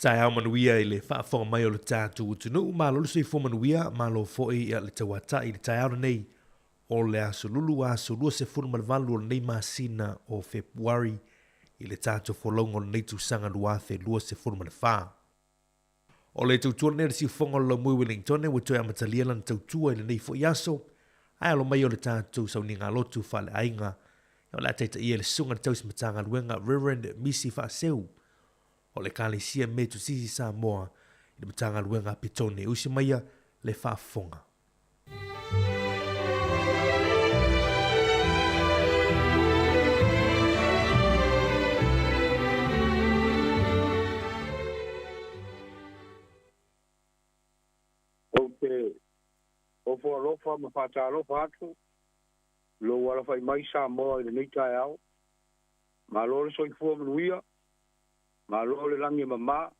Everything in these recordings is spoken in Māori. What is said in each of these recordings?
Tai au manuia i le whaafonga mai o le tātu tunu, ma lo le sifo manuia, ma lo foi i le tawata i le tai au nei, o le aso lulu aso lua se funu malvalu o le nei masina o Februari, i le tātu folongo le nei tusanga luafe lua se funu malwha. O le tautua ne le sifonga lo mui Wellington, wa toi amatalia lan tautua i le nei fo iaso, ai alo mai o le tātu sau ni ngā lotu whale ainga, o le ataita i le sunga tausi matanga luenga Reverend Missy Faseu, o le kalisia me tu sisi Sāmoa, i le matanga luenga pitone usi maia le whaafonga. O fo alofa ma fata alofa atu, lo wala fai mai Sāmoa i le nei tai au, ma lo le soifua manuia, ma lo le langi mama,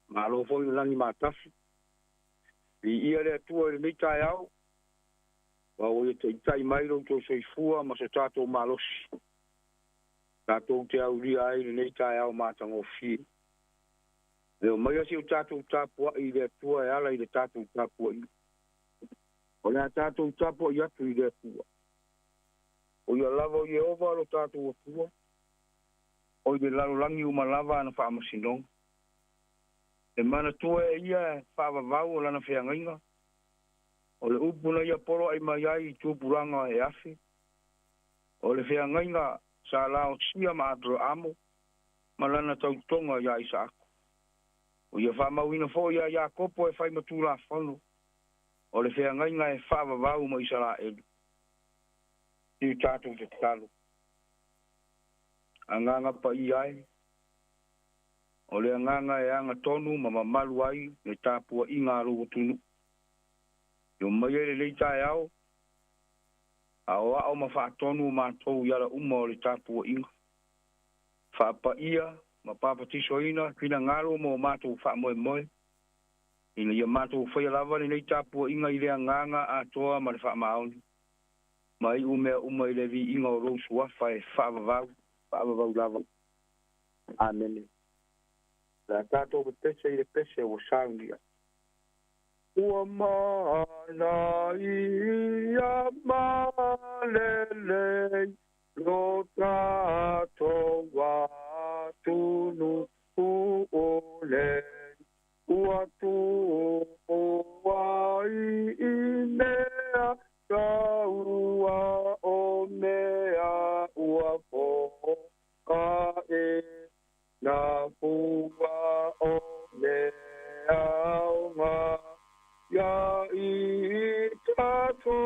ma lo fo le langi matafi. I ia le atua i le nei tai au, wa o te tai mai ro to sei fua ma se tato malosi tato te au ri ai nei tai au matango fi e mai asi o tato tapo i le tua e ala i le tato tapo i o le tato tapo i atu i le tua o ia lava o Yehova lo tato tua o i le lalolangi umalava ana wha amasinong e mana tua e ia wha vavau o lana whiangainga o le upuna ia poro ai mai ai tūpuranga e afi. O le whiangainga sa lao sia maadro amo, malana tautonga ia isa aku. O ia whamauina fo ia kopo e whai matula whanu. O le whiangainga e whavavau ma isa la edu. Tiu tātou te talo. Anganga pa i ai. O le anganga e anga tonu ma mamalu ai ne tāpua i ngā rogo tunu. Yo mai ele le tai au. A ma fa tonu ma to yala uma le tapu inga. Fa pa ia ma papa tisoina kina ngalo mo ma to fa mo mo. Ina ia ma to fa lava le tapu inga ile nganga a toa ma le fa maun. Mai uma ile vi inga ro sua fa va lava. Amen. La tato pese ile pese o sangia. Ua mana ia malele lo tato wa tunu uole ua tu wa inea ka ua o mea ua po ka e na pua o mea o ngā ya i tato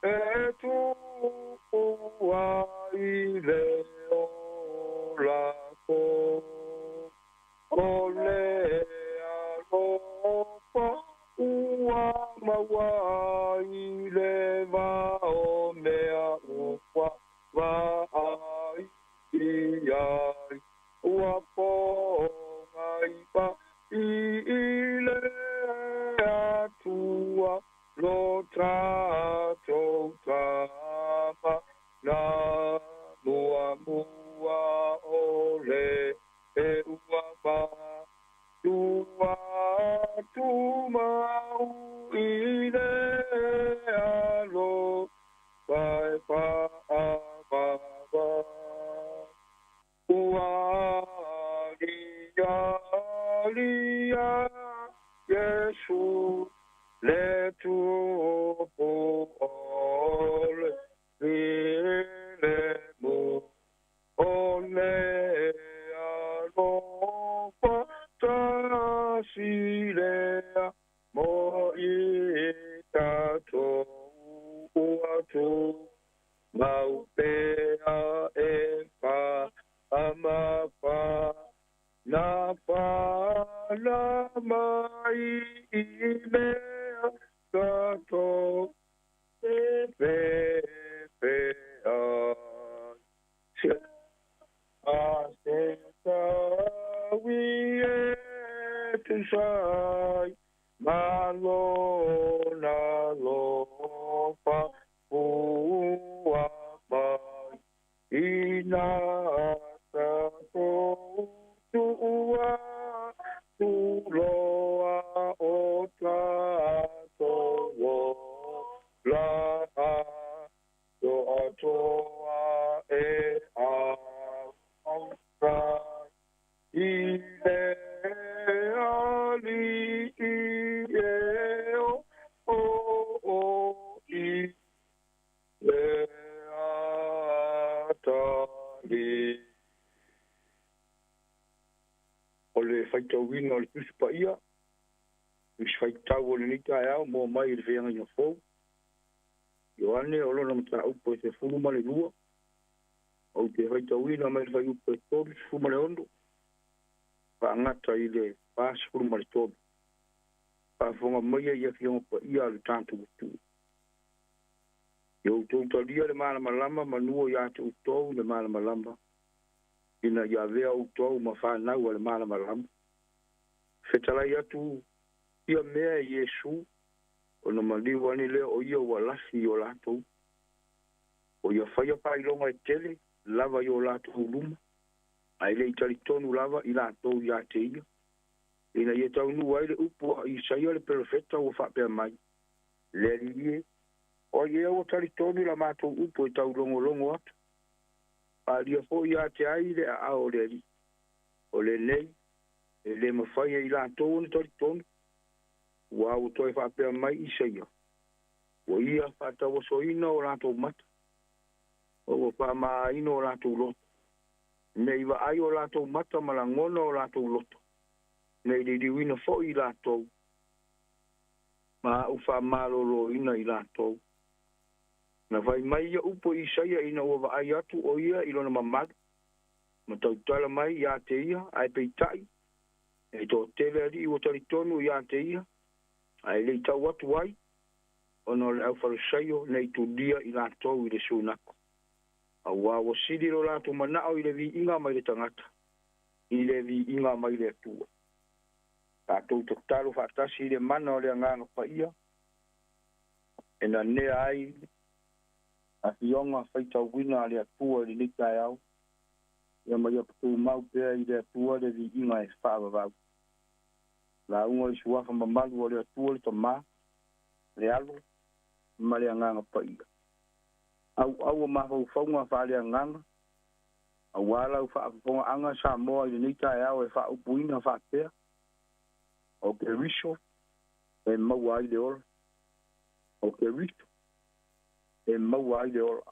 e tu ua i le o lako o le a lopa ua maua i le va o mea ua va ai i ai ua po ngai pa i le tua lo trato kama na mua ole e ua ba tua tu mau i le alo pai pa ba ua lia Yesu le tu ole le mo ole alo pata silea mo i tato uatu mau pea e pa amapa na pa na mai i mea tato pe a se ta wi e tu sai malo na lo pa ua mai ina tato tua tu loa o tato la do atoa e a i le ali i e o i le atali o le whaitauina o le tusipa ia usi whaitau o le nita e au mo mai le whianga ia fau Ioane o lona mata upo e te fulu ma le lua o te whaitauina mai le whai upo e tolu fulu ma le ondo pa ngata i le pasi fulu ma le tolu pa whonga mai ia whianga pa ia le tātu utu Yo tōtalia le malama lama manua ia te utou le malama lama ina ia vea utou ma whanau le malama lama. Whetalai atu ia mea Iesu o na maliu ani le o ia ua lasi o latou o ia faia pailonga e tele lava i o latou luma ai le i talitonu lava i latou ia te ia ina ia taunu ai le upu a Isaia le perofeta ua whapea mai le lilie o ia ua talitonu la matou upu e tau longo atu a lia fo ia te ai le a o le ali o le nei e le mawhaia i latou ni talitonu ua au toi whapea mai Isaia o ia whatawa soina o latou mata o wha ino o latou loto nei wa ai o latou mata malangona o latou loto nei li diwina fo i latou ma ufa malolo ina i latou na vai mai ia upo Isaia ina ua wa ai atu o ia ilona mamadu ma tautala mai ia te ia ai peitai e to tele ali ua talitonu ia te ia ai le tau atu ai ono le au farisaio nei tu dia i latou i le sunako a ua sidi lo latou manao i le vi inga mai le tangata i le vi inga mai le atua tātou totalo whaatasi i le mana o le anganga paia e na nea ai a fionga whaitau wina le atua le nika e au ia mai a patu mau pēa i le atua le vi inga e whaavavau la unga i suafa mamalu o le atua le tamā le alo ma le anganga paia au mafau faunga wha le anganga au alau whaafafonga anga Sāmoa i le nika e au e whaupuina whaapea o ke riso e mau ai le ora o ke riso e mau ai le ora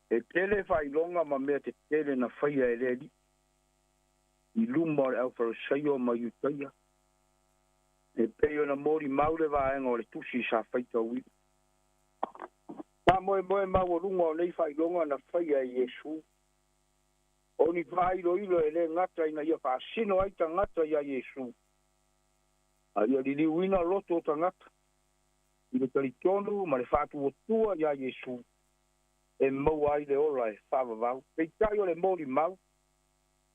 e tele whailonga ma mea te tele na whaia e ledi i luma o le au wharasaio ma iutaia e peo na mori maule vaenga o le tusi sa whaita ui ta moe mau o runga o nei whailonga na whaia e Yesu o ni whailo ilo e le ngata ina ia whaasino ai ta ngata ia Yesu. A ia li liwina loto o ta ngata. I le talitonu ma le whaatu o tua ia Yesu. E mau ai le ola e whaavavau. Pei tai o le mori mau.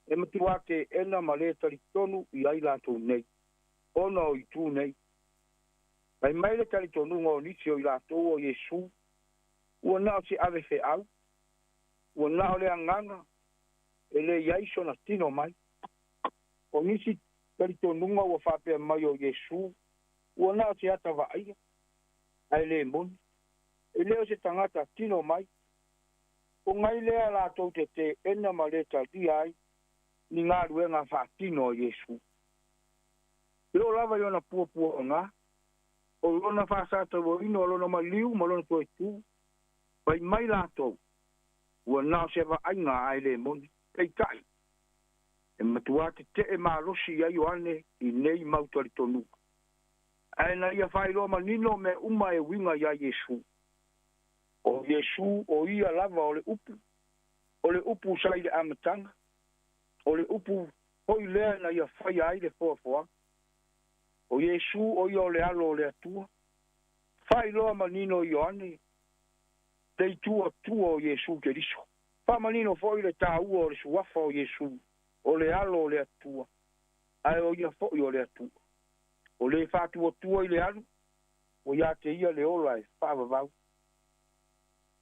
E matuake ena ma le talitonu i ai lato nei. Ona o i tu nei. Pai mai le talitonu ngā nisi o i lato o Yesu. Ua nao si ave fe au. Ua nao le anganga. Ele yaiso na tino mai. O nisi talitonunga ua whapea mai o Yesu. Ua nao si ata vaia. Ai le moni. Ele o se tangata tino mai. O ngai lea la tau te ena ma le tali ai. Ni ngā ruenga whaatino o Yesu. Leo lava yona pua o ngā. O lona whaasata o ino o lona maliu ma lona toi tu. Pai mai la tau. Ua nao se vainga ai le moni. Pei tai. E matuate te e marosi ai oane i nei mautari tonu. Ai na ia whaeroa manino me uma e winga ia Yesu. O Yesu o ia lava o le upu. O le upu sai le amatanga. O le upu hoi lea na ia whai ai le foa. O Yesu o ia o le alo o le atua. Whaeroa manino i oane. Dei tua o Yesu ke riso. Pamanino foi le tāua o le suafa o Yesu, o le alo o le atua. Ai o ia foi o le atua. O le whātua tua i le alu, o ia te ia le ola e whaavavau.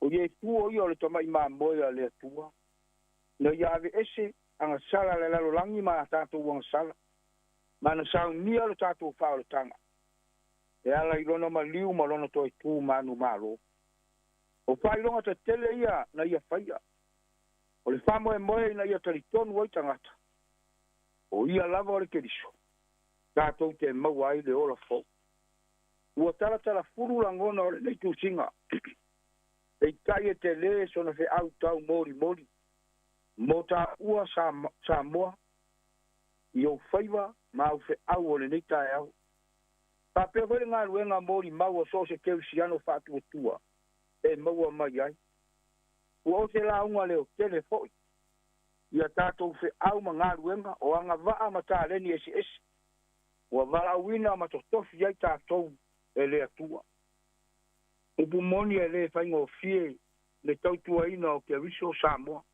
O Yesu o ia o le tamai māmoia le atua. Na ia ave ese, anga sala le lalo langi ma tātou anga sala. Mana sau nia le tātou whao le tanga. E ala i lona ma liu ma lona toi tū manu mālo. O whailonga te tele ia na ia whaia. O le whamoe moe na ia talitonu ai tangata. O ia lava o le keriso. Tātou te mau ai le ola fau. Ua tala furu langona o le neitu singa. Ei tai e te le sona fe au tau mori. Mo tā ua Sāmoa. I au whaiva ma au fe au o le neita e au. Tā pia koe ngā ruenga mori mau o so se keusiano whātua tua. E maua mai ai. Ua o te la unga leo tele foi. Ia tātou fe au ma ngā ruenga o anga waa ma tā leni esi. Ua wala wina ma totofi ai tātou e le atua. Upu moni e le whainga o fie le tautua ina o ke riso Sāmoa.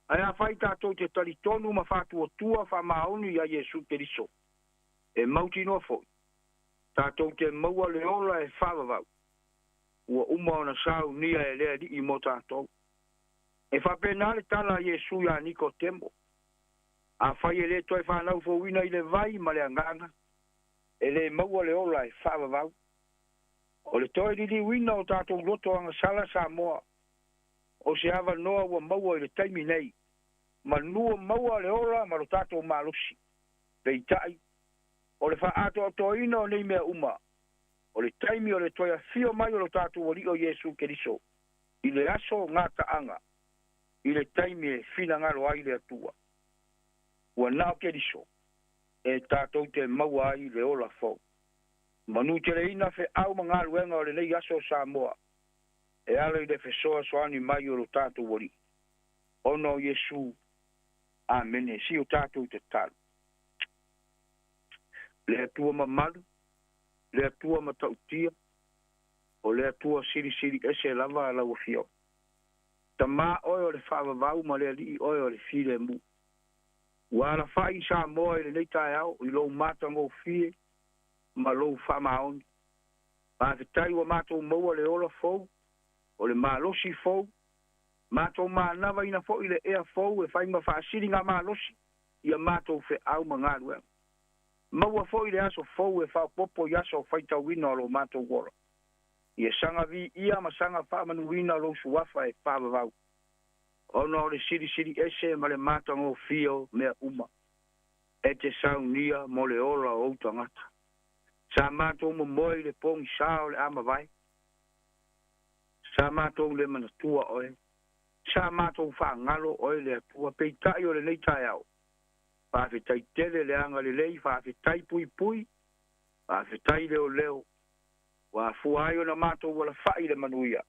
Ai a whai tātou te talitonu ma whātua tua wha maoni a Yesu ke riso. E mauti no foi. Tātou te maua le ola e whawawau. Ua uma ona sau nia e lea di I mo tātou. E whapena le tala Iesu ia niko tembo. A whai e le toi whanau fōwina I le vai ma le anganga. E le maua le ola e whawawau. O le toi didi wina o tātou roto anga sala Sāmoa. O se hawa noa ua maua I le taimi nei. Ma nua maua le ola ma lo tātou malusi. Pei tai. O le whaato o toina o nei mea uma. O le taimi o le toia fio mai o lo tātou o li o Iesu Keriso. I le aso ngata anga. I le taimi e fina ngalo ai le atua. Ua nao Keriso. E tātou te maua ai le ola fau. Manu te le ina fe au mga luenga o le nei aso Sāmoa. E ala I le fe soa soani mai o lo tātou o li. Ono Iesu. Amen. Si o tātou te talu. Le atua mamalu. Le atua matautia. O le atua siri ese lava la ufio. Tama oi o le whaavavau ma le ali oi o le file mu. Wala whai Sāmoa I le neita au I lo matango fie ma lo whamaoni. Ma fitai wa mato maua le ola fau. O le malosi fau. Mato manawa ina fau I le ea fau e whai ma whaasiri ngā malosi. Ia mato fe au mangaruenga. Maua foi le aso fou e fa popo yaso faita wina lo mato wora. Ia sanga vi ia ma sanga fa manu wina lo suafa e fa vau. Ono le siri ese ma le mato ngo fio mea uma. E te saunia mo le ola o tangata. Sa mato mo moi le pong sao le ama vai. Sa mato le manatua oe. Sa mato fa ngalo oe le atua peitai o le neita au. Whawhetai tele le anga le lei, whawhetai pui, whawhetai leo leo. Wa fuaio na mātou wala whai le manuia.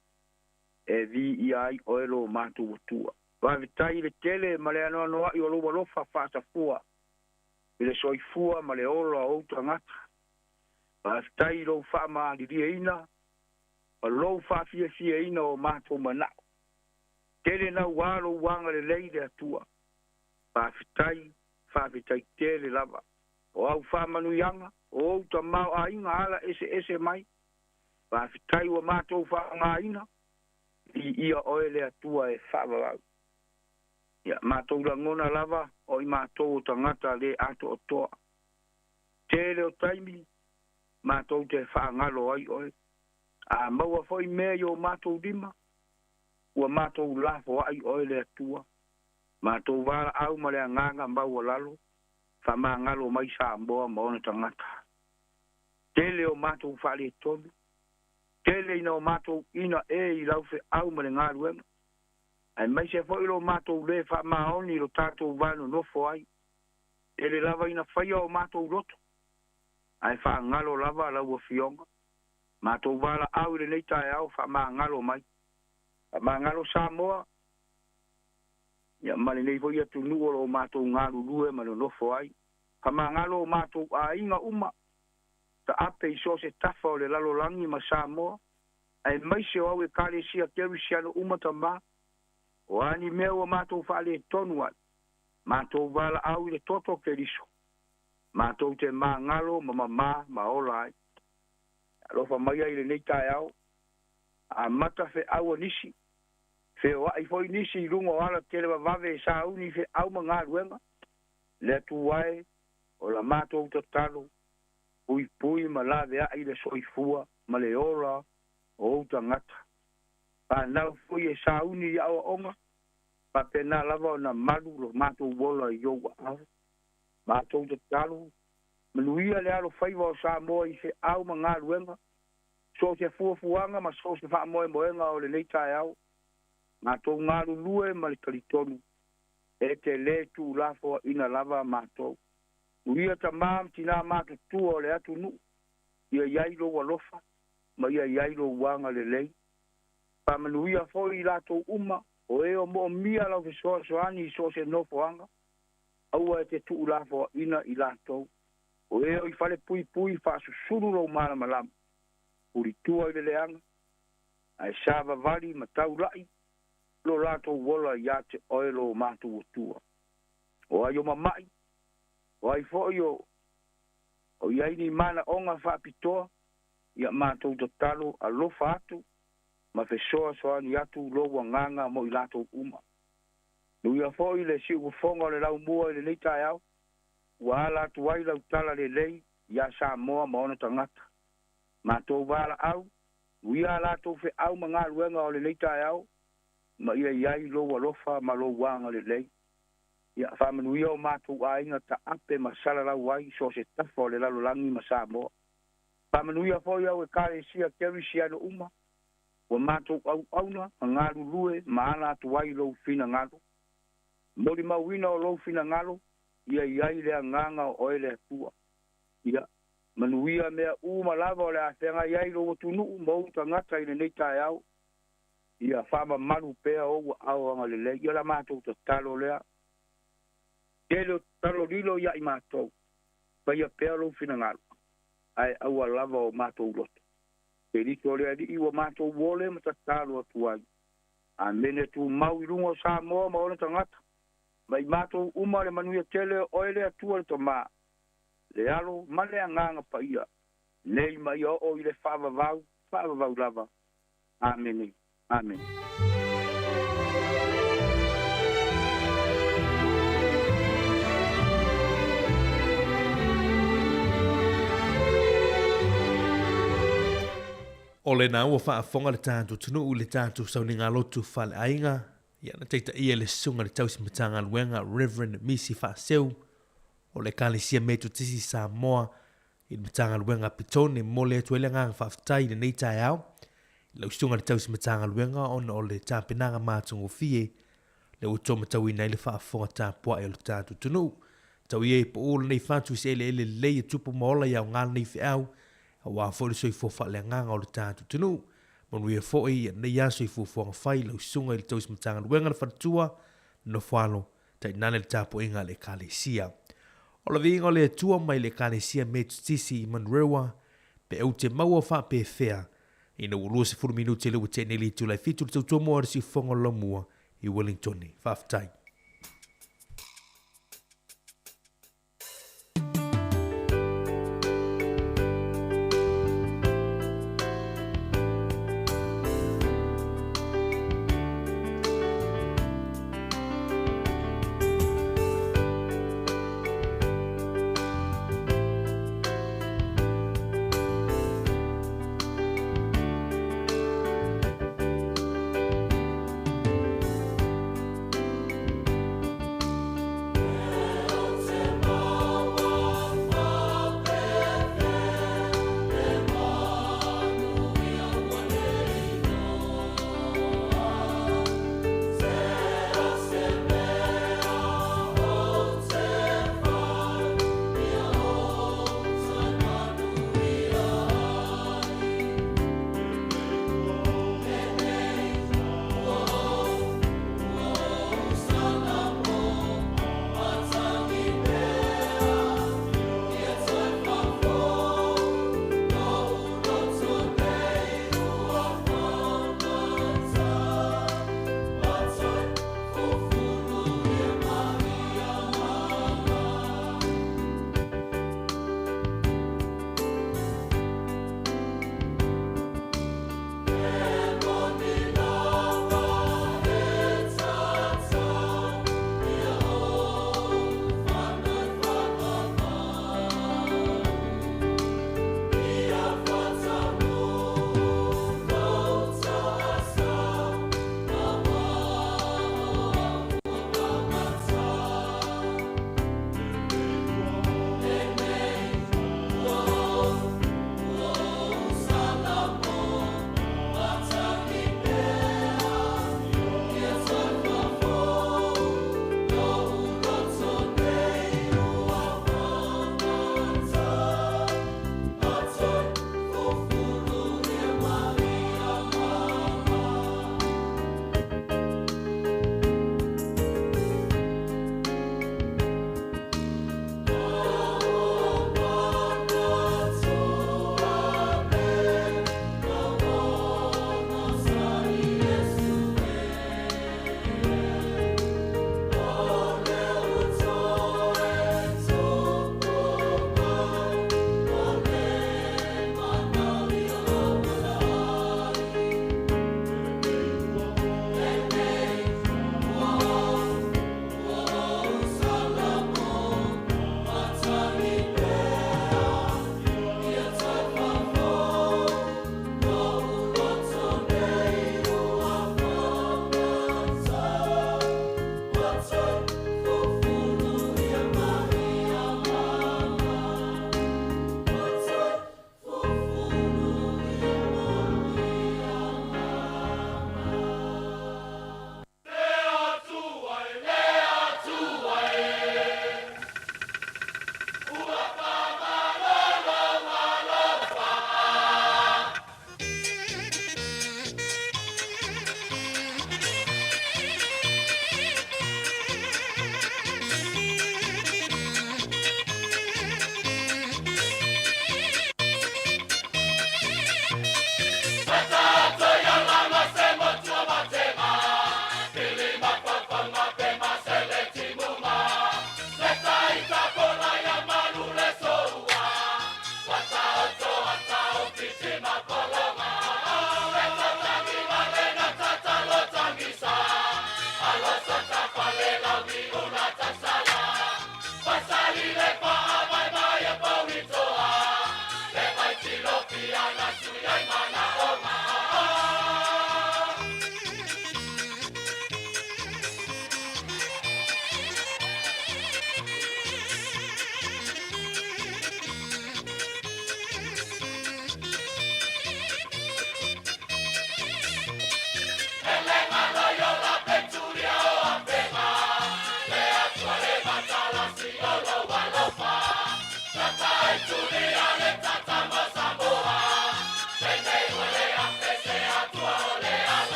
E vi I ai oelo mātou watua. Whawhetai le tele ma le anoa noa I olo walofa whata fua. I le soi fua ma le ola o tangata. Whawhetai lo whama liria ina. Ma lo whawhia ina o mātou manao. Tele na walo wanga le lei le atua. Whawhetai whawhetai tele lava. O au whamanu yanga, o au ta mau a inga ala ese mai. Whawhetai wa mātou whaanga ina. I ia oele atua e whawawau. Ia mātou la ngona lava, o I mātou o tangata le ato o toa. Tele o taimi, mātou te whaangalo ai oe. A maua foi mea yo mātou lima. Ua mātou lafo ai oele atua. Mātou wala au ma le nganga mbau lalo. Whama ngalo mai Sāmoa ma ona tangata. Tele o mātou whale tonu. Tele ina o mātou ina I laufe au ma le ngaruenga. Ai mai se fo ilo mātou le whama oni lo tātou wano nofo ai. Tele lava ina whaia o mātou roto. Ai wha ngalo lava lau o fionga. Mātou wala au le neita e au whama ngalo mai. Whama ngalo Sāmoa. Ia male nei foi atu nuo lo mātou ngaru lue ma lo nofo ai. Kama ngalo mātou a inga uma. Ta ape I so se tafa o le lalo langi ma Sāmoa. Ai mai se au e kare sia keru siano uma tama. O ani mea o mātou whale tonu ai. Mātou wala au le toto keriso. Mātou te mā ngalo ma ola ai. Alofa mai ai le neita e au. A mata fe au nisi. Fe wa I foi nisi lungo ala tele vave sa uni fe au manga ruenga. Le tu wai o la mato to talo. Pui ma la de ai le soifua ma le ora o tangata. Pa na foi e sa uni ya onga. Pa pena lava na malu lo mato wola yo wa. Mato to talo. Manuia le alo faiva o Sāmoa I fe au manga ruenga. So se fuanga ma so se fa moenga o le leita e au. Mātou ngaru lue ma le kalitonu. E te le tu lafo ina lava mātou. Uria ta mam tina mātou tua o le atu nu. Ia iailo walofa. Ma ia iailo wanga le lei. Pa manuia fo I lato uma. O eo mo mia lau ke soani so se nofo anga. Aua e te tu lafo ina I lato. O eo I fale pui fa susuru lo mana malam. Uri tua I le leanga. Ai sava vali ma tau lai. Lo lato wola ia te oelo mātou tua. O ayo mamai. O ai fo yo O iai ni mana onga whaapitoa, ia mātou to talo a lofa atu, ma fesoa soani atu loa nganga mo i lato uma. Nui a foi le si ufonga le lau mua le leita au, wa ala tu wai lau tala le lei, ia Sāmoa ma ona tangata. Mātou wala au, ui ala tu fe au ma ngā luenga o le leita au, ma ia iai loa lofa ma lo wanga le lei. Ia whamanuia o mātou ainga ta ape ma sala lau wai, so se tafo le lalo langi ma Sāmoa. Whamanuia foi au e kare sia keri sia no uma, wa mātou au auna, ma ngāru lue, ma ala tu wai lo fina ngalo. Mori mawina o lo fina ngalo, ia iai lea nganga o ele tua. Ia, manuia mea uma lava o le atenga iai lo tunu mo tangata i le nei tae au. Ia whama manu pea o au anga le le. Ia la mātou ta talo lea. Telo talo lilo ia i mātou. Paia pea lo fina ngalo. Ai au lava o mātou loto. Te rito lea di iwa mātou wole ma ta talo atuai. A mene tu mau i rungo Sāmoa ma ona tangata. Mai mātou uma le manuia tele oele atua le toma. Le alo, male anganga pa ia. Nei mai o i le whaavavau lava. Amen. Amen. O le na ua whaafonga le tātou tunu u le tātou sauninga lotu whale ainga. Ia na teita ia le sunga le tausi matanga luenga Reverend Misi Whaaseu. O le kālesia me tu tisi Sāmoa. I le matanga luenga pitone mo le atu ele ngang whaafitai le nei tae au. I lau sunga le tausi matanga luenga ona o le tāpenanga mātungo fie. Le uto matau ina i le whaafonga tāpua e o le tātou tunu. Tau ie po o le nei whantu se ele lei e tupu maola iau ngāna nei whi au. A wā fōi soi fōwha le nganga o le tātou tunu. Manu ia fōi nei a soi fōwha whai lau sunga i le tausi matanga luenga le whatua no whalo tai nane le tāpu inga le kālesia. O la vinga o le atua mai le kālesia me tutisi i Manrewa pe au te maua wha pe whea. Ina urua se 10 minuti le wate neli tu lai fitu le tautua moa resi whonga lamua i Wellington. Whaafitai.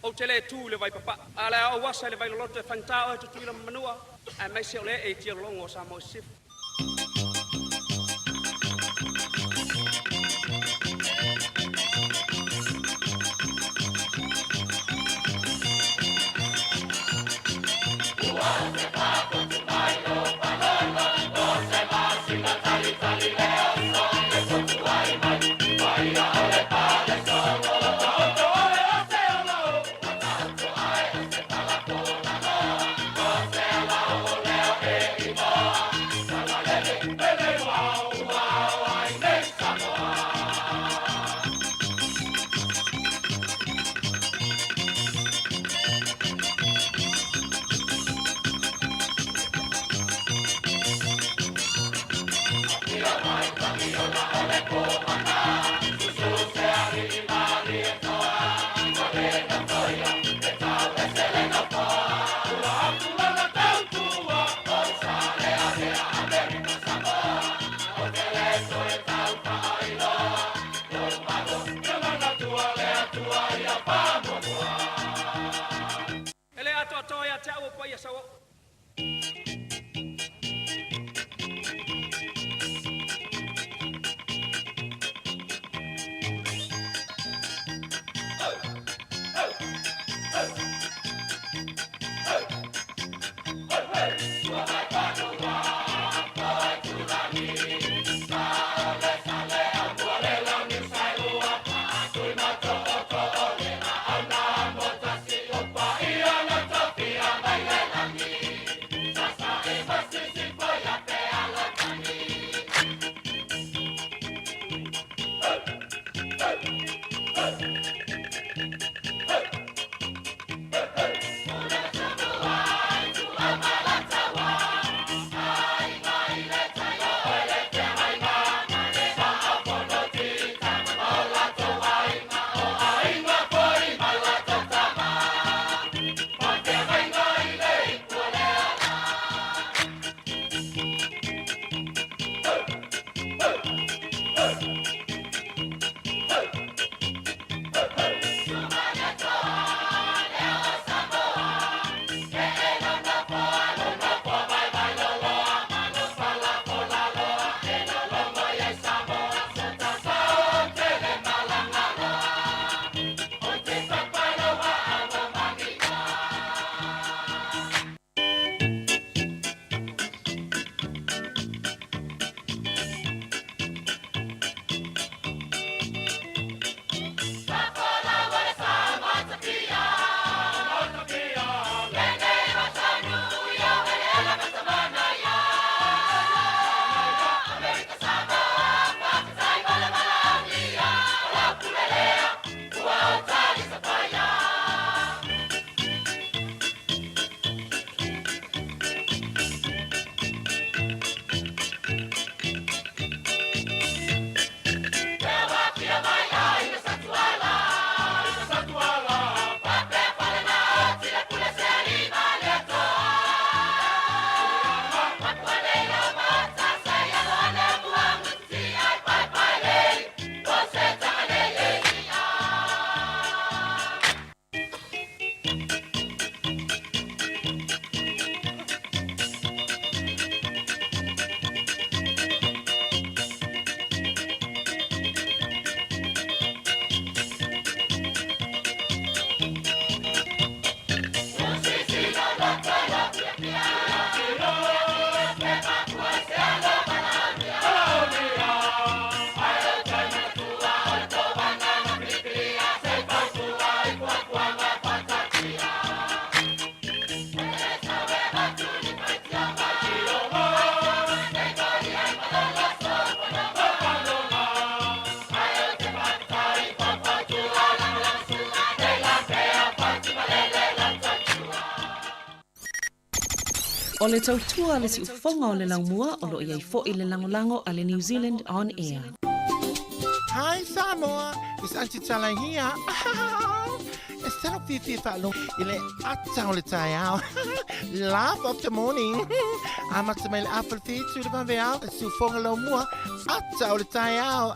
O te le tū le vai papa, a le au wasa le vai loloto e whantao e tutui la manua, a mai se o le e tia longo o Sāmoa sif. Ele ato ato ya te au pa ya sawa. O le tautua le si ufonga o le laumua o lo iai fo i le langolango a le New Zealand On Air. Hi Sāmoa, it's Auntie Tala here. Instead of Fifi Falo, ile atau le tai au. Laugh of the morning. Amak sa may apple feet to the bambeau, sufong alo mua, atau le tai au.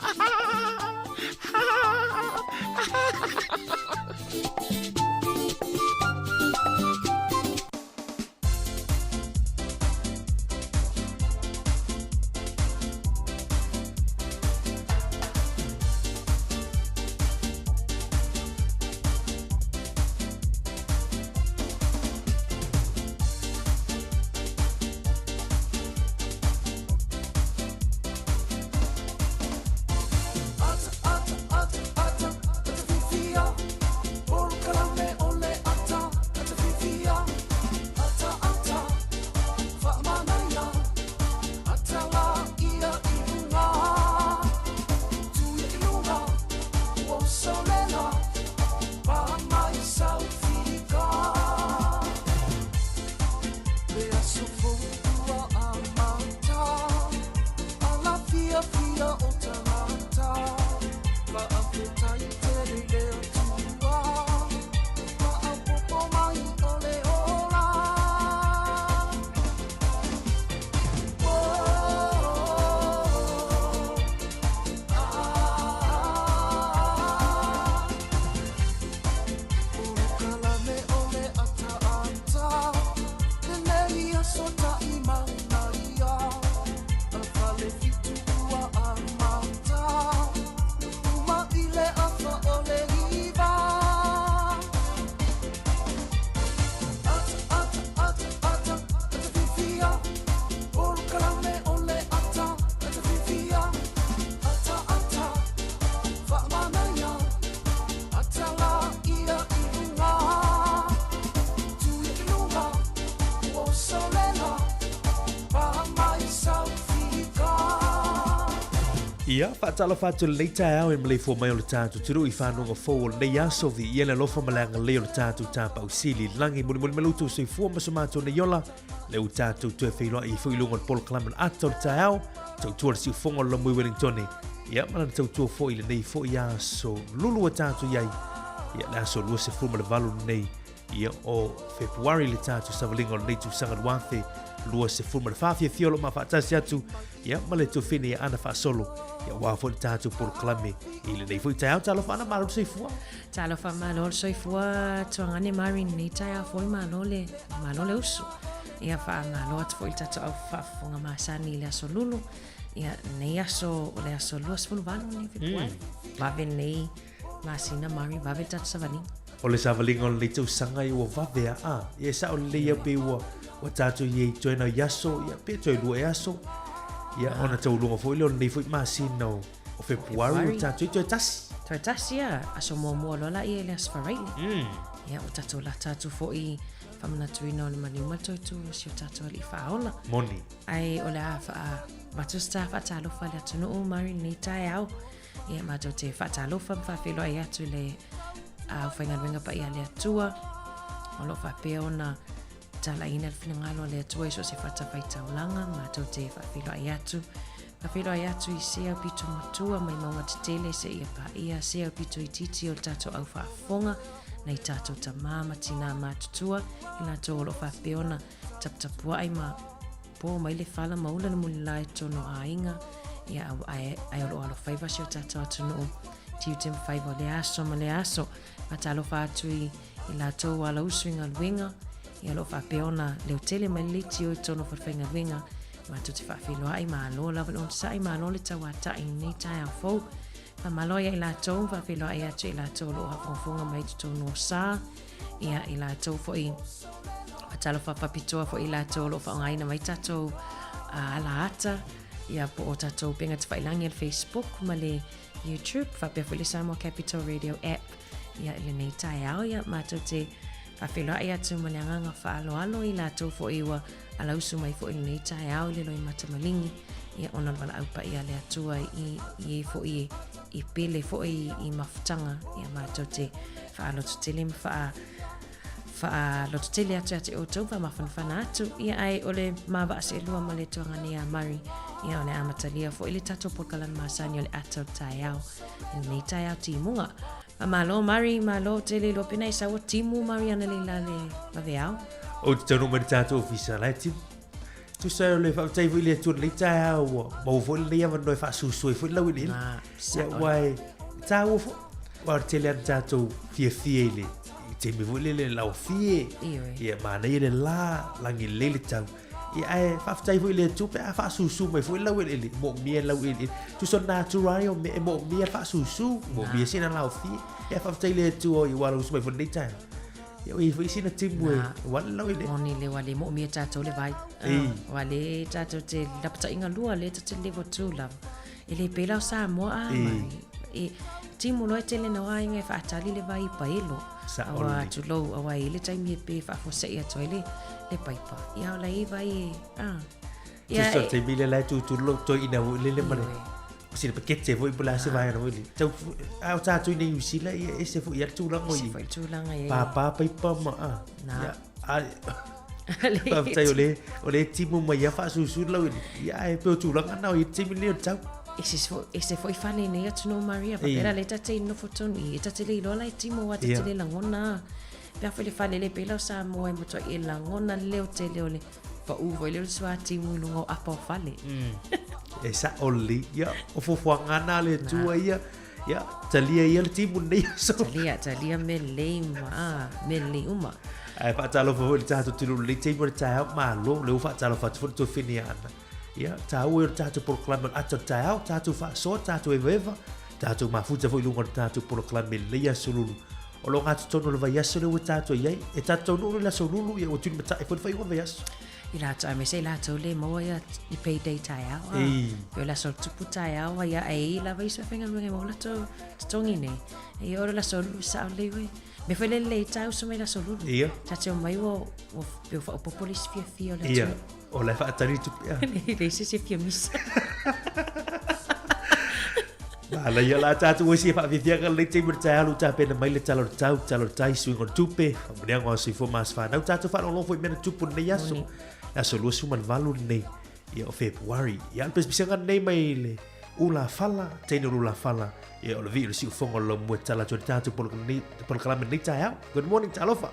Ia, whaatala whātua le tai au e malei fō mai o le tātou tiru I whānunga fō o le aso vi ia le lofa malanga leo le tātou tāpau sili langi muli malutu sui fō maso mātou na yola le u tātou tue whailua I whuilunga le polo kalaman ato le tai au tau tua le si ufonga lo mui Wellingtone ia malana tau tua fō I le nei fō I aso lulu a tātou iai ia le aso lua se fuma le valu nei ia o Februari le tātou savalinga o le nei tu sanga duathe lua se fuma le whawhia fiolo ma whaatasi atu ia ma le tufini ia ana whaasolo ia wafo le tātou polo kalame I le nei fo I tai au talo whaana malo soifua Talo wha malo soifua tuangane mari nei tai au fo I malo le usu ia wha malo atu fo I tātou au whafonga maasani le aso lulu ia nei aso o le aso lua se funu valo nei Februari vave nei maasina mari vave tātou savalinga o le savalinga o le tau sanga I ua vavea ia sa o le leia pe ua wa tātou iei toena yaso ia pe toi lua yaso ia ona tau lunga fo ile o nei fo I masina o Februari tātou I toi tasi toi tasi ia aso mua lola ia le asfaraili ia o tātou la tātou fo I whamana tuina o le maniuma tautu si o tātou li whaola moni ai o le a wha matusta whaatalofa le atunu o mari nei tai au ia mātou te whaatalofa mwhawhelo ai atu le a whaingaruenga pa ia le atua o lo whapea ona tala ina le whinangalo le atua iso se whatawhai taulanga mātou te whawhelo ai atu whawhelo ai atu I sea pito matua mai maunga te tele se ia pa ia sea pito I titi o tātou au whaafonga nei tātou ta māma tina mātutua I nātou o lo whapea ona taptapua ai ma po mai le whala maula na muli lai tono a inga ia ai alo whaiva si o tātou atunu tiu te mwhaiva le aso ma le aso matalo whātui I lātou ala usuinga luenga I alo whapeona leo tele mai liti o tono whawhainga luenga mātou te whawhiloa ai ma alo lawa on sai ma alo le tawata I nei tai au fau ma maloia I lātou whawhiloa ai atu I lātou lo hawhonga mai tu tono sā ia I lātou fo I matalo whapitoa fo I lātou lo whaongaina mai tātou ala ata ia po o tātou penga te whailangi al Facebook ma le YouTube whapea fo le Sāmoa Capital Radio app ia le nei tai au ia mātou te whawhiloa ai atu ma le anganga whaaloalo I lātou fo iwa alausu mai fo I nei tai au le loi matamalingi ia ona wala aupa ia le atua I fo I pele fo I mafutanga ia mātou te whaalotu tele ma wha loto tele atu ati o tau, wha mawhanawhana atu. Ia ai ole mawa ase lua ma le tuanga ni a Mari. Ia ole amatalia fo ili tato polkalan masani ole atau tai au. Nei tai au timunga. Malo Mari, malo tele lo pena isa o timu Mari ana le lale mave au. O te tano mani tato ofisa lai timu. Tu sa le fa tai fu le tu le tai au. Mo fu le ia no fa su fu lau ile. Ya wai ta u fu. Wa tele an tato fie le. Te mi fu le lau fie. Ia mana ile la langi le tau. Ia ai fa tai fu le tu pe fa su mai fu lau ile. Mo mie lau ile. Tu so natural o me mo mie fa su mo mie sina lau fie. Ia fa tai le tu o i wa lu mai fu le tai. Ia i sina timu wa lau ile. Oni le wale mo mie tato le vai. Wale tato te dapata inga lua le te level 2 la. Ele pela Sāmoa e timu lo tele na wa inga fa atali le vai paelo. Awa tu lo awa ile time e pe fa fo se ia toile le paipa. Ia la i vai Ia tu te bile la tu lo to ina le mane. Si le pakete voi pula se vai no ile. Tau au tato ina usila e se fo ia tu la ngoi. Tu la ngai. Pa paipa ma ya pa tai ole timu mai ya fa su lo ia e pe tu la na o timu le tau. Ese foi fane nei atu no Maria pa pera le tate no fotoni e tate le lola i timo wa tate le langona pe fa le fale le pela Sāmoa mo to e langona leo te leo le fa u voi le swa timo lungo apa fale e sa oli ya o fo ngana le tu ia ya talia ia le timu nei so talia me le uma ai fa talo fo le tato tu le timu le ta ma lo le fa talo fa tu fini ana. Ya, tahu tato proclamer atau tato fa so tato eveva tato mafuta foi lungo tato proclamer le ya sululu o lo ngatu tono le vai aso le tato yai e tato no le sululu ya o tun mata e foi vai aso ila ta me se la to le mo ya i payday tai au yo la so tupu tai au ya ai la vai so fenga mo la to tongine e ora la so sa le we me foi le tau so me la sululu ia tato mai o o populis fia le ia o la fa tari tu ya le se fia mis la ya la tato o si fa vivia ka le te berta lu ta pe na mai le talo tai swing on tupe mo dia ngo si fo mas fa na tato fa lo foi mena tupu ne yaso la solo suman valu nei ia o February ia pes bisanga nei mai le ula fala tene ula fala ia o le vi si fongo lo mo tala tu tato por kala ni ta ya good morning talofa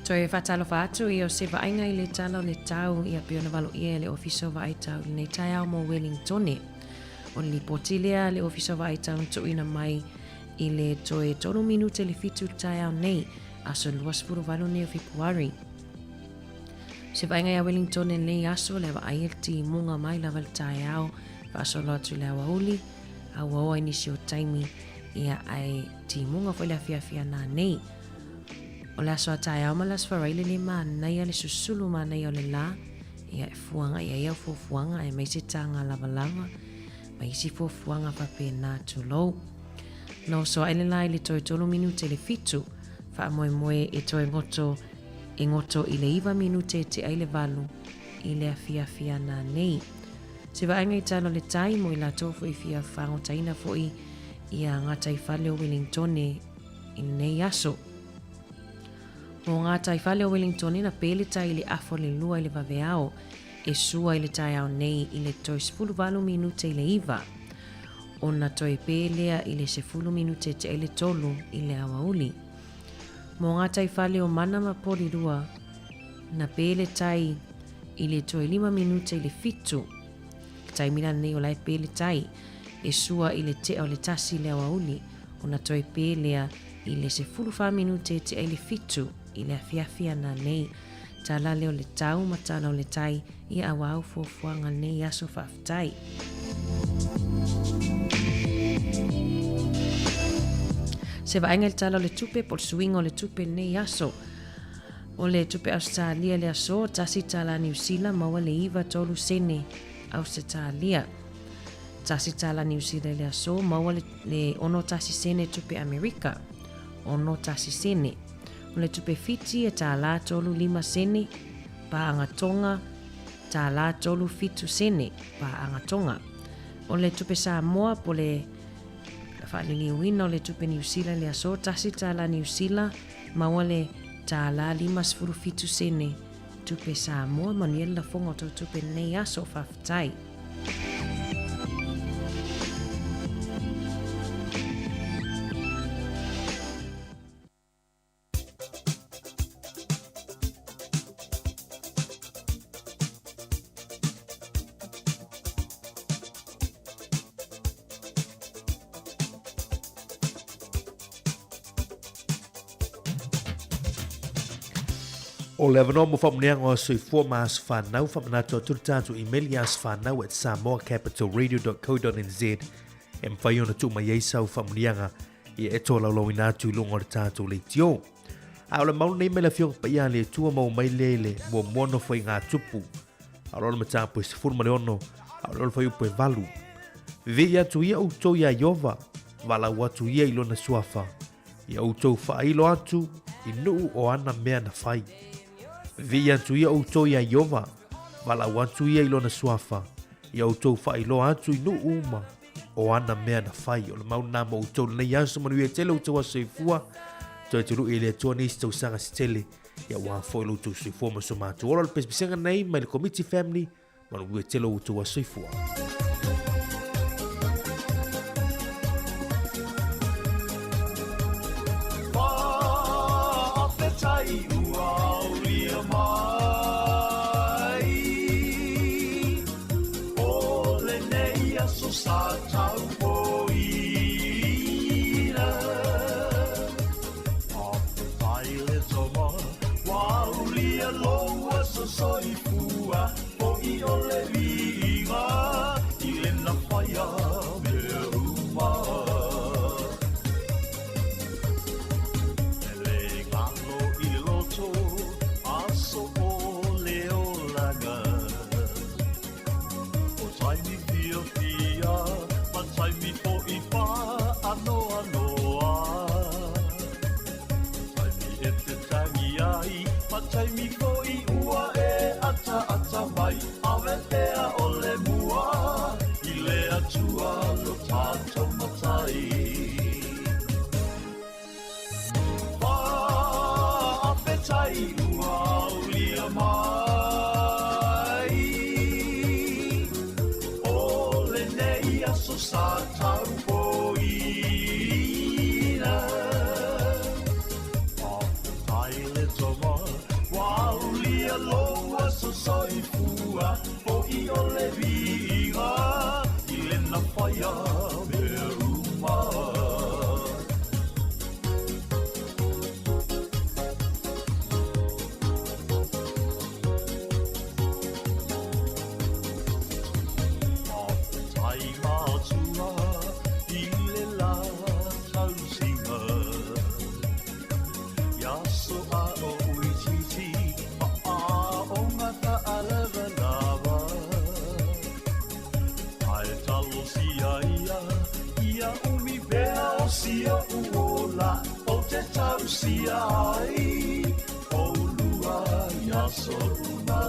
Toi whatalo whaatu I o se vainga I le tala o le tau I a piona valo ia le ofiso vaitau le nei tai au mo Wellingtone. O li potilea le ofiso vaitau tu ina mai I le toe tolu minute le fitu tai au nei aso luas puru valo nei o Februari. Se vainga ia Wellingtone nei aso le va ail ti munga mai la val tai au va aso lo atu le awauli a wawa inisi o taimi ia ai ti munga foi la fia na nei. O le aso atai au malas wharaile le mānei a le susulu mānei o le la ia e fuanga ia iau fuanga e meise tanga lava ma isi fuanga whapena tulou. No so aile lai le toi tolu minute le fitu wha moe e toi ngoto I le iwa minute te aile valu I le fia na nei. Se vaenga I talo le tai mo I la tofu I fia whango taina foi ia ngata I whale o Wellingtone I nei aso. Mo ngata I whale o Wellingtone na pele tai le afo le lua I le vaveao e sua I le tai au nei I le toi 10 minute I le iwa. O na toi pelea I le 10 minute te aile tolu I le awauli. Mo ngata I whale o mana ma pori rua na pele tai I le toi 5 minute I le fitu. Tai mina nei o lai pele tai e sua I le te o le tasi le awauli o na toi pelea I le 10 minute te aile fitu I le afiafia na nei. Tala leo le tau matala o le tai I awau fuafuanga nei aso whaftai. Se vaenga le tala o le tupe pol suinga o le tupe nei aso. O le tupe Australia le aso tasi tala New Zealand maua le iwa tolu sene Australia. Tasi tala New Zealand le aso maua le ono tasi sene tupe Amerika. Ono tasi sene. O le tupe Fiji e tala tolu 5 sene pa angatonga tala tolu fitu sene pa angatonga. O le tupe Sāmoa po le whaanili uina o le tupe New Zealand le aso tasi tala New Zealand maua le tala 5 fitu sene tupe Sāmoa manuel la fonga to tupe nei aso whaftai. O le avanoa mo whamuneanga o soifua maas whanau whamanatu o turutatu email yas whanau at samoacapitalradio.co.nz e mwhai ona tu mai eisau whamuneanga I e tō laulau inatu I lunga o le tātou le tio. A o le mauna nei mele fionga pa ia le tua mau mai le mua mono whai ngā tupu. A o lola matapo I sifuru male ono, a o lola whai upo e valu. Vei atu ia o tō ia Iova, wala watu ia I lona suafa. Ia o tō whailo atu I nuu o ana mea na whai. Vei atu ia o tō ia Iova, wala watu ia I lona suafa. Ia o tō whailo atu I nuu uma o ana mea na whai. O le mauna mo o tō nei aso manu ia tele o tō soifua. Tō e turu I le atua nisi tau sanga si tele. Ia wā whoilo tō soifua ma so mātu. Ora le pespisanga nei mai le committee family manu ia tele o tō soifua. Soifua o I ole vinga I le na whaia me uma E le ngalo I loto aso o leo langa O taimi fia fia ma taimi po I wha ano anoa Taimi e te tangi ai ma taimi po I ua ata mai awetea o le mua I le atua lo tātou matai Whaapetai ua ulia mai O le nei aso sa tau poina Whaapetai le toma tausia ai, o lua ia soruna.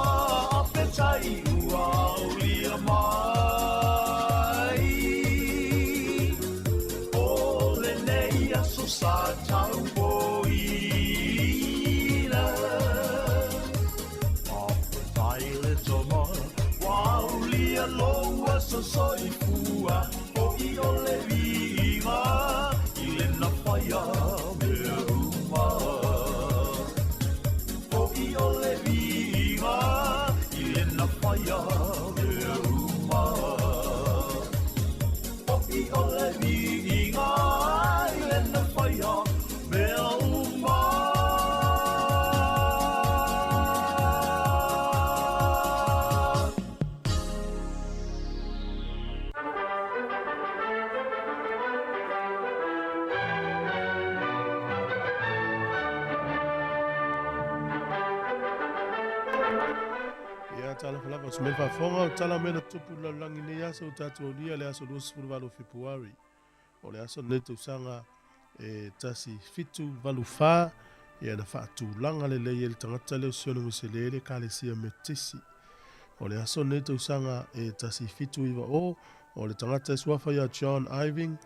Whaapetai ua o lia mai, o le nei aso sa tau poina. Whaapetai le toma, wau lia loa so soifua, o I o le viva, I le na whaia mea uma. O I o le viva, I le na whaia mea uma. O I o le viva, I le na whaia mea uma. Ia tala falava o smel whafonga o tala mena tupu la langi nei aso o tatu o lia le aso 2 Februari. O le aso neto sanga e tasi fitu valu wha ia na whaatu langa le lei ele tangata leo siono miselele ka le sia metisi. O le aso neto sanga e tasi fitu iwa o le tangata suafa ia John Irving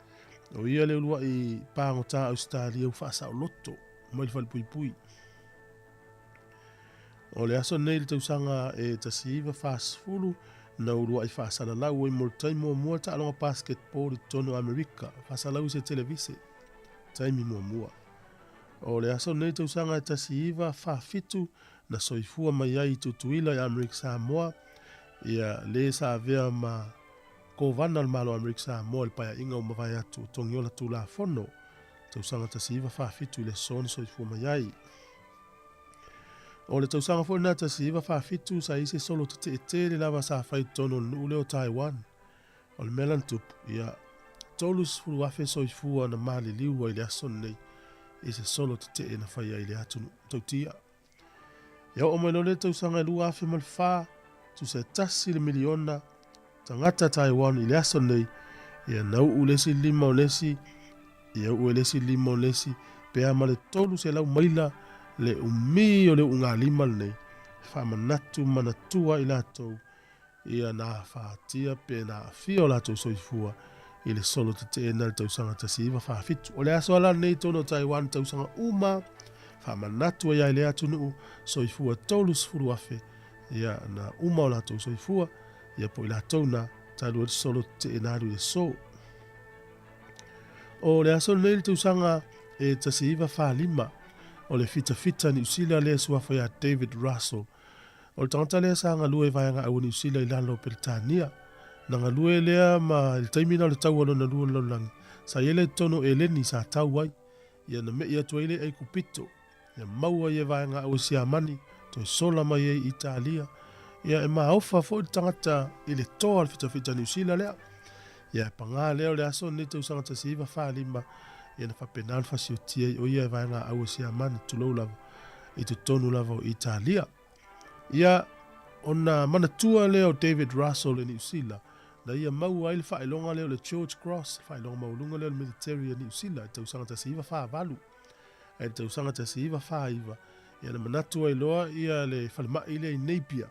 o ia le ulua I pāngota Australia u whaasa o loto mai le pui pui. O le aso nei le tausanga e tasiiva whaasfulu na urua I whaasana lau e mortai mua ta alonga basketball I tono Amerika. Whaasalau se televise. Taimi mua. O le aso nei tausanga e tasiiva whaafitu na soifua mai ai tutuila I Amerika Sāmoa. Ia le sa vea ma kovana al malo Amerika Sāmoa le paya inga o mawai atu tongiola tu la fono. Tausanga tasiiva whaafitu I le son soifua mai ai. O le tausanga fo na tasiiva whaafitu sa ise solo te le lava sa whai tono ule o Taiwan. O le melantup, ia tolus furu afe soifua na mali liua I le ason nei. Ise solo te na whai ai le atu tautia. Ia o maino le tausanga lua afe malwha, tu se tasi le miliona, tangata Taiwan I le ason nei, ia nau ulesi lima o lesi, ia ulesi lima o lesi, pea ma le tolu se lau maila, le umi o le unga lima nei whamanatu manatua I latou ia na whaatia pe na fio latou soifua I le solo te na le tausanga tasiiva whaafitu o le aso ala nei tono Taiwan tausanga uma whamanatua ia I le atunu soifua tolus furu afe ia na uma o latou soifua ia po I latou na talu solo te na le so o le aso nei le tausanga e tasiiva whalima o le fita ni usila le suafa ya David Russell. O le tangata lea sa ngalue vayanga au ni usila I lalo Peritania. Na ngalue lea ma il taimina o le tau alo na lua laulangi. Sa yele tono eleni sa tau wai. Ia na me ia tuaile ai kupito. Ia maua ia vayanga au si amani. To sola mai ai Italia. Ia e maofa fo il tangata I le toa al fita ni usila lea. Ia panga lea o le aso ni te usanga tasiva whalima. Ia na whapenal whasiotia o ia vanga au si amani tulou lava I tu tonu lava o Italia. Ia ona manatua leo David Russell in New Zealand. Na ia mau ai le whaelonga leo le George Cross, whaelonga maulunga leo le military in New Zealand. Tau sanga tasiva whaavalu. Ai tau sanga tasiva whaaiva. Ia na manatua I loa ia le whalemai le I Napier.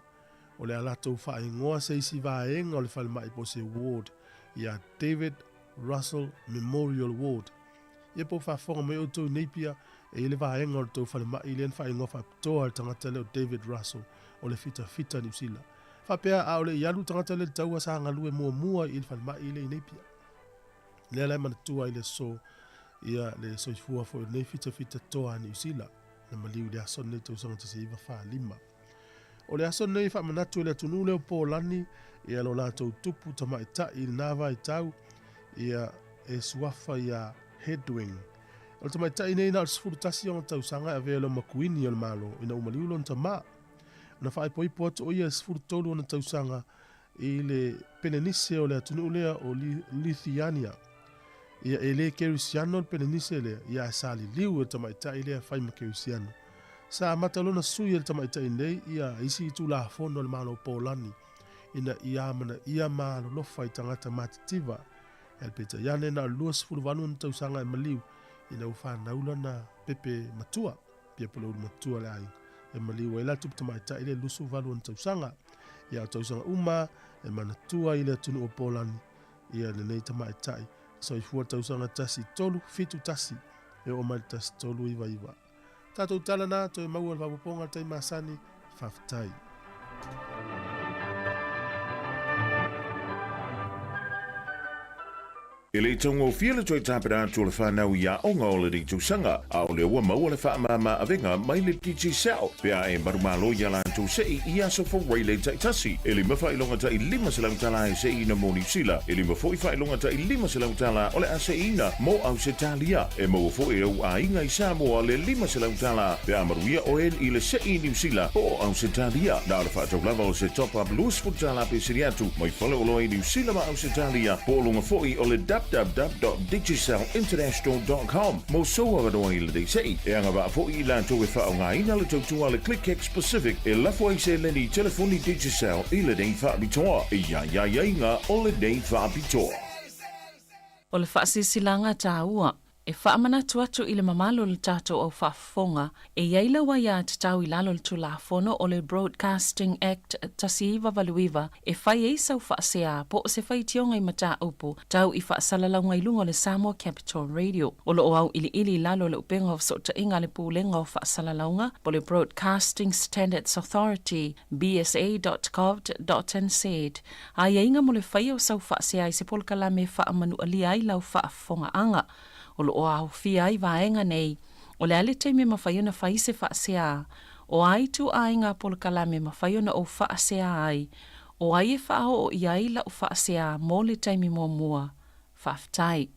O le alatou whaingoa se isi vaenga o le whalemai po se award. Ia David Russell Memorial Award. Ia po whaafonga mai o tau Napier e ile vaenga o tau whalemai le whaingoa whaaptoa le tangata leo David Russell o le fita New Zealand. Whapea a o le ialu tangata le taua sa ngalue mua I le whalemai le I Napier. Lea lai manatua I le so ia le soifua fo nei fita toa New Zealand. Na maliu le aso nei tau sanga tasiva whaalima. O le aso nei whamanatu le atunu leo Pōlani ia lo lātou tupu tamaita I nawa I tau ia e suafa ia headwing. O tamaita I nei na sfuru tasi o tau sanga e velo makuini o le malo ina umaliu lo ntama. Na whae poipo atu o ia sfuru tolu o na tau sanga I le penenise o le atunu lea o Lithiania. Ia e le kerisiano le penenise lea ia e sali liu e tamaita I lea whaima kerisiano. Sa matalona sui el tamaita I nei ia isi tu la fono le malo Pōlani ina ia mana ia malo lofa I tangata matitiva El peta iane na luas fulvanu na tausanga e maliu. Ina ufa naula na pepe matua. Pia pula matua le ai. E maliu e la tupu maita ile lusu valu na tausanga. Ia tausanga uma e manatua ile tunu o polani. Ia le nei tamaitai. So ifua tausanga tasi tolu fitu tasi. E o mai tasi tolu iwa iwa. Tatou tala na to e mau al vapuponga tai masani fafitai. Ele tongo fiele toi tapera to le whanau ia onga o le di tausanga. A o le ua mau le wha mama avenga mai le DJ Sao. Pea e marumalo ia la to sei ia so for Waylay taitasi. Ele mawha ilonga ta i 5 selang tala e sei ina mo New Zealand. Ele mawha i ilonga ta i 5 selang tala o le a sei ina mo Australia. E mo fo e au a inga i Sāmoa le 5 selang tala. Pea maruia o en i le sei New Zealand o Australia. Na le wha lava o se top up luas futala pe siriatu. Mai fale o loi New Zealand ma Australia. Po longa foi o le www.digisalinternational.com. Mo soa wadoa ila dei sei. E anga wa fo i lanto e wha o ngā ina le tautua le ClickX Pacific. E lafo i se leni telefoni Digisal ila dei wha bitoa. E ia inga o le dei wha bitoa. O le whaasisilanga tā ua. E whaamana tuatu i le mamalo le tātou au whaafonga, e iaila wa ia te tau i lalo le tulafono o le Broadcasting Act tasiiwa valuiwa, e whai e sau whaasea po o se whai tionga i mata upu, tau i whaasalalau lungo le Sāmoa Capital Radio. O lo o au ili lalo le upenga o sota inga le pūlenga o whaasalalaunga, po le Broadcasting Standards Authority, bsa.gov.nz. A ia inga mo le whai o sau whaasea i se polkala me whaamanu ali ai lau whaafonga anga. O lo o au fia i vaenga nei, o le ale te me mawhaiona whai se whaasea, o ai tu ainga polkala me mawhaiona o whaasea ai, o ai e whao o iai la o whaasea mō le taimi mō mua, whaftai.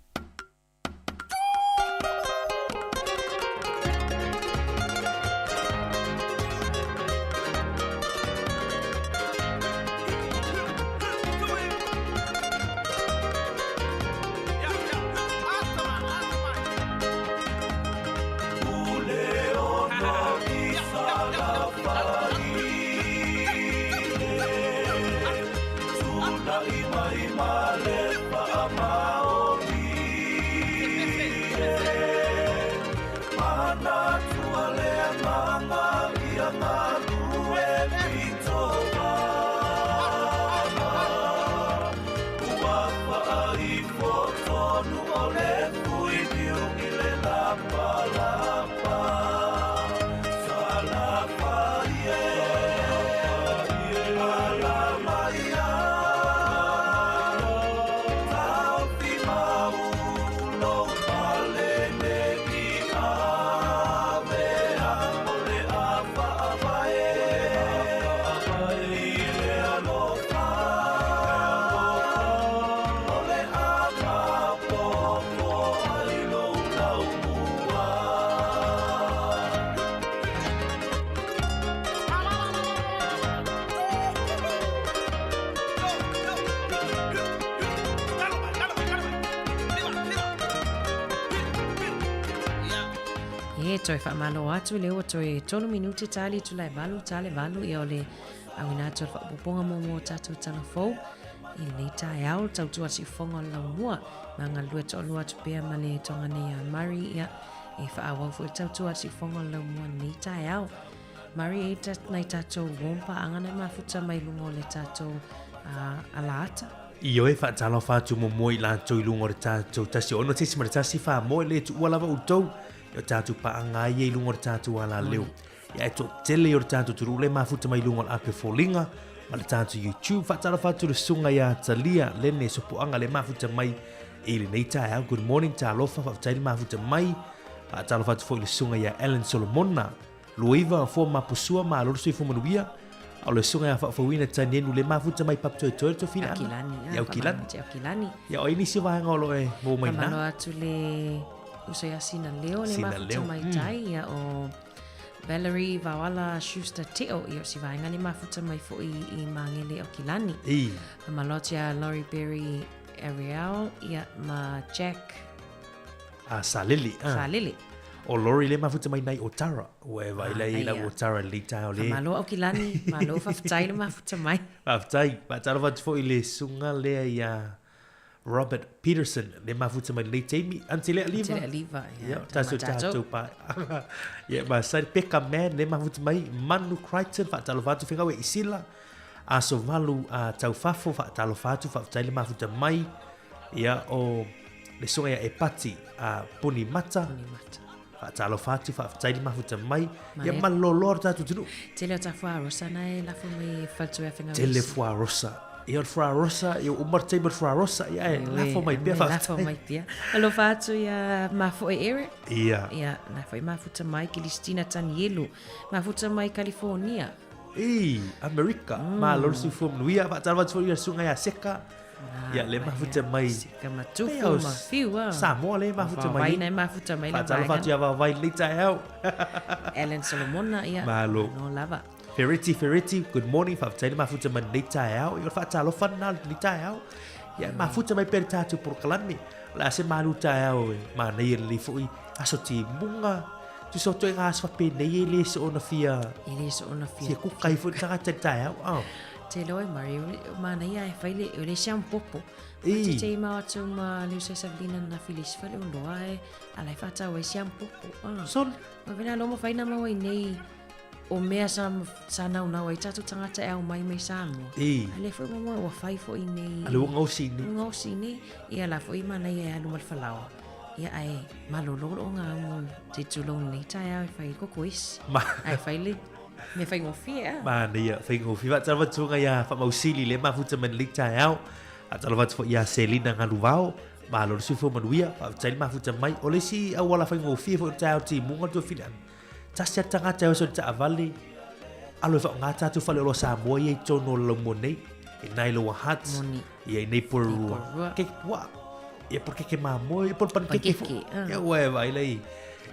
Toi whaamalo atu leo toi tolu minuti tali tulai valu i ole awina atu whaapoponga mo tatu talafou i le tai au tautua si whonga lau mua manga lua tolu atu pia male tonga nei a Mari ia e whaawau fu tautua si whonga lau mua nei tai au Mari e nei tatou wompa angana mafuta mai lungo le tatou alaata I oe whaatalo whaatu mo moi la toi lungo le tatou tasi ono tesi mara tasi wha moi le tu ualawa utou o tātou paanga i lungo o tātou ala leo. Ia e tō tele o tātou turu le mafuta mai lungo ake fōlinga, ma le tātou YouTube, whatara whatu le sunga ia talia, lene so poanga le mafuta mai, e le nei tae au, good morning, tā lofa, whatai le mafuta mai, whatara whatu fōi le sunga ia Ellen Solomona, luiva a fō mapusua, ma loro sui fō manuia, au le sunga ia whawina ta nenu le mafuta mai paptoe toi to fina ana. Ia ukilani. Ia o inisi wahanga olo e mō mai na. Kamano atu le... Uso ia sina leo le mafuta mai tai ia o Valerie Vawala Schuster Teo i o si vaenga le mafuta mai fo i mangele o Kilani. Ma lotia Laurie Berry Ariel ia ma Jack Salili. O Laurie le mafuta mai nai o Tara. Ue vai lei la o Tara li tau le. Ma lo o Kilani, ma lo fafutai le mafuta mai. Fafutai, ma taro watu fo i le sunga lea ia Robert Peterson le mafuta mai le teimi antile aliva. Antile aliva, ya. Tato pa. Ya ma sai peka man le mafuta mai Manu Crichton fa talo fatu fica we isila. Aso valu tau fafo fa talo fatu fa tale mafuta mai ya o le songa ya epati puni mata. Fa talo fatu fa tale mafuta mai ya malolor tatu tunu. Tele tafua rosa na la fo mai fatu ya finga. Tele fua rosa. Ia fra rosa, ia umar table fra rosa, ia la fo mai pia fa. La fo mai pia. Alo fatu ya mafo ere. Ia. Ia, na fo mafuta mai Cristina Tanielu, mafuta mai California. Amerika. Ma lor si fo nuia fa talva fo ia sunga ya seka. Ia le mafuta mai. Seka matufu ma fiwa. Samoa le mafuta mai. Vai na mafuta mai la. Fa talva ya va vai lita au. Ellen Solomona ia. Malo. No lava. Ferretti, good morning. Fa tele mafuta man lita au. Ia fa talo fanal lita au. Ya mafuta mai per tatu por kalami. La se malu ta au. Ma nei le fo i asoti bunga. Tu so to ngas fa pe nei le so ona fia. Ile so ona fia. Se ku kai fo ta ta au. Te loi mari ma nei ai fa le shampoo. Te ma tu ma le se Sabrina na Feliz fa le loai. Ala fa ta we shampoo. Sol. Ma vena lo mo fa ina ma we nei. O mea sa nauna wai tatu tangata e au mai Sāmoa. Ale fo mo wa fai fo i nei. Ale ngau sini. Ngau sini. Ia la fo i mana ia alu mal falawa. Ia ai malolo o nga mo te tulo nei tai ai fai ko kois. Ai fai le. Me fai ngofia. Ma nei fai ngofia va tava tunga ia fa mausili le mafuta man li tai au. A tava fo ia Selina ngaluvao. Ma lo si fo manuia fa tai mafuta mai. Ole si awala fai ngofia fo tai au ti munga to filan. Tasia tanga tau so ta avali alo fa ngata tu fale lo Sāmoa ye tono lo monei e nai lo hat ye nei por ke wa ye porque ke mamo ye por pan ke ye wa vai lei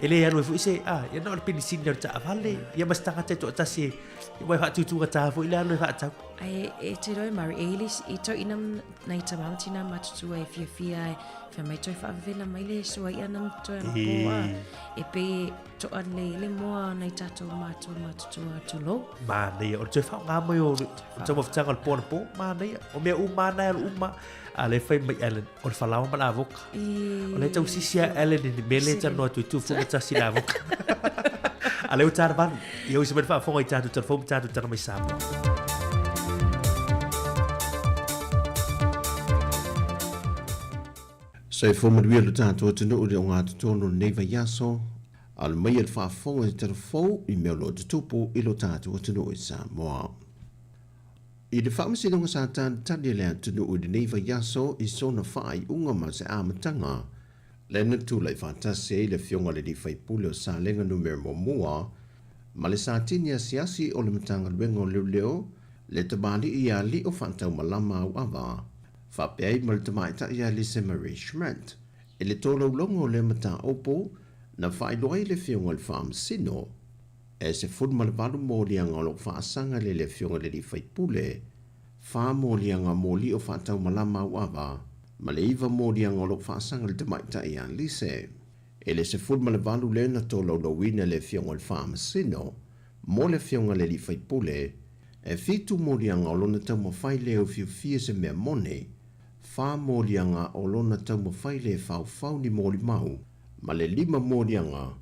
ele ya no fu se ye no pin senior ta avali ye mas tanga te to tasia ye wa tu tu ta fu ile alo fa ta ai e te roi mari elis i to inam nei tamantina matu e fia fa mai toi fa vela mai le so ia nam to e pe to le moa nei tato matu tu lo ma nei o te fa nga mo yo to mo tanga po ma nei o me uma na uma ale fai mai Ellen o fa lawa ma avok o le tau sisia Ellen ni mele ta no tu fu ta si avok ale o tar ban yo se me fa fo i tatu ta fo tatu ta mai Sāmoa. Sai fo maduia lo tātou tino ure o ngā tutono neiva yaso, al mai al whaafonga i tarafou i mea lo tutupu i lo tātou tino i Sāmoa. I le whaamasinonga sa tāna tani lea tino ure neiva yaso i sona whaai unga ma se āmatanga, le natu lai whaatase i le fionga le di whaipule o sa lenga numero momua, ma le sa tini asiasi o le matanga luenga o leo, le tabali i a li o whaatau malama au awa, Whapeai maltamaita ia Lise Marie Schmidt. E le tolo longo le mata opo, na whailoi le fionga le whaamasino. E se fun malabalu mōlianga o lo whaasanga le fionga le di whaipule. Wha mōlianga mōli o whaatau malama au awa, ma le iwa mōlianga o lo whaasanga le tamaita ia Lise. E le se fun malabalu le na tolo lowina le fionga le whaamasino, mo le fionga le di whaipule, e fitu mōlianga o lona tau mawhai leo fiu se mea mone, wha mōlianga o lona tau mawhai le whau ni mōli mau, ma le 5 mōlianga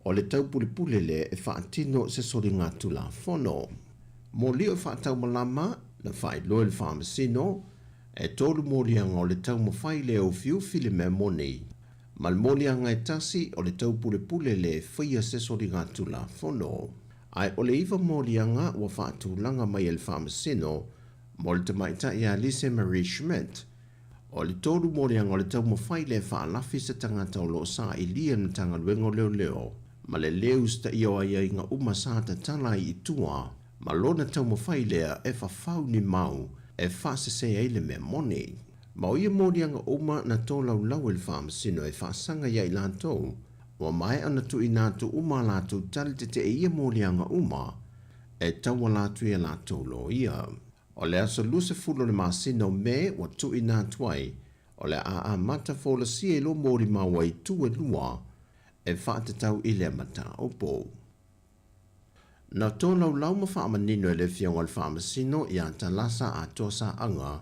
o le tau pule le e whaatino se sori ngā tula whono. Mōli o whaatau malama na whai loe le whaamasino, e tolu mōlianga o le tau mawhai leo fiu fili mea mone, ma le mōlianga e tasi o le tau pule le whaia se sori ngā tula whono. Ai o le iwa mōlianga ua whaatūlanga mai el whaamasino, mo le tamaita ia Lise Marie Schmidt. O le tōru mōlianga o le tau mawhai le whaalafi sa tangata o lo sa i lia na tanga luengo leo, ma le leo sta io ai inga uma sa ta tala i tua, ma lona tau mawhai lea e whawhau ni mau, e whaasese ai le mea mone. Ma o ia mōlianga uma na tōlau lau el whaamasino e whaasanga ia i lantou, wa mai ana tu inatu uma latu tali te ia mōlianga uma, e taua latu ia latu lo ia. O le aso luse fulo le masino me wa tu inatu ai, o le a mata fola si e lo mōri maua i tu e lua, e whaate tau i le mata opo. Na tōlau lau ma whaamanino e le fionga le whaamasino i a talasa a tosa anga,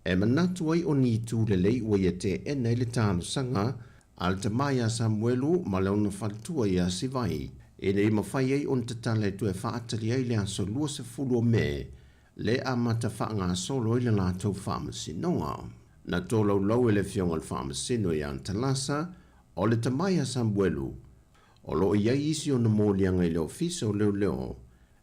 E manatu ai o ni tu le lei ua ia te ena i le tāno sanga al te mai a Samuelu ma leona whaltua ia sivai. E nei mawhai ai on te tala tu e whaatali ai le aso lua se fulu o me le a mata whaanga solo i le lātou whaamasinoa. Na tōlau lau e le fionga le whaamasino i Antalasa o le tamai a Samuelu. O lo iai isi o na mōlianga i le ofisa o leo.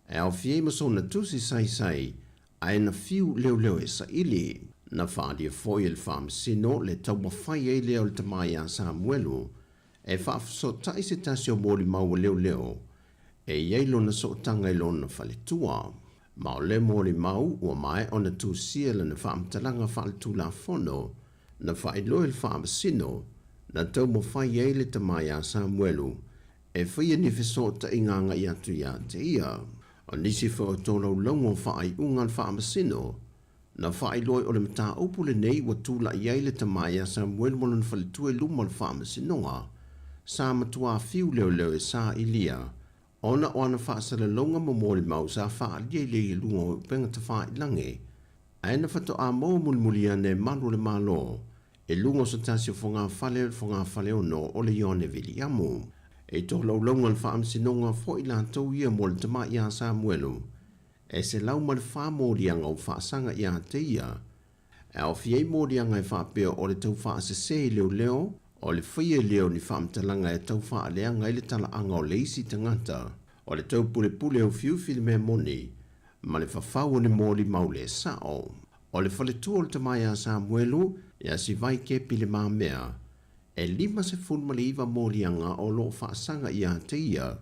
E au fie maso na tusi sai ai na fiu leo e sa ili. Na whaadia foi le whaamasino le tau mawhai ai leo le tamai a Samuelu. E whaafaso tai se tasi o mōli mau leo. E iei lo na so tanga i lo na whaletua. Ma o le mōli mau ua mai o na tūsia le na whaamtalanga whaaletu la fono. Na whaeloi le whaamasino. Na tau mawhai ai le tamai a Samuelu. E whaia ni wheso ta inganga i atu ia te ia. O nisi whao tōlau longo whaai ungan whaamasino. Na whaeloi o le mata upule nei wa tūla iai le tamai a Samuelu mo na whaletua i luma le whaamasinoa. Sa matua fiu leo e sa ilia. Ona o ana whaasala longa mamoli mau sa whaalia i le lunga o penga ta whaelange. Aina whato a mau mulimulia ne malu le malo. E lunga sa tasi o whonga whale o no o le ione vili amu. E to lau longa le whaamsinonga fo i la tau ia mo le tama i a Samuelu. E se lau ma le whaamorianga o whaasanga i a te ia. E o fiei morianga i whaapea o le tau whaasese leo. O le whaia leo ni whaamtalanga e tau whaaleanga i le tala anga o le isi tangata. O le tau pule o fiufili mea moni. Ma le whawhau ni mōli maule sao. O le whaletua o le tamai a Samuelu ia si vai kepi le maa mea. E 5 ma le iwa mōlianga o lo whaasanga i a te ia.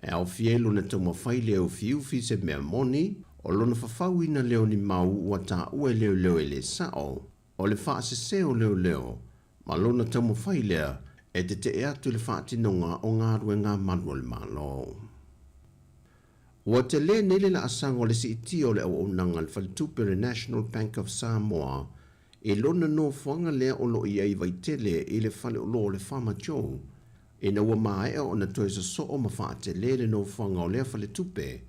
E au fielu na tau mawhai leo fiufi se mea moni. O lo na whawhau ina leo ni mau ua ta ue leo e le sao. O le whaasese o leo. Ma lona tau mawhai lea e te atu le whaatinonga o ngā rue ngā manua le malo. Ua te le nele la asanga o le si iti o le au nanga le whaletupere National Bank of Sāmoa e lona no whanga lea o lo iai vai tele i le whale o lo le whama jo. E na ua mae o na toe sa so o ma whaate le no whanga o lea whaletupe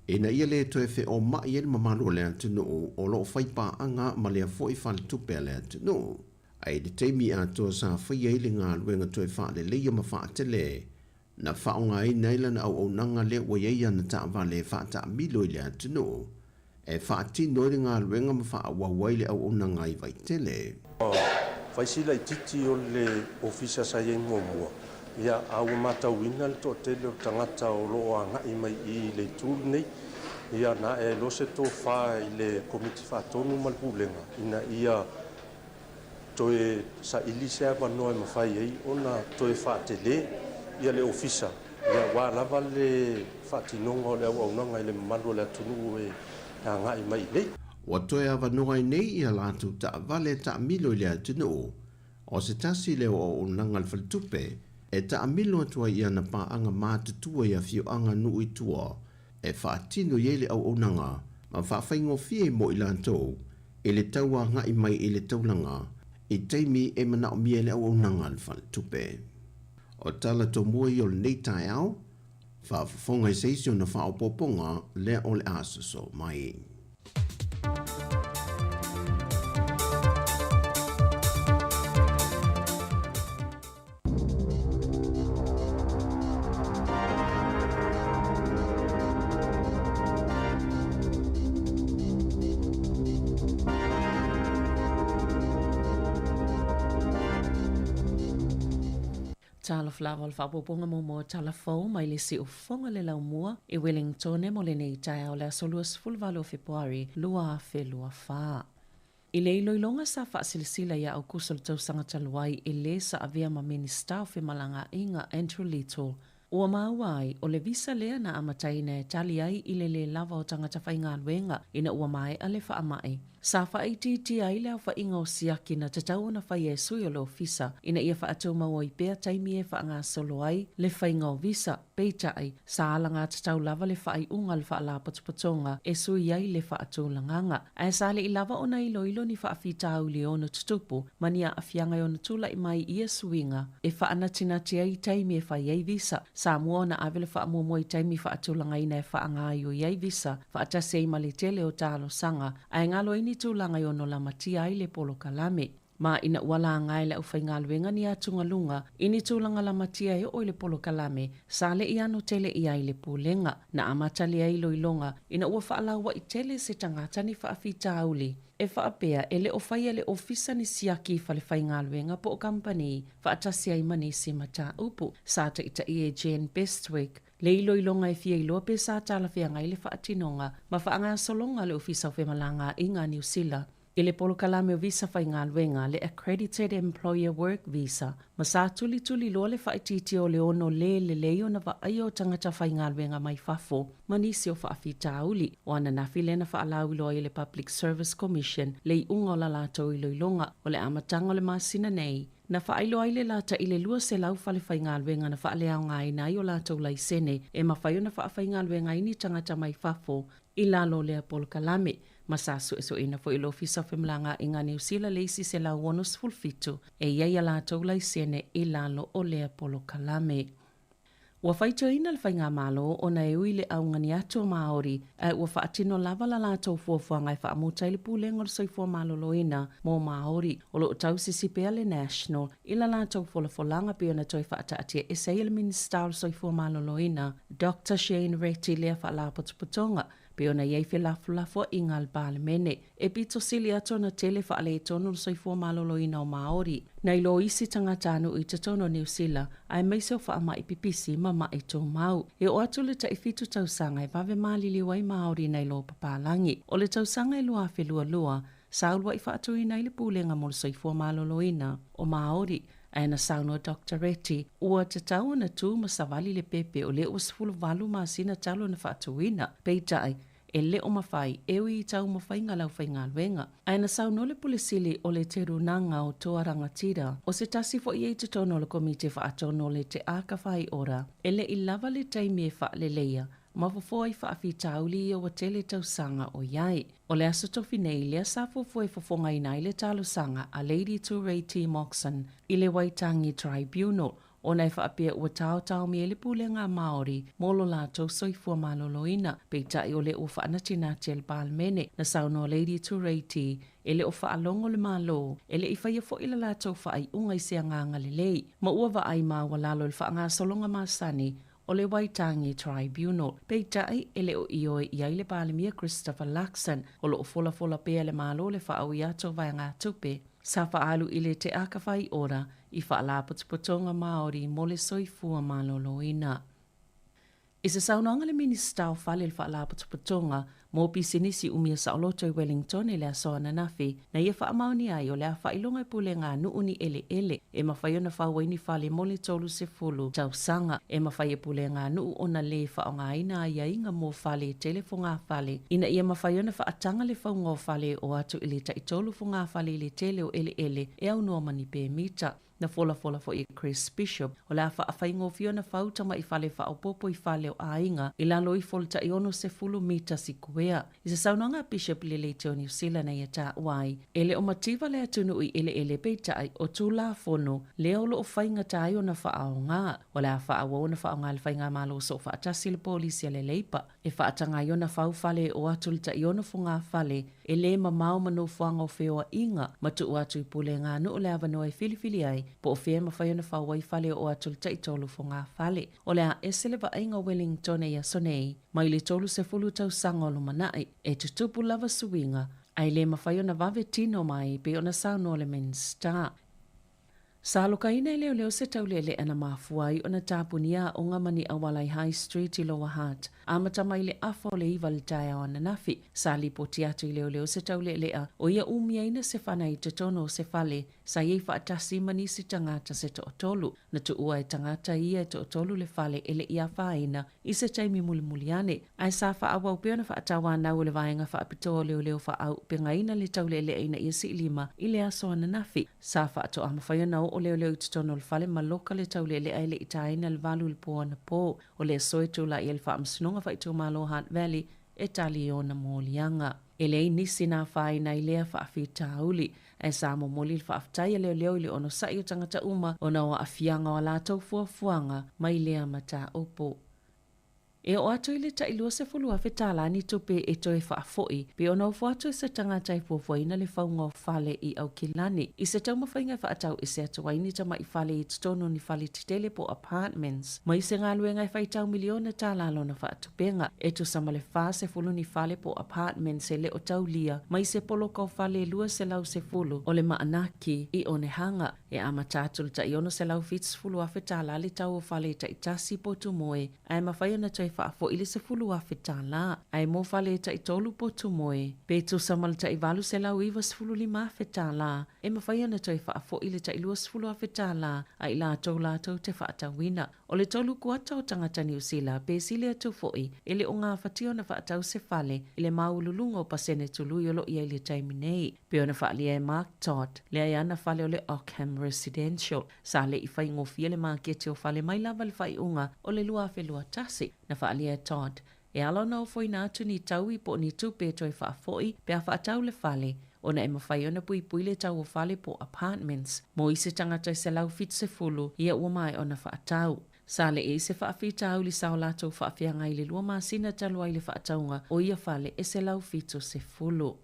e na ia le toe whe o mai ele mamalo lea tunu o lo whaipa anga ma lea fo i whaletupe lea tunu. Ai de teimi ato sa whaia ili ngā luenga toi whaale leia ma whaate le. Na whaonga i neila na au nanga le wa yeia na ta wale whaata milo ili atunu. E whaati noire ngā luenga ma wha wawaile au nanga i vai tele. Whaisila i titi o le ofisa sa yengo mua. Ia au matau ina le to tele o tangata o loa ngai mai i le tūru nei. Ia na e lose tō wha i le komiti whaatonu malpulenga. Ina ia toe sa ilisea wanoe mawhai ei, ona toe whaatele ia le ofisa. Ia wā lava le whaatinonga o le au aunanga i le malu le atunu e ngai mai nei. Wa toe a wanoe nei ia lātu ta vale ta milo i le atunu. O se tasi leo o aunanga le whalitupe, e ta milo atua ia na paanga mātutua ia fio anga nui tua. E whaatino i le au aunanga, ma whawhaingo fie mo i lātou, e le taua ngai mai i le taulanga, i teimi e mana o mie le au nanga le whalitupe. O tala to mua i o le nei tai au, whaafonga i seisio na whaopoponga le o le asoso mai. Tala flawa le whapoponga mo tala fau mai le si ufonga le lau mua i Wellington e mo le nei tai au le asolua sfulvalo o Februari lua fe lua wha. I le iloilonga sa whaasilisila ia au kusol tau sanga taluai i le sa avea ma minista o Whemalanga inga Andrew Little. Ua mauai o le visa lea na amataina e tali ai i le lava o tangata whainga luenga ina ua mai a le whaamai. Sa whaititi ai leo whainga o siaki na tatau na whai e sui o le ofisa ina ia whaatou maua i pēr taimi e whaanga solo ai le whainga o visa. Peita ai, sa alanga tatau lava le whaai unga le whaala potopotonga e sui ai le whaatūlanganga. Ai sa le i lava ona ilo ni whaafitau le ono tutupu, mania afianga ona tula i mai ia suinga, e whaanatinati ai taimi e whai ai visa. Sāmoa na awele whaamumua i taimi whaatūlanga ina e whaangaio i ai visa, whaatase i mali tele o tālo sanga, ai ngalo ini tūlanga i ono lamatia ai le polo kalame. Ma ina wala ngai le ufai ngaluenga ni atunga lunga, ini tūlanga la matia e o le polo kalame, sa le i ano tele i ai le pūlenga, na amata le ai loilonga, ina ua whaalaua i tele se tangata ni whaafita auli. E whaapea e le ofai le ofisa ni siaki fa le whai ngaluenga po o company, whaatasi ai manisi mata upu, sa ta ita i e Jane Bestwick. Le iloilonga e fia iloa pe sa tala fia ngai le whaatinonga, ma whaanga solonga le ofisa o whemalanga i ngā New Zealand. I le polo kalame o visa whai ngaluenga le Accredited Employer Work Visa, ma sa tuli loa le whaititi o le ono le leo na ai o tangata whai ngaluenga mai fafo, manisi o whaafita auli, o ana na filena whaalau iloa i le Public Service Commission, le i unga o la lato iloilonga, o le amatanga o le masina nei, na whaailo ai le lata i le lua se lau whale whai ngaluenga na whaalea ngai na i o lato lai sene, e mawhaio na whaafai ngaluenga ini tangata mai fafo, i lalo le polo kalame, Masasu eso ina fo ilo fisa femlanga inga New Zealand leisi se la wonos fulfitu e ia la toula sene ilalo o le polo kalame. Ua whaito ina le whainga malo o na e uile au ngani ato Māori ua whaatino lava la lātou fuafuanga e whaamuta ili pūlenga o soifua malo loina mō Māori o lo tau sisipea le National ila lātou folafolanga pia na toi whaata atia e sei le Minister o soifua malo loina Dr. Shane Reti lea whaala potopotonga pe ona iei whelafulafo i ngā Parliamene e pito sili ato na tele whaale tono o soifua maloloina o Māori. Nei lo isi tangata anu i te tono New Zealand ai meiseo whaama i pipisi ma mai tō mau. E o atu le taifitu tausanga e vave malili wai Māori nei lo papalangi. O le tausanga e lua whelua lua, saulwa i whaatu i nei le pūlenga mo le soifua maloloina o Māori. Aina sauno Dr. Reti, ua te tau na tū ma savali le pepe o le usfulu valu ma sina talo na whaatuina. Peitai, e le o mawhai, ewi i tau mawhai ngā lau whai ngā luenga. Aina sauno le pulisili o le te runanga o toa rangatira. O se tasi fo i e te tono le komite whaatono le te aka whai ora. E le i lava le taimi e wha le leia. Mawhafo i whaafita auli i o tele tausanga o iai. O le aso tofi nei lea sa fofo e fofonga i nai le talo sanga a Lady Ture T. Moxon i le Waitangi Tribunal. O nei whaapea ua tau mi e le pūlenga Māori molo lātou soifua maloloina. Peitai o le o whaanatina te le Parliamene na sauno Lady Ture T. E le o whaalongo le malo. E le i whaia fo ila lātou whaai ungai se nganga le lei. Ma ua wa ai maa walalo le whaanga solonga maasani o le Waitangi Tribunal. Peitai e le o ioe i ai le Palimia Christopher Luxon o lo o fola pea le malo le whaau i ato vai ngā tupe. Sa whaalu i le te akawhai ora i whaala potopotonga Māori mo le soifua maloloina. I se saunanga le Minister o whale le whaala potopotonga mō pisinisi umia sa oloto i Wellington e le asoana nafi na ia whaamauni ai o le a whailonga i pule ngā nuuni ele e mawhaiona whawaini whale mo le tolu se fulu tausanga e mawhai pule ngā nuu ona le whaonga ina ia inga mō whale e telefo ngā whale ina ia mawhaiona whaatanga le whaunga o whale o atu ili taitolu fo ngā whale le tele o ele e au noa mani pe mita. Na fola fo i Chris Bishop o la whaawhaingo fiona whautama i whale whaopopo i whale o ainga i lalo i folta i ono se fulu mita si kuea. I se saunanga Bishop le le teo New Zealand na ia tā wai. Ele o mativa le atunu i ele peitai o tūla fono le olo o whainga tai o na whaao ngā. O la whaao na whaao ngā le whainga malo so whaatasi le polisi le leipa. E whaatanga i ona whau whale o atulita i ono fo ngā whale e le mamau manu whanga o wheoa inga matu o atu i pule ngā nu o le avanoa i filifili ai po o whea mawhaiona whawai whale o atulita i tolu fo ngā whale. O lea esele wa inga Wellington e asonei, mai le tolu se fulu tau sangolo manai e tutupu lava suinga, ai le mawhaiona vave tino mai pe ona sauno le Minister. Sa lokaina i leo se tau lele ana mafuai o na tāpunia o ngamani awalai High Street i Lower Hutt. Amata mai le afa o le iwa le tae o ananafi. Sa li poti atu i leo se tau lele a o ia umia ina se whana i te tono o se whale. Sa iei whaatasi mani si tangata se to otolu. Na tu ua e tangata ia e to otolu le whale ele ia whaina i se taimi mulimuliane. Ai sa whaawau peona whaatawa nau le vaenga whaapitoa leo whaau penga ina le tau lele ina ia si lima i le aso ananafi. Sa whaato ama whaiona o o leo leo tutono le fale maloka le tau le ai le itaina le valu le poa na po o le soe tu la i le whaamsinonga whaitu malo Hunt Valley e tali o na mōlianga. E lei nisi nā whai na i lea whaafi tāuli e Sāmoa moli le whaaftai leo leo i le ono sai o tangata uma o na o afianga o la tau fuafuanga mai lea mata opo. E o ato i le tailua se fulua whetala ni tupe e toe whaafoi, pe o nau fuato se tangata i fuafuaina le whaunga o whale i au kilani. I se tau mawhainga whaatau i se atuaini tama i whale i tutono ni whale titele po apartments. Mai se ngā luenga i whaitau miliona tāla lona whaatupenga. E tu sama le wha se fulu ni whale po apartments e le o tau lia. Mai se polo kau whale lua se lau se fulu o le maanaki i o ne hanga. E ama tātul ta iono se lau fits fulua whetala le tau o whale ta itasi po tu moe. Ai mawhaiona toi whaafo ili se fulua whetala. Ai mo whale ta itolu po tu moe. Pe tu samal ta iwalu se lau iwa se fulu lima whetala. E mawhaiona toi whaafo ili ta ilua se fulua whetala. Ai la tau te whaatawina. O le tolu kuata o tangata New Zealand. Pe sile atu foi. Ele o ngā whatio na whaatau se whale. Ile maululunga o pasene tulu yolo ia ili taiminei. Pe o na whaalia e Mark Todd. Lea ia na whale o le Ockham Residential. Sa le i whai ngofia le makete o whale mai lava le whai unga o le lua whelua tasi. Na whaalia e Todd. E alo na o foi nātu ni tau i po ni tupe toi whaafoi pe a whaatau le whale. Ona e mawhai ona pui le tau o whale po apartments. Mo i se tangata i se lau fit se fulu ia ua mai ona whaatau. Sa le e se whaafitau li sao lato whaafianga i le lua masina talua i le whaataunga o ia whale e se lau fito se fulu.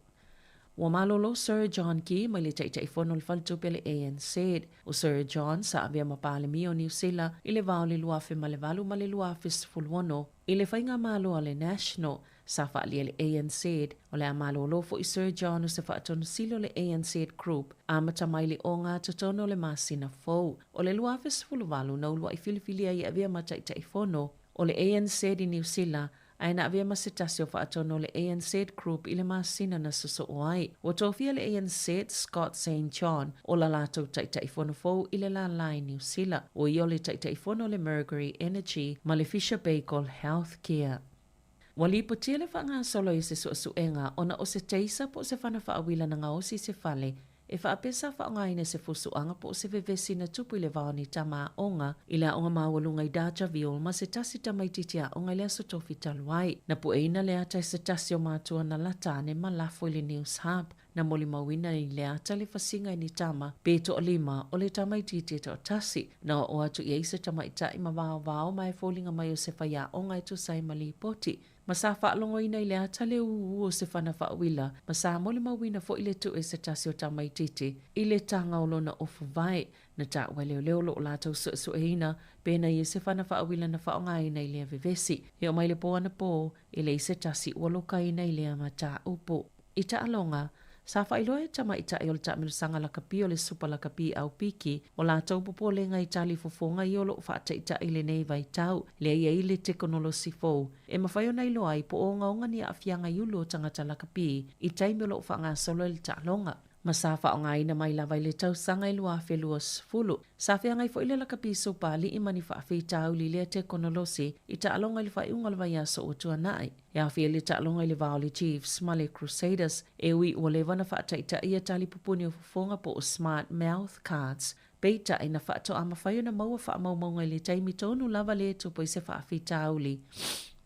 Wa malolo Sir John Key mai le taitai fono le faltupe le ANC. O Sir John sa avea mapalemi o New Zealand i le vao le luafe ma le valu ma le luafe sfuluono. I le whainga malo a le National sa whaalia le ANC. O le amalolo fo i Sir John o se whaatono silo le ANC group. Amata mai le o ngā totono le masina fou. O le luafe sfuluwalu na ulua i filifilia i avea ma taitai fono. O le ANC di New Zealand aina avea masitasi o whaatono le ANC group i le masina na suso oai. O tofia le ANC Scott St. John o la lato taitaifono fou i le la lai New Zealand. O i o le taitaifono le Mercury Energy ma le Fisher Bakewell Healthcare. Wali po tia le whaanga solo i se suenga ona o se teisa po se whana whaawila na ngaosi se whale. E whaapesa whaongaine se fusuanga po se vevesi na tupu i le vaoni tama onga i la onga mawalunga i daja viol ma se tasi tamaititia onga lea so tofi taluai. Na po eina lea tai se tasi o mātua na latane ma lafo i le News Hub. Na moli mawina i lea ta le fasinga i ni tama peto o lima o le tamaititia to tasi. Na o atu i eisa tamaita i ma vao mai folinga mai o se whaia onga i tu sai mali poti. Ma sa whaalongo ina i lea tale uu o se whana whaawila. Ma sa moli mawina fo i le tu e se tasi o tamaititi. I le tanga o lona ofu vai. Na ta wale leo lo lato su eina. Pena i se whana whaawila na whaonga ina i lea vivesi. He o mai le po ana po. I le se tasi ualoka ina i lea ma ta upo. I ta alonga. Sa whailoa e tamaita i o le tamilusanga lakapi o le supa lakapi au piki. O la tau popo le ngai tali fofonga i o lo whaataita i le nei vai tau. Le ia i le tekonolosi fou. E mawhaio nei loa i po o ngaonga ni a afianga i ulo tangata lakapi. I taimi o lo whaanga solo i le talonga. Ma sa whaonga ina mai lava i le tau sanga i lua whelua sfulu. Sa whianga i fo ile lakapi supa li i mani whaafi tau li le tekonolosi. I ta alonga i le whaiunga le vai aso o tua nai. E awhi le ta alonga i le Vaoli Chiefs, ma le Crusaders. E ui ua le wana whaataita i a tali pupuni o fufonga po o Smart Mouth Cards. Peita ina whaato ama whaio na maua whaamaunga i le taimi tonu lava le tupo i se whaafi tau li.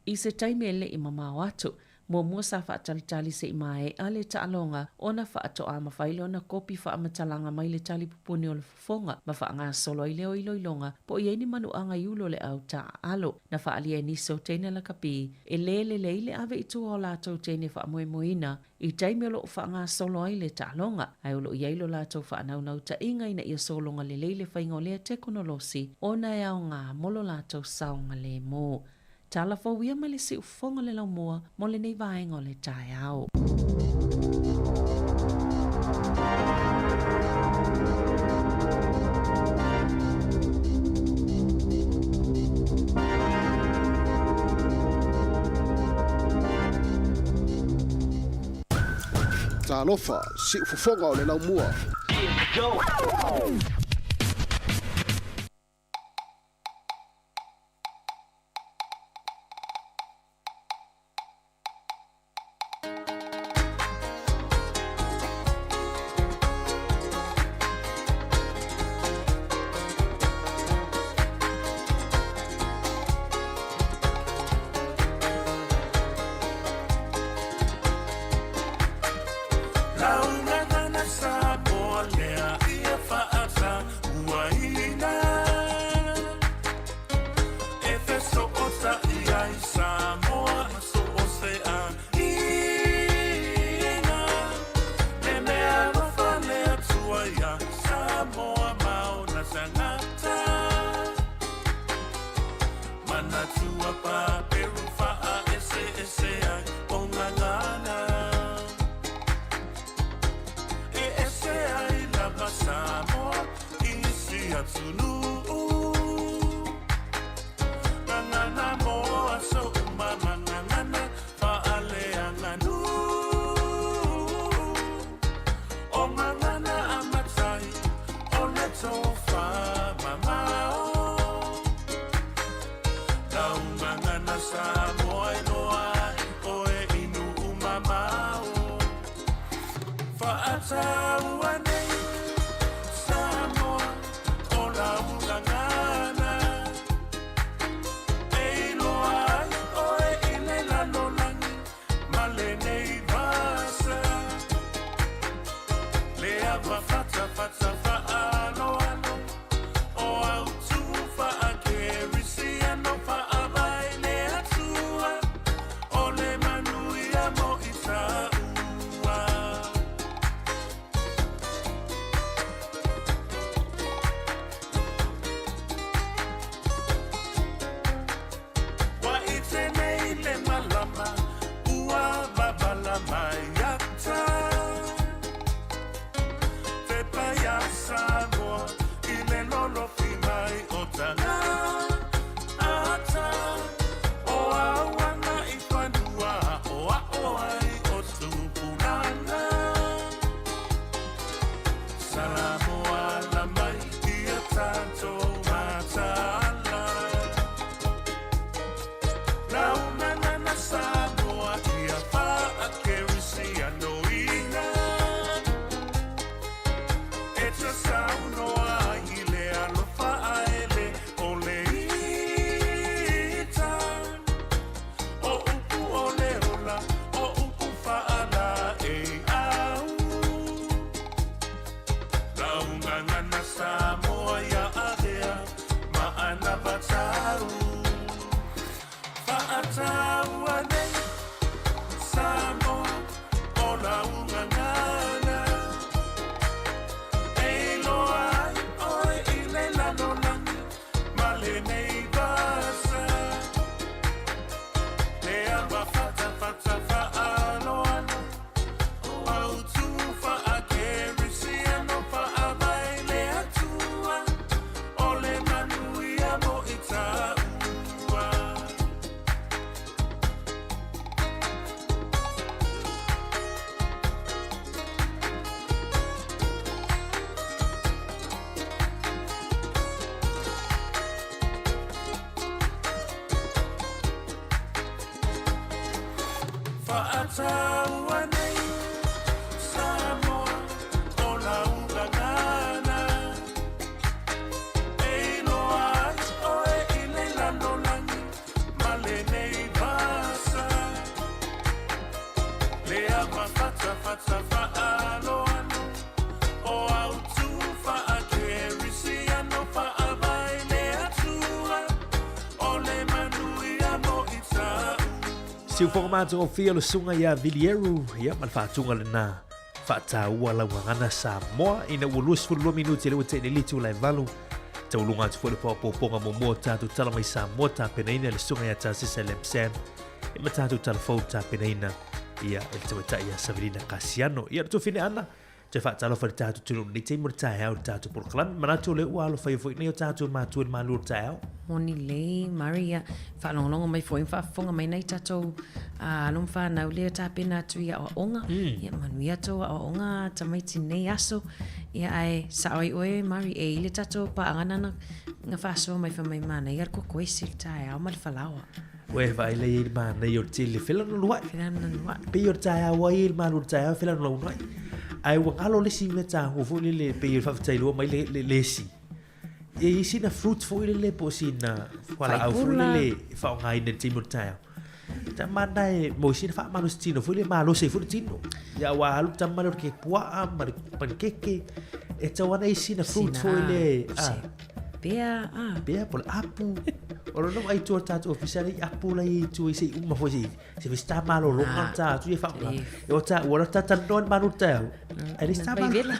I se taimi ele i mamau atu. Mua sa whaatalitali se i mae a le taalonga o na whaato a mawhaile o na kopi whaamatalanga mai le tali pupuni o le fufonga ma whaanga solo i leo iloilonga po i eini manu anga iulo le au ta alo na whaalia niso teine la kapi e le ave i tua o lato teine whaamoemoina i taimi o lo whaanga solo i le taalonga ai olo i eilo lato whaanaunau ta inga ina ia solonga le leile whaingo lea tekonolosi o na e au ngā molo lato saunga le mo. Tala fo wia ma le si ufonga le lau mua mo le nei vaenga o le tae au. Talofa, si ufonga o le lau mua. Siu fonga mātua o fia lo sunga ia Vilieru, ia malwhātunga le nā. Whātāua lau ngana Sāmoa, ina ua luas fulua minuti lewa te nilitu lai valu. Taulunga atu fwele pōponga mo mua tātu tala mai Sāmoa tā penaina le sunga ia tā sisa le msam. Ima tātu tala fau tā penaina ia el taweta ia Savirina Kasiano. Ia tu fine ana. Te whaatalo whare tātu tunu ni te mura tāi au tātu porkalan. Manatu le ua alo whai fwoi nei o tātu mātua mālua tāi au. Moni le, Maria, whaanonga mai fwoi whaafonga mai nei tātou alum whanau leo tāpena atu ia o onga. Ia manui ato o onga tamaiti nei aso. Ia ai saoi oe, Mari, e ile tātou pa anganana ngā whaasoa mai whamai mana. Ia rako koe siri tāi au mali whalawa. Oe vai le il mana i o tili whilano luai. Whilano luai. Pe o tāi au ai il mana o tāi au whilano luai. Ai wang alo lesi me tā hofo le pe il whawhatai lua mai le lesi. E isi na fruit fo ile le po si na wala au fo le whao ngai ne timo tāi. Ta mana e mo si na wha manu stino fo le malo se fo le tino. Ia wa alu ta manu ke pua a mari pankeke. E ta wana isi na fruit fo ile. Bea, Bea po le apu. Ora no ai tu tatu officiali apu la i tu isi uma fo si. Se vi sta malo lo anta tu e fa. E o ta ora ta non manu tau. E sta malo.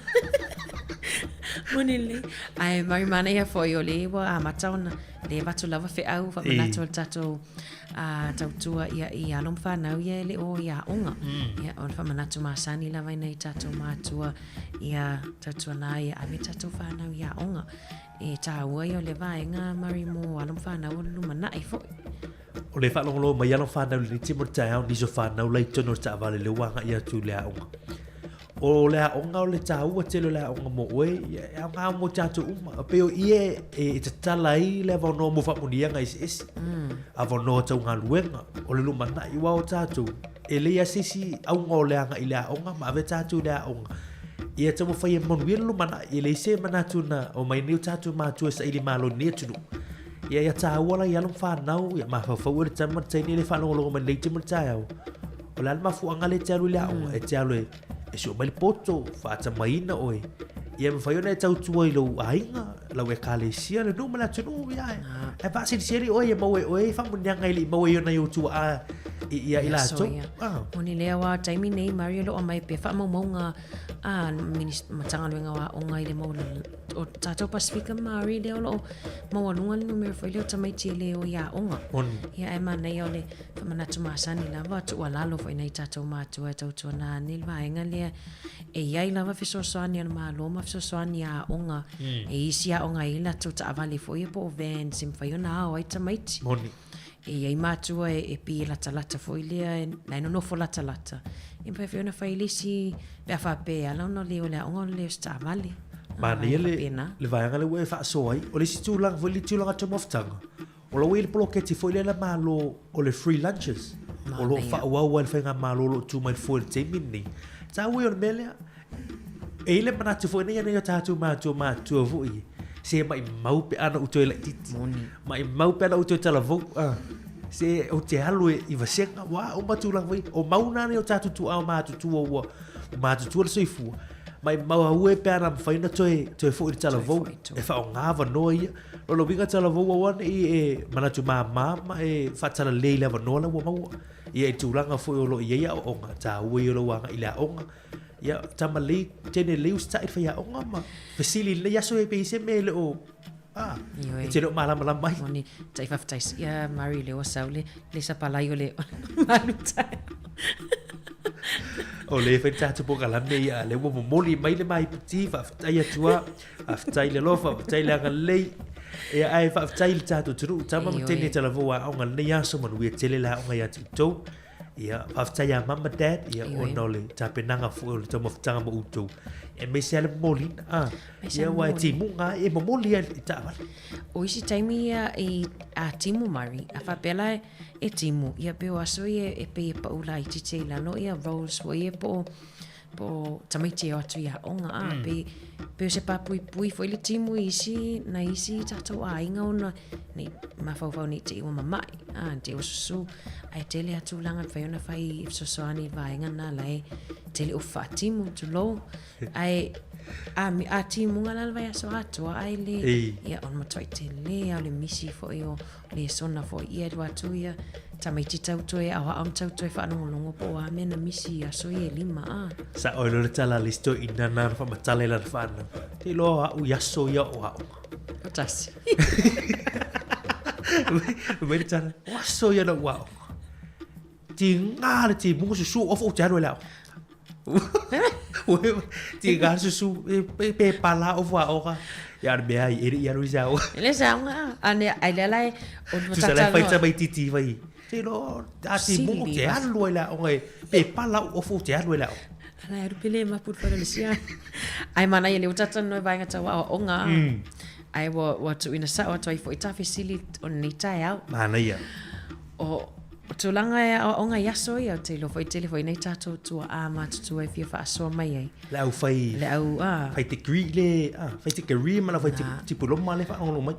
Monile. Ai mai mana ia foi o le wa a matauna le watu lava fe au fa manato tato a tautua ia alom whanau ia le o ia onga. Ia on fa manato masani lava nei tato matua ia tautua na ia ame tato whanau ia onga. e tāua i o le vaenga mari mo alum whanau luma nai fo. O le whanau mai alum whanau le timo tai au niso whanau lai tono ta vale le wanga ia tu le aonga. O le aonga o le tāua telo le aonga mo oe, ia ngā mo tātu uma. Peo ie e te talai le wano mo whamunia ngai isi. A wano tau ngā luenga, o le luma nai wa o tātu. E lea sisi au ngō le anga i le aonga, ma ave tātu le aonga. Ia tamu whai e monuia le luma nai, e le se manatu na o mai niu tātu mātua sa ili mālo nia tunu. Ia tāua la i alum whanau, ia mawhawhau e le tamat taini le whanau longa man leite man tai au. O le alma fuanga le te alu le aonga, e te alu e sio mai le poto, whaata maina oe. Ia mwhai ona e tautua i lau ainga, lau e kālesia, le numa la tunu, ia e. E pāsi di seri oe, e maue oe, whamunianga i li maue ona i o tua a ia i la tau. Moni lea wa taimi nei, Mario lo amai pe wha maunga a matanga luenga wa onga i le maula. O tātou Pasifika Māori leo lo mawalunga le numero whai leo tamaiti e leo ia onga. Ia e mana i o le whamanatu maasani lava, tu walalo whai nei tātou mātua e tautua nā nil vaenga lea. E iai lava fisosoani ana māloma fisosoani a onga. E isi a onga ila tu ta avali fwoi e po van sim whai o nā o ai tamaiti. E iai mātua e pi lata fwoi lea, nai no nofo lata. E mwhai whai ona whai lisi bea whapea lau no leo lea onga leo sta avali. Mana ia le vaenga le ue whaasoai, o le si tūlanga fwoi le tūlanga te moftanga. O la wei le poloketi fwoi le la mālo o le free lunches. O lo whaauau le whainga mālo lo tū mai fwoi le te mini. Tā ue o le melea, e ile manatu fwoi nei anei o tātou mātua fwoi. Se mai mau pe ana uto e lai titi. Mai mau pe ana uto e talavou. Se o te halu i vasenga, wa o matūlanga fwoi. O mauna nei o tātou tu au mātutua ua. O mātutua le soifua. Mai mau haue pe ana mwhaina toe fwoi le talavou. E wha o ngāwa noa ia. Lolo winga talavou awan i e manatu māma e whatala leile awa noa la ua maua. Ia e tūlanga fwoi o lo i eia o onga. Tā ue o lo wanga i la onga. Ia tama lei tene leu stai fa ya onga ma fasili le yaso e pe se me le o e te lo mala mai oni tai fa tai ia Mari le o saule le sa pala yo le maluta o le fa tatu po kala me ia le mo moli mai le mai piti fa tai atua aftai le lofa tai le ngalei e ai fa tai le tatu tru tama tene te la voa onga le yaso manu e tele la onga ya tu ia after ya mama dad ia onole tapenanga fu le tomo ftanga mo utu e me sele molin ia wa timu nga e mo molia ta o isi taimi ia e a timu Mari a fa pela e timu ia pe aso e pe pa ula i tite la no ia rolls wo ia po tamaiti o atu ia onga pe se pa pui foi le timu isi na isi tatou a inga ona ni mafau ni te uma mai te o susu ai tele atu langa fai ona fai sosoani vaenga na lai tele o fa timu tu lo ai a timu ngala vai aso atu ai le ia on matoi tele ale misi foi o le sona foi ia do atu ia tamaiti tauto e awa am tauto e whanongo po a mena misi aso e lima sa oilo le tala listo ina na fa matale la whana te lo u yaso ia o au o tasi me tala waso ia na wow ti ngā le ti mungu susu o fo te anu e lao ti ngā susu pe pala o fo oka ia me ai ia rui zao ele zao ane ai lelai o tata fai ta mai titi vai te lo ati mungu te anu e lao pe pala o fo te anu e lao ala eru pele ma put fara le sia ai mana ia le tata no vai ngata wa onga ai wa tu ina sa o toi fo itafi sili on ni tai au mana ia o tulanga o onga yaso ia te lo foi telefone nei tato tu a ma tu e fia fa so mai ai le au fai fai te grile fai te grile mana fai te pulo male fa ono mai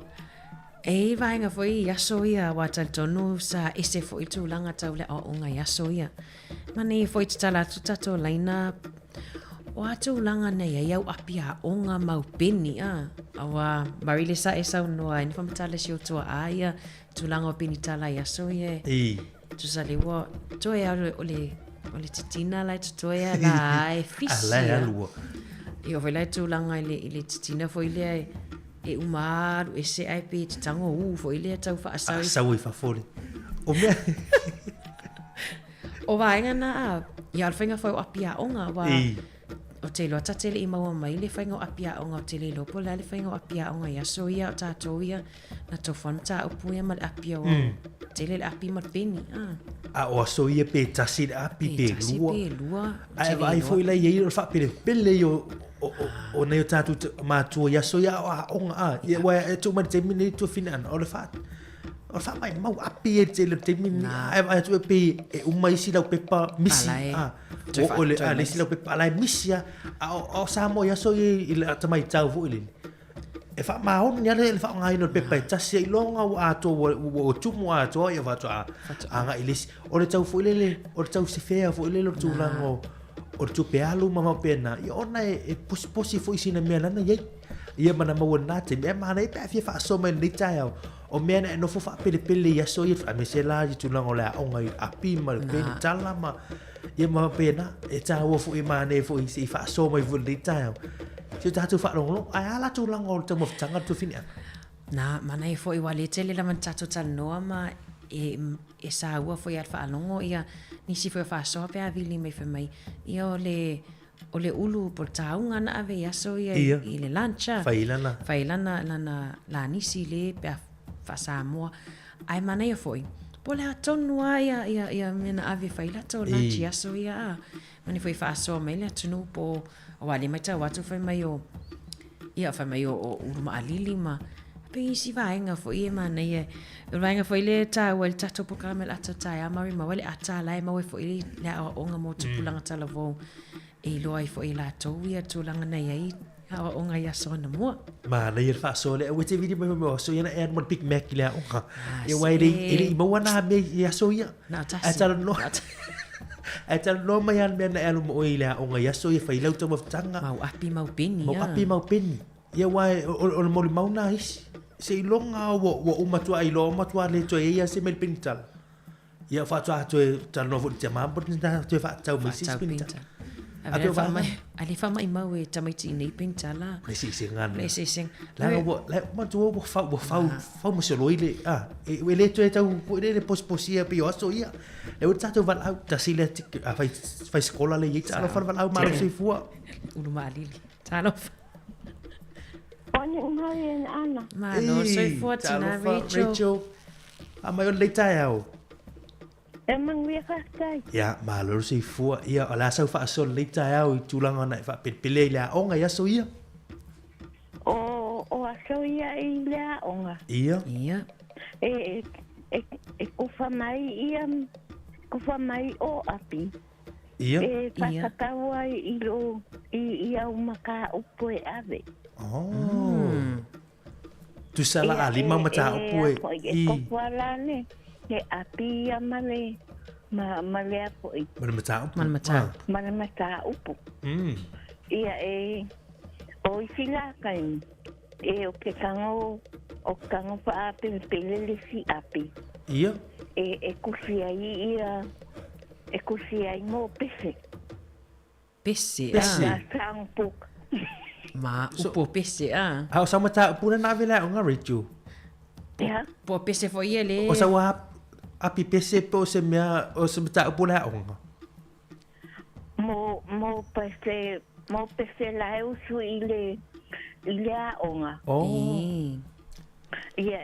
e vai nga foi yaso ia wa tal tonu sa ese foi tulanga tau le o onga yaso ia mani foi tala tu tato laina o atu langa nei ai au apia onga mau peni awa marile sa esa no ai fam tala si o tu ai tu langa peni tala yaso ia tu sale wo to e ole titina la to e la e fisi ala lu io vai tu langa ile titina foi le e umaru e se ai pe tango foi le tau fa asau fa fole o me o vai ngana ia alfenga foi apia onga wa o te loa tatele I maua mai le whainga o apia o ngā te le lopo la le whainga o apia o ngā yaso ia o tātou ia na tō whanata o puia ma le apia o te le api ma peni. A o aso ia pe tasi le api pe lua. Pe lua. Ai foi la ia o wha pele pele o nei o tātou mātua yaso ia o ngā ia wai e tō mani te mini tō whina ana o le wha. O wha mai mau api e te le te mini. Ai tō e pe e umai si lau pepa misi. O le le si lau pepa alai misi a o Sāmoa yaso i le atamai tau fu ili. E wha maon ni ale le wha ngai no pepa e tasi i longa o ato o tumu ato ia wha a anga ilisi. O le tau fu ilele, o le tau sefea fu ilele o tūlango o tu pe alu mama pena. Ia ona e posi fu isina mea nana iei. Ia mana maua nate. Mea mana e pēwhia wha asoma ni tai au. O mea na e nofo wha pele pele ia so ia. A me se la i tūlango lea onga i api ma le pēni talama. Ia mama pena e tāua fu i mana e fu i wha asoma i fu ni tai au. Tio tātou whaaronglo, ai ala tūlanga o le tau mawhitanga tu whinia. Nā, mana e fo i wale tele la man tātou tanoa ma e sāua fo i al whaalongo ia nisi fo i whaasoa pe avili mai whamai. Ia o le ulu por taunga na ave yaso ia i le lancha. Whailana la nisi le pe a Sāmoa. Ai mana ia fo i. Po le atonua ia mena ave whailata o lanchi yaso ia. Mani fo i whaasoa mai le atunu po o wale mai tau watu whai mai o ia whai mai o uruma alili ma pe isi vaenga fo i ma nei e vaenga fo i le tau el tato po karamel ata tai amari ma wale ata lai ma fo i le a onga mo te pulanga tala vo e loai fo i la tau ia tūlanga nei ai a onga ia sona mua ma nei el whaasoa le te vidi mai mo so ia na e mon Big Mac i le onga ia wai le i maua na me ia so ia atala no e tala no mai an mea na elu mo i lea o ngai aso i whailau tau mawhitanga. Mau api mau peni. Mau api mau peni. Ia wai o le moli mauna isi. Se i longa wa umatua i lo umatua le toa ia se mele peni tala. Ia whatua atoe tala no futi te mambo ni ta toe whaatau mai sis peni tala. Ale whama i mau e tamaiti i nei peni tala. Le sising ngana. Le sising. Langa le matua wa fau masoloi le. E le toe tau le posposia pe o aso ia. E o tato val au ta sile fai skola le yita alo fal val au malo se fua ulu malili talo Oni mai en ana malo se fua tina Rachel ama yo le tai au e mangia kastai ya malo se fua ia ala sa fa so le tai au tulanga na fa pele la onga ya so ia o aso ia i la onga ia e kufa mai ia kufa mai o api. Ia. E whakatawa i lo i au maka upo e ave. Oh. Tu sala alima mata upo e. E kofuala ne. E api ia male. Male apo i. Male mata upo. Ia e. O i sila kai. E o ke kango. O kango pa api pelele si api. Ia. E kusia ia e kusia mo pese sampo ma upo pese au sama ta puna na vela nga Rachel ya po pese fo ia le o sa wa api pese po se mea o se ta puna onga mo pese la eu su ile onga ia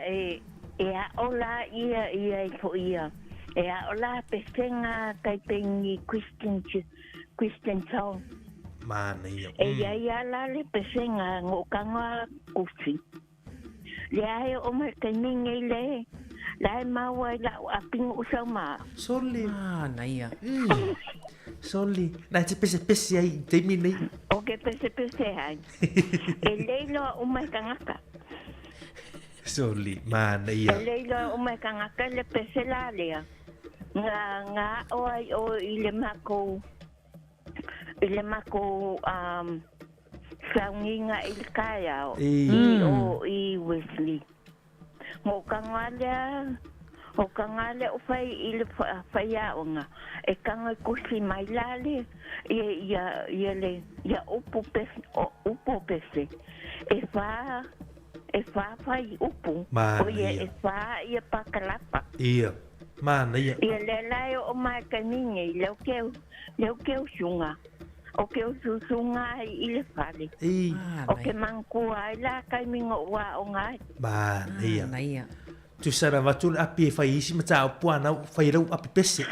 ia ola ia fo ia ia ola pesenga taipengi Christian town mana ia ia la le pesenga ngokanga kusi ia o me teninge le la mawa la aping usama soli na ia soli na te pese ai te mini o ke pese ai leilo o me kangaka soli mana ia leilo o me kangaka le pese la lea nga o ile mako saunginga ilkaya o i Wesley mo kangale o fai ile faya onga e kanga kusi mai lale ia upu pese e fa fai upu o ia e fa ia pakalapa ia mana ia ia le lai o mai kaninge leu keu sunga O ke o susunga I le fale. O ke mangkua I la kai mingo wa o ngai. Ba, ia. Tu sara watu api e whai isi mata o puana whai rau api pese,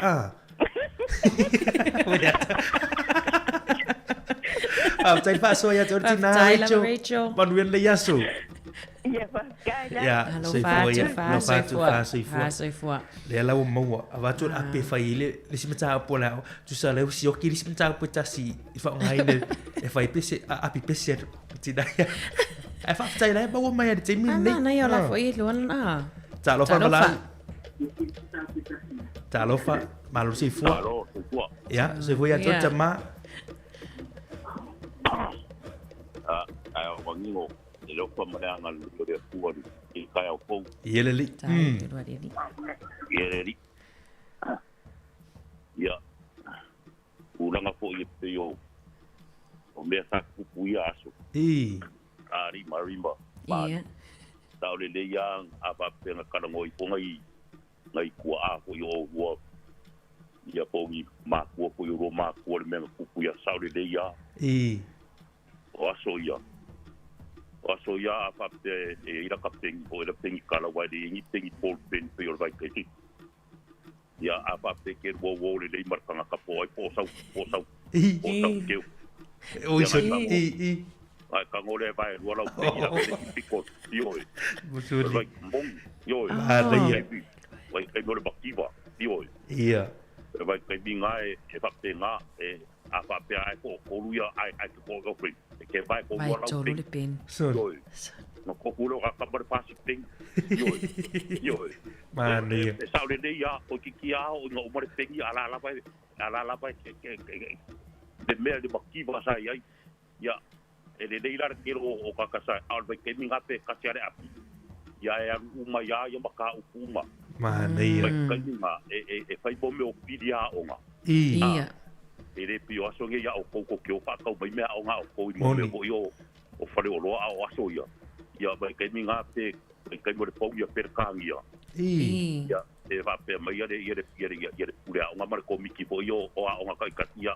Tai whaasoa ia te ori tina Rachel. Manuel le yaso. Ia whakaila. Ia, Whaasoifua. Le alau maua. A watu api e whai le si mata o puana. Tu sara leu si oki si mata o pui tasi. I whaongai le e whai pese, api pese tina ia. E whaafitai lai maua mai adi te mini. Nei o la fo I luana. Talofa malau. Talofa. Malu si fua. Ya, si fua ia tuan jama. Ai o ngingo e lo pa mana ngal lo de fua I kai au pou. Yeleli. Yeleli. Ya. Ulanga po I pe yo. O me sa ku ya aso. Ari marimba. Ia. Tau le yang apa pena kana ngoi pongai ngai kua a ko yo wo ia pongi ma ko yo ro ma ko le me ku ya sau le ya o aso ya apa te ira kapten o ira pengi kala wa de ni pengi pol pen pe yo vai keti ya apa te ke wo le markanga ka po sau ke o iso ai ka ngole vai wala o ia pe piko yo vai mong yo vai kai ngole bakiva yo ia vai kai binga e fa pe nga e apa pe ai ko luia ai ko go free ke vai ko wala o le pen yo no ko kulo ka bar pasi ping yo mani e sa le dia o ki o no mo le pengi ala vai ke de mer de bakiva sai ai ya ele dei lar kero o kakasa al vai ke minga pe kasiare api ya uma ya maka ukuma mani kainga e fai bome o pidia onga ia ele pio aso nge ya o koko ke o pa ka mai me onga o ko mo me yo o fare o lo a o aso ya vai ke minga pe ke mo de pau ya per kangia ya e va pe mai ya de pura onga mar ko miki po yo o onga kai katia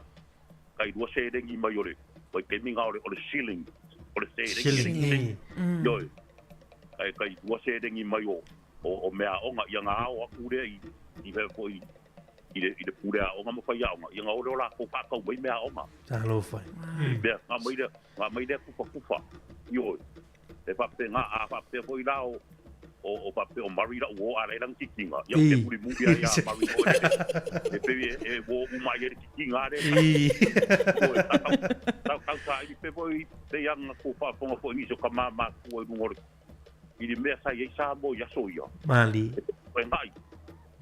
kai do se de ngi mai ore vai ke minga o le ceiling o le ceiling yo kai do se de ngi mai o mea onga ia ngā o akure I vea ko I le pura onga mo fai onga ia ngā ore o la ko kakau mai mea onga talo fai mea ngā mai de kufa yo e pape ngā a pape ko I la o pape o marira o a reirang tikinga ia ke puri mubia ia marira e pewe e o uma ia tikinga re tau sa I pewe te yang ko pa ponga ko iso ka mama ko ngor I le mea sai Sāmoa ia soia. Mali. Koe ngai.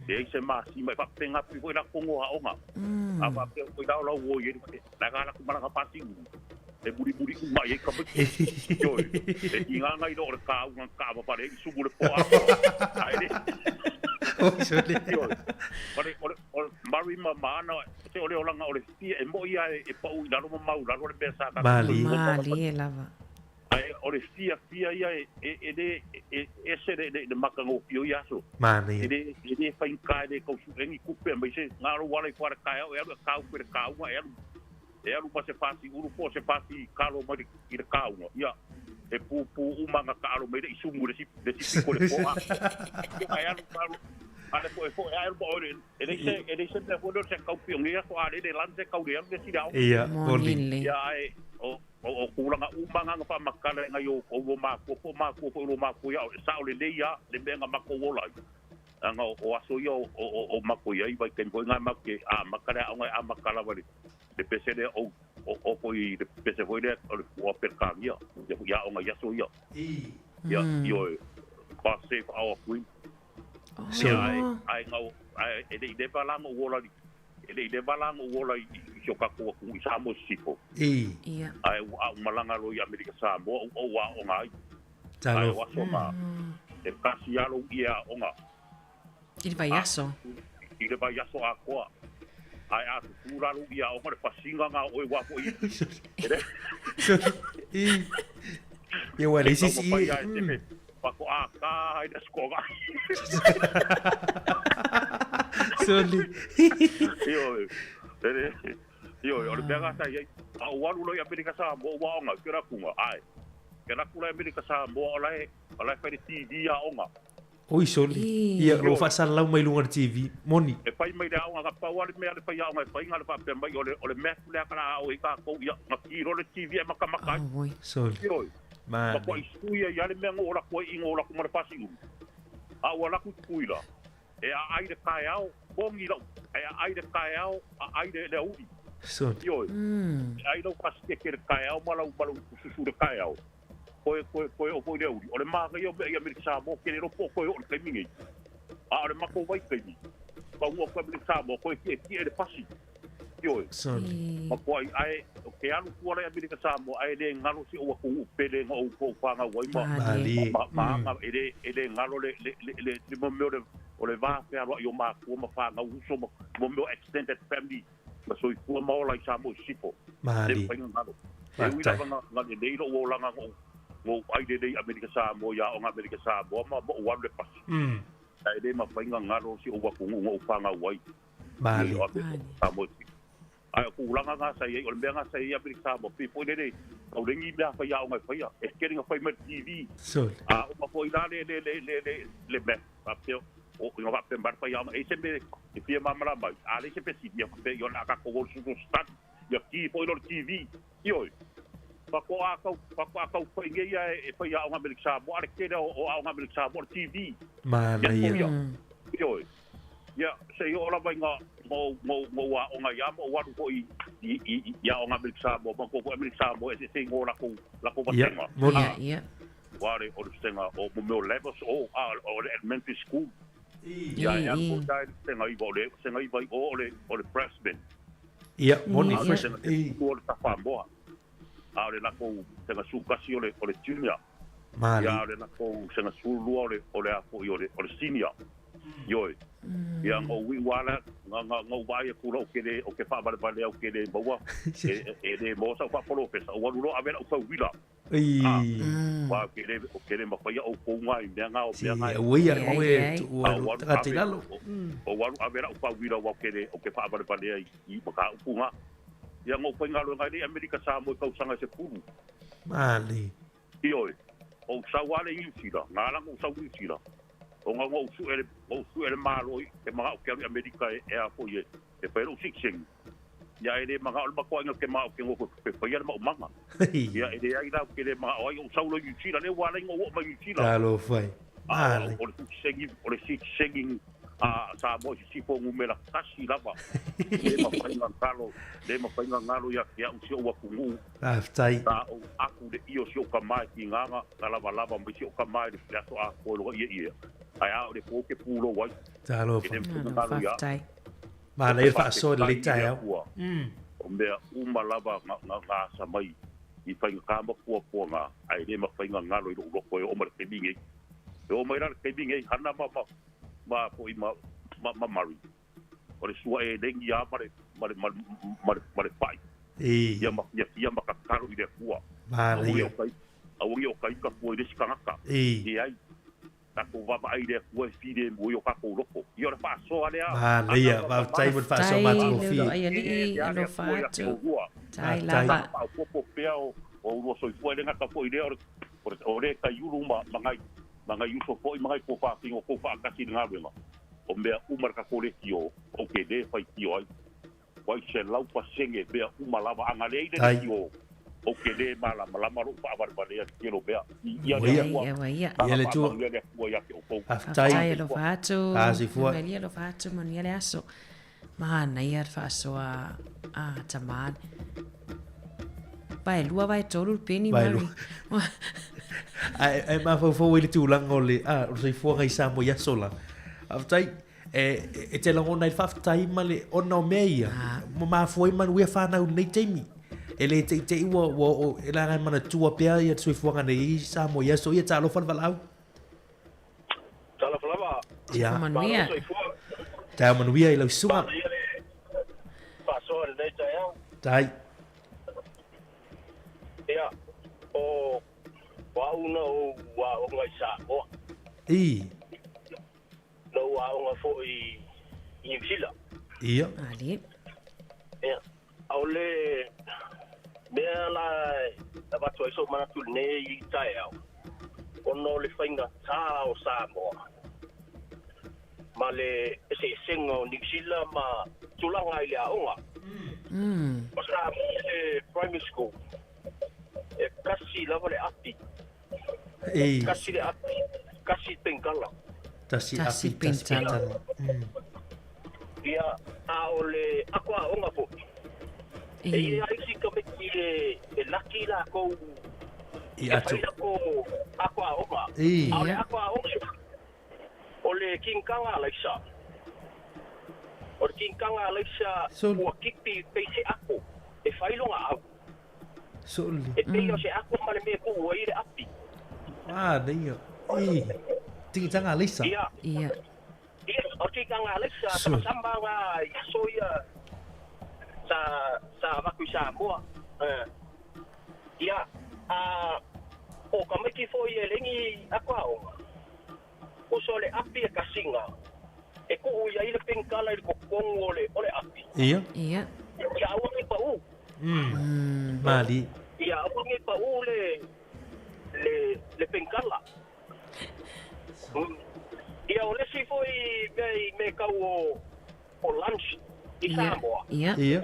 E se masi mai whapenga pi koe la kongo a onga. A whapea koe lau lau o ieri. La ngana kumaranga pasi uru. E buri umai e kapiti. Yoi. E inga ngai do ore ka unga ka wapare I sumu le poa. Aere. Yoi. Ore marima maana. Se ole olanga ore fia e mo ia e pau I laro mau. Laro le besa. Mali. Mali e lava. Ai ore fia ia e se de makango pio ia so mani e fai kai de ko suengi kupe mai se ngaro wala I kwara kai o ero ka u ka u e alu pa se fasi uru po se fasi kalo mai I de ka u ia e pu umanga ka alo mai de sumu de si ko le po ai alu ale po ai po ore e de se de fodo se ka pio ngia so ale de lance ka u de si dau ia oli ia o kulanga umanga nga pa makala nga yo o ma ko ya sa o le ya le benga makowola nga o aso yo o makoya I vai ken ko nga makke a makala nga a makala wali de pesede o ko I de pese foi de o perkania ya nga ya so yo ya yo passe our queen so ai nga ai de balang o wola ele de balang o wola I ka ko I Sāmoa sipo ia ai o malanga lo I Amerika Sāmoa o wa o ngai talo wa so ma e kasi alo ia o nga I vai aso I le vai aso a ko ai a tura lo ia o nga pasinga nga o wa ko ia wa le si pa ko a ka ai da skoga soli yo Io, o le bega sai, a walu lo Amerika Sāmoa wa onga kira kunga ai. Kira kula Amerika Sāmoa olai fai TV a onga. Oi soli. Ia lo fa sala mai lunga TV. Moni. E fai mai da onga pa wale me ale fai a onga fai ngale fa pe mai ole me le kala o ka ko ia ma kiro le TV e maka maka. Oi soli. Io. Ma ko isuia ya le me ngora ko ingora ko ma fasi u. A wala ku kuila. E a ai de kai au bongi lo. E a ai de kai au a ai de le ui. So. Yo. Ai lo pas ke kai au malau susu de kai au. Koe o koe leu. O le manga yo me Amerika Sāmoa ke ro po koe o le mingi. A le mako vai kai. Pa u ko Amerika Sāmoa koe ki e le pasi. Yo. So. Ma koe ai o ke alu ko le Amerika Sāmoa ai le ngalo si o ko pele ngo ko panga wai ma ele ngalo le mo me o le va pe alo yo ma ko ma fa nga uso mo me extended family. Ma so i mo lai Sāmoa sipo. Mali. E ui lava nga nei lo o langa ngo ai dei Amerika Sāmoa ya o Amerika Sāmoa ma mo wale pasi. Ai dei ma fainga ngalo si o wa ko ngo panga wai. Mali. Sāmoa. Ai ko langa nga sai o le nga sai Amerika Sāmoa people dei o le ngi ba fa ya o fa ya. E kering fa me TV. So. A o ma foi la le me. Pa pio o no va pe bar fa ya e se me e pia mamala mai. A le se pe si ya pe yo na ka ko su stat. Ya ki foi lo TV. Yo. Pako akau whainge ia e whai a Amerika Sāmoa, ale kere o a Amerika Sāmoa TV. Mana ia. Ioi. Ia, se i ola vai ngā ngō a o ngā ia, mo waru ko i a o Amerika Sāmoa, ma koko Amerika Sāmoa, e se ngō lako watenga. Ia. Ware o le stenga o mumeo levels o le elementary school. Ia, e anko dai stenga iwa o le, stenga iwa o le freshman. Ia, moni freshman. O le tapamoa. A le lako tenga sukasi o le junior. Mali. Ia le lako tenga sulua o le apo o le senior. Ioi. Ia ngō ui wala, ngō vai e kura o ke whaabale au ke le maua. E le mosa o whapolo pesa. O waruro avera o whauwila. Wa ke le mawhaia o kounga i mea ngā o mea ngā. Uia, oe, takati lalo. O waru avera o whauwila o ke whaabale i maka upunga. Ia ngō whainga lo ngai le Amerika Sāmoa kausanga se puru. Mali. Ioi. O sawale i usira. Ngā langa o sawu usira. O ngā ngō su ele maroi ke mga o ke Amerika e a po ye. E whaero siksing. Ia e le mga olma koa inga ke mga o ke ngō ke whaia le maumanga. Ia e le ai rau ke le mga o ai o saulo i usira. Le wale ingo o ma i usira. Talo whai. Mali. O le siksing a Sāmoa si sipo ngumela kasi lava. Le ma whainga ngalo ia usi o wakungu. Aftai. Ta o aku de io si o kamai ki nganga, ta lava mai si o kamai de fiato a kolo ia. Ai au de poke pulo wai. Talo Aftai. Mana e whaaso le tai au. O mea uma lava ngā sa mai. I whainga kama pua ngā. Ai le ma whainga ngalo i loko e o mara kebinge. E o mai rara kebinge hana ma po i ma mari. O le sua e lengi a mare pai. Ia ma kakaro i le kua. Mali. Awangi o kai ka pua i le sikangaka. I ai. Tako wama ai le kua e fide mui o kako loko. I o le whaasoa lea. Mali ia, tai mun whaasoa matu o fi. Ai ali i lo whaatu. Tai lava. O popo pea o uro soi fua le ngata po i lea o le kai uru mga yuso po i mga ko whaakingo ko whaakasi ngā wenga. O mea umar ka kore ki o ke le whai ki o ai. Wai se lau pa senge mea umalawa anga le ile ki o ke le malama ro whaabarbalea ki lo mea. Ia le tua. Aftai lo whaatu. Asi fua. Melia lo whaatu mani ale aso. Mana ia whaasoa a tamad. Vai lua vai tolu peni mari. Ai ma fo ile tulang ole o sei fo ngai Sāmoa ia sola. Aftai e te lango nai whaftai male ona o mea. Mo ma foi man ua whanau nei teimi. E le te iwa o e la ngai mana tua pea ia soi fo ngai Sāmoa ia so ia talo fan valau. Talo falava. Ia. Manuia. Tai manuia i lau sunga. Paso le nei tai au. Tai. Ia. O wauna o ngai Sāmoa. No waunga fo i New Zealand. Ia. Ali. Ia. Ole mea la watu aiso mana tu ne I tai au. Ono le whainga tā o Sāmoa. Ma le ese sengo New Zealand ma tulanga I le aonga. Ma Sāmoa le primary school. E kasi lava le api. Kasi le api. Kasi penkala. Tasi api penkala. Ia a o le akwa aonga po. E ia isi ka meki e laki la kou I atu. ko akwa aonga. A le akwa aonga. O le kinkanga laisa. O le kinkanga laisa ua kipi peise ako. E whailonga au. E peio se ako male me ku ua I le api. Neio. Tingi tanga laisa. Ia. O kinkanga laisa sama nga yaso ia sa waku Sāmoa. Ia o ka meki fo I lengi akwa aonga. O so le api e kasinga. E ku ia I le penkala I le kokongo o le api. Ia. Ia awa ngi pa u. Mali. Ia awa ngi pa u le penkala. Ia o le si fo I me kau o lunch I Sāmoa. Ia.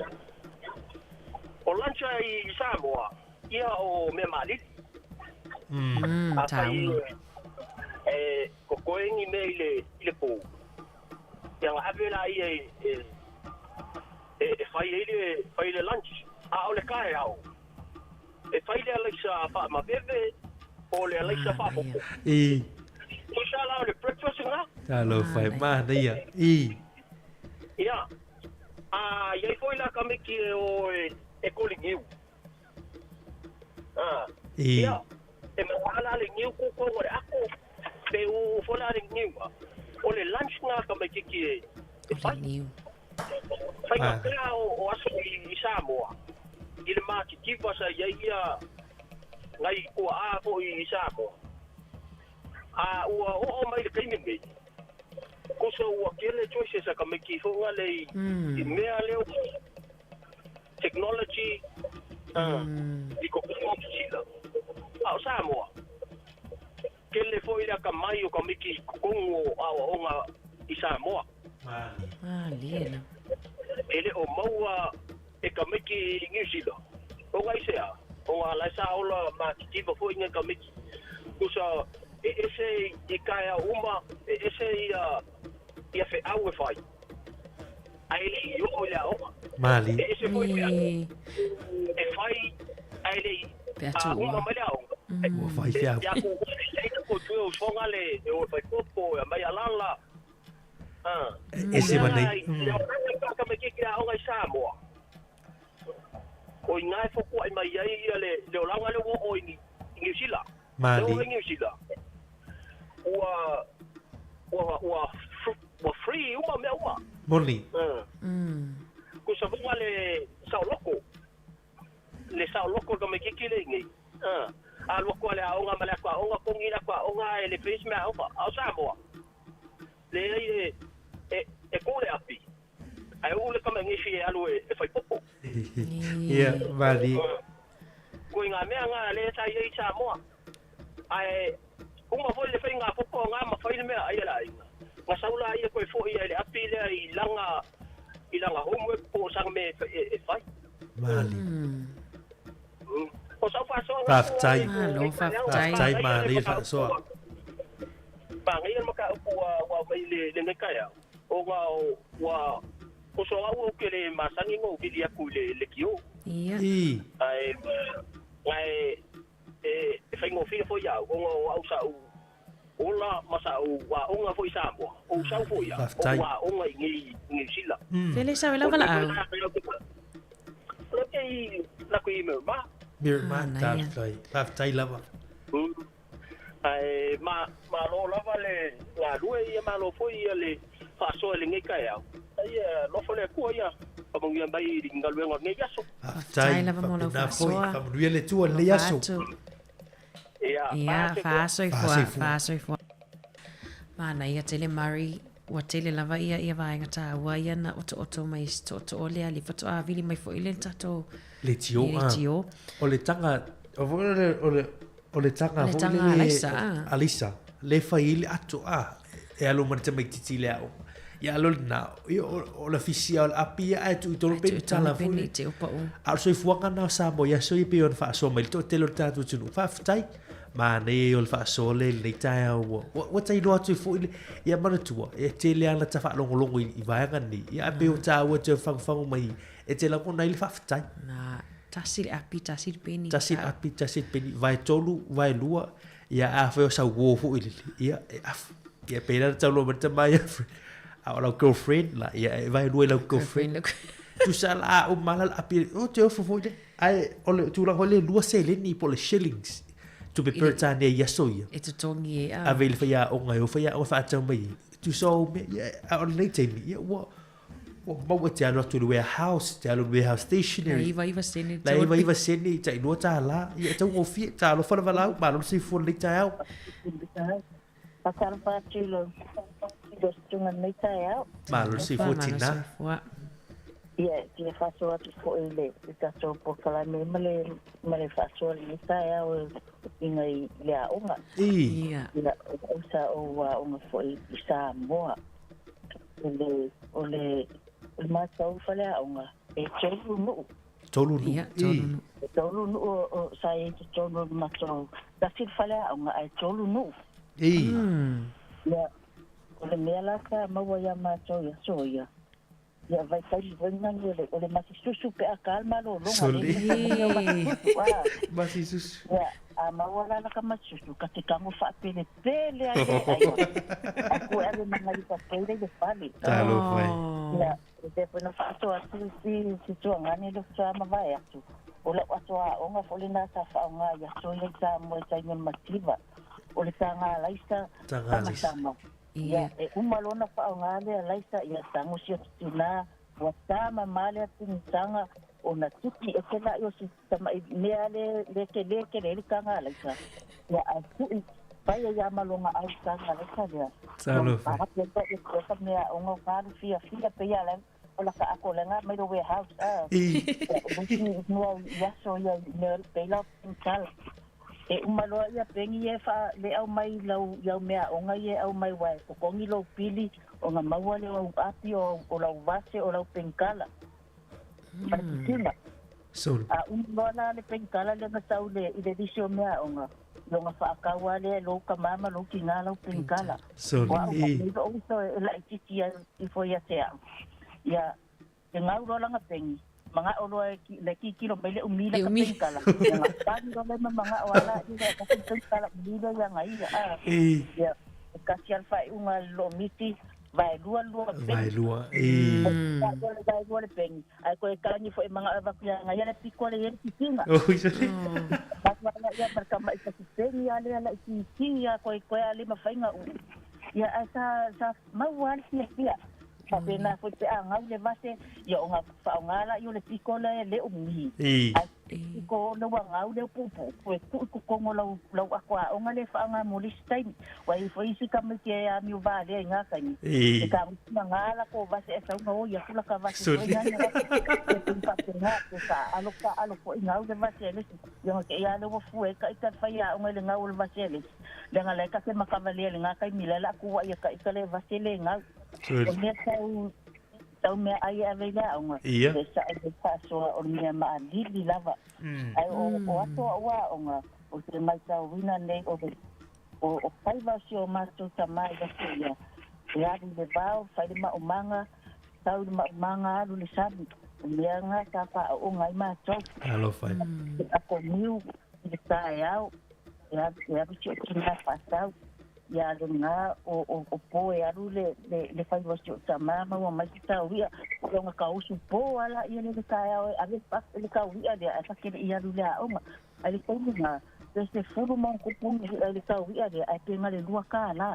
O lunch I Sāmoa. Ia o me mali. Tāu. Ko koengi me I le pou. Ia nga avela I fai le lunch. A o le kae au. E fai le alaisa wha ma bebe. O le alaisa wha popo. Ko sa la o le breakfast nga. Talo fai mana ia. Ia. Iai foi la ka meki o e kolingiu. Ia. E me wala le ngiu kuko o le ako. Pe u fola le ngiu. O le lunch nga ka meki ki e fai. Fai ka kea o aso I Sāmoa. I le maki kiwa sa iai ia ngai kua a po I Sāmoa. Ua o mai le kaimi mei. Kosa ua kele choices a ka meki fonga le I mea leo technology I kokongo sila. O Sāmoa. Kele foi la ka mai o ka meki kokongo a onga I Sāmoa. Liena. Ele o maua e ka meki New Zealand. O ngai sea. O la sa ola ma kiva foi nga ka meki. Kosa ese I kaya uma ese ia fe au e fai. Ai le o la o. Mali. Ese foi e fai ai le uma male au. O fai fia. Ya ko tu fonga le o fai popo ya mai alala. Ese manei. Ya ka me ki a o Sāmoa. O ngai fo ko ai mai ai le olanga le o New Zealand. Mali. O New Zealand. Wa free uma me uma. Moni. Ko sa bunga le sao loko. Le sao loko ka me ki le ngai. A loko le aonga mala kwa onga kongina kwa onga le fish me onga. A Sāmoa. Le e ko le api. Ai o le kama ngifi e alu e fai popo. Ia, Mali. Ko inga mea nga le sa i Sāmoa. Ai uma foi le fai nga popo nga ma fai mea ai la inga. Nga saula ia ko fo ia le api le I langa homework po sang me e fai. Mali. O sa fa so. Faftai. Faftai Mali fa so. Pa ngai maka wa mai le nekaya. O nga wa ko so au ke le masangi ngo ki dia ku le kio. Ia. Ai fai ngo fi fo ya o ngo au sa u ola masa u wa onga fo Sāmoa. O sa fo ya. O wa onga ngi sila. Fele sa vela vala au. Lo ke la ku me ma. Mir ma Faftai lava. Ai ma lo lava le la lue ia ma lo foi ia le fa so le ngai kai au. Ai lo fo le ku ia. Pa mo ia mai ngalwe ngai yaso. Faftai lava mo lo fa so. Pa mo le tu le yaso. Ia fa so i fo. Mana ia tele Mari ua tele lava ia vaenga tāua ia na oto mai to le ali fato a vili mai fo ile tato le tio o le tanga o le tanga Alisa le faile atu e alo man te mai titi le au ia alo na o la fisia o api ai tu tolo pe tala fu te opa o al soi fuanga na Sāmoa ia soi pe on fa so mai to telo tatu tunu fa ftai ma ne o fa so le tai au o tai no atu fu ia mana tua e te le ana ta fa longo i vaenga ni ia pe o ta o te fang mai e te la ko na il fa ftai na tasir api tasir peni vai tolu vai lua ia a fa sa wo fu ia ia pe la talo mata mai our girlfriend la ia vai lua la girlfriend tu sala o malal api o te o fu ai o tu la hole lua se le ni por shillings to be per tane ia soia e te tongi a vel fa ia o ngai o fa ia o fa tau mai tu so me ia o nei te ni ia what what te alo to the warehouse te alo warehouse stationery iva seni iva seni tai no ta la ia tau o fi ta lo fa la ma lo si fu le ta au pasar pa chilo dos tunga nei ta au ma lo si fu tina ia te faso atu fo ele ta so po kala me male faso le ta au ingai le aunga ia sa o wa o fo i Sāmoa ole ma tau fale aunga e tolu nu o sai tolu ma tau da fil fale aunga ai tolu nu ia ole mela ka ma wa ya ma tau ya soia ia vai kai venga ole ma susu pe akalma lo ma susu a ma wala la ka ma susu ka te kango fa pele ai aku ave mangali pa pele de fali talo foi ia te pena fa to si to ngani lo sa ma vai atu ola ato a onga folina sa fa onga ya so le sa mo sa nyen mativa ole sa nga laisa sama ia e umalona fa onga le laisa ia tango si tuna wa sama male tintanga ona tuki e kela yo si sama me ale le le kanga laisa ya aku pai ya malonga au kanga laisa dia talo foi ko me onga ka fia pe ya la ola ka ako lenga mai do warehouse no ya so ya ne pe la pintal e umalo ya pengi e fa le au mai lau ya me onga ye au mai wa ko kongi lo pili o nga mawale o api o la vase o la penkala patina so umalo le penkala le na saule i de disio me onga lo nga fa ka wale lo ka mama lo kinga lo penkala so la titia i fo ya sea ya ngau lo nga pengi mga olo le kilo bele umila ka penkala tan do le mga wala ida ka penkala bila yang ai ya kasi alfa unga lo miti vai lua vai le pengi ai ko kalani fo mga avakya ngaya le piko le pikinga wala ya perkama isa pengi ale ala iki ya ko ale mafainga ya asa mawal ya sabe na foi pe anga le base ya nga fa nga la yo le piko le umi ko no wa nga le pupu foi ko ngolo lo akwa nga le fa nga molistain wa foi si kam ke ya mi vale nga kani ka nga la ko base esa ngo ya kula ka base nga nga sa alo ko nga le base le yo ke ya le fu ka fa ya nga le nga le base le nga le ka ke makavale nga kai milala ku wa ya ka le base le nga tau me ai ave la onga sa e paso o me ma di lava ai o ato wa onga o te mai tau wina nei o pai va si o mato tamai da sia ya di le bao fai ma o manga tau ma manga lu le sabi me nga ka pa o ngai ma to alo fai ako miu de taia ya bi ti na pasau ya nga o po ya rule le fai vocio tamama o mai ta uia o nga ka usu po ala ia le kaya a ve pas le ka uia de asa ke ia rule a uma ali ko nga desde furu mon ko pun le ka uia de a te ngale lua ka la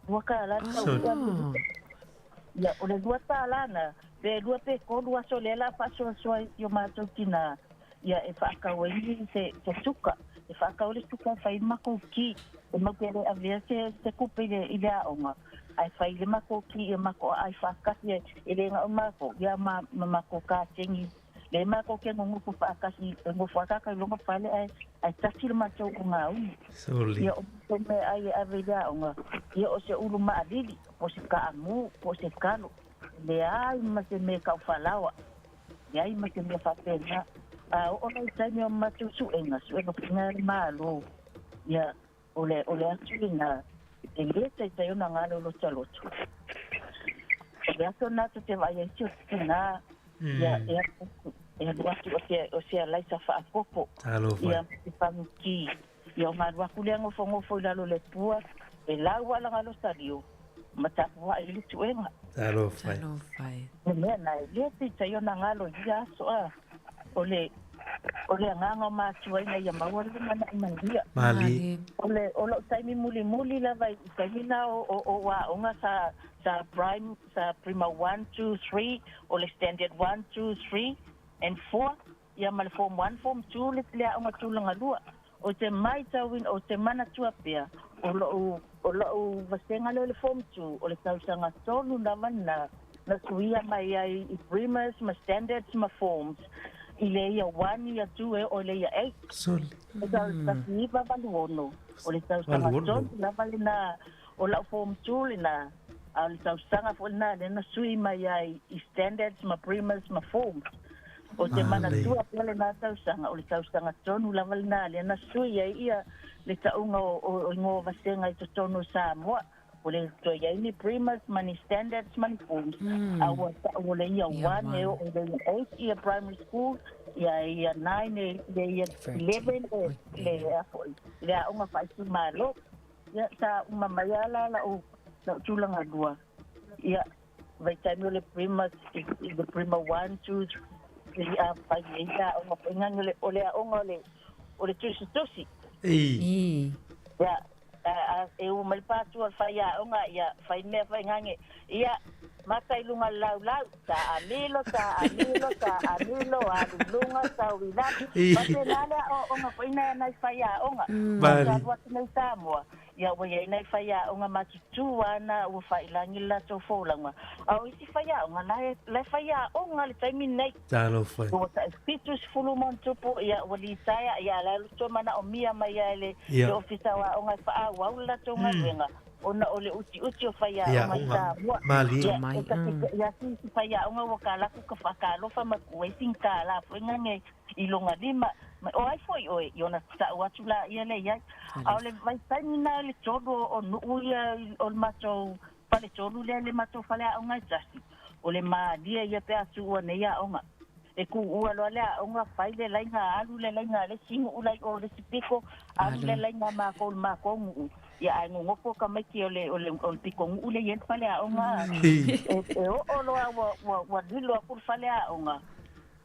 ka uia ya o le lua ta la na de lua pe ko lua so le la pa so yo ma to tina ya e fa ka weni se suka e whakaore tuka whai mako ki, e maukere a vea se kupe i le aonga. Ai whai le mako ki e mako ai whakasi e le ngā o mako, ia mako ka tengi. Le mako ke ngungu whakasi, e ngu whakaka i longa whale ai tasi le matou ko ngā unu. Soli. Ia o me ai a vea le aonga, ia o se ulu maadili, po se ka angu, po se kalo. Le ai ma se me kau whalawa. Le ai ma se me whapena. Ona i taimi o matu suenga pinga le malo. Ia, ole atu na e leta i tai ona ngalo lo taloto. Ole ato nata te vai ai tio tina. Ia, luatu o se alai sa whaapopo. Ia, te whamuki. Ia, o ngā ruakulea ngofo i lalo le pua. E lau ala ngalo tario. Matapu wa i litu enga. Talo fai. Mea na e leta i tai ona ngalo i aso a. Ole nganga matua ina ia mawale mana imandia. Mali. Ole taimi muli la vai taimi na o wa onga sa prima 1 2 3 ole standard 1 2 3 and 4 ia mal form 1 form 2 le lea onga tulanga lua. O te mai tawin o te mana tua pea o vasenga le form 2 ole tausanga tonu na mana na suia mai ai i primas ma standards ma forms. Ile ia 1 ia 2 o le ia 8. Sol. Esa iba valuono. O le tau sanga ton la valina o la form 2 lina. Al tau sanga fo na na sui mai ai standards ma primas ma forms. O te mana tua pele na tau sanga o le tau sanga ton la valina le na sui ai ia le taunga o ngo vasenga i tonu Sāmoa. O le to ia ni primas mani standards mani forms. O le ia 1 e o le 8 ia primary school. Ia 9 ia 11 le unga faitu malo. Ia sa uma mayala la o tulanga dua. Ia vai taimi le primas the prima 1 2 ia pai ia unga pengang le ole onga le tusi. Ia e o mai patu al fai onga ia fai me fai ngange ia matai lunga lau ta alilo a lunga sa wila mate nale onga poina na fai onga ba wat nei Sāmoa ia wa ia nei fai onga matu ana o fai langi la to folanga au isi fai onga la fai onga le taimi nei talo fai o ta fitus fulumon tupo ia wali saya ia la to mana o mia mai le ofisa wa onga fa wa la to nga ona ole uti o fai onga mali ia si fai onga wa kala ku ka fa kalo fa ma ku sinka la fo ngange ilonga lima o ai foi o iona sa watula ia le ia ale vai sai na le todo o no ia o macho pale todo le macho fale onga jasi ole ma dia ia pe asu o ne ia onga e ku ua lo le onga fai le lainga alu le lainga le singu ulai o le sipiko alu le lainga ma ko ia ai ngofo ka mai ki ole piko ule yen fale onga e o lo wa dilo por fale onga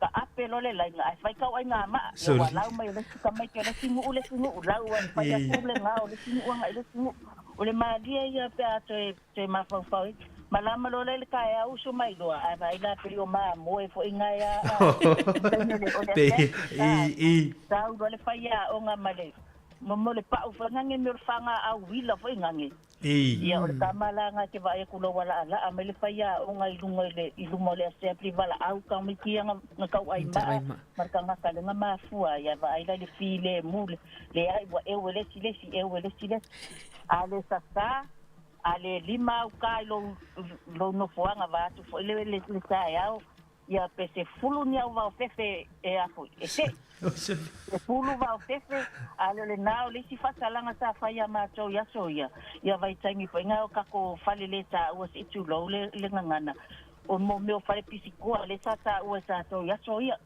ka apelo le lainga ai fai ka ai nga ma wa lau mai le ka mai ki le singu ule lau wa fai ya le nga o le singu nga le singu ole ma dia ia pe ato te ma fa malama lo le ka ya uso mai do ai vai la prio ma mo e fo inga ya ta u le fai ya onga male mo le pa u fa ngange me fanga a wila fo inga ia o kamala nga ke vai ku lo wala ala a me le fai ya onga ilungo le assembly wala au ka mi ki nga ka ai ma marka nga ka nga ma fua ya vai la le file mule le ai wa e wele sile ale sasa ale lima ukai lo no fuanga va tu foi le sai ao ia pese fulu ni va fefe e afu ese fulu va fefe ale le nao le si fasalanga sa faia ma to ya soia ia vai tangi poinga ka ko fale le ta o se tu lo le ngana o mo me o fale pisiko le sa ta o sa to ya soia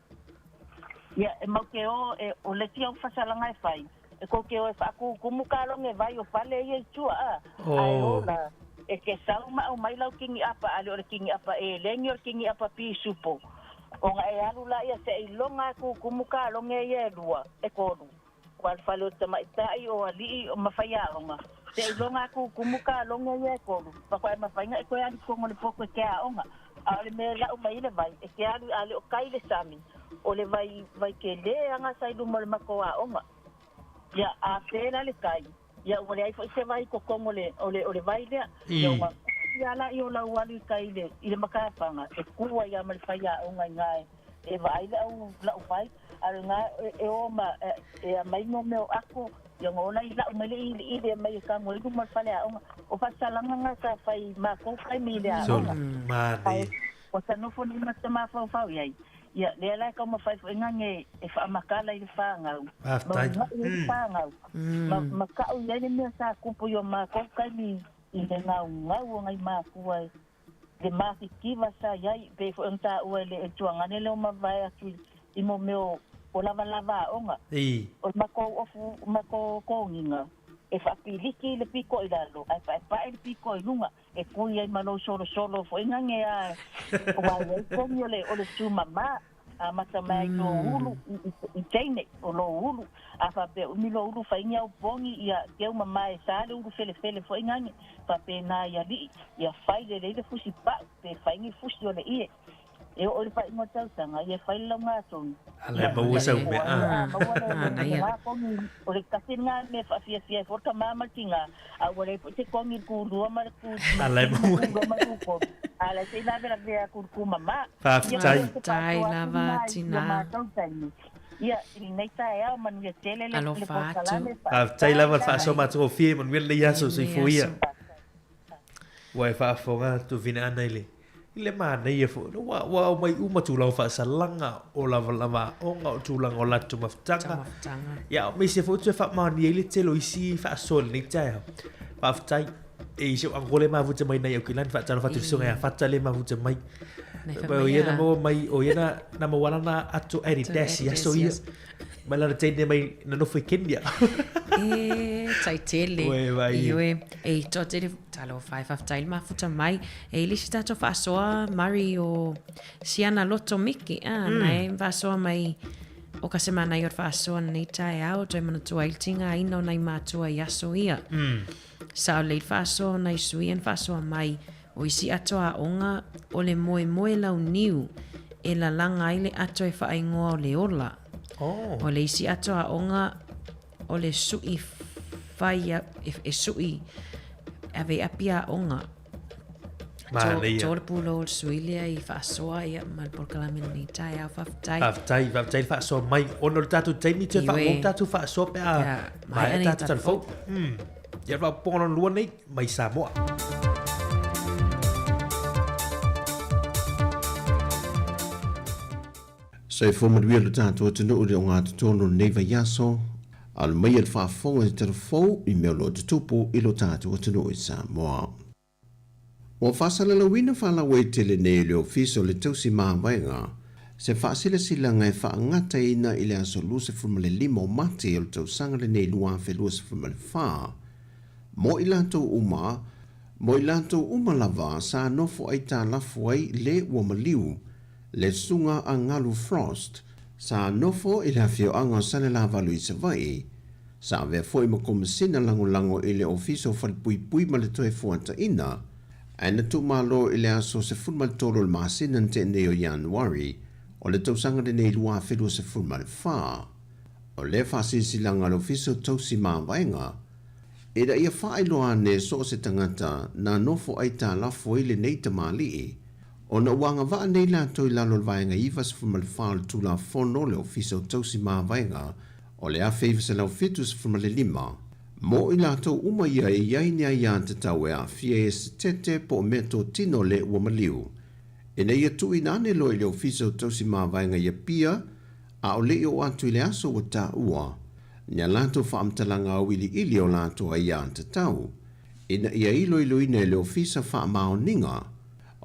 ia e mo ke o le ti o fasalanga e fai e ko ke o fa ku kumukalo nge vai o fale ye tua ai ola e ke sauma o mai lau kingi apa ale o kingi apa e lengi o kingi apa pi supo o nga e alu la ia se ilonga ku kumukalo nge ye lua e kodu kwal fale o tama itai o ali o mafaya onga se ilonga ku kumukalo nge ye kodu pa kwa mafaya e ko ya ko ngole poko ke a onga ale me la o mai le vai e ke alu ale o kai le sami o le vai ke le anga sai lu mo mako a onga ia a pera le kai ia ore ai foi se vai ko como le ole vai le ia uma ia la io la wali kai le ile makapanga e kuwa ia mal faia o ngai e vai la o vai ala nga e o ma e mai no meu ako ia ngona ila o mele ile mai ka ngoi ku mal faia o fa salanga nga sa fai ma ko kai mi le so ma o sa no foni ma sa ma fa ia le la ka ma fai ngange e fa makala i fa nga ma ka o ia ni sa ku po yo ma ko kai mi i le nga ngai ma ku ai de ma ki va sa ia pe fo nta o le tuanga ne le ma vai atu i mo meu o lava onga o ma ko nginga e fa piliki le piko i lalo ai fa le piko i lunga e kui ai malo solo fo ngange a o vai ko le o le tu mama a mata mai no ulu i tene o lo ulu a fa pe mi lo ulu fa inga o bongi ia ke uma mai sa le ulu fele fo ngange fa pe na ia li ia fa le fusi pa pe fa ingi fusi o le ie e o le fa mo tau sanga ia fa lo nga son ala ba usa me na ia o le kasinga me fa fia fo ta mama tinga a o le te kongi ku ru ma ku ala ba ala se na vera ku mama fa tai lava tina ia ni nei tai au man ia tele le fa tai lava fa so ma tro fie man wel ia so se fo ia wa fa fonga tu vina anele le mana ia fo wa mai uma tu lau fa salanga o lava onga o tu langa o latu maftanga ya me se fo tu fa ma ni le telo isi fa sol ni tai fa tai e se angole ma vuta mai na yo kilan fa talo fa tu songa fa tale ma vuta mai o ia na mo mai o ia na mo wala na atu eri desi ya so ia mai la tene mai na no foi kendia tai tele iwe e to te talo 5 of time ma futa mai e lista to fa so Mario siana lotto miki na va so mai o ka semana yor fa so nei tai out e mana tu aitinga ino nei matua ya so ia sa le fa so nei suien fa so mai o isi atoa onga o le moe lau niu e la langa ile ato e fa ingoa o le ola o le isi atoa onga o le sui faya e sui ave apia onga Tōle pulo suilia i whaasoa ia mal porkalamin ni tai au whaftai. Whaftai whaasoa mai. Ono tatu teimi te whaakong tatu whaasoa pe a mai tatu tan fau. Ia wha pono lua nei mai Sāmoa. Sai whomaruia le tātua tunu uri o ngā tutono nei vai aso. Al mai al whaafonga i telefou i mea lo tutupu i lo tātua tunu i Sāmoa. O whasalalawina whalawai tele nei le ofiso le tausi māwainga, se whaasila sila ngai whaangata ina i le aso luse frumale limo mate o le tausanga le nei lua whelua frumale wha. Mo i lantou uma lava sa nofo ai tā lafu ai le uamaliu, le sunga a ngalu frost, sa nofo i le hawhio anga sale la valu i savai, sa vea foi makomasina lango i le ofiso whalipui ma le toe fuata ina, Aina tu malo i le aso se fulmal tolo le masina te nei o Januari, o le tausanga de nei lua whelua se fulmal wha. O le whaasisilanga lo fiso tausi māwainga, e da ia whaailoa ne so se tangata na nofo ai tā lafo i le nei tamali o na wanga waa nei la toi lalo le vaenga iwa se fulmal wha le tula fono le o fiso tausi māwainga, o le a feiva se lau fitu se fulmal le lima. Mo i lato uma ia e iai nea ia te tau e a fia e se tete po meto tino le uamaliu. E na ia tui nane lo i leo fiso tausi māwainga ia pia, a o le o atu i le aso wa tā ua. Nia lato whaamtalanga au ili o lato a ia te tau. E na ia ilo ina leo fisa whaamao ninga.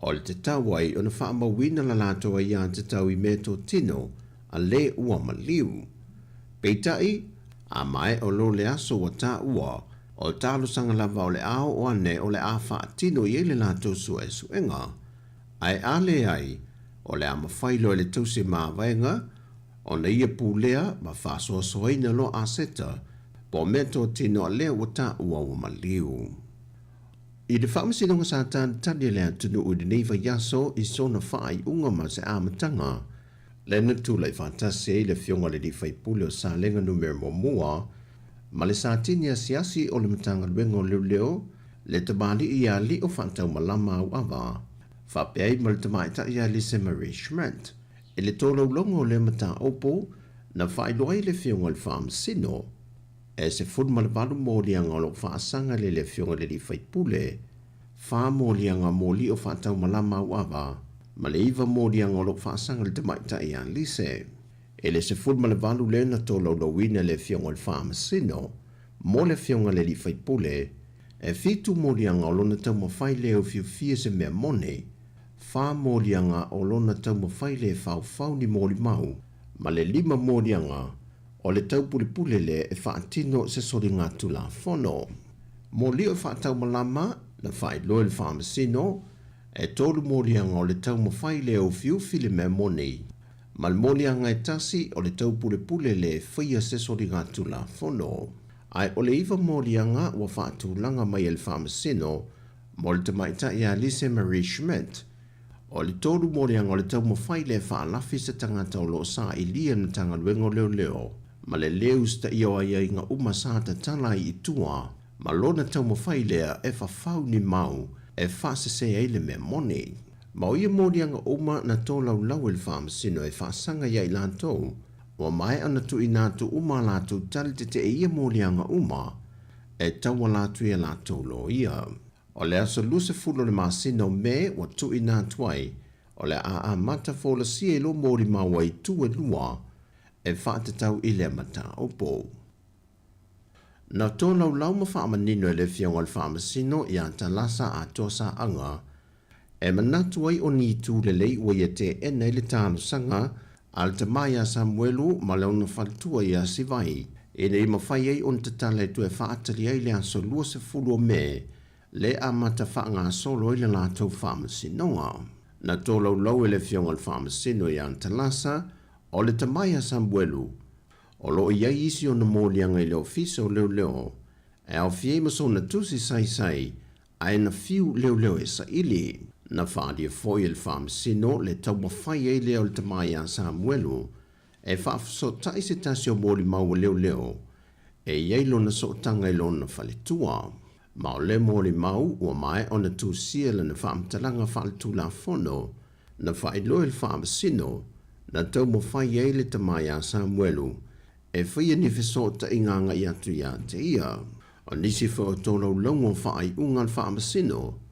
O le te tau ai o na whaamawina la lato a ia te tau i meto tino a le uamaliu. Peitai, a mai o lo le aso wa tā ua, o tālo sanga lava o le ao o ane o le a whaatino i ele lato sua e suenga. Ai ale ai, o le ama whailo e le tausi māwainga, o na ia pūlea ma whāsoa soaina lo a seta, po meto tino a lea wa tā ua o maliu. I le whaamasinonga sa tāni lea tunu u de neiva yaso i sona whaai unga ma se amatanga, Lena tūlai whātase i le whionga le di whaipule o sālenga numero mo mua, Ma le satini a siasi o le matanga luenga o leo le tabali ia li o whantau malama au awa. Whapeai ma le tamaita ia li se Marie Schmidt. E le tōlau longo le mata opo na whailoai le fionga le whaam sino. E se fun ma le walu mōlianga o lo whaasanga le fionga le li whaipule. Wha mōlianga mōli o whantau malama au awa. Ma le iwa mōlianga o lo whaasanga le tamaita ia li se. E le se fun ma le walu le na tōlau lawina le fionga le whaam sino. Mo le fionga le li whaipule. E fitu mōlianga o lona tau mawhai leo fiu fia se mea mone. Wha mōlianga o lona tau mawhai le whau ni mōli mau. Ma le 5 mōlianga o le tau pulipule le e whaatino se sori ngā tula whono. Mōli o whaatau malama na whai loe le whaamasino e tolu mōlianga o le tau mawhai leo fiu fili mea mone. Ma le mōlianga e tasi o le tau pulipule le whaia se sori ngā tula whono. Ai o le iwa mōlianga wa whaatulanga mai el whaamasino mo le tamaita ia Lise Marie Schmidt. O le tolu mōlianga o le tau mawhai le whaalafi sa tangata o lo sa i lia na tanga luengo leo leo. Ma le leo sta io ai inga uma sa ta tala i tua. Ma lona tau mawhai lea e whawhau ni mau e whaasese ai le mea mone. Ma o ia mōlianga uma na tō lau lau el whaamasino e whaasanga ia i lantou. Wa mai ana tu inatu uma latu tali te e ia mōlianga uma e taua latu ia latu lo ia. O le aso luse fulo le masino me wa tu inatu ai o le a mata fola si e lo mōri maua i tu e lua e whaatatau i le mata opo. Na tō lau lau ma whaamanino e le fionga le whaamasino i a talasa a tosa anga e manatu ai o ni tu le lei ua ia te ene le tāno sanga al te mai a Samuelu ma leona whaltua i a Sivai. E nei mawhai ei on te tala tu e whaatari ei le aso lua se fulu o me le a mata whaanga solo i le lātou whaamasinoa. Na tō lau lau e le fionga le whaamasino i an talasa o le te mai a Samuelu. O lo i ei isi o na mōlianga i le ofiso leo leo e au fiei maso na tusi sai sai a e na fiu leo leo e sa ili. Na whaadia foi el whaamasino le tau mawhai ei leo le tamai a Samuelu e whaafaso tai se tasi o mōli maua leo leo e iei lo na so tanga i lo na whaletua. Ma o le mōli mau ua mai o na tūsia le na whaamtalanga whaaletu la whono na whaelo el whaamasino na tau mawhai ei le tamai a Samuelu e whaia ni wheso ta inganga i atu ia te ia. O nisi whao tōlau longo whaai ungan whaamasino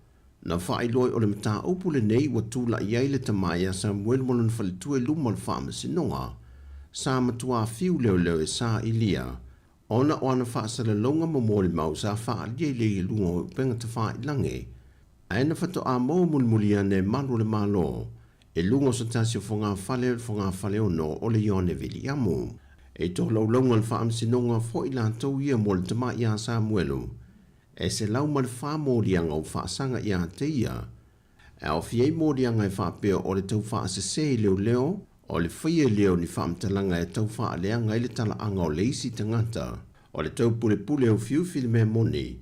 na whaeloi o le mata opule nei wa tūla iei le tamai a Samuel mo lana whaletua e luma le whaamasinoa sa matua fiu leo leo e sa ilia ona o ana whaasala longa mo mōli mau sa whaalia i lei lunga o penga te whaelange aena whato a mō mulmulia ne malu le malo e lunga sa tasi o whonga whale ono o le ione vili amu e tō lau longa le whaamasinoa fo i lantou ia mo le tamai a Samuelu e se lau ma le wha mōrianga o whaasanga i a te ia. E au fiei mōrianga e whaapea o le tau whaasese leo leo, o le whaia leo ni whaamtalanga e tau whaaleanga i le tala anga o le isi tangata, o le tau pule pule o fiufili mea moni,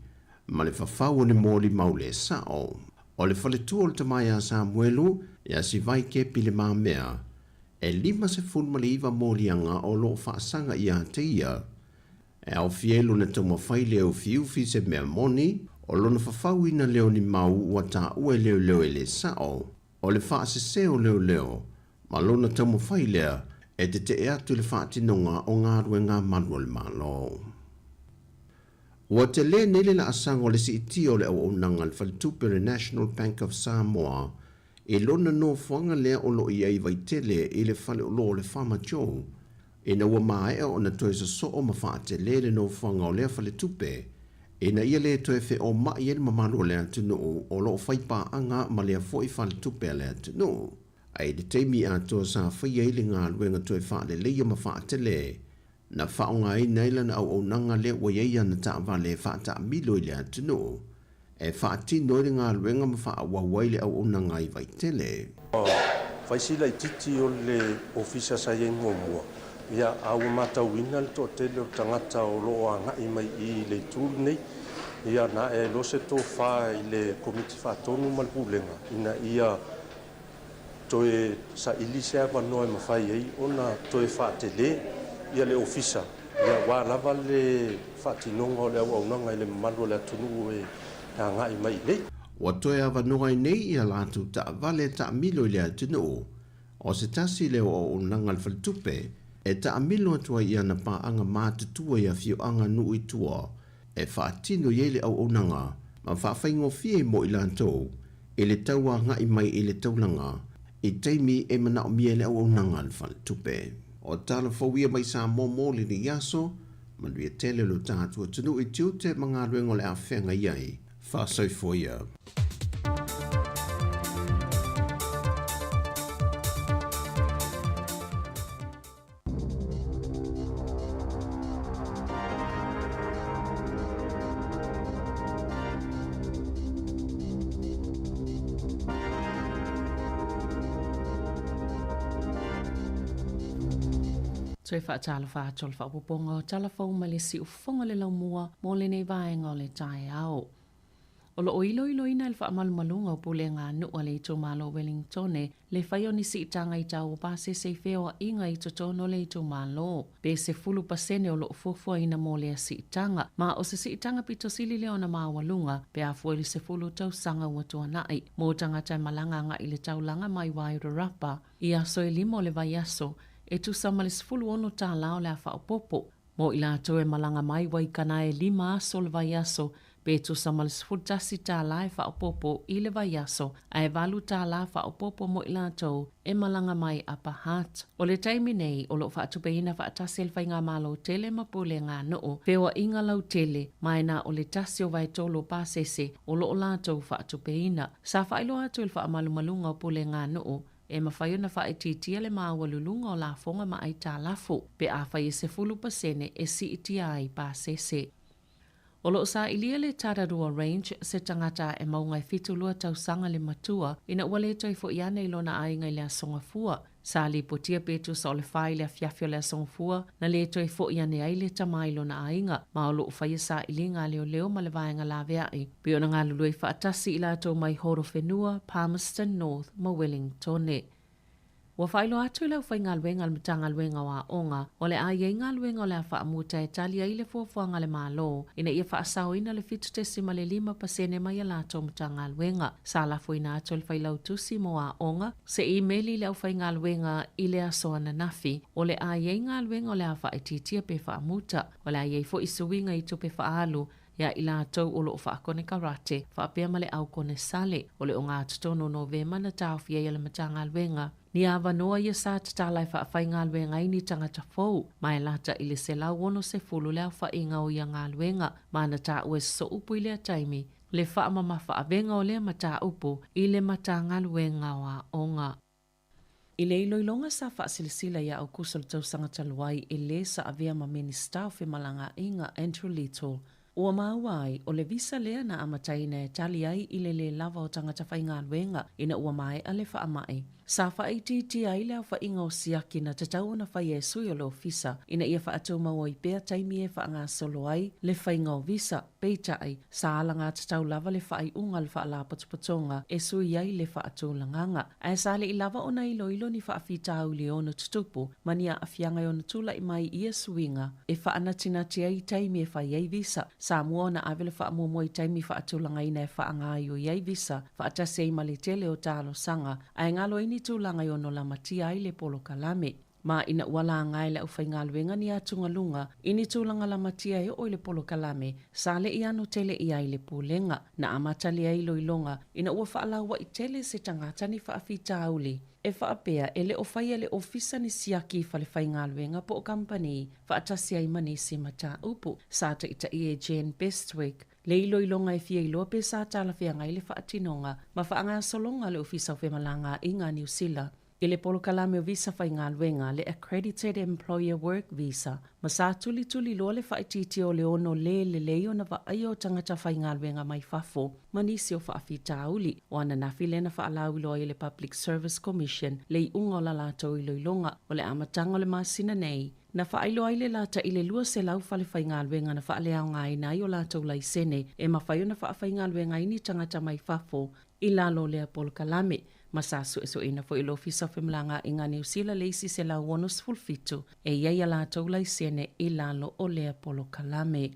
ma le whawhau ni mōri maule sao. O le whaletua o le tamai a Samuelu, e a si vai kepi le maa mea, e 5 se funma le iwa mōrianga o lo whaasanga i a te ia, e au fielu na tau mawhai leo fiufi se mea moni, o lona whawhau ina leo ni mau ua tā ue leo leo e le sao, o le whaasese o leo leo, ma lona tau mawhai lea e te atu le whaatinonga o ngā ruenga manua le malo. Ua te le nele la asanga o le si iti o le au onanga le Whaletupere National Bank of Sāmoa, e lona no whanga lea o lo i ei vai tele i le whale o lo le whama Joe, e na ua mae o na toe sa so o mawhaate le no whanga o lea Whaletupe, e na ia le toe whe o mai ele mamalo lea tunu o lo whaipa anga ma lea fo i Whaletupe lea tunu. Ai de teimi a toa sa whaia ili ngā luenga toe whaale leia mawhaate le, na whaonga i neila na au nanga lea wa yeia na ta wale whaata milo i lea tunu, e whaati noire ngā luenga mawhaa wawaile au nanga i vai tele. Whaisila i titi o le ofisa sa yengo mua. Ia au matauina le toʻatele o tagata o loo agaʻi mai i le itulu nei ia na e lose tofā i le komiti faatonu ma le pulega ina ia toe saʻili se avanoa e mafai ai ona toe faatele ia le ofisa Ia wā lava le whātinonga o le au ngai le malu le atunu e ngai mai nei. Wa toe awa noa nei ia lātu ta vale ta milo le atunu o se tasi le o unanga le faltupe e ta milo atua ia na pa anga mātutua ia fio anga nui tua e whaatino yele au unanga ma whawhaingo fie mo i lantou e le taua ngai mai i le taulanga i teimi e mana o mie le au unanga le faltupe. O tala fawia mai Sāmoa le ni yaso manuia tele lo tātua tunu i tiute mga ruengo le awhenga iai whaasoifoia. Toi whaatala whaatol whaapoponga o talafau ma le si ufonga le laumua mo le nei vaenga o le tae ao. O lo oilo ina il whaamalumalunga o pule ngā nua le ito malo Wellingtone le whaio ni si itanga i tau o pase se wheo inga i totono le ito malo. Pe se fulu pasene o lo fufua ina mo le si itanga, ma o se si itanga pito sili leo na mawalunga, pe a fueli se fulu tau sanga ua tuanai, mo tangata malanga nga i le tau langa mai wai rapa, i aso e limo le vai aso, e tu samale sfulu ono tā lao le a whaopopo. Mo ila toe malanga mai wai kana e 5 aso le vai aso, pe tu samale sfulu tasi tā la e whaopopo i le vai aso, a e valu tā la whaopopo mo ila tau e malanga mai a pahat. O le taimi nei, o lo whaatupe ina whaatasi el whainga malo tele mapule ngā noo, pewa inga lau tele, mai na o le tasi o vai tolo pāsese, o lo o la tau whaatupe ina. Sa whailo atu il whaamalumalunga o pule ngā noo, e mawhaio na whae titia le maawalulunga o la fonga ma ai tā lafo, pe a whae se fulu pasene e si itia ai pāsese. O lo sa ilia le Tararua Range, se tangata e maungai fitulua tau sanga le matua, ina wale toi fo iane ilona ai ngai le asonga fua. Sa li potia petu sa o le whae le afiafio le asonga fua, na le toi fo iane ai le tamai ilona ainga, ma o lo whae sa ilinga leo leo ma le vaenga la veai. Pio na ngā lului whaatasi ila tau mai horo whenua, Palmerston North, ma Wellingtone. Wa whailo atu lau whai ngā luenga al matanga luenga wa onga, o le aia ngā luenga o le a whaamuta e talia i le fuafuanga le malo, ina ia whaasau ina le fitu te sima le 5% mai a lato matanga luenga. Sa lafo ina atu le whai lau tusi mo a onga, se emaili le au whai ngā luenga i le asoa na nafi, o le aia ngā luenga o le a whaetitia pe whaamuta, o le aia i fo isuinga i tupe whaalu, ya ila tau o lo whaakone karate, whaapea male au kone sale, o le o ngā tutono Novema na tauwhia i le matanga luenga. Ni awa noa ia sa tatalai whaafai ngā luenga ini tangata fau, mai lata ili se lau wono se fulu lea whainga o ia ngā luenga, mana ta ue so upu i lea taimi, le whaamama whaavenga o lea mata upu, i le mata ngā luenga wa onga. I le iloilonga sa whaasilisila ia au kusal tau sangata luai i le sa avea ma minista o whemalanga inga Andrew Little. Ua mauai o le visa lea na amataina e tali ai i le lava o tangata whainga luenga ina ua mai a le whaamai. Sa whaititi ai lea whainga o siaki na tatau na whai e sui o le ofisa ina ia whaatau maua i pēr taimi e whaanga solo ai le whainga o visa peita ai sa alanga tatau lava le whai unga le whaala patupatonga e sui ai le whaatau langanga. A sa le i lava o na ilo ni whaafita au le ono tutupu mania a fianga o na tula i mai ia suinga e whaanatinati ai taimi e whai ai visa. Sāmoa na awele whaamumua i taimi whaatulanga ina e whaanga ai o iai visa whaatase i male tele o tālo sanga a ngalo ini tūlanga i ono la matia ai le polo kalame. Ma ina wala ngai le ufai ngā luenga ni atunga lunga, ini tūlanga la matia e o le polo kalame, sale i anu tele i ai le pūlenga, na amatali ai loilonga, ina ua whaalaua i tele se tangata ni whaafita auli. E whaapea e le ofai le ofisa ni siaki i whai ngā luenga po o company, whaatasi ai manisi mata upu, sata ita i e Jane Bestwick. Le iloilonga e fia iloa pe sa tala fia ngai le whaatinonga, ma whaanga solonga le ofisa o whemalanga i ngā New Zealand. I le polo kalame o visa whai ngā luenga le Accredited Employer Work Visa, ma sa tuli loa le whaititi o le ono le leo na ai o tangata whai ngā luenga mai whafo, ma nisi o whaafita auli, o ana nafi lena whaalau iloa i le Public Service Commission, le i unga o la lato iloilonga, o le amatanga o le masina nei, na whailo ai le lata i le lua se lau whale whai ngā luenga na whaale au ngā ina i o lato lai sene, e ma whaio na whaafai ngā luenga ini tangata mai whafo, i lalo le Apollo Kalame. Masasu so ina fo ilo fisa femlanga inga New Zealand leisi se la wonus fulfitu e yaya la taula sene i lalo o le Apollo Kalame.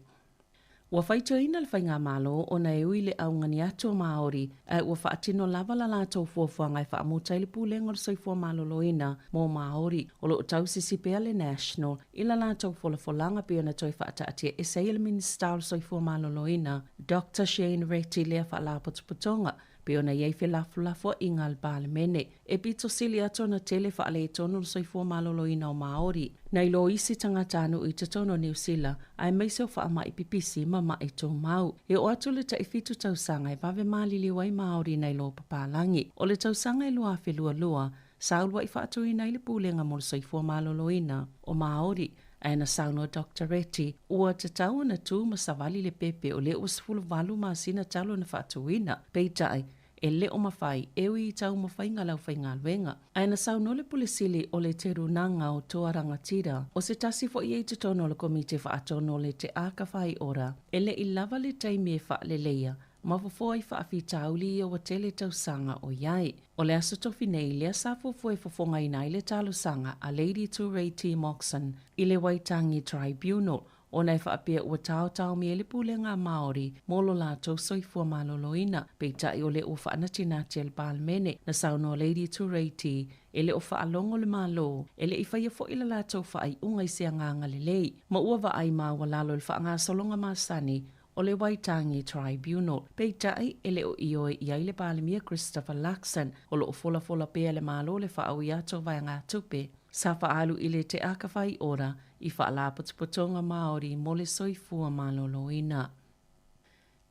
Ua whaito ina le whainga malo o na e uile au ngani ato Māori ua whaatino lava la lātou fuafuanga i whaamuta ili pūlenga le soifua malo loina mō Māori o lo tau sisipea le National i la lātou folanga pia na toi whaata atia e sei le Minister o soifua malo loina Dr. Shane Reti lea whaalapotuputonga pe ona iei whelafulafo i ngal Parliamene. E pito sili ato na tele whaale tono le soifua maloloina o Māori. Nei lo isi tangata anu i te tono New Zealand, ai meiseo wha ama i pipisi ma mai tō mau. E o atu le taifitu tausanga i vave malili wai Māori nei lo papalangi. O le tausanga i lua whelua lua, saulwa i whaatu i nei le pūlenga mo le soifua maloloina o Māori. Aina sauno Dr. Reti, ua te tau na tū ma savali le pepe o le usfulu valu ma sina talo na whaatuina. Peitai, e le o mawhai, ewi i tau mawhai ngalau whai ngalwenga. Aina sauno le pulisili o le te runanga o toa rangatira. O se tasi fo i e te tono le komite whaatono le te aka whai ora. E le i lava le taimi e wha le leia. Mawhafo i whaafi tauli o wa tele tausanga o iai. O le aso tofi nei lea sa fofo e fofonga i nai le talo sanga a Lady Ture T. Moxon i le Waitangi Tribunal. O nei whaapea ua tau mi e le pūlenga Māori molo lātou soifua maloloina. Peita i o le o whaanatina te le Parliamene na sauno Lady Ture T. E le o whaalongo le malo. E le i whaia fo ila lātou whaai ungai se nganga le lei. Ma ua wa ai maa walalo le whaanga solonga maasani o le Waitangi Tribunal. Peitai e le o ioe i aile Palimia Christopher Luxon o lo o fola pea le malo le whaau i ato vai ngā tupe. Sa whaalu i le te akawhai ora i whaalapotupotonga Māori mo le soifua maloloina.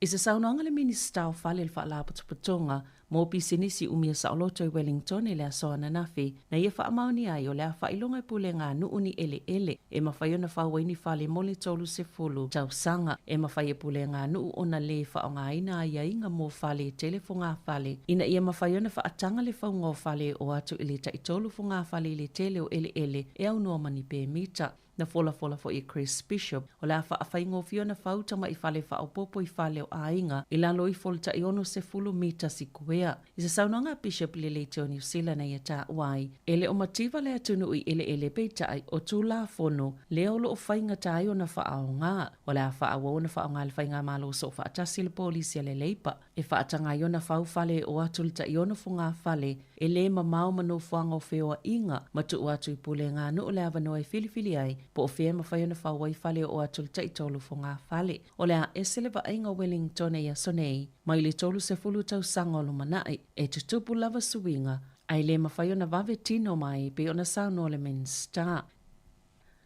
I se saunanga le Minister o whale le whaalapotupotonga mō pisinisi umia sa oloto i Wellington e le asoana nafi na ia whaamauni ai o le a whailonga i pule ngā nuuni ele e mawhaiona whawaini whale mo le tolu se fulu tau sanga e mawhaia pule ngā nuu ona le whaonga ina ai inga mō whale telefo ngā whale ina ia mawhaiona whaatanga le whaunga o whale o atu i le taitolu fo ngā whale le tele o ele e au noa mani pē mita. Na fola fo i Chris Bishop o la whaawhaingo fiona whautama i whale whaopopo i whale o ainga i lalo i folta i ono se fulu mita si kuea. I se saunanga Bishop le te o New Zealand na ia tā wai. Ele o mativa le atunu i ele peitai o tū la fono le olo o whainga tai o na whaonga. O la whaawo na whaonga le whainga malo so whaatasi le polisi le leipa. E whaatanga i ona whau whale o atulita i ono funga whale e le mamau mano whanga o wheoa inga matu o atu i pule ngā nu o le avanoa i filifili ai po o whea mawhaiona whaua i whale o atulita i tolu funga whale. O le a esele wa ainga Wellington e asonei mai le tolu se fulu tau sangolo manai e tutupu lava suinga ai le mawhaiona vave tino mai pe ona sauno le Minister.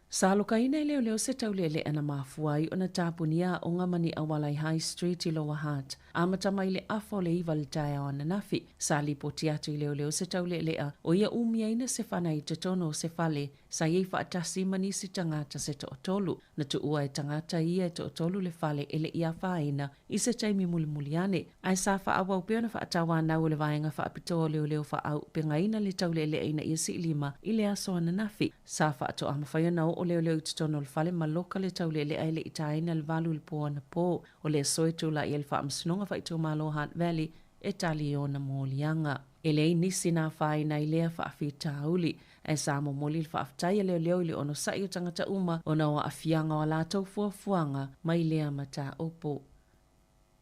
Sa lokaina i leo se taulele ana mafuai ona tapunia o ngamani awalai High Street i Lower Hutt. Amata mai le afo le iwa le tae o nafi. Sa li poti atu i leo se taulele a o ia umia ina se whana i te tono se fale sa iei whaatasi manisi tangata se to otolu. Na tu ua e tangata ia e to otolu le fale ele ia whaina i se taimi mulimuliane. Ai sa whaawau peona whaatawa nau le vaenga whaapitoa leo whaau pengaina le taulele ina ia si lima i le aso ana nafi. Sa whaato amawhaiona o leo te tono le fale maloka le taulele ai le itaina le valu le poa na po o le soetu la i le whaamsinonga whaitu malo Hutt Valley e tali o na mōlianga. E lei nisi nā whaina i lea whaafi tauli e Sāmoa moli le whaaftai leo i le ono sai o tangata uma o na o afianga o lātou fuafuanga mai lea mata opo.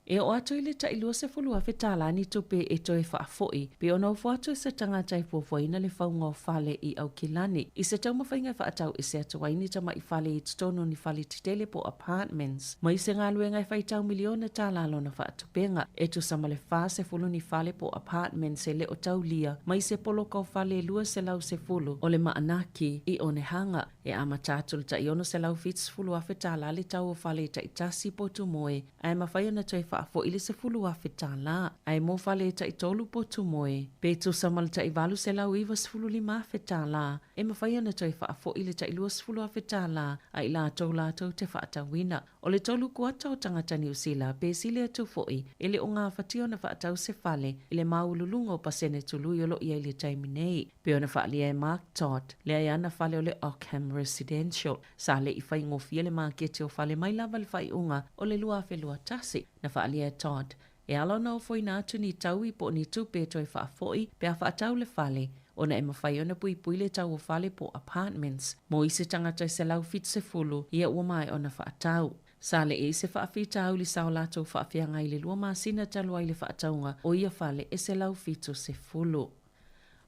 E o ato i le tailua se fulua whetala ni tupe e toi whaafoi, pe o nau fuato se tangata i fuafuaina le whaunga o whale i au kilani. I se tau mawhainga whaatau i se atuaini tama i whale i tutono ni whale titele po apartments. Ma i se ngā luenga i whaitau miliona tālalo na whaatupenga. E tu sama le wha se fulu ni whale po apartments e le o tau lia. Ma i se poloka o whale lua se lau se fulu o le maanaki i one hanga. E ama tātul ta iono se lau fits fulu a whetala le tau o whale ta itasi po tumoe. Ai mawhaiona toi fo ile se fulu a whetala. Ai mo whale ta i tolu po tumoe. Pe tu samal ta i valu se lau iwa se fulu lima whetala. E mawhaiona toi fo ile ta i lua se fulu a whetala. Ai la tau te whaatawina. O le tolu kuata o tangata New Zealand. Pe sile atu foi. Ele o ngā whatio na whaatau se whale. Ile maululunga o pasene tulu i olo ia ile taimi nei. Pe o na whaali e Mark Todd. Le ai ana whale o le Ockham Residential. Sa le i whai ngofia le mākete o whale mai lava le whai unga o le lua whelua tasi. Na whaali e Todd. E alo na o foi na atu ni tau I po ni tupe toi whaafoi pe a whaatau le fale. Ona e mawhai ona pui pui le tau o fale po apartments. Mo I se tangata se lau fit se fulu ia ua mai ona whaatau. Sa le e se whaafitau li sao lato whaafianga I le lua masina talua I le whaataunga o ia fale e se lau fito se fulu.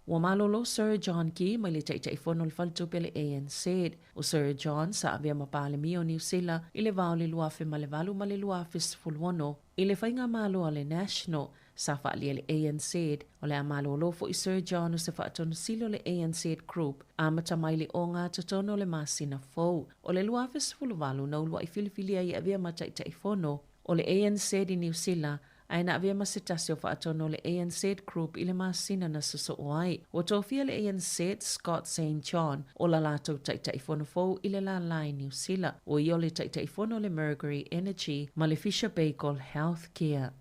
Wa malolo Sir John Key mai le taitaifono le faltupe le ANC. O Sir John sa avea mapale mi o New Zealand I le vao le luafe ma le valu ma le luafe sefuluono. I le whainga malo a le National sa whaalia le ANC. O le a malolo fo I Sir John o se whaatono silo le ANC group. A matamai le o ngā tatono le masina fou. O le luafe sefuluvalu na ulua I filifilia I avea ma taitaifono. O le ANC I New Zealand ai na avea masitasi o whaatono le ANC group I le masina na suso oai. O tofia le ANC Scott St. John o la lato taitaifono fou I le la lai New Zealand. O I o le taitaifono le Mercury Energy ma le Fisher Bakewell Healthcare.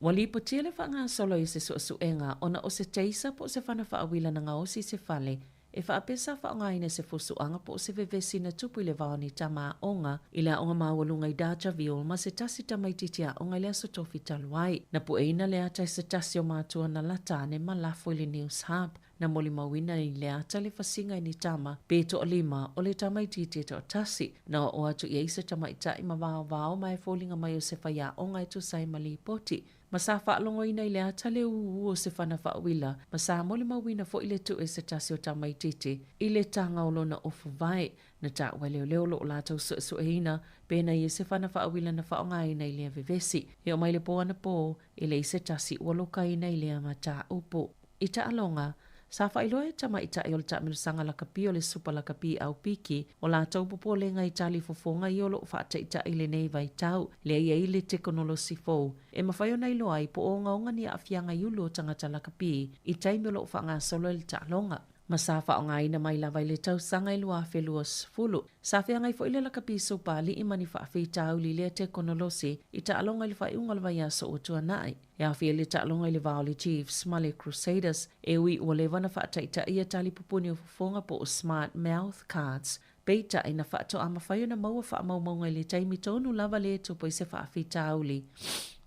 Wali po tia le whanga solo I se suenga ona o se teisa po se whana whaawila na ngaosi se fale e whaapesa whaongaina se fusuanga po se vevesi na tupu I le vaoni tama onga I le onga mawalunga I daja viol ma se tasi tamaititia onga I le aso tofi taluai. Na po eina le ata se tasi o matua na latane ma lafo I le News Hub. Na moli mawina I le ata le fasinga I ni tama peto o lima o le tamaititia to tasi. Na o atu I eisa tamaita I ma vao mai folinga mai o se whaya onga I tu sai mali poti. Masa whaalongo ina I le ata le o se whana whaawila. Masa moli mawina fo I le tu e se tasi o tamaititi. I le tanga o lona ofu vai. Na ta wale o leo lo o lātou sueina. Pena I se whana whaawila na whaonga ina I lea vevesi. He o mai le po ana po. I le se tasi waloka ina I lea mata upo. I ta alonga. Sa whailoa tamaita I o le tamilusanga lakapi o le supa lakapi au piki. O lātou popo le ngai tali fofonga I o lo whaataita I le nei vai tau. Le ia I le teknolosi fou. E mawhaio nei loa I po o ngaonga ni a afianga iulo tangata lakapi. I taimi o lo whaanga solo le ta alonga. Masafa o ngai na mai lava I le tau sanga I lua feluas fulu. Sa whea ngai fo I le lakapi sopa li I mani whaafeitau li le teknolosi. I ta alonga I le whaiunga le vai aso o tua nai. E a whia le ta alonga I le Vaoli Chiefs ma le Crusaders. E ui ua le wana whaataita ia tali pupuni o fufonga po o Smart Mouth Cards. Beita I na whaato a mawhaio na maua whaamaumaunga I le taimi tonu lava le tupo I se whaafeitau li.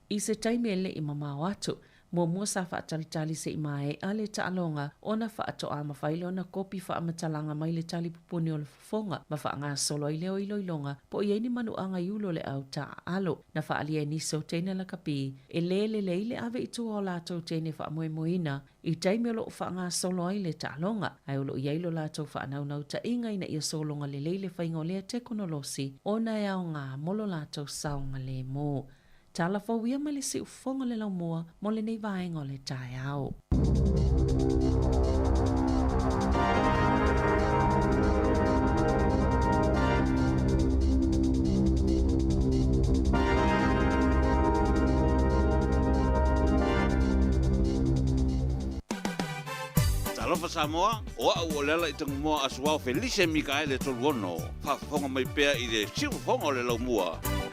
I se taimi ele I mamau atu. Mua sa whaatalitali se imae a le taalonga o na whaato a mawhaile o na kopi whaamatalanga mai le tali pupuni o le fufonga ma whaanga solo I leo iloilonga po I eini manu anga iulo le au ta alo na whaalia ni so teina la kapi e le ave I tua o lato teine whaamoemoina I taimi o lo whaanga solo ai le taalonga ai o lo iailo lato whaanaunau ta inga ina ia solonga le whainga o lea teknolosi o na e ao ngā molo lato saunga le mo. Tala fawia ma le si ufonga le lau mua mo le nei vaenga o le tae au. Talofa Sāmoa, o au o lela I tangu mua asuao Felice Mikaele toluono. Whafonga mai pea I le si ufonga o le lau mua. Ua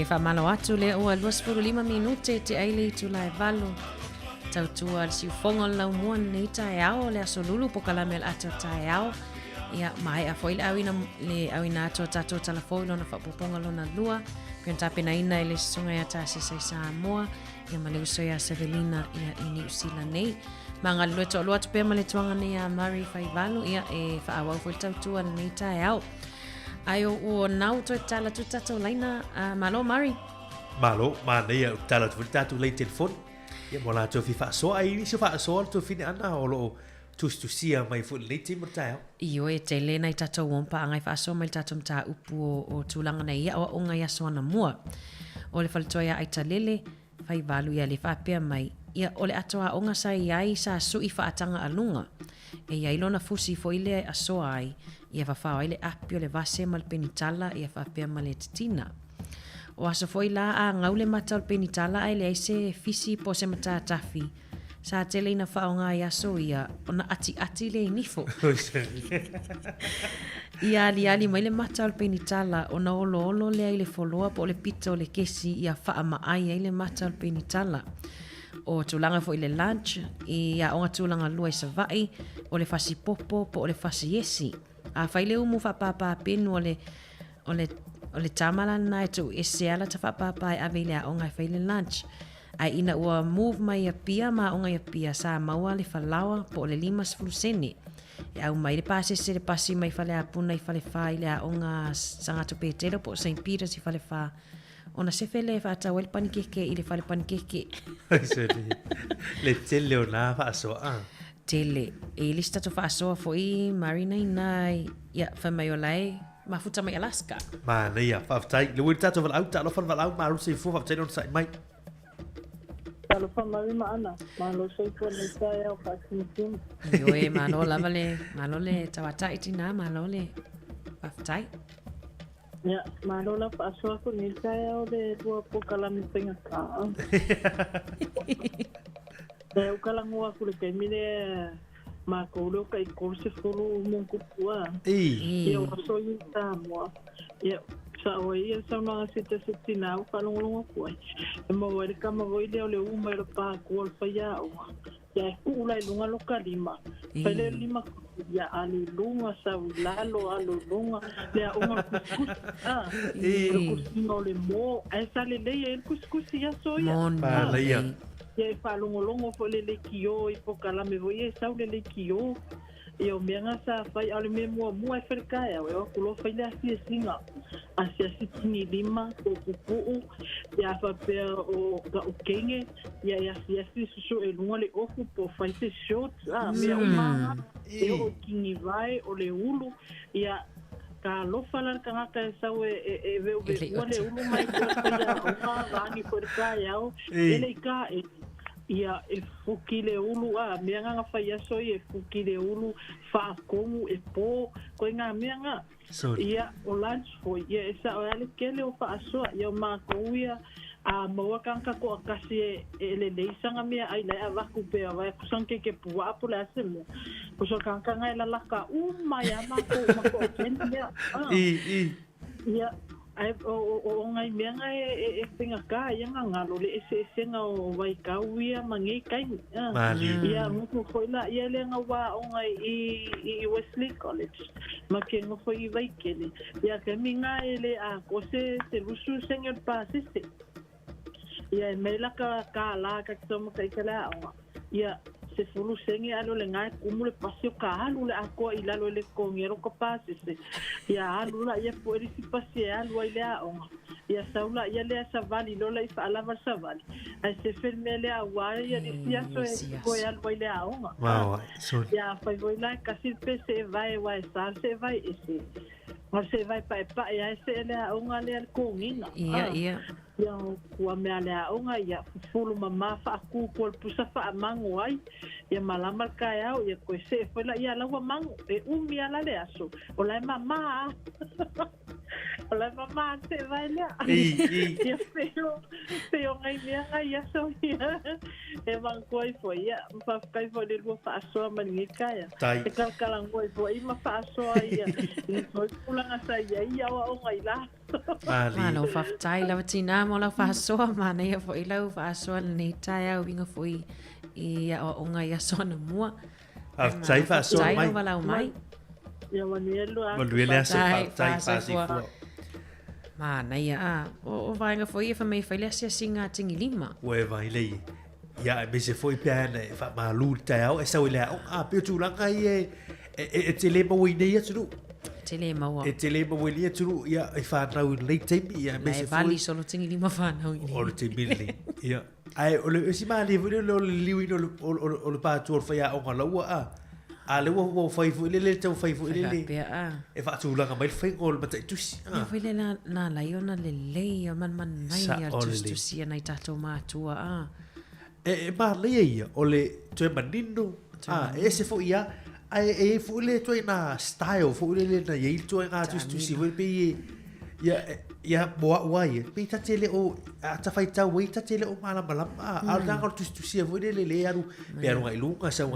whamalo atu le ua 25 minute te aile tu lai valo. Tautua al siufonga lau mua nei tae ao le aso lulu po kalamel ata tae ao. Ia mai a foile awina le awina ato tato talafoi lona whapoponga lona lua. Pion tapena ina ele sunga ia tasi sai Sāmoa. Ia male usoia Sevelina ia i New Zealand nei. Mga lue to lua tupe male tuanga nei a Mari Whaivalu ia e whaawau fo tautua nei tae ao. Ayo o nau to tala tu tato laina malo Mari. Malo, nei o tala tu tato lai telefon. Ia mo la to fi whaasoa ai ni se whaasoa to fine ana o lo tustusia mai fu nei te mortae. Iyo e te le nei tato wompa angai whaasoa mai tato mta upu o tulanga nei ia o onga ia soana mua. O le faltoia ai talele Whaivalu ia le whapea mai. Ia o le atoa onga sa iai sa sui whaatanga alunga. E ia ilona fusi fo ile asoa ai. Ia whawhao ile api o le vase mal penitala ia whapea mal e titina. O aso fo ila a ngaule mata o penitala ai le aise fisi po se mata tafi. Sa tele ina whaonga i aso ia ona ati le inifo. Ia ali mai le mata o penitala ona olo le ai le foloa po le pito le kesi ia whaama ai le mata o penitala. O tulanga fo ile lunch ia onga tulanga lua i savai o le fasi popo po o le fasi yesi. A whaile umu whapapa penu o le tamala na e tu e seala ta whapapa e ave lea onga i whaile lunch. Ai ina ua move mai a pia ma onga i pia sa maua le whalawa po le 5 sene. E au mai le pase se le pasi mai whale a puna i whale wha i lea onga sangato petero po St. Peter's i whale wha. Ona se fele whata wale panikeke i le whale panikeke. Le tele o nā whaasoa. Tele. E lista to whaasoa fo i marina nai. Ia, whamai o lai. Mafuta mai Alaska. Nei a whaftai. Le wiri tato walau, ta alofan walau, ma arusi fu whaftai non sai mai. Talofa mai maana. Malo sei ko nei tae au whakinikim. Ioe, malo lava le tawatai tina, malo le whaftai. Ya, malo la whaasoa ko nei tae au le rua po kalami penga kaa. E o kalangua ko le kaimine ma koulo kai korse fulu mungkupua. Ia waso i Sāmoa. Ia sa o ia sa mga sita kalungulunga kuai. E mawari ka mawai o le uma i pa kual whaya oa. Ia e kuulai lunga lo kalima. Pele 5 ia alu lunga sa ulalo alu lunga. Lea unga kuskusi. Kusino le mo. E sa le leia il kuskusi ia soia. Pa leia. Ia e whalongolongo fo le kio i po kalame vo ia sau le kio. Ia o meanga sa whai ale me mua e wherekae au. Ia kulo whai le asi singa. Asi tini 5 o kupuu. Ia whapea o ka ukenge. Ia asi susu e lunga le ofu po whai se short. Mea o maa. Ia o kingi vai o le ulu. Ia ka lofalar ka ngaka e sau e veu ua le ulu mai kua o ka rangi wherekae au. Ele ka ia e fuki le ulu mea nga whai aso e fuki le ulu whaakongu e pō koe ngā mea nga ia o lunch foi ia e sa o ale kele o whaasoa ia o mākou ia maua kanka ko akasi e le leisanga mea ai lai a waku pea vai kusanke ke pua apu le ase mo kuso kanka ngai la laka mai a mako o kendi ia ai o ngai mea ngai e pinga ka ia ngalo le ese nga o vai kau ia mangi kai ia muku foi la ia le nga wa o ngai i Wesley College ma ke ngo foi vai kele ia ke minga ele a kose se lusu senyor pasiste ia me la ka la ka tomo kai kala ia se fulu sengi alo le ngai kumule pasio ka alu le ako i lalo le kongero ko pasise ia alu la ia pueri si pasie alu ile a onga ia saula ia le savali lola i fa lava savali ai se fermele a wai ia ia so e ko ia alu ile a onga ia fa voila kasi pese vai sa se vai ese ma se vai pa ia se le a onga le kongina ia kua mea lea onga ia fulu mama whaaku kua pusa whaamango ai ia malama kai au ia koe se whaila ia lawa mango e umi ala le aso o lai mama Olha mamãe, você vai lá. Eu ngai mea ngai aso ia. E mangoi foi ia. Mawhakai foi le lua whaasoa maningikaya. E kalkalangoi foi ima whaasoa ia. I foi kulanga sa ia ia wa o ngai la. Malo whaftai lawa tina mo la whaasoa mana ia foi lau whaasoa nei tai au inga foi ia o ngai aso na mua. Tai whaasoa mai. Tai walau mai. Ia wanielu a. Manuele aso tai whaasifua. Mana ia o vainga foi fa mai faile sia singa tingi lima. Ue vai lei. Ia me se foi pena fa malu tau e sau le a pe tu langa e te le mo ine ia tu. Te le mo. E te le mo ia tu ia e fa nau le time ia me se foi. Vali solo tingi lima fa nau ine. O te mili. Ia. Ai o le si ma le lo liwi o le pa tu fa ia o ngala a. Ale wo fai fu le tau fai fu le. E fa tu langa mai fai gol mata tu si. E fai le na la iona le le man nai al tu si nai tato matua a. E ma le ia o le tu manino. E se fo ia e fu le tu na style fu le na ye tu nga tu si we pe ia boa wai pe ta tele o ta fai ta we ta tele o mala a nga tu si fu le aru pe aru ngai lunga sa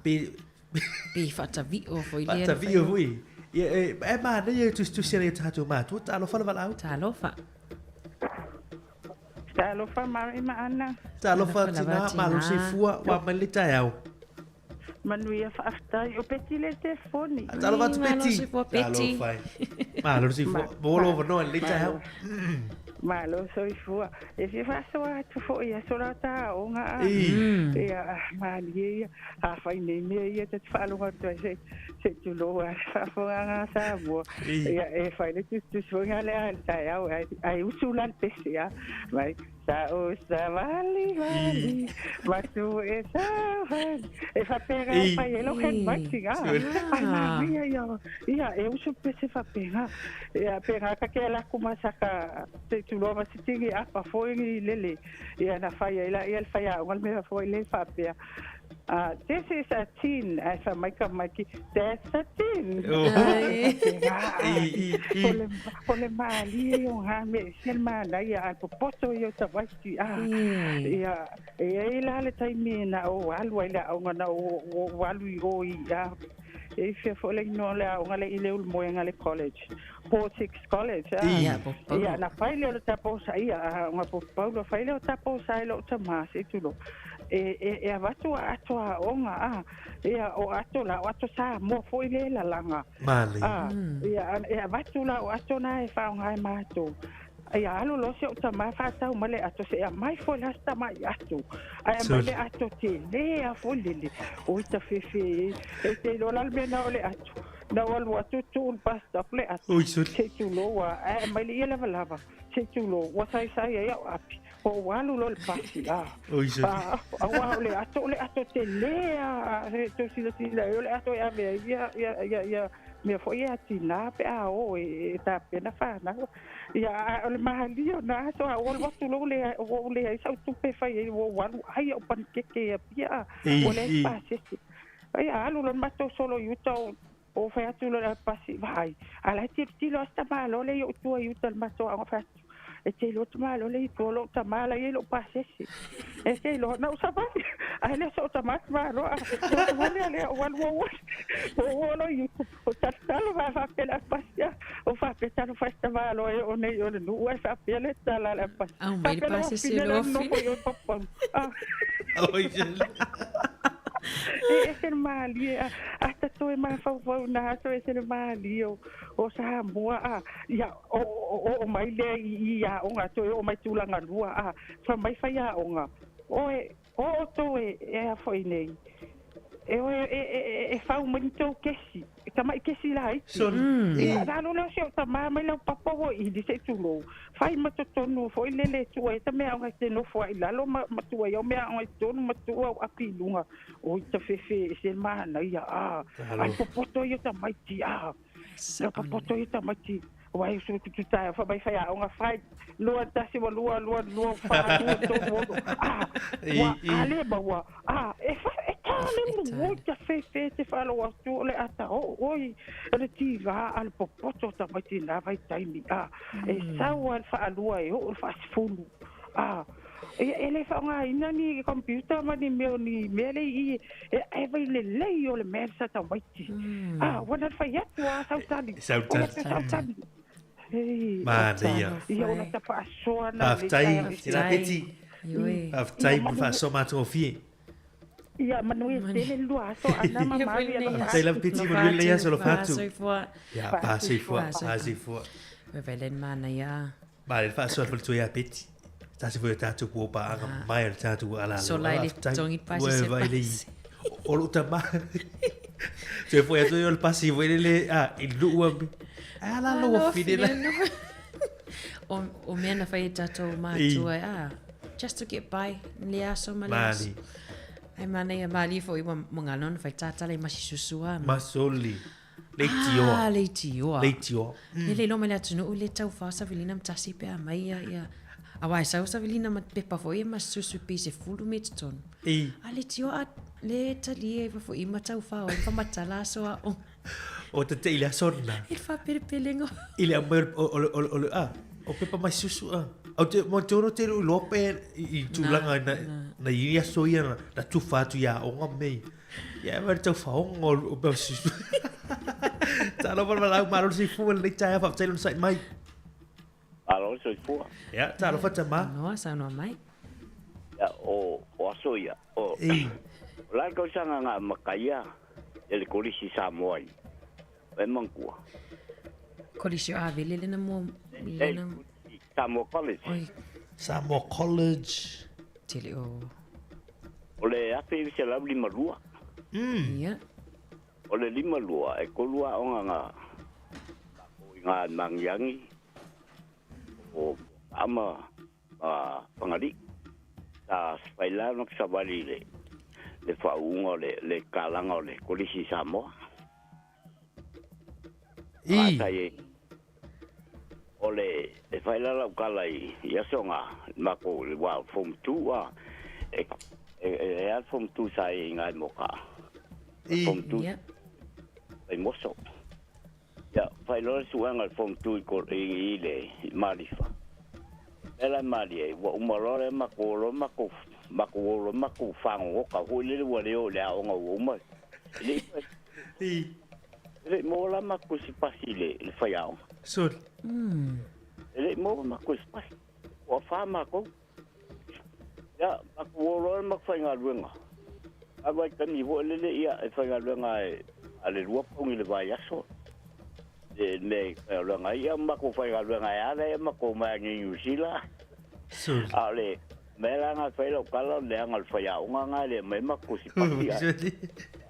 pe Pe fata vi o foi le. Fata vi o foi. E ma ne tu sia ne tatu ma tu ta lo fa la au. Ta lo fa. Ta lo fa ma ana. Ta lo fa tina ma lo se fua wa malita au. Manuia fa aftai o peti le telefoni. Ta lo fa peti. Ta lo fa. Ma lo se fua bolo no lita au. Malo so fua. E se fa so tu fo ia so la ta o nga. Ia mali a fai nei ia te fa lo to se tu lo a fo nga sa bo. Ia e fai le tu so nga le al ta ai usulan pesia. Vai sa o sa vali. Ma tu e sa vali. E fa pega fai lo che vai siga. Ia e usu pese fa pega. Ia pega ka ke la kuma saka tu lo va sitigi apa foi lele ia na fai ila ia fai wal me foi le fa pe this is a teen as a make that's a teen ole mali o ha me sel mala ia al popoto io ta vai ia ila le taimi na o alwa ila o na o walu o ia e fe fole no le o ngale ile ul mo ngale college Portix College ia na faile o tapo sai nga po Paulo faile o tapo sai lo tama se tulo e avatu atua onga ia o ato la o ato sa mo foi le la langa mali ia e avatu la o ato na e fa nga mato ia alo lo se o tama fa ta male ato se mai foi la sta mai ato ai male ato te le a folile o ta fefe e te lo la mena o le ato na wal watu tu pasta ple ato se tu lo wa ai male ia la lava se tu lo wa sai ia api o walu lo le pasi wa le ato te le a to si le ato ia ia me foi a tina pe a o e ta pena fa na ia o le mahalio na so o le watu lo le sa tu pe fai o walu ai o pankeke pia o le pasi ai alu lo mato solo yuta o fa tu lo pasi vai ala ti lo sta malo le yo tu yuta mato a fa e te lo malo le to lo ta mala e lo pasi e te lo na usa vai ai le so ta malo le walu o lo yuta o talo va fa pela pasia o fa petalo festival o nei o no e fa pela tala la pasia ah mai pasi se lo e mali hasta to e ma fa na so e mali o Sāmoa ia o mai le ia o nga to o mai tulanga lua fa mai fa ia o nga o to e a foi nei e fa un momento kesi kama kesi lai e da no se o tama mai lo papa o i dise tu lo fai ma to no foi lele tu e tame o te no foi la lo ma tu e o me o to no tu o apilunga o te fefe se ma na ia ai popoto yo tamai ti no popoto yo tamai ti wai so tu ta fa bai fa ya o nga fai lo ta si lo fa to ale ba wa e fa le o ta fe te falo atu le ata oi le tiva al popoto ta mai tina vai taimi e saua fa alua e o fa fulu ele fa nga ina ni computer ma ni mele I e vai le o le mersa ta mai wana fa ya tua sautani Ma dia. Ia ona ta pa soa na Aftai, tira peti. Aftai mo fa so ma to fie. Ia manui tele lua so ana mama ia. Aftai la peti mo le ia solo fatu. Ya passei fo. Velen mana ia. Ma le fa so fa to ia peti. Ta se foi tatu po pa mai tatu ala. So lai le tongi pasi se pasi. O lo tama. Se foi to il passivo ele il lua. Ala lo fidela. O mena fai tato matua just to get by lia so malas. Ai mana ia mali foi manganon fai tata le masisusua. Masoli. Leitio. Ele lo mele tunu le tau fa Savelina mtasi pe mai ia. Awai sa Savelina mat pepa foi masusu pise fulu mitton. Ale tio le tali fa foi matau fa o fa matala so O te ile sonna. Il fa perpelengo. Ile amber o pepa mai susu o te mo toro te lope I tulanga na ia soia na tu fatu ia o ngame. Ia ver tau fa o pe susu. Ta lo por la maro si fu le tai fa tele sai mai. Alo so fu. Ya, ta lo fa tama. No, sa no mai. Ya o soia. O. La ko sanga nga makaya. Ele kolisi Sāmoa. Memang kuah. Kolisi avele le na mo Sāmoa College. Sāmoa College. Tele o. Ole ape se la lima lua. Ya. Ole lima lua e kolua onga nga mangyangi. O ama pangadi. Ta spaila no sabali le faunga le kalanga le kolisi Sāmoa. Ole e fai la kala ia songa mako le wa form 2 e al form 2 sai ngai moka form 2 ai moso ya fai lo suanga form 2 ko ile malifa ela mali wa umorore mako fango ka hole le wa le o le onga uma le mola mako si pasile le faiao Sur. Le mo mako si pas o fa mako ya mako lo mako fainga luenga agora kan ni vo le ia fainga luenga ale lua pongi le vai aso le luenga ia mako fainga luenga ya le mako ma ni usila Sur. Ale mela nga failo kala le nga faiao nga le me mako si pasi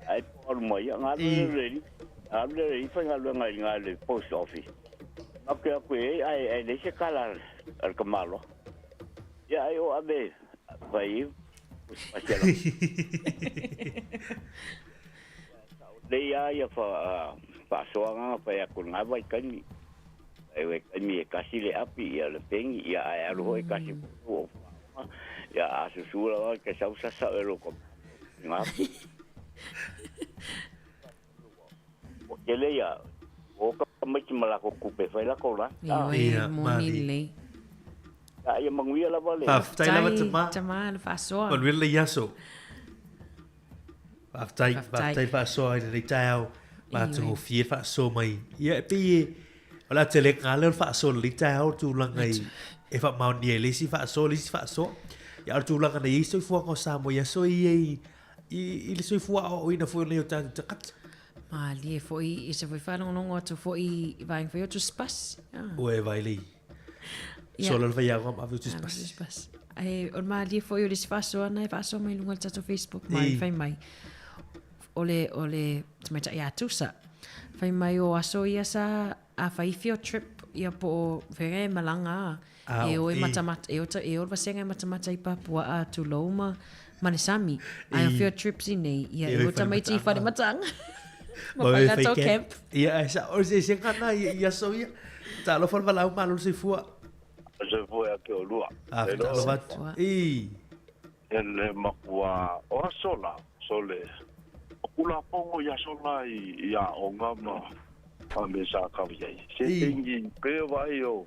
ai por mo ia nga le Hable y fue algo en el post office. No creo que hay de ese calar al camalo. Ya yo a ver, ahí pues paselo. De ya pasó a para con agua y cañi. Mi casi le api ya le pen ya algo casi ya a su sura que se usa saberlo con Ele ia o ka mai mala ko kupe fai la ko la ia monile ia manguia la vale tai la tama fa so on will ia so tai fa so le tau ma tu fie fa so mai ia pi ola tele ngale fa so le tau tu langai e fa mau ni le si fa so ia tu langai nei so fu ko Sāmoa ia so i le so fu o ina fu le ta kat Ali foi se foi falar non outro foi vai foi outro spas. Oi vai ali. Solo vai agora a outro spas. Ai o mali foi o desfaso na faso mai lunga tato Facebook mai fai mai. Ole tmeta ia tusa. Fai mai o aso ia sa a fai field trip ia po vere malanga. E o matamat e o vasenga matamat ai Papua a Tuloma Manisami. Ai field trips nei ia o tamaiti fare matanga. Mas foi camp. Ia essa hoje se cana ia só ia. Tá lo forma lá malo se foi. Se foi aqui o lua. Ah, lo vat. E ele makua o sola sole kula pongo ya sola ya ongama amesa ka ye se tingi pe vai yo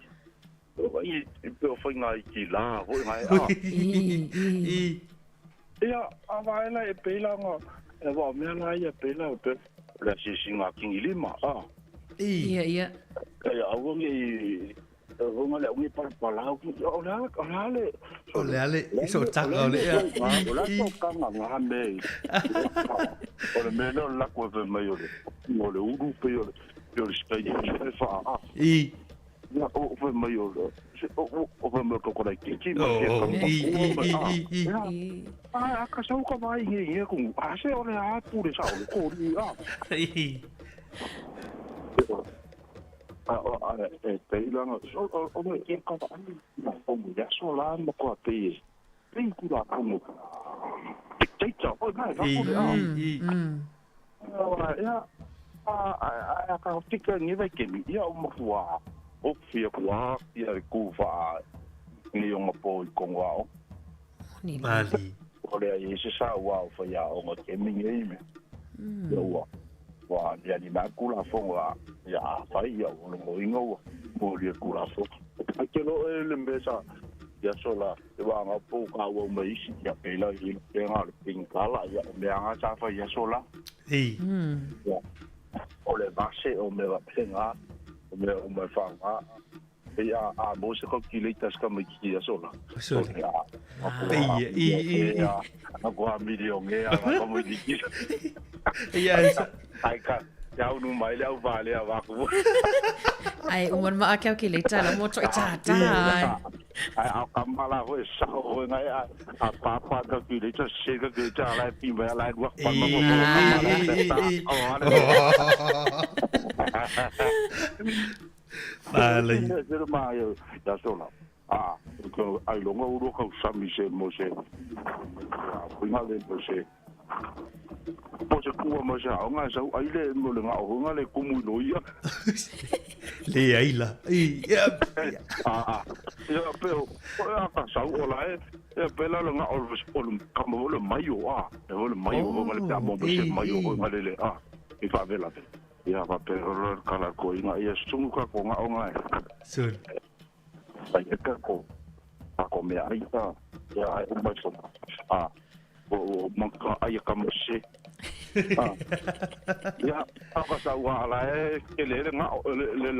vai pe foi ngai ki la voi ngai ya availa e pela nga e va me la ya pela pe la si singa kingi lima Iya. ya awongi Runga le ui palau ki ole iso tanga ole ya ola to kanga ngame ole meno la ko ve mayole ole uru pe ole stai fa ya o ve mayole o ve mo ko la ki ma ka sa ko mai ye ku ase ole a pure sa ole ko ri Peilanga, o me ke ka ani, o me ya so la mo ko pe. Pe ku la ko. Te cha, o na ka ko ya. Ya ka tika ni vai ke mi ya o mo wa. O fia kwa ya ku va. Ni o mo po ko wa. Ni mali. O le ai se sa wa o fa ya o mo ke mi ngai me. Yo wa. Wa ya ni ma ku la fo wa. Ya fai ya o mo ingo mo le ku la fo. Ke lo le mbesa ya sola e wa nga po ka wo me isi ya pe la i pe nga le ping kala ya me nga sa fa ya sola. Ya. O le base o me va penga o me fa nga. Ya a mo se ko ki le tas ka me ki ya sola. Ya. Ya. Na ko a million ya ko mo di ki. Ya. Ai ka ya unu mai le vale a va ku. Ai umon ma akau ki le tala mo tro ta. Ai a kamala ho sa ho ngai a papa ka ki le se ka ki ta la pi ba la wa pa ma mo. Vale. Pero ma yo ya sola. Ko ai lo ngo ro ka sa mi se mo se. Ko ma le mo se. Pose kuwa mo sa nga sa ai le mo le nga o nga le kumu no ia le ai la ya pero ka sa o la pela le nga o ka mo le mayo le mayo mo le mo se mayo o nga le i fa vela ya va pero kala ko nga ia sungu ka ko nga o nga sun ai ka ko me ai ya ai mo so o maka ai ka mo se ya apa sa wa la ke le nga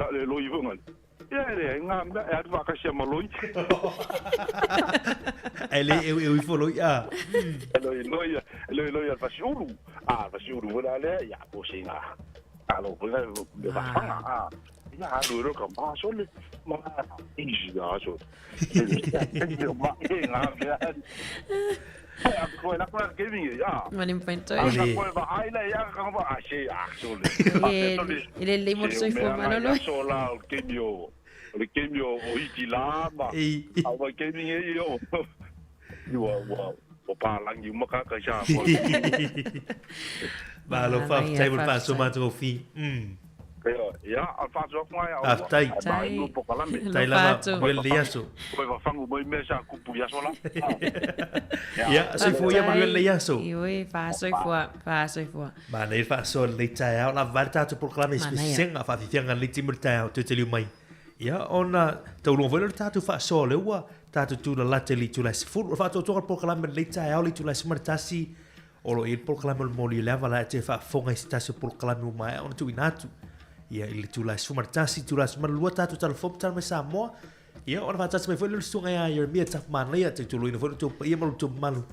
le lo i vunga ya le nga ya va ka se mo lo ele eu fo lo ya lo ya fa shuru wala le ya ko se nga alo ko le va ya lo ka ma so le ma i ya so ma nga Ko la ko ke mi ya. Manim pento. Ko va ai la ya ka va a se a so le. Ele le mo so fo manolo. So la ke mio. Le ke mio o i la ma. A va ke mi yo. Yo o pa lang yu ma ka sha ko. Ba lo fa tai mo pa so ma to fi. Ya, al fazo kwa ya. Tai. Tai la wel dia so. Ko va fangu boy mesa ku pu ya sola. Ya, so fo ya wel dia so. Oi, fa so fo. Ma nei fa so le tai au la valta to proclame spesienga fa fianga le timur tai au te teliu mai. Ya, ona to lo velo tatu fa so le wa tatu tu la teli tu la fu fa to proclame le tai au le tu la smartasi. Olo il proclame mo li leva la te fa fonga stasio proclame mai on tu inatu. Ia ili tula sumartasi tula sumarlua tatu telefon tal me Sāmoa. Ia ora vatas me foi le sungai a ia mia tap man ia te tulu ina foi tu ia malu tu malu.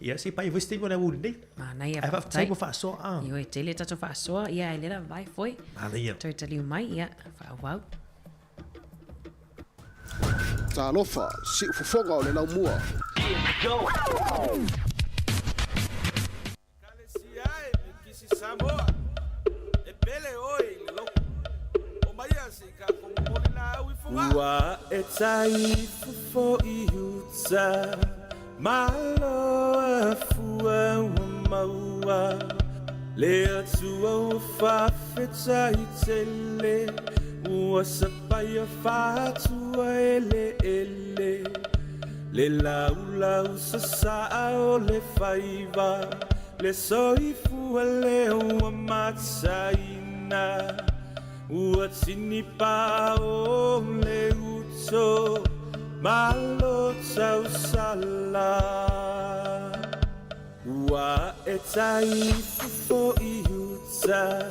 Ia si pai vesti mo na uni. Mana ia. Ai fa tai mo fa so a. Ia te le tatu fa so ia ele la vai foi. Mana ia. Toi te liu mai ia fa wow. Talofa si fofonga o le lau mua. Go. Sāmoa e pele oi le lo o mai asi ka ko mo na wi fuwa wa e tai fo I utsa malo fuwa maua le atu o fa feta I tele o sa pai fa tu ele le la sa o le faiva le soifua leo ua matsaina ua tini pa o le uto malo tau sala ua e taifu fo i uta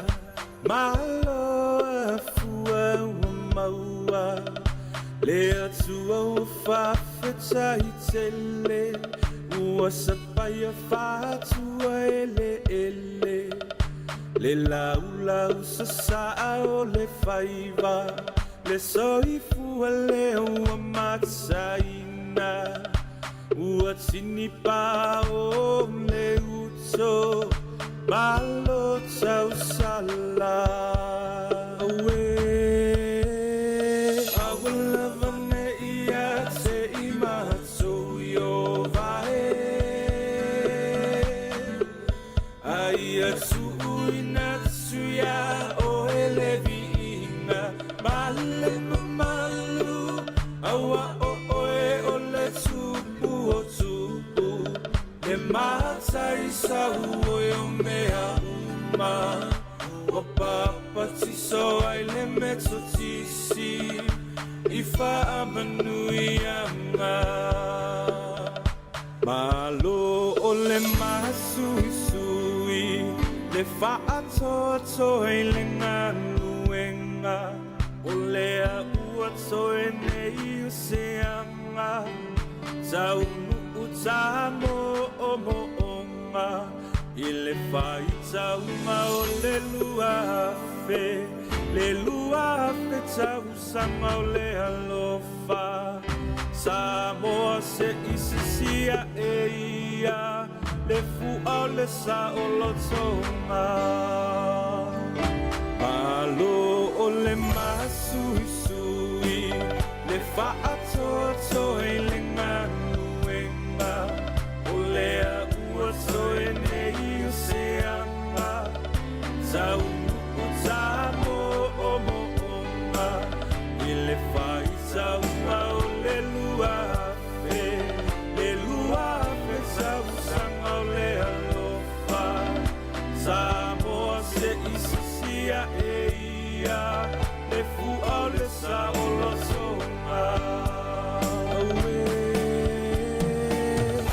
malo a fua ua maua le atua ua whawhetai tele ua sapaya whatua ele le lau lau sa saa o le whaiva le soifua leo ua matsaina ua tini pa o le uto malo tau sala awe awalava ne ia te i matou yo vae aia tuuina tuia o ele viina male mamalu awa o oe o le tupu o tupu le matai sau o e o mea uma o papa tiso ai le meto tisi i whaamanui anga malo o le masui sui le whaatoto e le nganuenga o lea ua toe nei o se anga tau nuu tamo o moonga i le whai taunga o le lua afe tau sanga o le alofa Sāmoa se isisia e ia le fua o le sa o lotonga malo o le masui sui le whaatoto e le nganuenga o lea ua toe nei o se anga tau nuku tamo o moonga i le whai taunga o le lua afe tau sanga o le alofa Sāmoa se isisia e ia le fua o le sa o lotonga awe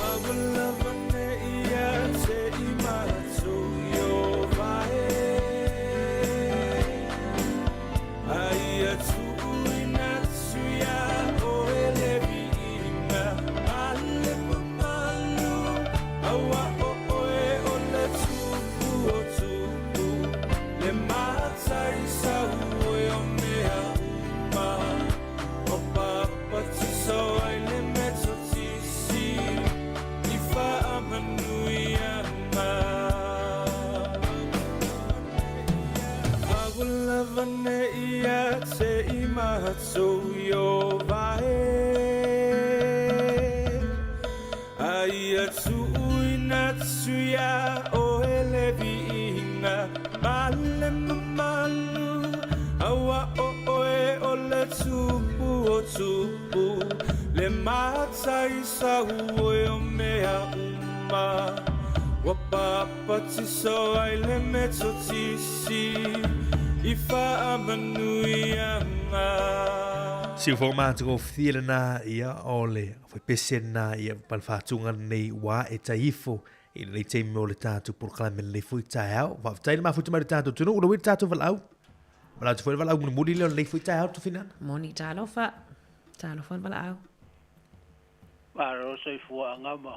awalava ne ia te i matou yo vae aia tuuina tuia o ele viina male mamalu awa o oe o le tupu o tupu le matai sau o e o mea uma o papa tiso ai le meto tisi i whaamanui anga awalava ne ia te i matou yo vae aia tuuina tuia o ele viina male mamalu awa o oe o le tupu o tupu le matai sau o e o mea uma wa papa tiso ai le meto tisi i whaamanui anga Si o mātua o whira nā ia o le whai pese nā ia palwhātunga nei wā e taifo i nei teimi o le tātou porkalame le fui tai au. Whawhataina mā futa mai le tātou tunu, ura wiri tātou walau. Malautu fwere walau muni muri leo le fui tai au tu whinan. Moni tālofa walau. Maro soifua ngama.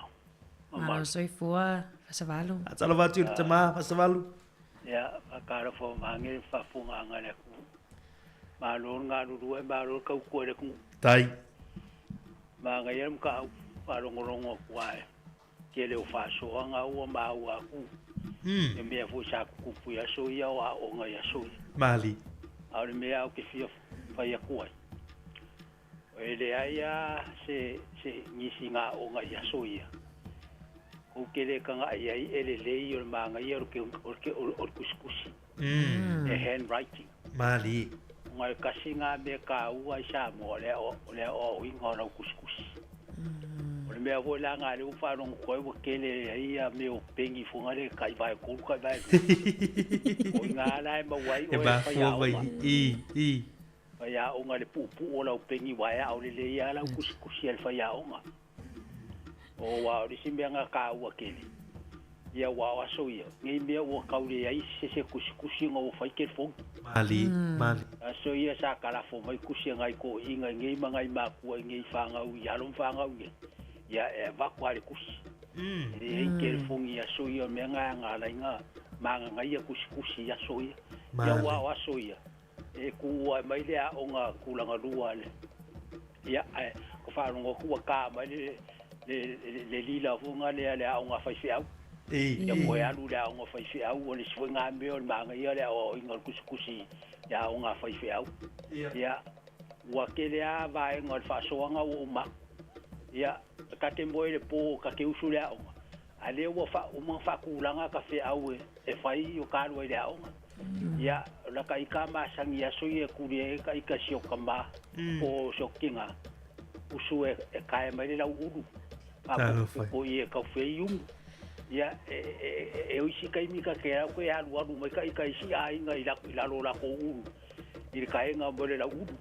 Maro soifua fasavalu. Atalofa tiu le tamā fasavalu. Ya, pakara fo mangi fafunga ngale ku. Malor ngā rurua, malor kau kore ku. Tai. Mā ngai am ka parongorongo kuae. Ke leo whasoa ngā ua māua ku. E mea fu sa kupu ya so ia o a o ngai ya so. Mali. Aure mea au ke fia whai a kuai. E le aia se nisi ngā o ngai ya so ia. O ke le ka ngā iai ele lei o mā ngai o kuskusi. E handwriting. Mali. Ngai kasi ngā mea ka ua i Sāmoa le o inga o kuskusi. me avo la nga le ufa no ko wo kele ia me o pengi funga le kai vai ko kai vai o nga la ma wai o fa ya fa ya o nga le pu o la pengi vai au le ia la kusi el fa ya o nga o wa o si me nga ka wa kele ia wa so ia ngi me o ka le ai se kusi ngo fa ke fo mali so ia sa kala fo mai kusi ngai ko inga ngi mangai ma ku ngi fa nga u ya lo fa nga u ya va kwale kusi e ke fongi ya so ia me nga la nga manga nga ia kusi ya so ia ya wa so ia e ku mai le a onga kulanga lua le ya ko fa ngo ku ka mai le lila fonga le a onga fa fi au ya mo ya lu le onga fa fi au le swinga me o manga ia le o inga kusi ya onga fa fi au ya wa ke le a va ngol fa so nga o ma ya ka te moe le po ka ke usu le au ale wo fa o ma fa kulanga ka fe au e fai o ka lo le au ya la ka ika ma sangi ya so ye ku le ka ika sio kama o so kinga usu e ka e mai la uru ko ye ka fe yum ya e o isi ka mi ka ke ko ya lu mai ka ika isi ai nga ila lo la ko uru i ka nga mo le la uru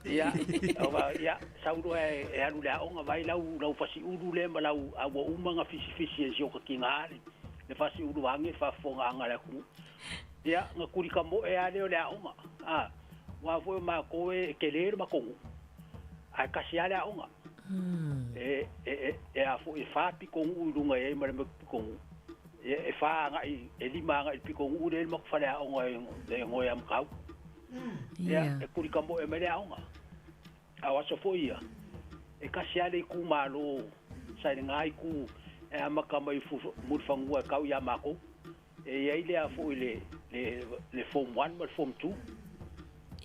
ya ya sauro e alu la onga vai lau fasi uru le malau a wo umanga fisi e joka kingale le fasi uru ange fa fonga anga la ku ya nga kurika mo e ale le onga wa fo ma ko e kelere ma ko a kasi ale onga a fo e fa pi ko uru nga e ma ko e fa nga e lima nga pi ko uru le ma fa le onga e ngo ya mkau ya e kurika mo e mele aunga awa so foia e kasiale ku malo sai ngai ku e amaka mai fu mu fangua kau ya mako e ile a fo le form 1 ma form 2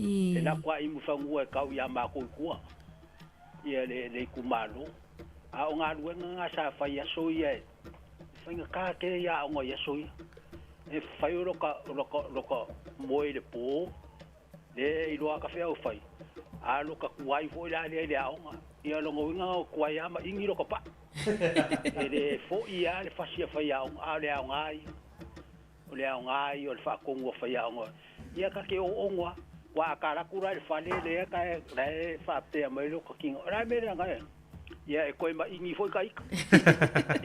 e la kwa i mu fangua kau ya mako ku ia le ku malo a nga lu nga sa fa ya so ia fanga ka ke ya ngo ya so ia e fa yo roka moi le po e ilo ka fe o fai a lo ka kuai fo la le aonga ia lo ngoinga kuai ama ingi lo ka pa e le fo ia le fasia fai aonga a le aonga o le fa kongo fai aonga ia ka ke o onga wa ka la kura le fale le ka le fa te mai lo ka kinga ra me nga ia e koi ma ingi foi ka ik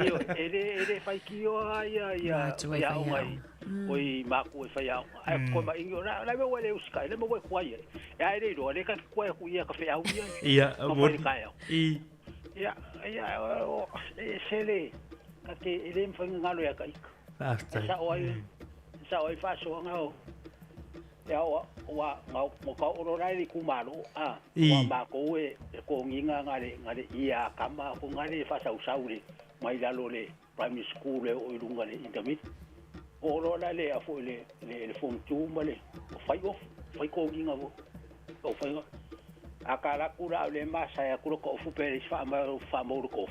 io e le fai ki o ia aonga oi ma ko fa ya ai ko ma ingo la me wale uska le mo ko ai ai re do le ka ko ku ia ka fe au ia mo ia sele ka ke ele mfa ngalo ya ka ik sa oi fa so ngao ya wa mo ka oro rai ku malo wa ma ko e ko nginga ngale ia kama ko ngale fa sa usaure mai la lo le primary school o ilunga le intermediate oro la le afo le form 2 male fai ko nginga o fai akala kura le masa ya kuro ko fu pe fa mo ko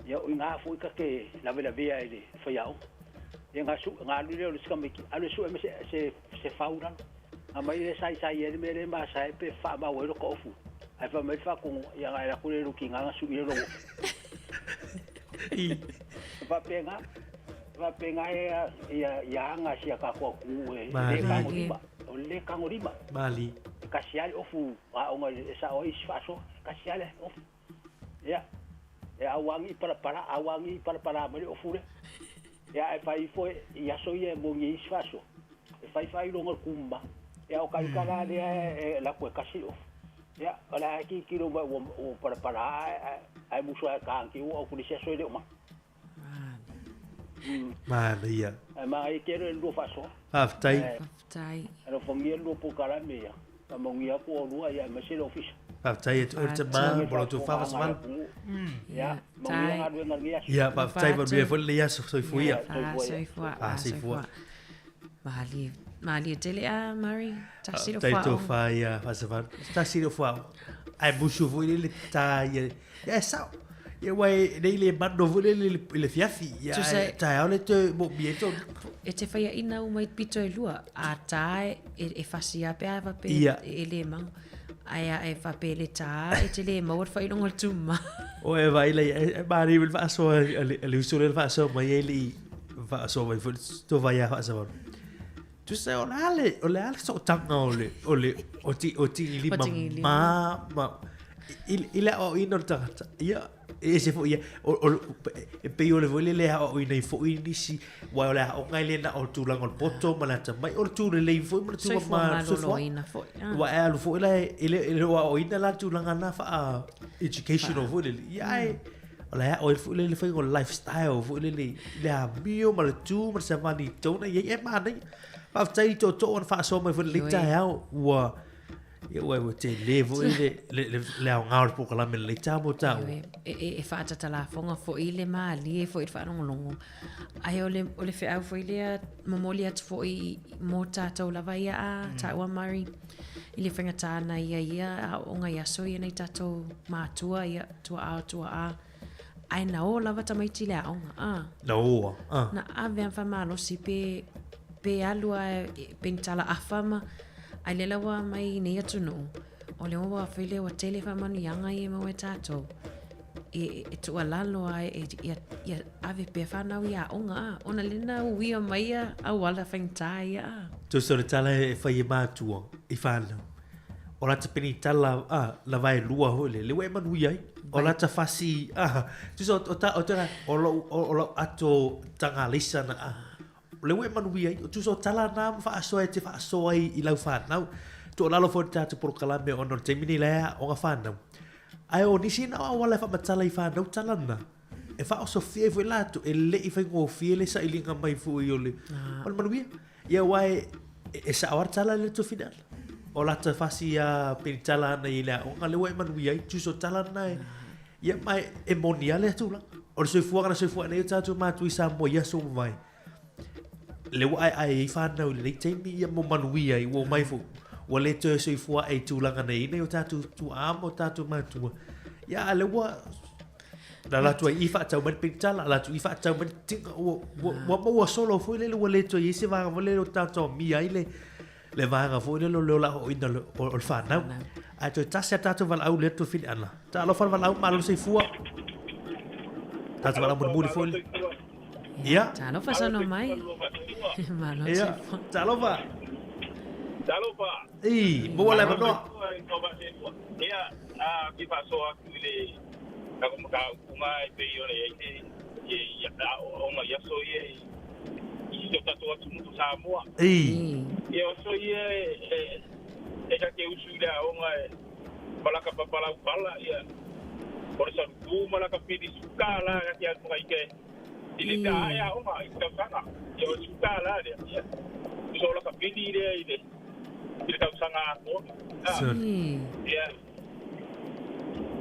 ya nga fu ka ke la via ele fai au nga su nga lu le ska me alu su me se faura ama ile sai ele me masa pe fa ma wo ko fu ai fa me fa ko ya nga ku le lu ki nga su ile lo va penga ya nga sia ka ko ku le ka ngorima mali kasiale ofu a onga sa o isfaso kasiale ofu ya awangi para mali ofu le ya fai foi ya so ye mo ngi isfaso fai lo ngor kumba ya o kalkala le la ko kasi ofu ya ala ki kilo o para ai muso ka ki o ku se so de ma Maria. Ma e kero lo faso. Aftai. Ero fongi lo po kala meya. Ta mongia ko lo ya me se office. Aftai et urtema bolo tu fa mal. Ya, mongia do ngia. Ya, aftai va be fo le ya so fuia. So fuia. Mali tele a Mari. Tasiro fa. Taito fa ya, fa se va. Tasiro fa. Ai busu fu le ta ya sa. E wai nei le bando vole le fiafi ya ta ole te mo bieto e te fai ina o mai pito e lua a tae e fasia pe ava pe e le mang Aia e whapele tā, e te le mawar whainonga tuma. O e vai lei, e maari wil whaaso, le usure whaaso mai e li whaaso mai to vai a whaaso. Tu se o le ale so tanga o ti ili ma ila o ino tangata. Ia, e se fo ia, e pe o le vole le o ina i fo inisi, wa o le o ngai le na o tulang o poto malata mai o tu le fo ma tu ma so ina fo. Wa e alu fo ile o ina la tulang ana fa educational fo le ia Oleh oil fu le fo lifestyle fu le bio ma tu ma sa mani to na ye ma ni pa tai to on fa so ma fu le tai au wa ye wa te le fu le ngaur po kala me le ta mo ta e fa ta la fonga fo ile ma li fo i fa no longo ai ole fe au fo ile momolia fo i mota to la vai a ta wa mari ile fenga ta na ia o nga ya so ye nei tato ma tua ia tua a ai na o lava tamai tile aonga no na ave fa malo si pe alua pentala afama ai le lawa mai nei atu no o le wa fele wa tele fa manu yanga ye mo tato e tu alalo ai e ave pe fa na ia onga ona lena wi mai a wala fentaia tu so tala e fa ye ma tua i fa no ora te peni tala la vai lua hole le we manu ia Ola ta fasi tu so o ato tanga lisa na le we manu wi tu so tala na fa so e te fa so ai I lau fa na to la lo fo ta te por kala me on te mini la o ga fa na ai o ni sina o wala fa matala I fa na tala na e fa o so fie fu la to e le I fa ngo fie le sa I linga mai fu I ole o manu wi ia wai e sa war tala le to final o la ta fasi pentala na I la o ngale we manu wi tu so tala na ia mai e monia le tu la o se fuanga se fuanga nei tatu ma tu Sāmoa ia so vai le wa ai fa na le te mi ia mo manui ai wo mai fu wa le te se fuanga ai tu langa nei nei tatu tu amo tatu ma tu ia le wa la tu I fa tau ben pintala la tu I fa tau ben tinga wa solo fu le wa le to I se va le tatu mi ai le vanga fu le lo la o ina o fa na a to tasa tatu val au le to fin ana ta lo fal val au malo se fua tatu val au muri fo ia ta lo fa sono mai malo se fua ta lo fa mo wala ba no ia ki fa so le ka ko ka kuma pe yo le ye o ma ya so ye yo tatu atu mu Sāmoa yo so ye e ka ke usula o nga pala ka pala pala ia por eso tu mala ka pidi skala ka ya ko ke ile ta ya o nga ita sana yo skala dia so la ka pidi dia ile ka sana ko ia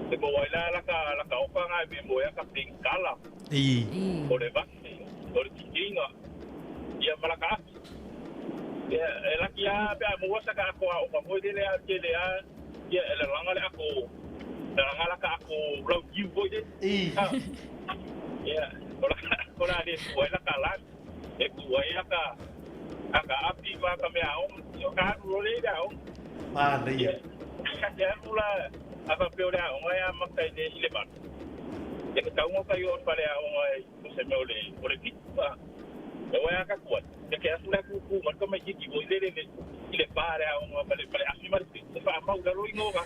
te mo la ka o nga be mo ya ka pingala o le va o le tinga ia mala ka ela kia pe mo sa ka ko o mo de le ke le ya ele langa le ako langa la ka ko blo you boy de ya ora de ela ka la e ku ya ka aka api ba ka me ao yo ka ro le da o ma le ya ka ya mula aka pe ora o ya ma ka de ile ba ya ka mo ka yo pa le o mo se me ole ore ki ba o ya ka ko ya que asuna ku man ko me ki bo ile para o pale así mal se fa ma ula ro no ga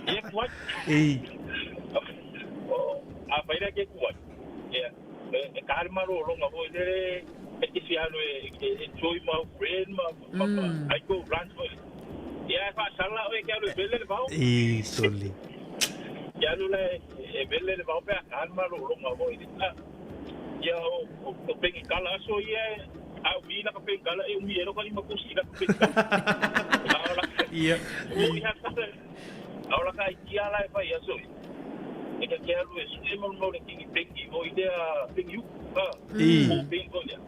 ye ko a pa ira ke ko ya e calma ro nga bo de e que se alo enjoy my friend I go run for ya fa sala o que alo belle le bao soli ya lo le belle le bao pe calma ro nga bo ya o pengi kala so ye a vi na ka pengi kala e mi ero ka ni makusi ka pengi ia o ya sa ahora ka ia la fa ya so e ka ya lu es e mo no le ki pengi o idea pengi u o pengi ya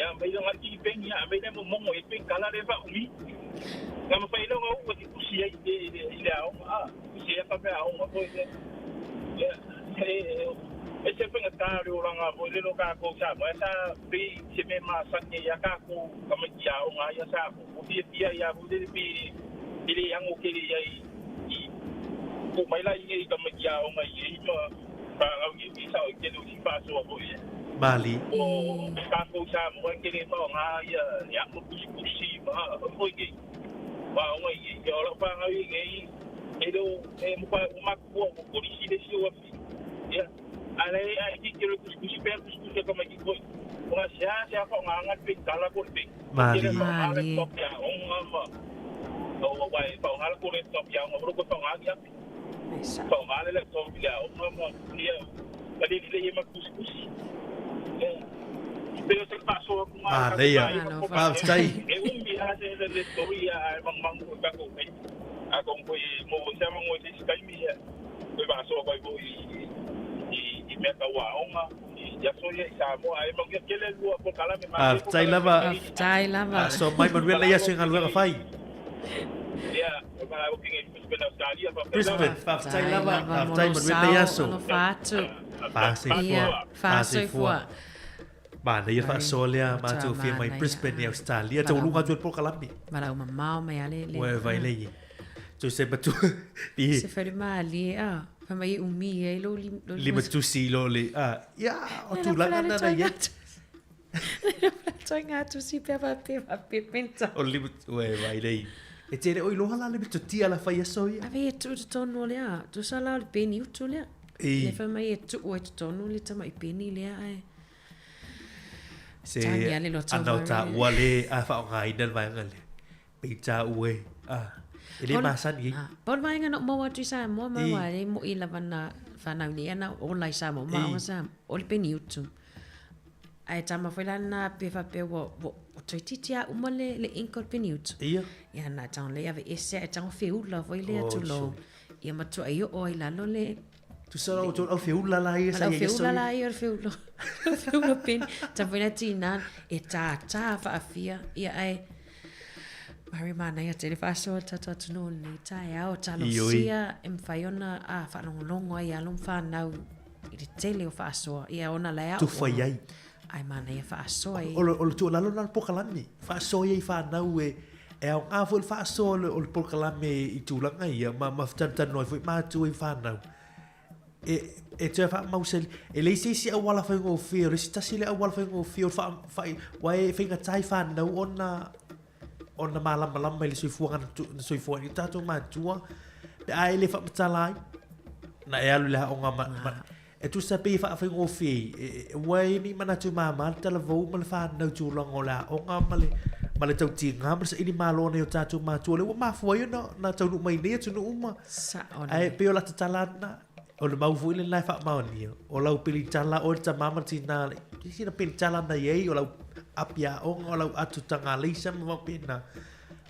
ya me no ki pengi ya me mo mo e pengi kala le fa mi ka mo fa ilo o ki kusi ai ile a kusi ya pa pe a o ko ya ese fue en esta langa bo le lo ka ko sa mo esa bi se me ma sa ni ya ka ko ka me ya o nga ya sa o bi ya bo de bi Ili yang okey ai ko mai la i ka mai ya o mai i ma pa au i sa o ke lu si pa so ko ye Bali o ka ko sa mo ke ni ma nga ya mo ku si ma o ke ba o mai i yo la pa ai ngai e do e mo pa ma ko si de si o ya ale ai ki ke lu ku si pe ku si ka mai ko o sia ko nga pe kala ko pe Bali ya o ma o wai pa nga ko le top ya ngo ko pa nga ya pa nga le top ya o ma ya pali le ma kuskus pero se pasó con pa sai e un viaje de historia mang ko ka ko pe a con ko mo se mo se skai mi ya ko ba so ko i me ka wa onga ya so ya Sāmoa ai mo ke le lu ko kala me ma tai lava so mai man le ya singa lu ka fai ya ma o pingi Brisbane Australia Brisbane faftai lava faftai man le ya so fa fua ba nei fa solia ma tu fi mai Brisbane Australia tu lu ka tu por kalami mara uma mau mai ale we vai le tu se batu se fere mali fa mai umi e lo li batu si lo le ya o tu la na na ya Toi ngā tu si pe penta. O li we vai le e te re oi loha la le bitu tia la fai aso ia ave e tu tonu lea tu sa la le peni utu lea le fa mai e tu o e tonu le tama i peni lea ai se ana ta wale a fa ngai dan vai ngale pizza ue ele masan i por vai ngana mo wa tu sa mo ma wa le mo i la vana fa na ni ana o lai sa mo ma sa o le peni utu ai tama foi lá na pefa pe wo toi titia umale le inkol peniut ia ia na tang le ave ese tang feu la foi le tu lo ia ma tu ayo o ila lo le tu sa o tu feu la la ia sa ia feu la la ia feu lo feu lo pen ta foi na tina e ta fa afia ia ai Mari mana ia te faso ta tu no ni ta ia o ta lo sia em faiona fa longo ia lom fa nau i tele o faso ia ona la tu foi ai ai mana ia fa soi o tu la lo na pokalami fa soi fa na we e o a fu fa so o pokalami i tu la ngai ma tan no foi ma tu fa na e te fa mausel e le si wala fa ngo fi o sta si le wala fa ngo fi o fa wa e finga tai fa na ona malam le soi fuanga soi fuanga i tatu ma tua pe ai le fa talai na e alu le o nga e tu sa pe fa ngo fi wai ni mana tu mama tala vo mal fa na tu long ola o nga male tau ti nga mas ini malo ne ta tu ma tu le ma fo yo na tau nu mai ne tu nu ma ai pe ola tala na o le mau fu le lai fa ma ni o la pili tala o ta mama ti na si na pili tala na ye o la apia o la atu tanga le sa ma pina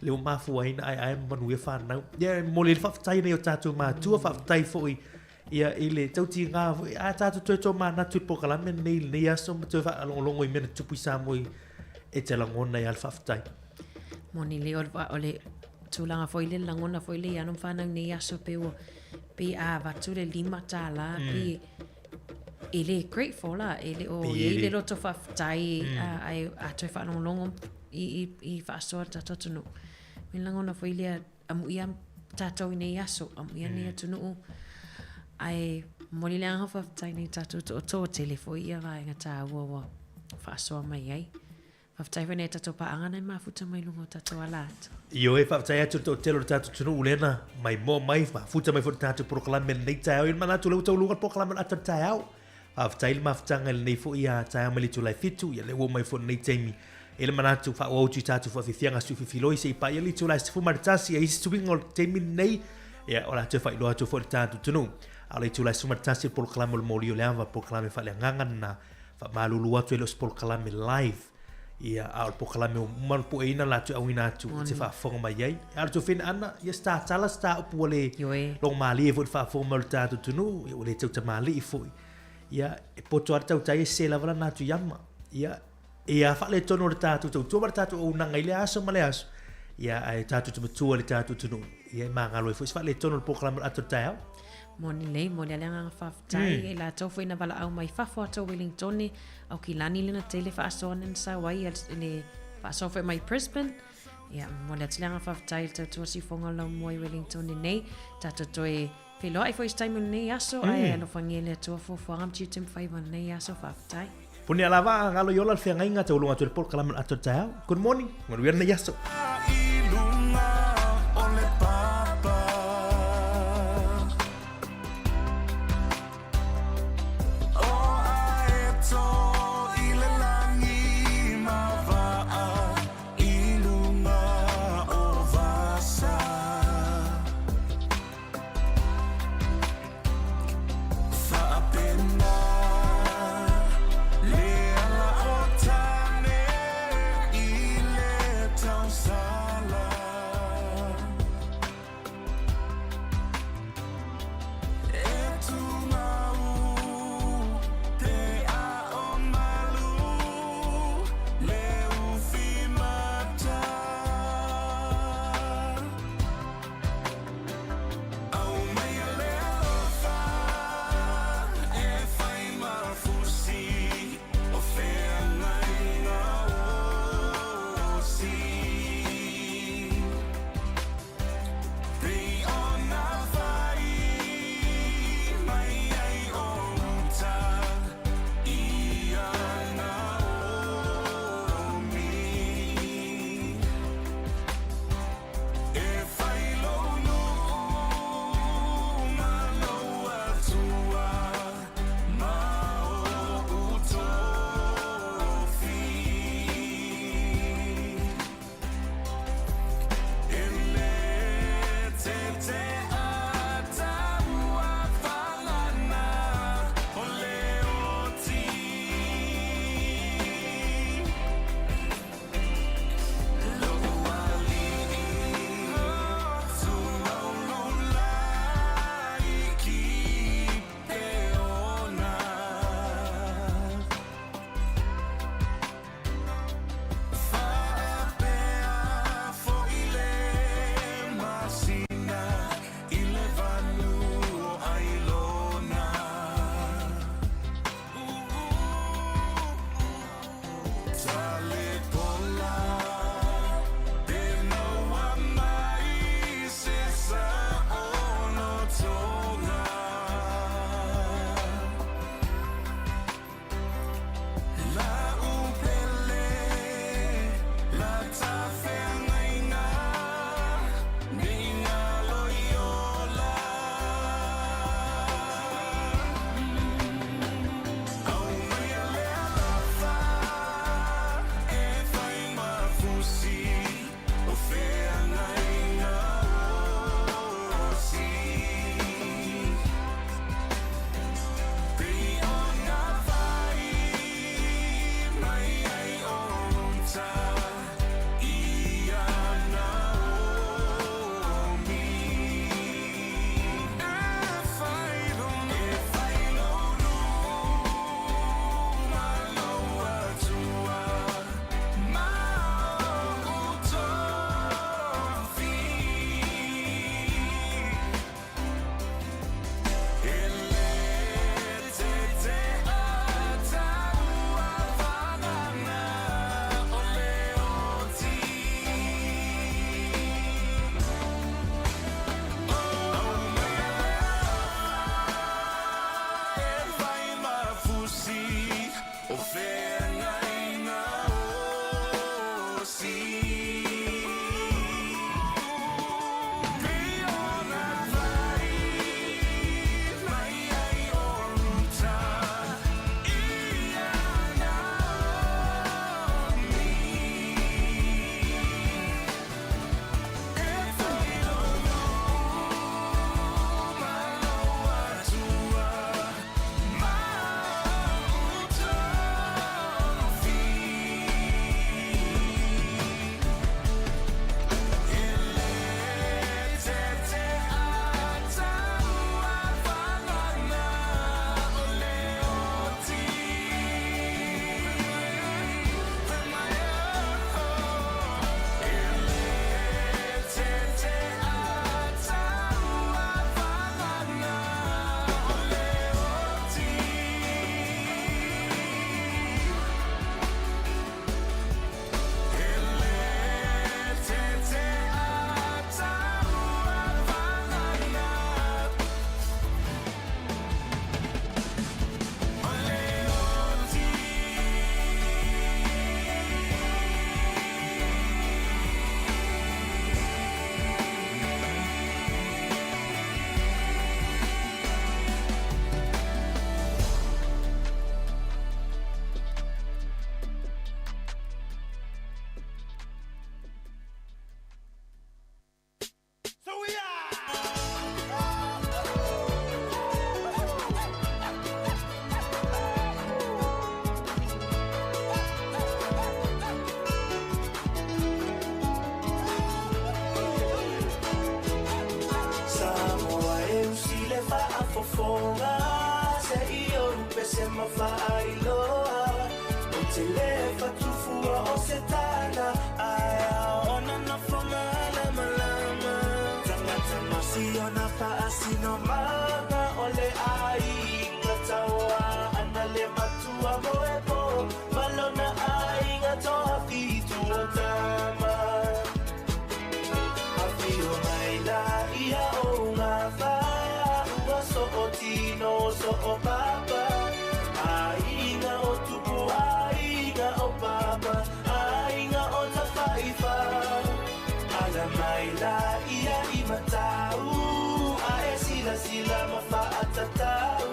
le ma fu ai manu e fa na ye mo le fa tai ne o ta tu ma tu fa tai fo ia ile tau ti nga a ta tu to mana tu po kala men nei ia so tu fa longo i men tu pisa moi e te langona i alfa ftai moni le ole tu langa foi le langona foi le anu fa nang nei aso pe o pe a va tu le lima tala pe ele grateful la ele o ele lo to fa ftai ai a tu fa longo i fa so ta to no men langona foi le amu ia ta to nei aso amu ia nei tu no ai moli le anga fa tai ni tatu to telefo ia va nga ta wo fa so mai ai fa tai vene tatu pa anga nei ma futa mai lungo tatu ala io e fa tai atu to telo tatu tunu ulena mai mo mai fa futa mai futa tatu proclam men nei tai o mana tu lu to lu proclam at tai au fa tai ma futa ngal nei fo ia tai mai tu lai fitu ia le wo mai fo nei taimi ele mana tu fa o tu tatu fa fianga su filoi se pa ia li tu lai fu martasi ai su bingol taimi nei ia ora tu fa lo tu fo tatu tunu ala itu la sumar tasi proclame o molio le ava proclame fa le ngangan na fa malulu atu los proclame live ia al proclame mal po ina la tu awina tu se fa fo mai ai al tu fin ana ia sta tala sta upole long mali e fa fo mal tatu tunu e ole tu ta mali fo ia e poto ata utai se la vana tu yama ia fa le tono tatu tu tatu o na ngai le aso male aso ia ai tatu tu le tatu tunu ia mangalo fo fa le tono proclame atu tau moni le nga fa tai e la to foi na vala au mai fa fo to Wellington au ki lani le na tele fa so nen sa wai le fa so foi mai Brisbane Ia, mo le tleanga whawhtai le tautua si whonga lau mua i Wellington nei, tato toi whiloa i whois taimu nei aso, ai alo whangia le tua fuafuanga mtiu tem whaiwa nei aso whawhtai. Puni alava ngalo yola le whianga inga te ulunga tu le pol kalaman ato tau. Good morning, ngonu ia nei aso. Sāmoa. whaafofonga se iyo rupe se mawhailoa o te le whatufua o se tāna aia ona na whamala malama tangata masi ona paasino manga o le ai ngataua ana le matua moepo malona ai ngatoa fitu o tama hawhio mai la ia o ngā whaia ua so o tino so o papa ainga o tupu ainga o papa ainga o ta whaifa ala mai la ia I matau a e sila sila ma whaatatau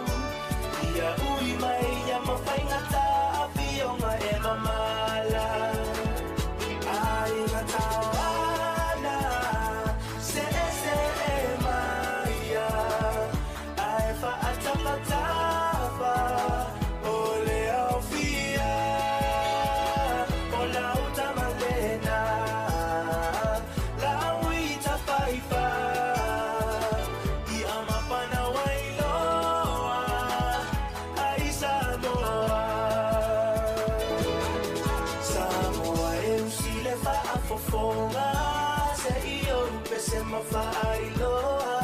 ia ui mai ia ma whaingata a whionga e mamala ainga tawana se e maia ai whaatapatapa o le au fia o lau tamalena lau I ta whaifa I amapana wailoa ai Sāmoa Sāmoa e usile whaafofonga se iyo rupe se mawhailoa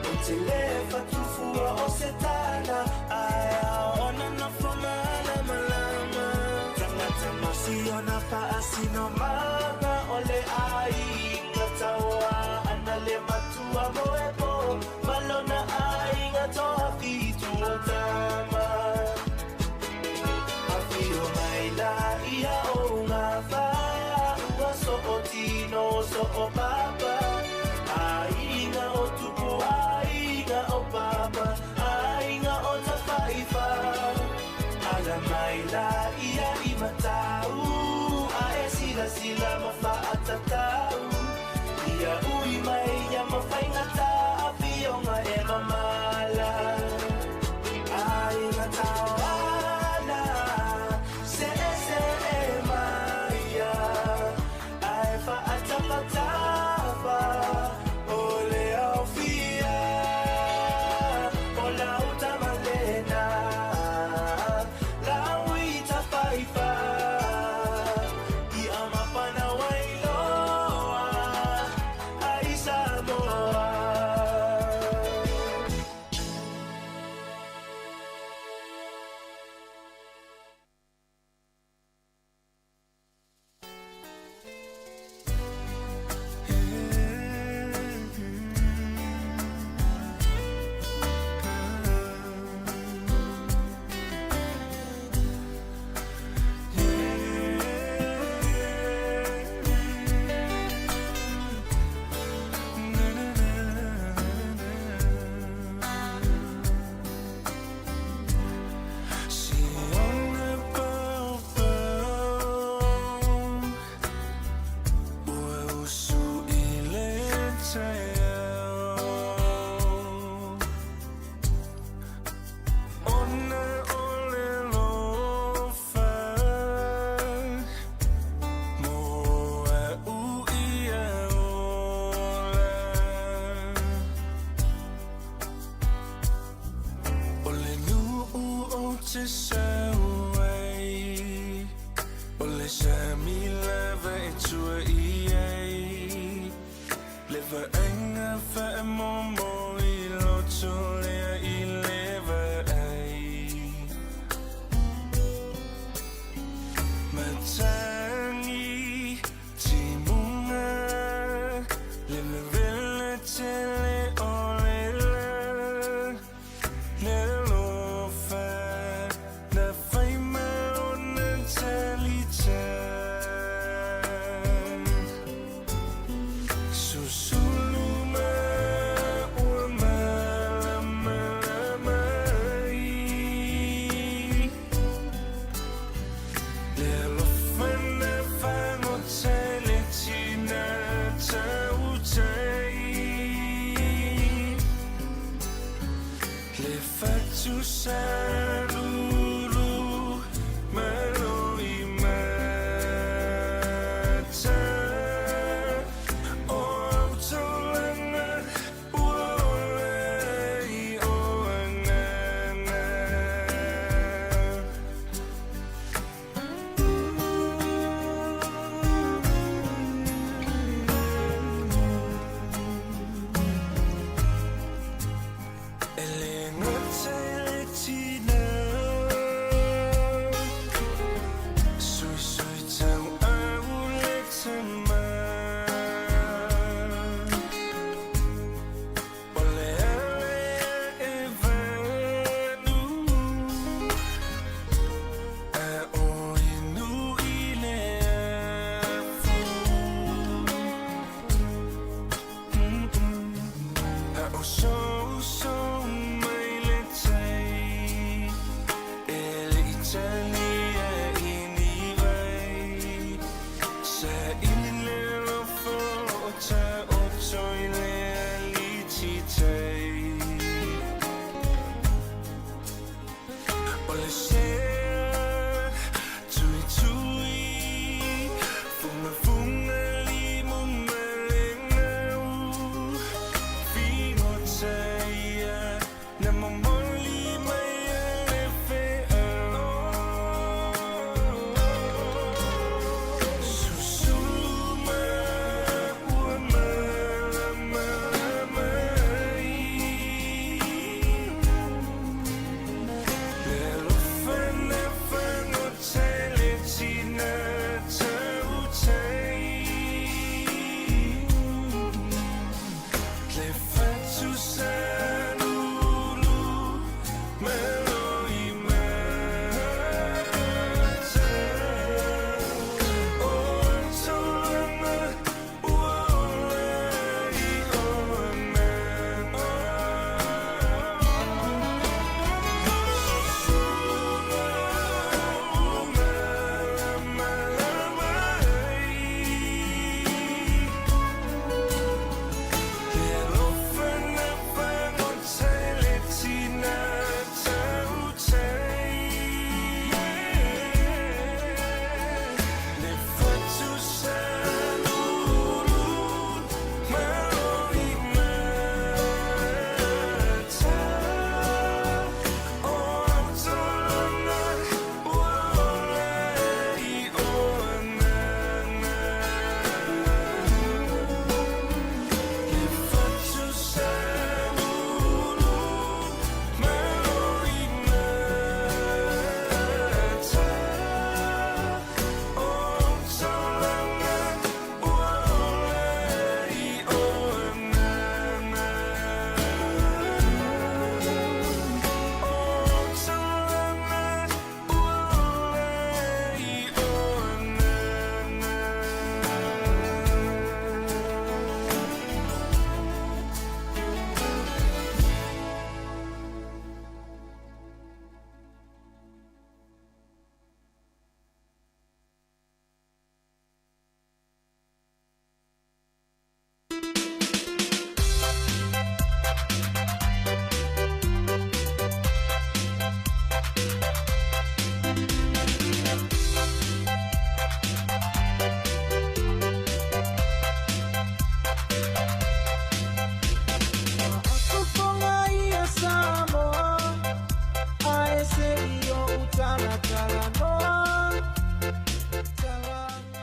o te le whatufua o se tāna aia ona na whamala malama tangata masi ona paasino manga o le ai ngataua ana le matua moepo malona ai ngatoa fitu o tama hawhio mai la ia o ngā whaia ua so o tino so o papa ainga o tupu ainga o papa ainga o ta whaifa ala mai la ia I matau a e sila sila ma whaatatau ia ui mai ia ma whaingata a whionga e mamala ainga tawana se e maia ai whaatapatapa o le au fia o lau tamalena lau I ta whaifa I amapana wailoa ai Sāmoa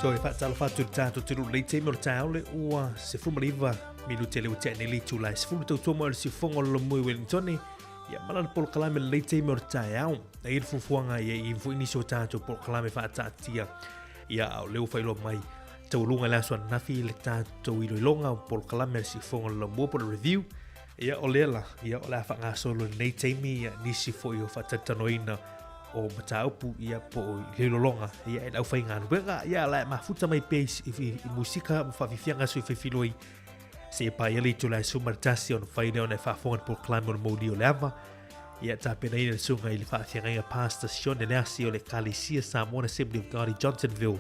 Toi whaatala whātu tātou te ruru te mora tāole ua se fumariva minute leo te aneli tūlai se fumu tau tōma o se whongo lomui Wellingtone ia malana polo kalame le te mora tāe au na i fufuanga ia i mfu iniso tātou polo kalame whaatātia ia au leo whailo mai tau lunga le asua nafi le tātou ilo ilonga o polo kalame se whongo lomui polo review ia o leala ia o la whanga solo nei teimi ia nisi fo i o whatatanoina o mataupu ia po lelolonga ia e lau whainga anuenga ia la mafuta mai peis i musika mawhawifianga sui whiwhiloi se e pai ali tula e sumaratasi on whaine o nei whafongan po klame o maudi o leava ia tāpena ina sunga i le whaathianga pastor Sean Eliasi o le Kalisia Sāmoa Assembly of God i Johnsonville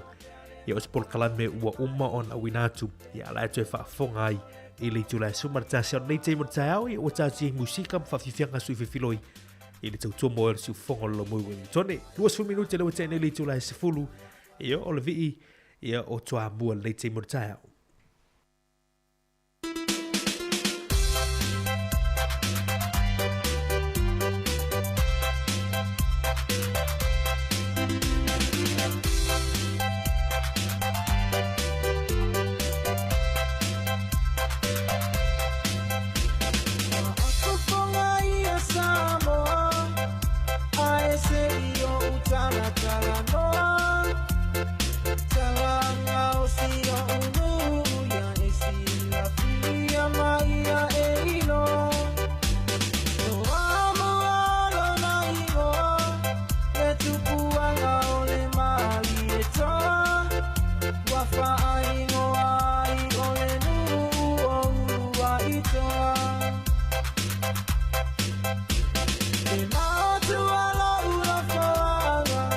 ia o se polo kalame ua uma on awinatu ia la e tue whaafonga ai i le tula e sumaratasi on nei teimo tāau ia o tāti musika mawhawifianga sui whiwhiloi ele tau tua moer si ufongo lo mui Wellingtone. 2 minute lewa tēne li tūlai se fulu. Ia o le vii, ia o tua mua le te murtaiau. Ina tu ala ura fanga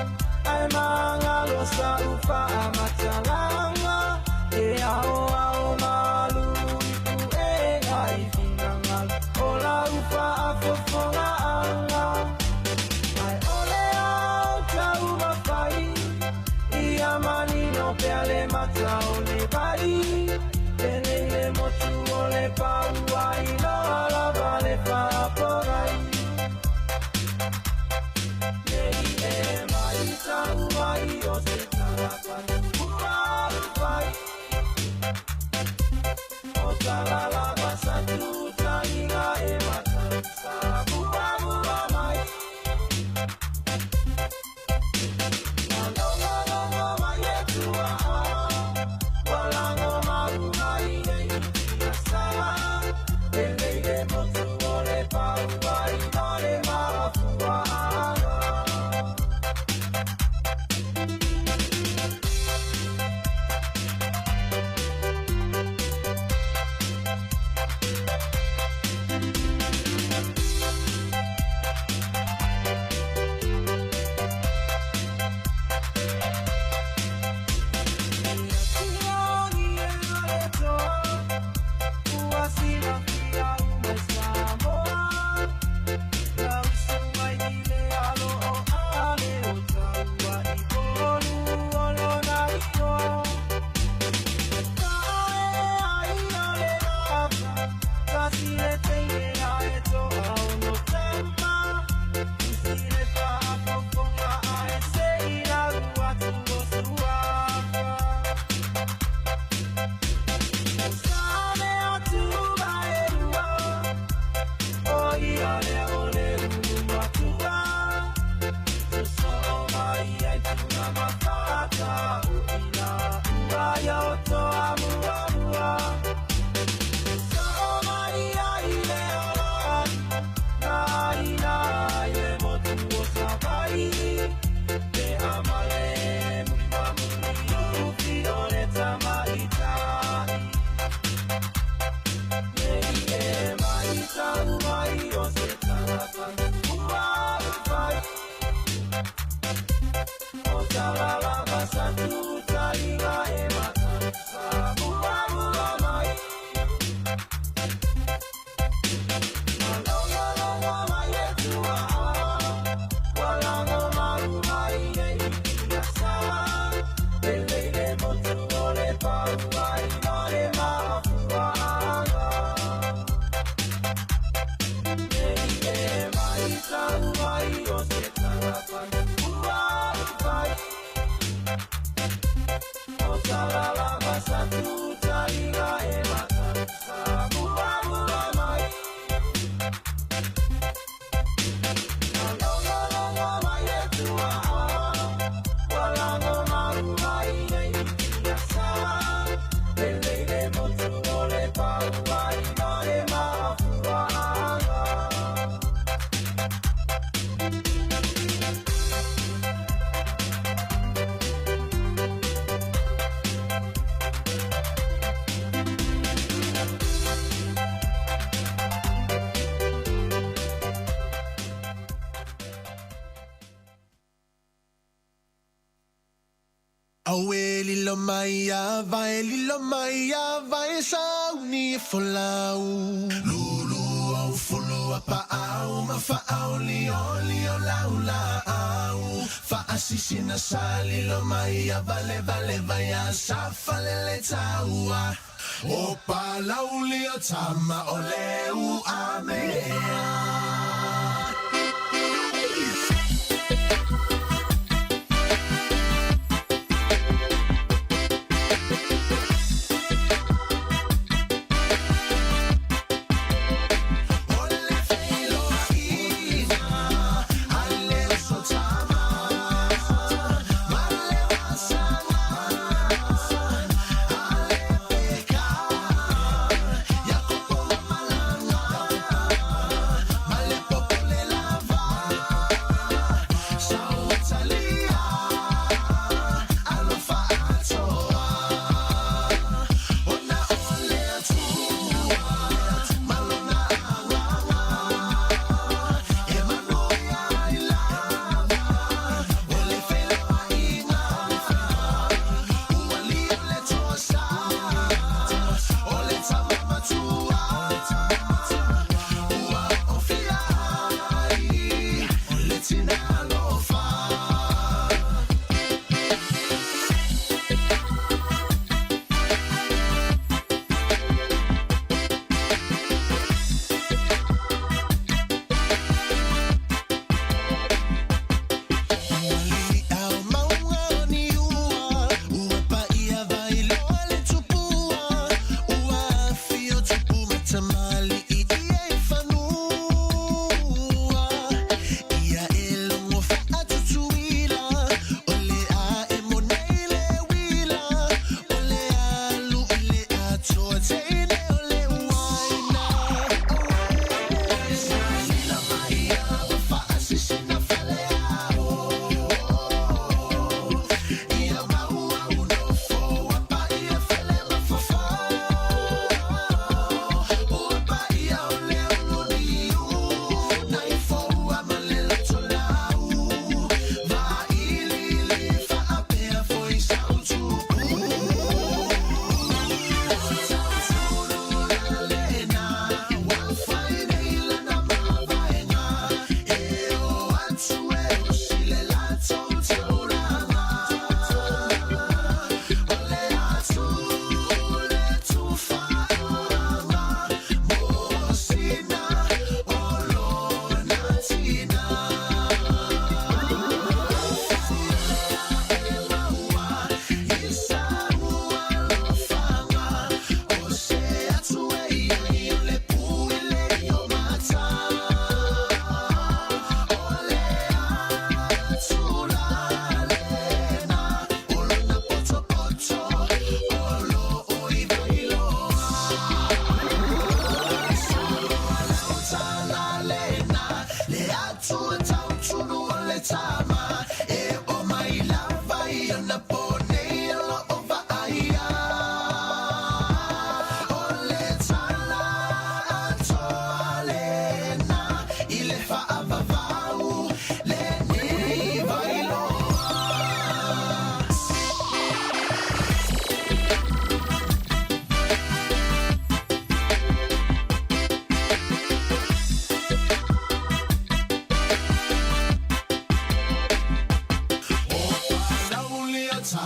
Lilo Maya vai sauni folau Lulu au fulu apa au mafa au lio laula au fa asisi na Lilo Maya vale vaya safalele taua o palau lio tama oleu amea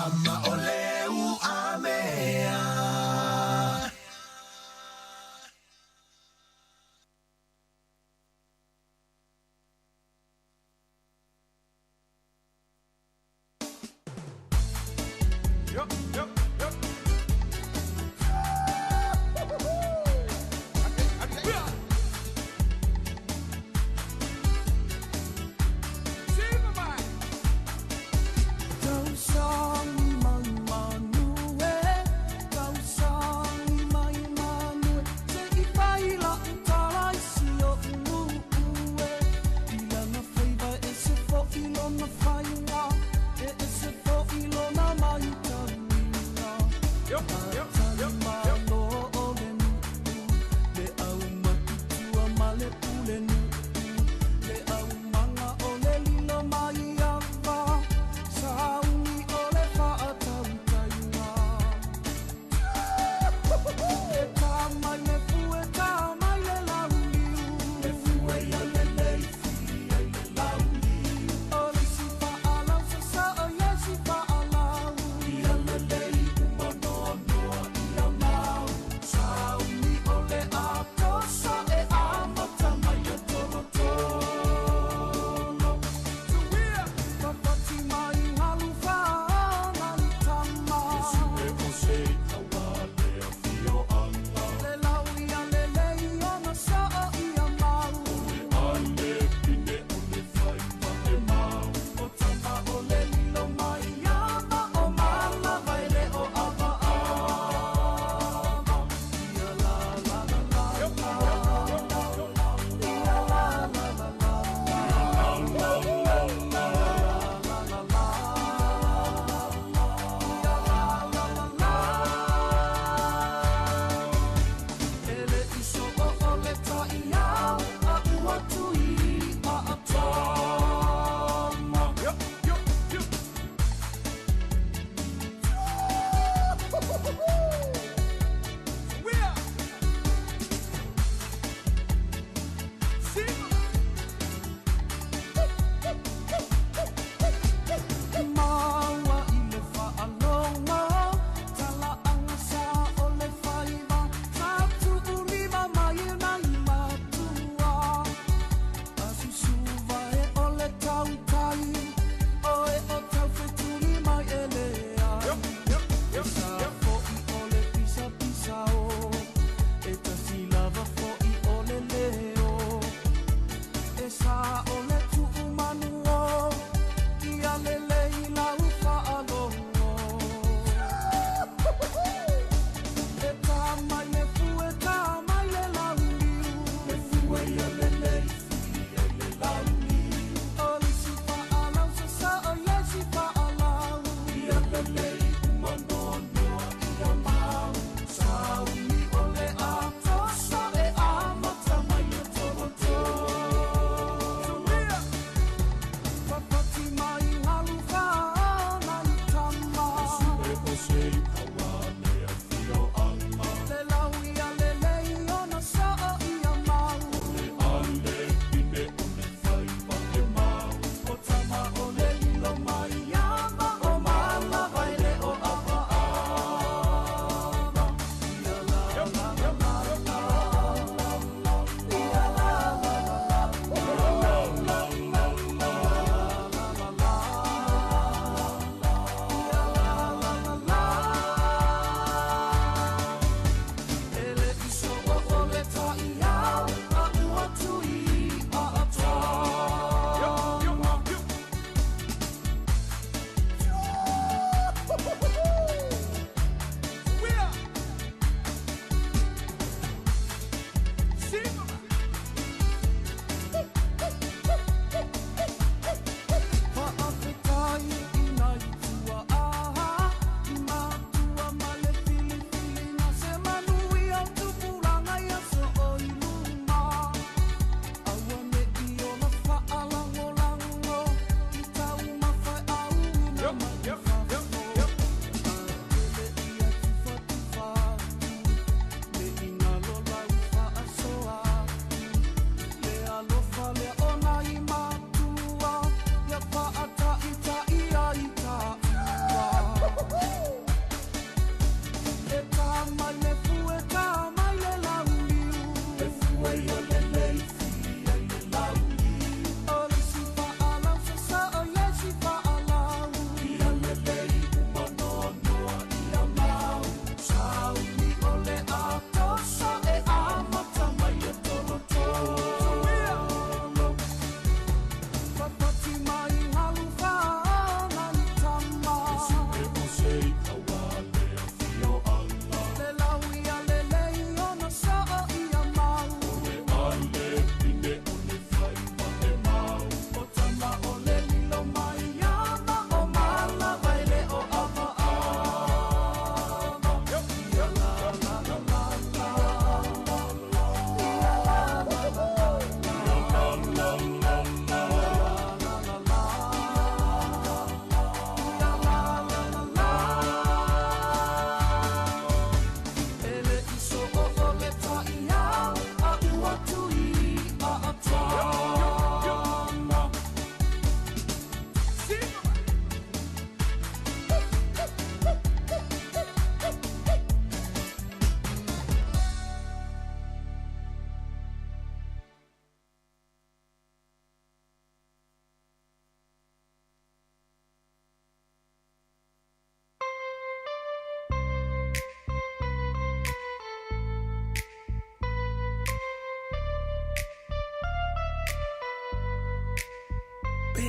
Mama ole u amea.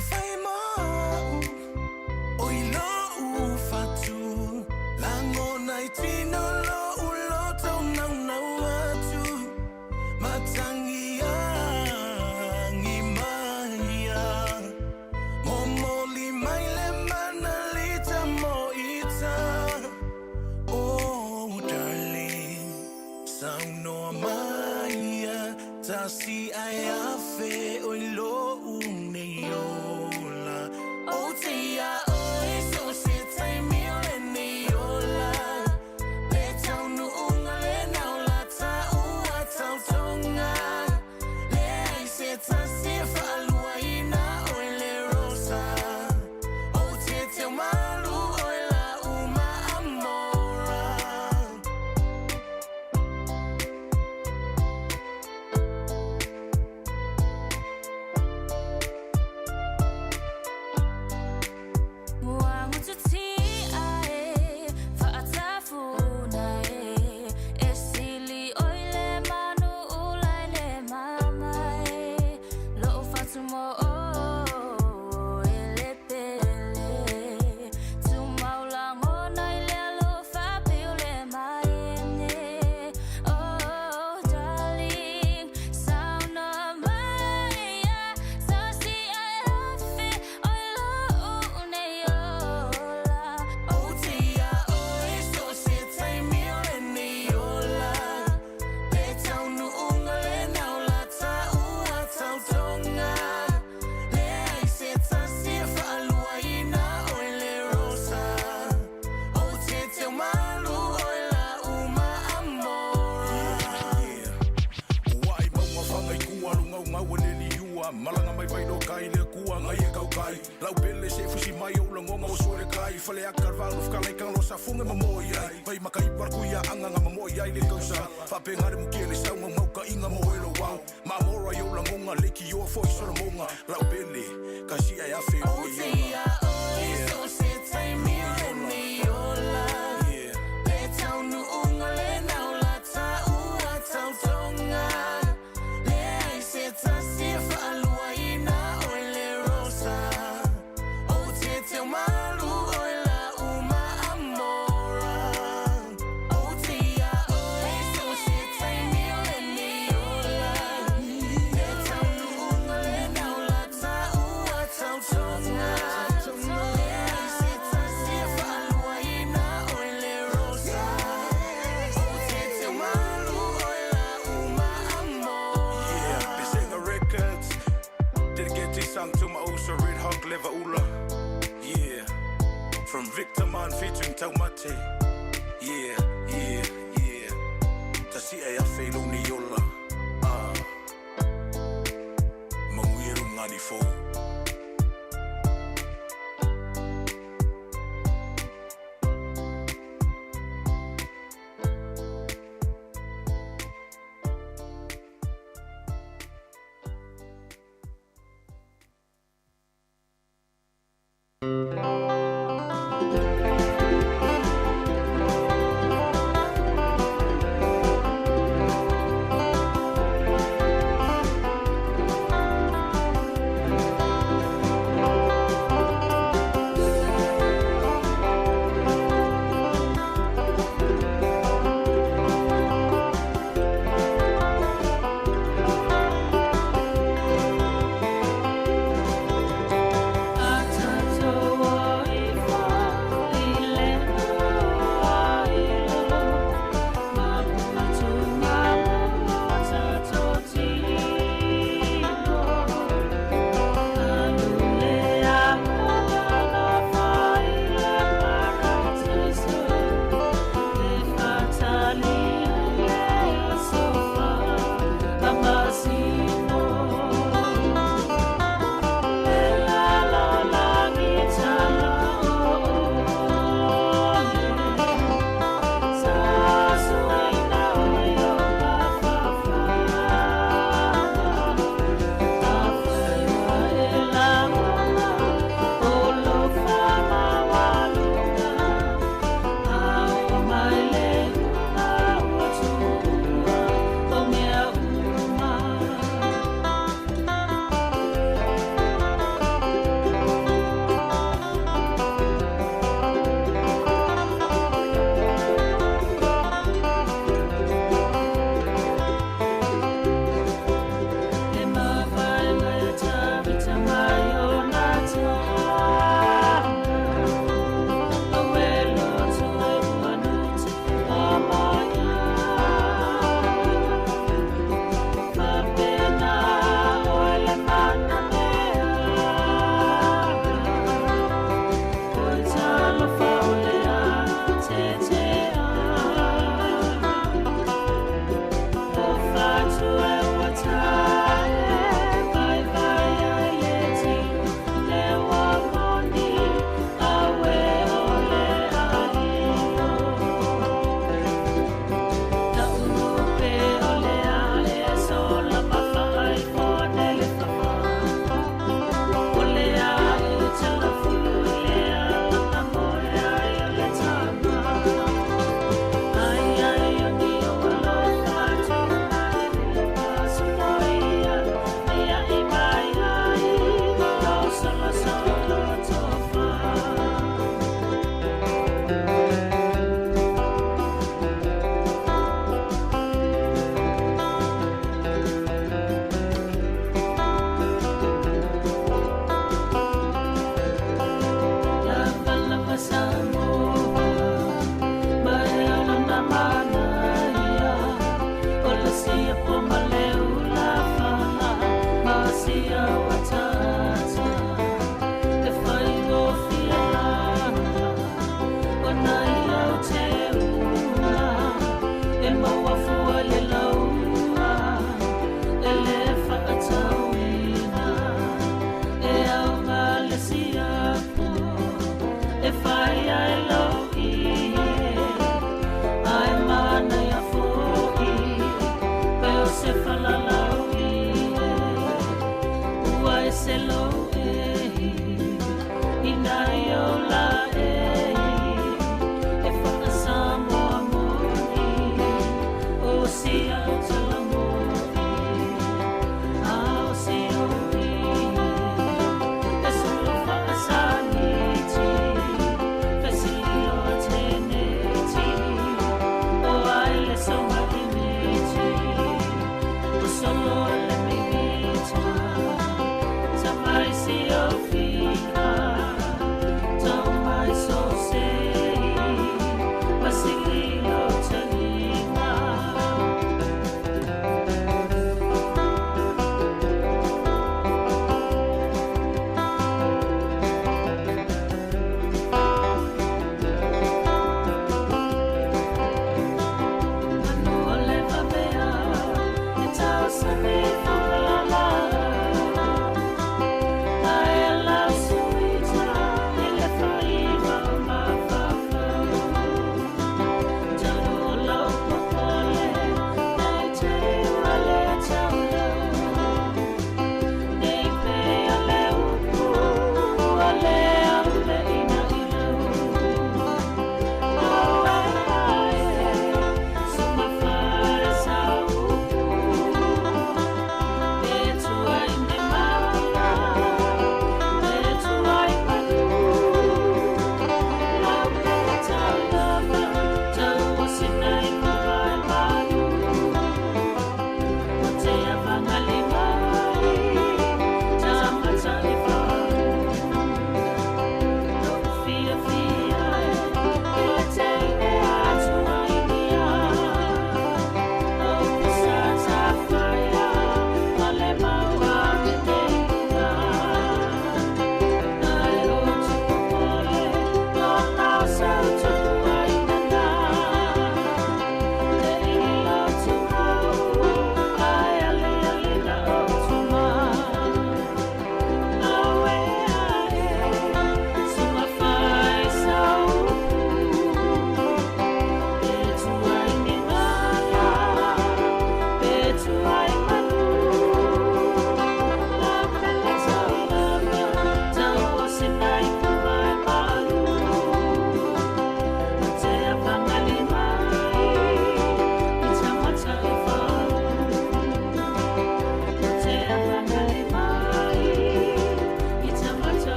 fai mau oi lo u fatu lango nai tino lo u lo tau nau nau atu matangia ngi maia momoli mai le mana lita mo ita oh darling sound no maia tasi ai afe oi lo u neola oh tia oi so se tai mi le neola le tau nu unga le nau la ta ua tau tonga le ai se tasi fa luaina oi le rosa oh te malu oi la uma amora malanga mai vai do kai le kua ngai e kau kai lau pele se fusi mai o langonga o sore kai fale a carvalho fica lai kan lo sa funga mamoi ai vai makai barku ya anga nga mamoi ai le kausa fa pengare mu kele sa nga mau ka inga mo elo wow ma mora yo langonga le ki yo foi so monga lau pele kasi ai afe o ya so se tai mi ni ola le tau nu unga le nau la ta ua tau tonga le ai se ta se fa aluaina o le rosa o te teu malu o la uma amora o te ia o so se tai mi ni ola le tau nu unga le nau la ta ua tau tonga le ai se ta se fa aluaina o le rosa o te teu malu o la uma amora yeah Bisenga Records dedicate this song to my also red hog lever ula yeah from Victor Man featuring Taumate yeah tasi ai afe lo ni ola manguiru ngani fo Atato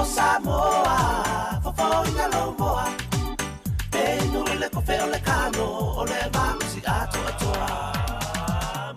Sāmoa, for ina lo moa. Penu ile kofe ole kano, ole mamusi ato atoa.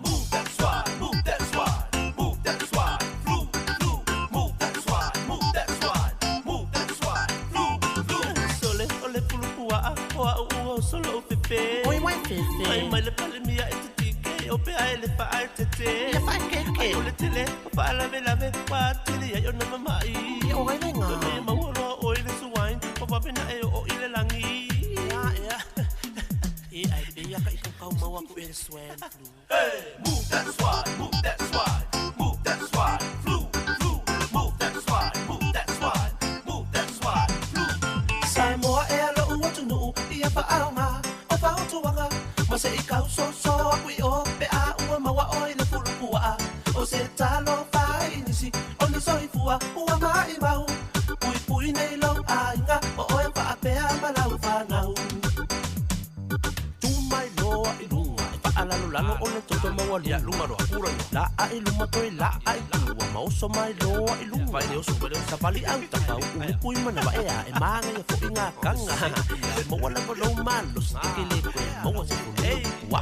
Move that swat, move that swat, move that swat, flu, flu. Move that swat, move that swat, move that swat, flu, flu. Sole ole fulu pua, oa uo solo pepe. Oi mai pepe. Mai le pale mia etike, ope aile fa altete. Ya fa keke. Ole tele, fa la ve, wa tele ya yo na mamai. O ai venga. Me mawolo o ile suwain, papa pena e o ile langi. Ya. E ai be ya ka ikau mawa ku ile swan flu. Hey, move that swat, move that swat, move that swat, flu, flu. Move that swat, move that swat, move that swat, flu. Sāmoa e alo ua tunu, ia pa aonga, o pa o tuanga. Ma se ikau so, kui o pe a ua mawa o ile fulu pua. loa lia lunga roa pura la ai luma toi la ai tua mauso mai loa i lunga vai leo super leo savali au takau uku i mana vai e manga ia fo inga kanga mo wala ko lo malo stikile ko mo se ko ei wa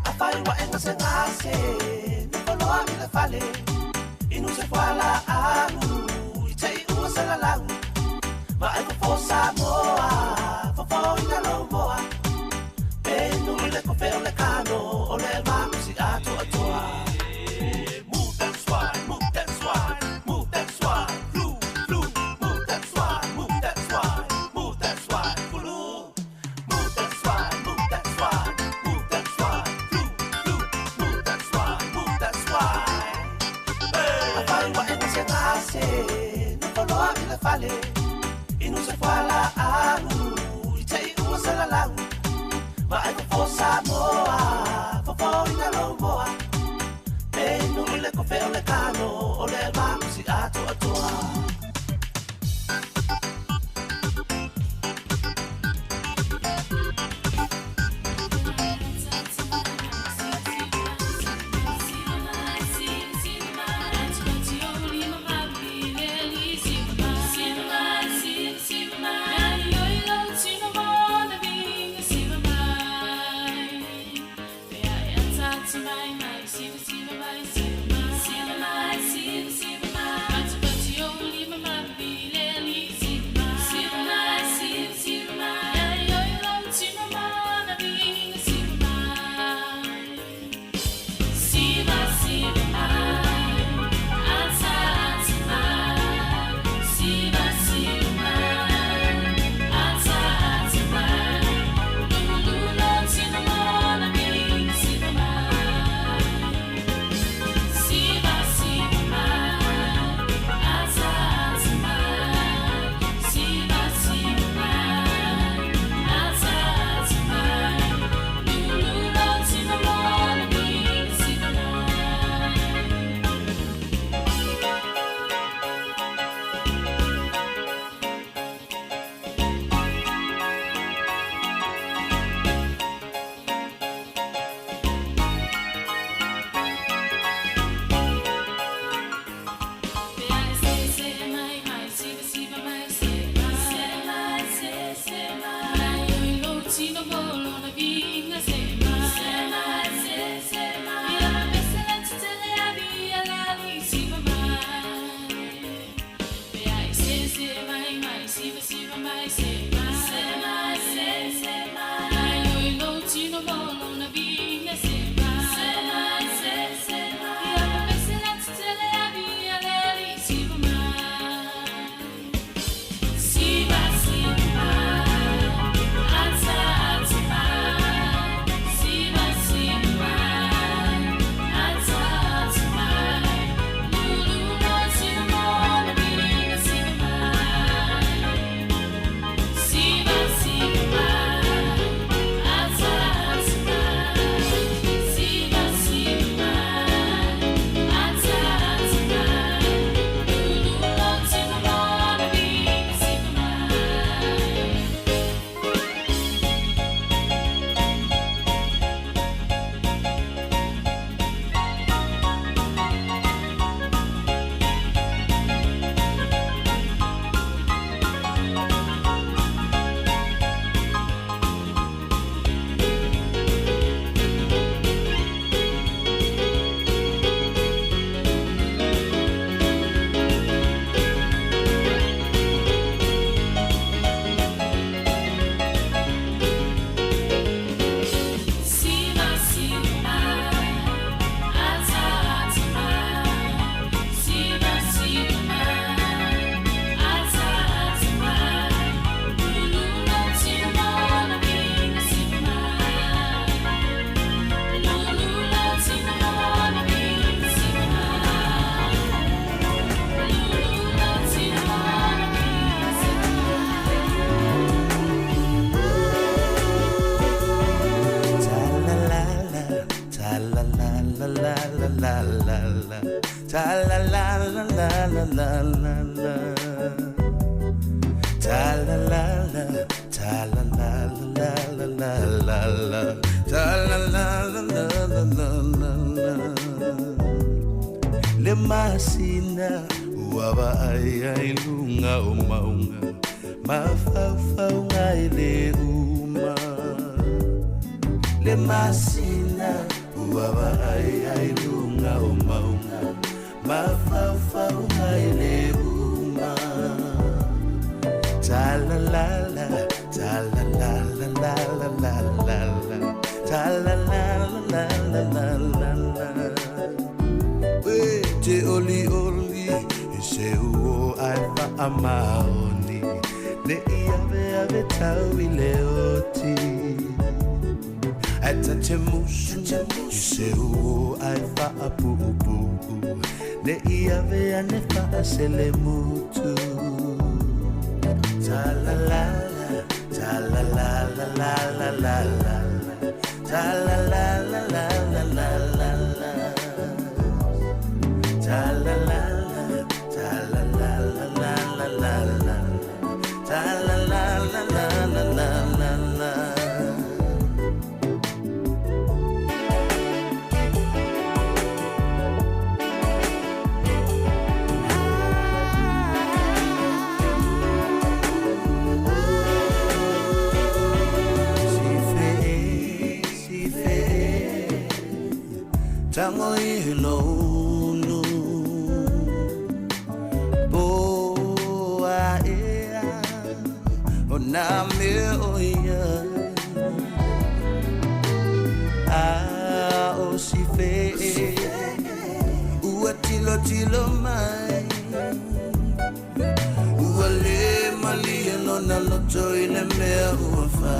afai wa enga se ngase no loa mi le fale inu se fala alu i tei ua se la lau ma ai fo Sāmoa fo ina lo moa enu le ko feo le kano o le maku si ato atoa move that swine move that swine move that swine flu flu move that swine move that swine move that swine flu move that swine move that swine move that swine flu flu move that swine move that swine afai wa ena se ngase no poloa mi le fale inu se fala alu i tei ua se la lau ma ai fo Sāmoa fo ina lo moa e no le ko feo le kano o le maku si ato atoa la la la la la la la la la la la. Le masina waba ai lunga o maunga. Mafau ngai le uma. Le masina waba ai lunga o maunga. Mafau ngai le uma. Ta la la la, ta la la la la la la la la, ta la la la la la la la. We te oli oli, se uo ai fa amaoni, ne ave tau I le oti. Ata te musu, se uo ai fa apu upu, ne ave ane fa asele mutu. Ta la la la, ta la la la la la la la, ta la la la la la la la la, ta la la la, ta la la la la la la la, ta la la la la la la la la. Tango I no no boa ea o na me oia a o si fe ua tilo mai ua le mali no na loto I le mea ua fa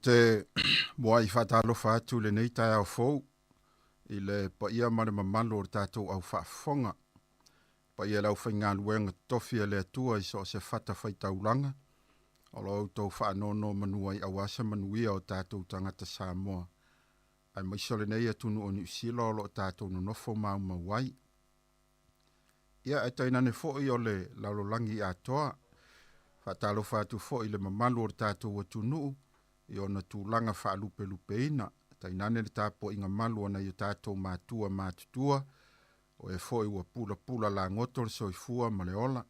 te moa I whatalofa atu le nei tai au fou. I le pa ia mare mamalo o tātou au whaafonga. Pa ia lau whainga luenga tofi le atua I so se whata whaitaulanga. O lo au tau whaanono manua I awasa manuia o tātou tangata Sāmoa. Ai maisole nei atunu o New Zealand o tātou nonofo mau mawai. Ia e taina ne fo'i o le laulolangi atoa. Whatalofa atu fo'i le mamalo o tātou atunu. I ona tūlanga whaalupe lupeina. Tainane le tāpo inga malu ana I tātou mātua mātutua. O e foi ua pula la ngoto le soifua ma le ola.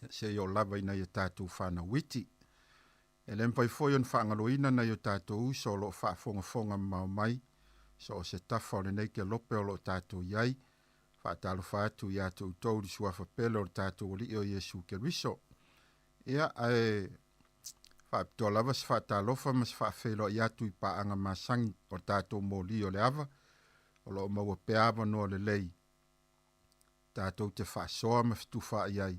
Se I o lava ina I tātou whana witi. E lempai foi on whaangaloina na I tātou uso lo whaafonga mau mai. So se tafa o le nei ke lope o lo tātou iai. Whaatalo whaatu I atu tauri suafa pele o tātou li o Yesu ke riso. Ia ai... Whaapitoa lava se whaatalofa ma se whaafelo I atu I paanga masangi o tātou mōli o le ava. O lo maua peava no le lei. Tātou te whaasoa ma whituwha I ai.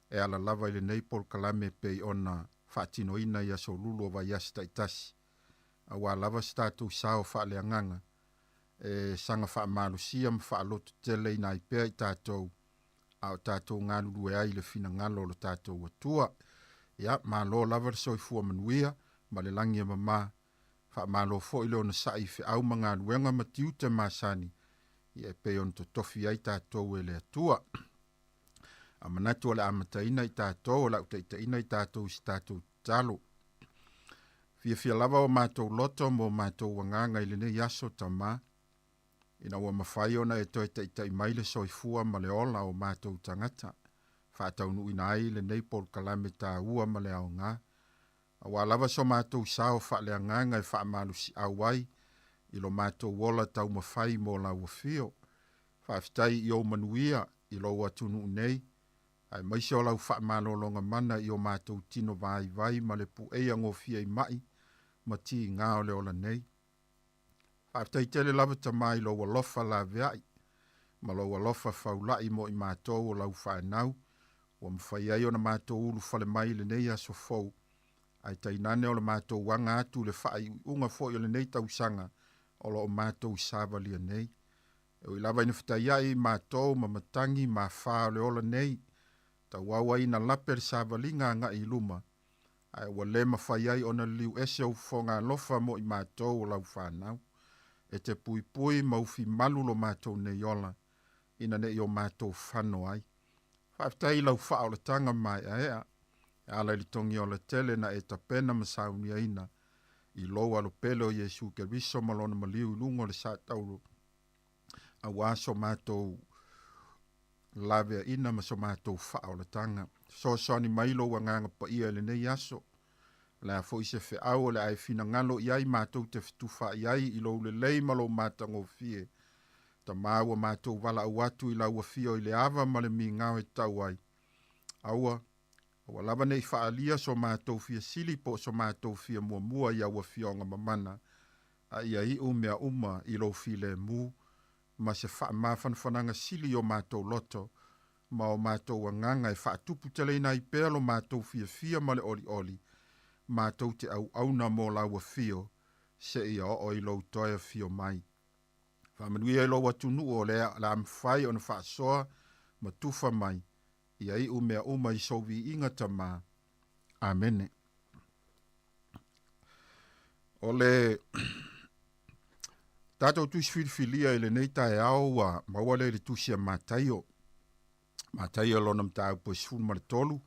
E ala lava I le neipol kalame pei ona whaatino ina I aso lulu o vai asta itasi. A wā lava se tātou sao whaaleanganga. E sanga whaamalusia ma whaalotu tele ina I pea I tātou. A o tātou ngā lulu e ai le fina ngalo lo tātou atua. Ia, malo lava le soifua manuia, ma le langi e mama. Wha malo fo I leo na sai fe au mga luenga matiu te masani. Ia e peon to tofi ai tātou e le atua. A manatu o le amataina I tātou, o lau teitaina I tātou si tātou talo. Fia lava o mātou loto mo mātou wanganga I le ne yaso tama. Ina ua mawhai ona e toi teitai mai le soifua ma le ola o mātou tangata. Whaataunu ina ai le neipol kalame tā ua ma le au ngā. A wā lava so mātou sao whaale nganga e whaamalu si au ai. I lo mātou wola tau mawhai mo la wafio. Whaafitai I o manuia I lo watunu nei. Ai maise o lau whaamalo longa mana I o mātou tino vai ma le pu ea ngofia I mai. Ma ti ngā o le ola nei. Whaafitai tele lava tamai lo walofa la veai. Ma lo walofa faulai mo I mātou o lau whaanau. Wa mwhai ai o na mātou ulu whale mai le nei aso fau. Ai tainane o le mātou wanga atu le whai unga fo I le nei tausanga o lo o mātou sāvalia nei. E ui lava ina whitai ai mātou ma matangi ma wha le ola nei. Ta wawa ina lape le sāvalinga nga I luma. Ai wa le ma whai ai o na liu ese au fonga lofa mo I mātou o lau whanau. E te pui ma ufi malu lo mātou nei ola. Ina ne I o mātou whano ai. Whaaftai lau wha o le tanga mai a ea. E ala li tongi o le tele na e ta pena ma saunia ina. I loa lo pele o Yesu ke riso malona maliu lungo le sa tauro. A waso mātou lavea ina ma so mātou wha o le tanga. So soni mailo wa nganga pa ia le nei aso. Le a fo I se fe au le ai fina ngalo iai mātou te fitufa iai I lo le lei malo mātango fie. Ta māua mātou wala au atu I lau fio I le ava ma le mi ngau e tau ai. Aua lava nei whaalia so mātou fia sili po so mātou fia mua I aua fionga mamana. A ia I umea uma I lo file mu. Ma se wha mawhanwhananga sili o mātou loto. Ma o mātou wanganga e whaatupu tele ina I pēlo mātou fia ma le oli. Mātou te au auna mo lau fio. Se ia o I lo toia fio mai. Whamanuia I lo watunu o lea la amwhai o na whaasoa ma tufa mai. Ia I umea uma I sovi inga tama. Amene. O le tātou tuiswirifilia I le nei tae au wa mawale le tusia mātaio. Mātaio lona mtau po isfun ma le tolu.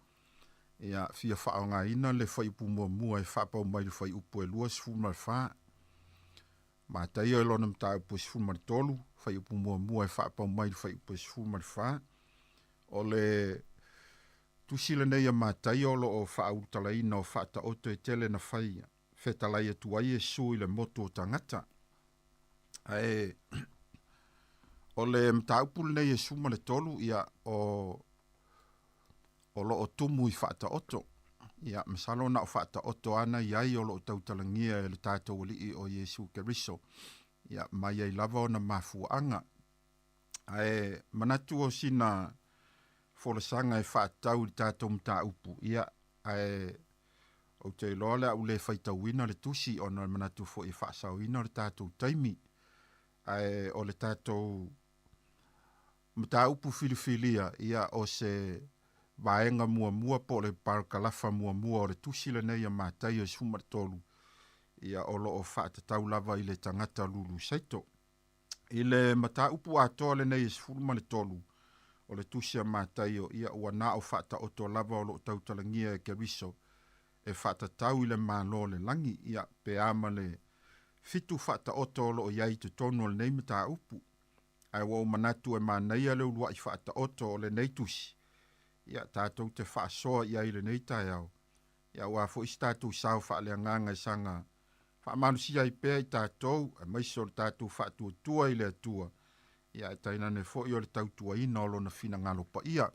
Ia fia whaonga ina le whaipu mua e whapau mai le whaiupu e lua isfun ma le whaa. Mātaio e lona mtau po isfun ma le tolu. Whaiupu mua e whapau mai le whaiupu isfun ma le whaa. O le tusile nei a mātaio lo o whautala ina o whata oto e tele na whaia. Whetalai e tuai e sui le moto o tangata. Ae, o le mtaupul nei e suma le tolu ia o lo o tumu I whata oto. Ia masalo na o whata oto ana iai o lo o tautalangia e le tātou li o Yesu Keriso. Ia mai ai lava o na mafuanga. Ae, manatu o sina folasanga e whaatau I tātou mtaupu. Ia, ae, o te loa le au le whaitauina le tusi o na manatu fo i whaasauina o le tātou taimi. Ai o le tātou mta upu filifilia ia o se vaenga mua po le parakalafa mua o le tusi le nei a mātai o suma tolu. Ia olo o whaatatau lava i le tangata lulu saito. I le mata upu atoa le nei esfuluma le tolu. O le tusi a mātai o ia ua na o whaata oto lava o lo tautalangia e keriso. E whaatatau i le mālo le langi ia pe ama le fitu whaata oto lo o iai te tonu le nei mata upu. Ai wau manatu e mānaia le ulua i whaata oto o le nei tusi. Ia tātou te whaasoa iai le nei tai au. Ia wafo isi tātou sao whaaleanganga i sanga. Whaamanusia i pēr i tātou, e maiso le tātou whaatua tua i le atua. Ia e taina ne fo i o le tautua ina o lona fina ngalo pa ia.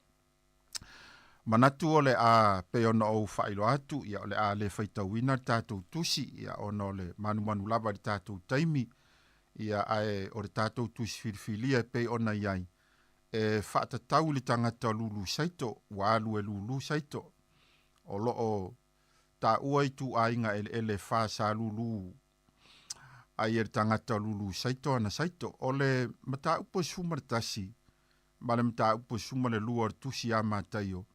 Manatu o le a peona o whailo atu, ia o le a le whaitauina le tātou tusi, ia ono le manu lava le tātou taimi, ia ae o le tātou tusi filfilia e pe ona iai. E whaatatau le tangata lulu saito, walu e lulu saito. O lo o ta ua i tu ainga ele whaasa lulu ai e tangata lulu saito ana saito. O le mata upo sumaratasi, ma le mata upo sumare lua tusi a mātaio.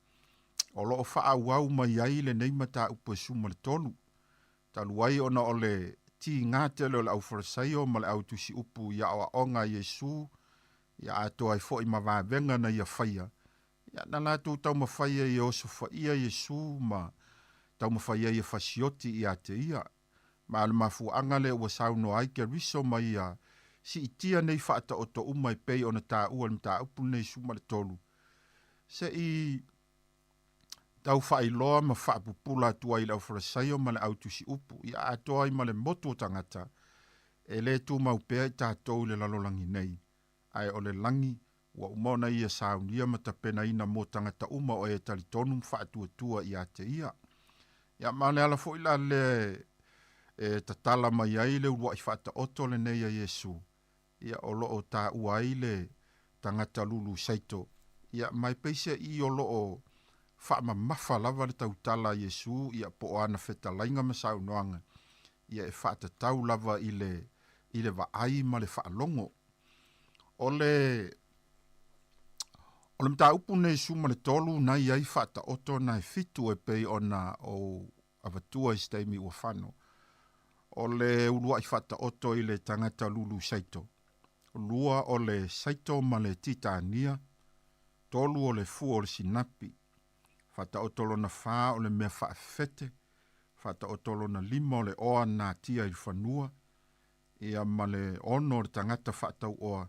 O lo o wha wau mai ai le nei mata upo sumare tolu. Taluai ona o le ti ngātele o le au wharasaio ma le au tusi upu ia o onga Yesu, ia ato ai fo i mawavenga na ia whaia. Ia na lātou tau mawhaia i oso whaia Yesu ma tau mawhaia i whasioti i ate ia. Ma ale mafu angale ua sauno ai ke riso mai ia si itia nei whaata o to umai pei o na tā ua na tā upu nei sumare tolu. Se i tau whailoa ma whaapupula tua i lau wharasaio ma le autusi upu. Ia atoa i ma le motu o tangata. E le tu mau pēr i tātou le lalolangi nei. Ai o le langi ua umona ia saunia ma ta pena ina mo tangata uma o e talitonum whaatua tua i ate ia. Ia ma le ala fo ila le tatala mai ai le urua i whaata oto le nei a Yesu. Ia o loo tā ua ai le tangata lulu saito. Ia mai peise i o loo whaama mafa lava le tautala Yesu. Ia po ana feta lainga masau noanga. Ia e whaata tau lava i le vaai ma le whaalongo. O le mta upu nei suma le tolu na iai whaata oto na e fitu e pei ona o avatua i steimi ua whano. O le ulua i whata oto i le tangata lulu saito. Lua o le saito ma le titania. Tolu o le fu o le sinapi. Whata oto lo na wha o le mea whaafete. Whata oto lo na lima o le oa nā tia i whanua. Ia ma le ono le tangata whatau oa.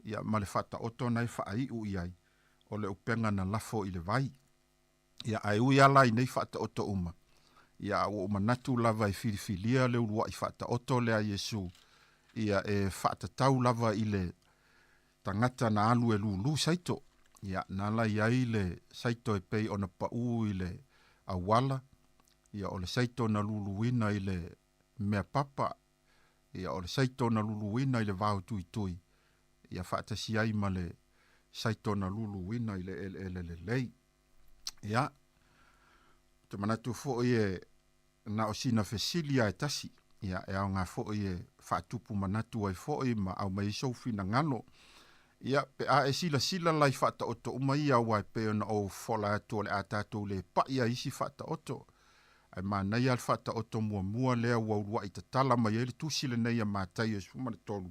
Ia ma le whata oto nei whaai u iai. O le upenga na lafo i le vai. Ia ai ui ala i nei whata oto uma. Ia o manatu lava i filifilia le urua i whata oto lea Yesu. Ia e whata tau lava i le tangata na alu e lulu saito. Ia nala iai le saito e pei ona pau i le awala. Ia o le saito na luluina i le mea papa. Ia o le saito na luluina i le vau tui tui. Ia whata siai ma le saito na luluina i le lei. Ia. Te manatu fo e na o sina fesilia e tasi. Ia e au ngā fo e whaatupu manatu ai fo e ma au mai sofi na ngano. Ia pe a e sila lai whata oto umai au ai pe ona o fola ato le atatou le pa ia isi whata oto. Ai mānei al whata oto mua lea waurua i tatala mai ele tusile nei a mātai e sumane tolu.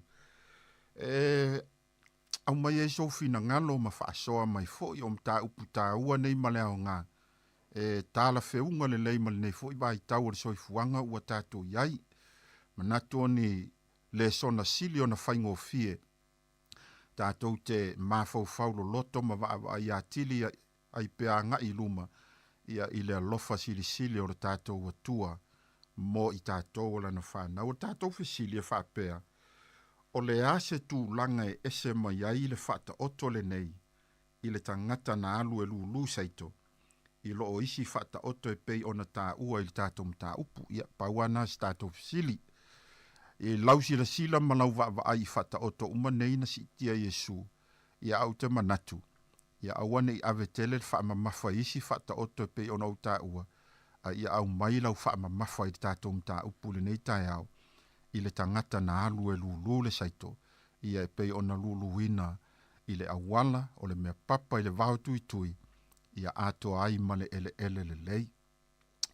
Au mai e sofi na ngano ma whaasoa mai fo i o mta upu tā ua nei ma lea o ngā. Tāla whiunga le leima le nei fo i vai tau le soifuanga ua tātou iai. Manato ni le sona sili o na whaingo fie. Tātou te mawhau lo loto ma wa i atili ai pea nga i luma. Ia i le alofa sili o le tātou atua mo i tātou la na whana. O tātou whisili e whapea. O le ase tū langa e ese mai ai le whata oto le nei. I le tangata na alu e lulu saito. I lo o isi whata oto e pei ona tā ua i tātou mta upu. Ia pauana si tātou whisili. E lausi la sila malau wa ai whata oto umanei na si tia Yesu. Ia au te manatu. Ia awane i avetele wha mamafa isi whata oto e pei ona o tā ua. a ia au mai lau whaamamafa i tātou mta upu le nei tai au, i le tangata na alu e lulu le saito, ia e pei ona lulu ina i le awala o le mea papa i le vau tui tui, ia ato ai ma le ele le lei.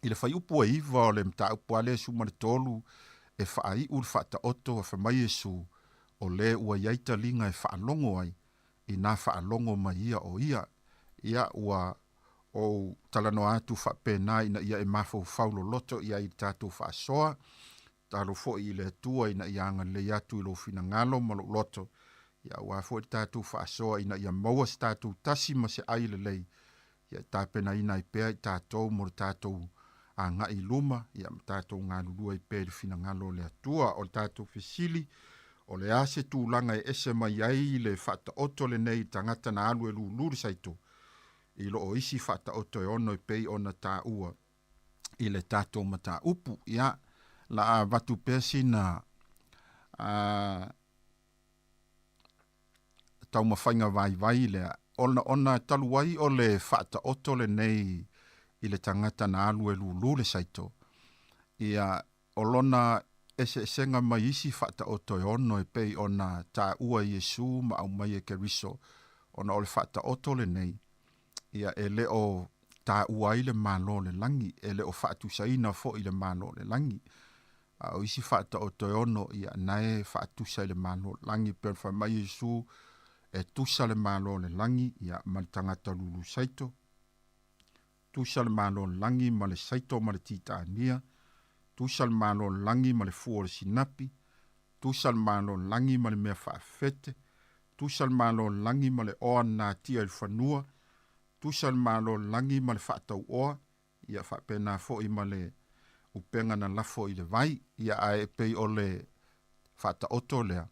I le whai upu e iwa o le mta upu ale suma le tolu, e whaai ur whaata oto a whamai esu, o le ua iaita linga e whaalongo ai, i nā whaalongo mai ia ua o talano atu whapena ina ia e mafau faulo loto ia i tātou whaasoa, talo fo i le tua ina ia anga le atu i lo fina ngalo malo loto, ia ua fo i tātou whaasoa ina ia maua si tātou tasi ma se ai le lei, ia tāpena ina i pēa i tātou mo tātou a ngā i luma, ia tātou ngā lulua i pēa i fina ngalo le atua o tātou fisili, o le ase tūlanga e ese mai ai le whata oto le nei tangata na alu e luluri saito, i lo o isi whata oto e ono i pei ona tā ua i le tātou ma tā upu ia la a watu pesi na tau mawhainga vai lea ona taluai o le whata oto le nei i le tangata na alu e luluri saito ia olona ese senga mai isi whata oto e ono e pei ona tā ua Yesu ma au mai e keriso ona o le whata oto le nei ia ele o tā ua i le malo le langi, ele o whaatu saina fo i le malo le langi. O isi whaata o toi ono ia nae whaatu sa i le malo le langi, per wha mai Yesu e tusa le malo le langi, ia ma le tangata lulu saito. Tusa le malo le langi ma le saito ma le titania. Tusa le malo le langi ma le fuo le sinapi. Tusa le malo le langi ma le mea whaafete. Tusa le malo le langi ma le oa nā tia i whanua. Tusa le malo langi ma le whaatau oa, ia whapena fo i ma le upenga na lafo i le vai, ia ae pei o le whaata oto lea,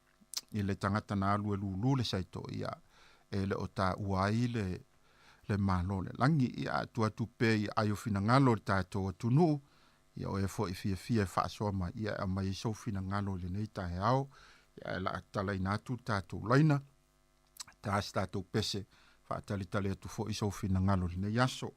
i le tangata na alu e lulu le saito, ia e le o tā uai le malo le langi, ia atu pei ai o fina ngalo le tātou atunu, ia o e fo i fia whaasoa ma, ia a mai so fina ngalo le nei tae au, ia e la atala inatu tātou laina, tās tātou pese, tali atu fo iso fina ngalo le yaso.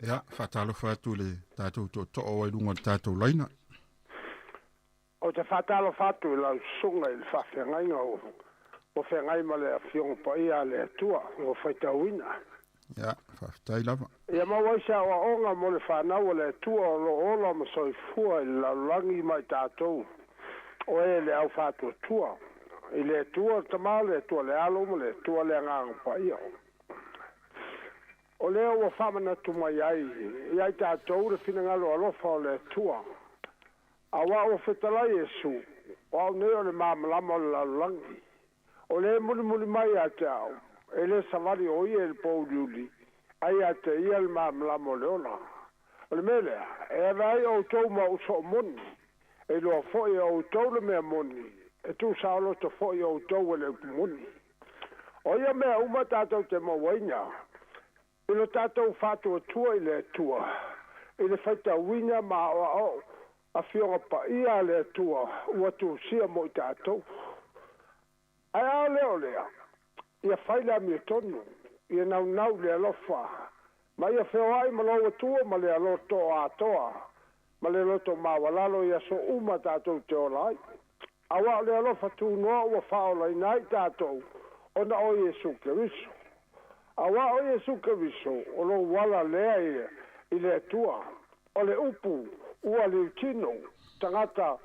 Ia, whatalo whatu le tātou to o ai lunga tātou laina. O te whatalo whatu i lau sunga i whawhengai o whengai ma le awhiongo pa ia le atua o whaitauina. Ia, whawhitai lava. Ia mawaisa o onga mo le whanau le atua o lo ola ma soi fua i lau langi mai tātou. o e le au fatu tua i le tua tama le tua le alo mo le tua le ngang pa ia o le o famana tu mai ai tātou le finangalo alofa o le tua awa o fetala Yesu o ne o le mamalama o le lalangi o le muli mai a tau e le savari o ia le pouliuli ai a te ia le mamalama o le ona o le mele e vai o tau ma uso moni e lo foi o tau le mea moni e tu saolo to foi o tau le moni o ia mea uma tātou te mawaina e lo tātou fatu tua i le tua i le faita wina ma o a fionga pa ia le tua ua tu sia mo i tātou ai a leo lea ia faila mi tonu ia nau le alofa ma ia feo ai ma lo tua ma le aloto a toa ma le loto mawalalo ia so uma tātou te olai awa le alofa tu noa ua faola i nai tātou ona o Yesu Keriso awa o Yesu Keriso o lo wala lea i le tua o le upu ua le utino tangata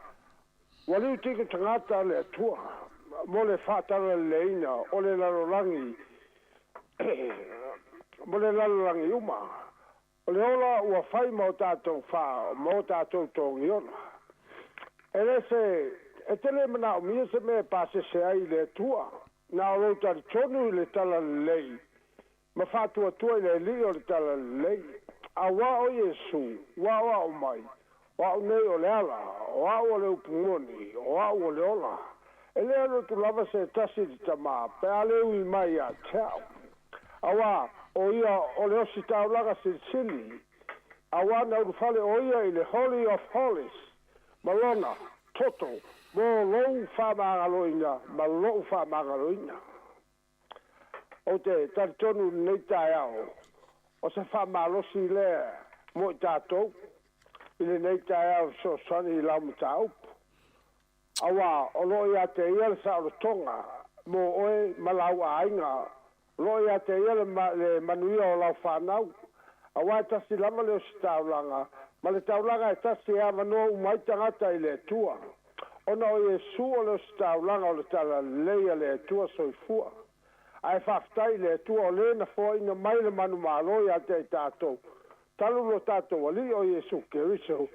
wale utino tangata le tua mo le fatara leina o le lalolangi mo le lalolangi uma o le ola ua fai mo tātou wha mo tātou tongi ona ele se e tele mana o mia se me pase se ai le tua na o lo tari tonu i le tala lei ma fatua tua i le li o le tala lei a wa o Yesu wa o mai wa o nei o le ala wa o le upumoni wa o le ola ele alo tu lava se tasi di tama pe ale ui mai a tau a wa o ia o le osi tau laga sili a wa na urufale o ia i le Holy of Holies malona toto mo lou fa magaloina ma lou fa magaloina o te tartonu nei tai au o se fa malosi le mo tātou i le nei tai au so sani i lau mtau awa o lo ia te ia le sa o tonga mo oe malau a inga lo ia te ia le manuia o lau whanau awa e tasi lama leo si taulanga ma le taulanga e tasi a manoa umai tangata i le tua ona o Yesu o leo si taulanga o le tala leia le tua soifua ai whaftai le tua o le na fo ina mai le manu malo ia te tātou talu lo tātou ali o Yesu Keriso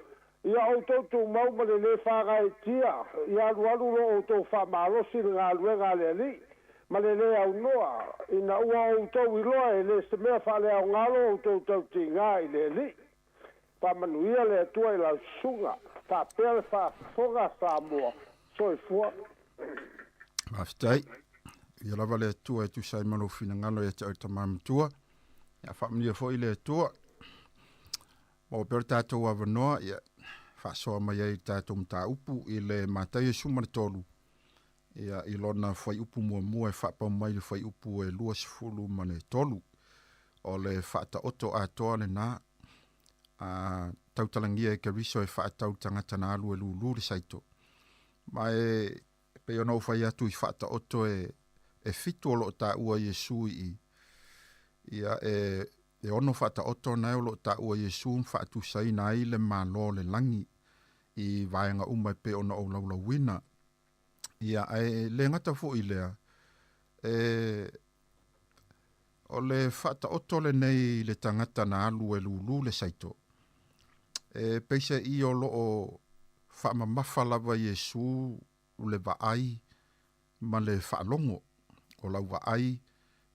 ia o tautu mau ma le whagai tia ia alu lo o tau wha malosi ngā luenga le li ma le au noa ina ua o tau i loa e le se mea whale au ngalo o tau ti ngā i le li pa manuia le tua i lau sunga pa pere wha fonga Sāmoa soifua Maftai ia lava le tua e tu sai malo fina ngalo e te au tamam tua ia whamnia fo i le tua mo per tātou awanoa ia whasoa mai ai tātou mta upu i le mātai e sumar tolu ia i lona whai upu mua e whapau mai le whai upu e lua sifulu mane tolu o le whata oto a toa le nā a tautalangia e Keriso e whaatau tangata na alu e lulu le saito ma e pe ona whai atu i whata oto e fitu o lo ta ua Yesu i ia e ono whata oto na o lo ta ua Yesu whaatu sai na i le malo le langi i vaenga umai pe ona o laula wina ia le ngata fo i lea o le whata oto le nei le tangata na alu e lulu le saito peise i o lo o whaama mawhalawa Yesu le vaai ma le whaalongo o lau vaai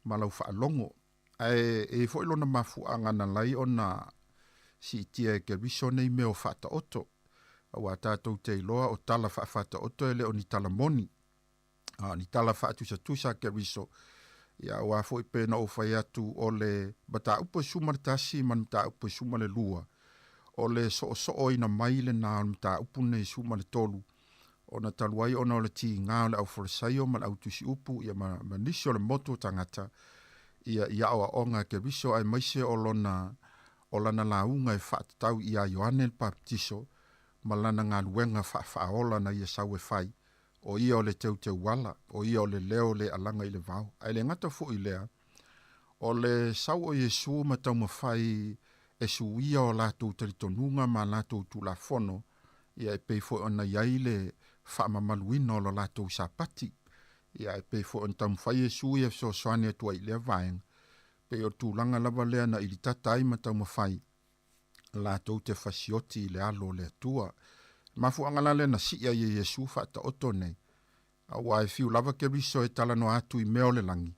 ma lau whaalongo e fo ilona mafu angana lai ona si tia Keriso nei meo whata oto au a tātou te iloa o tala whata oto ele o ni tala moni ni tala whaatusa tusa Keriso ia o a fo i pēna o whai atu o le bata upo suma le tasi man ta upo suma le lua o le so ina mai le nā ta upo nei suma le tolu ona taluai ona o le ti ngā le au wharasaio ma le au tusi upu ia ma nisi o le moto tangata ia o onga Keriso ai maise o lana launga e whaatatau ia Ioane le Baptiso ma lana ngā luenga whaaola na ia sau e whai o ia o le teu wala o ia o le leo le alanga i le vau ai le ngata fu i lea o le sau o Yesu ma tau ma whai e suia o lātou taritonunga ma lātou tulafono ia e pei fo ona iai le whaamamaluina o lo lātou sapati. Ia e pe fo on tam whai e sui e so soane atua i lea vaenga. Pe o tūlanga lava lea na ili tatai ma tau mawhai. Lātou te whasioti i le alo le atua. Mafu angalale na si ia i Yesu whata oto nei. A wai fiu lava ke riso e tala no atu i meo le langi.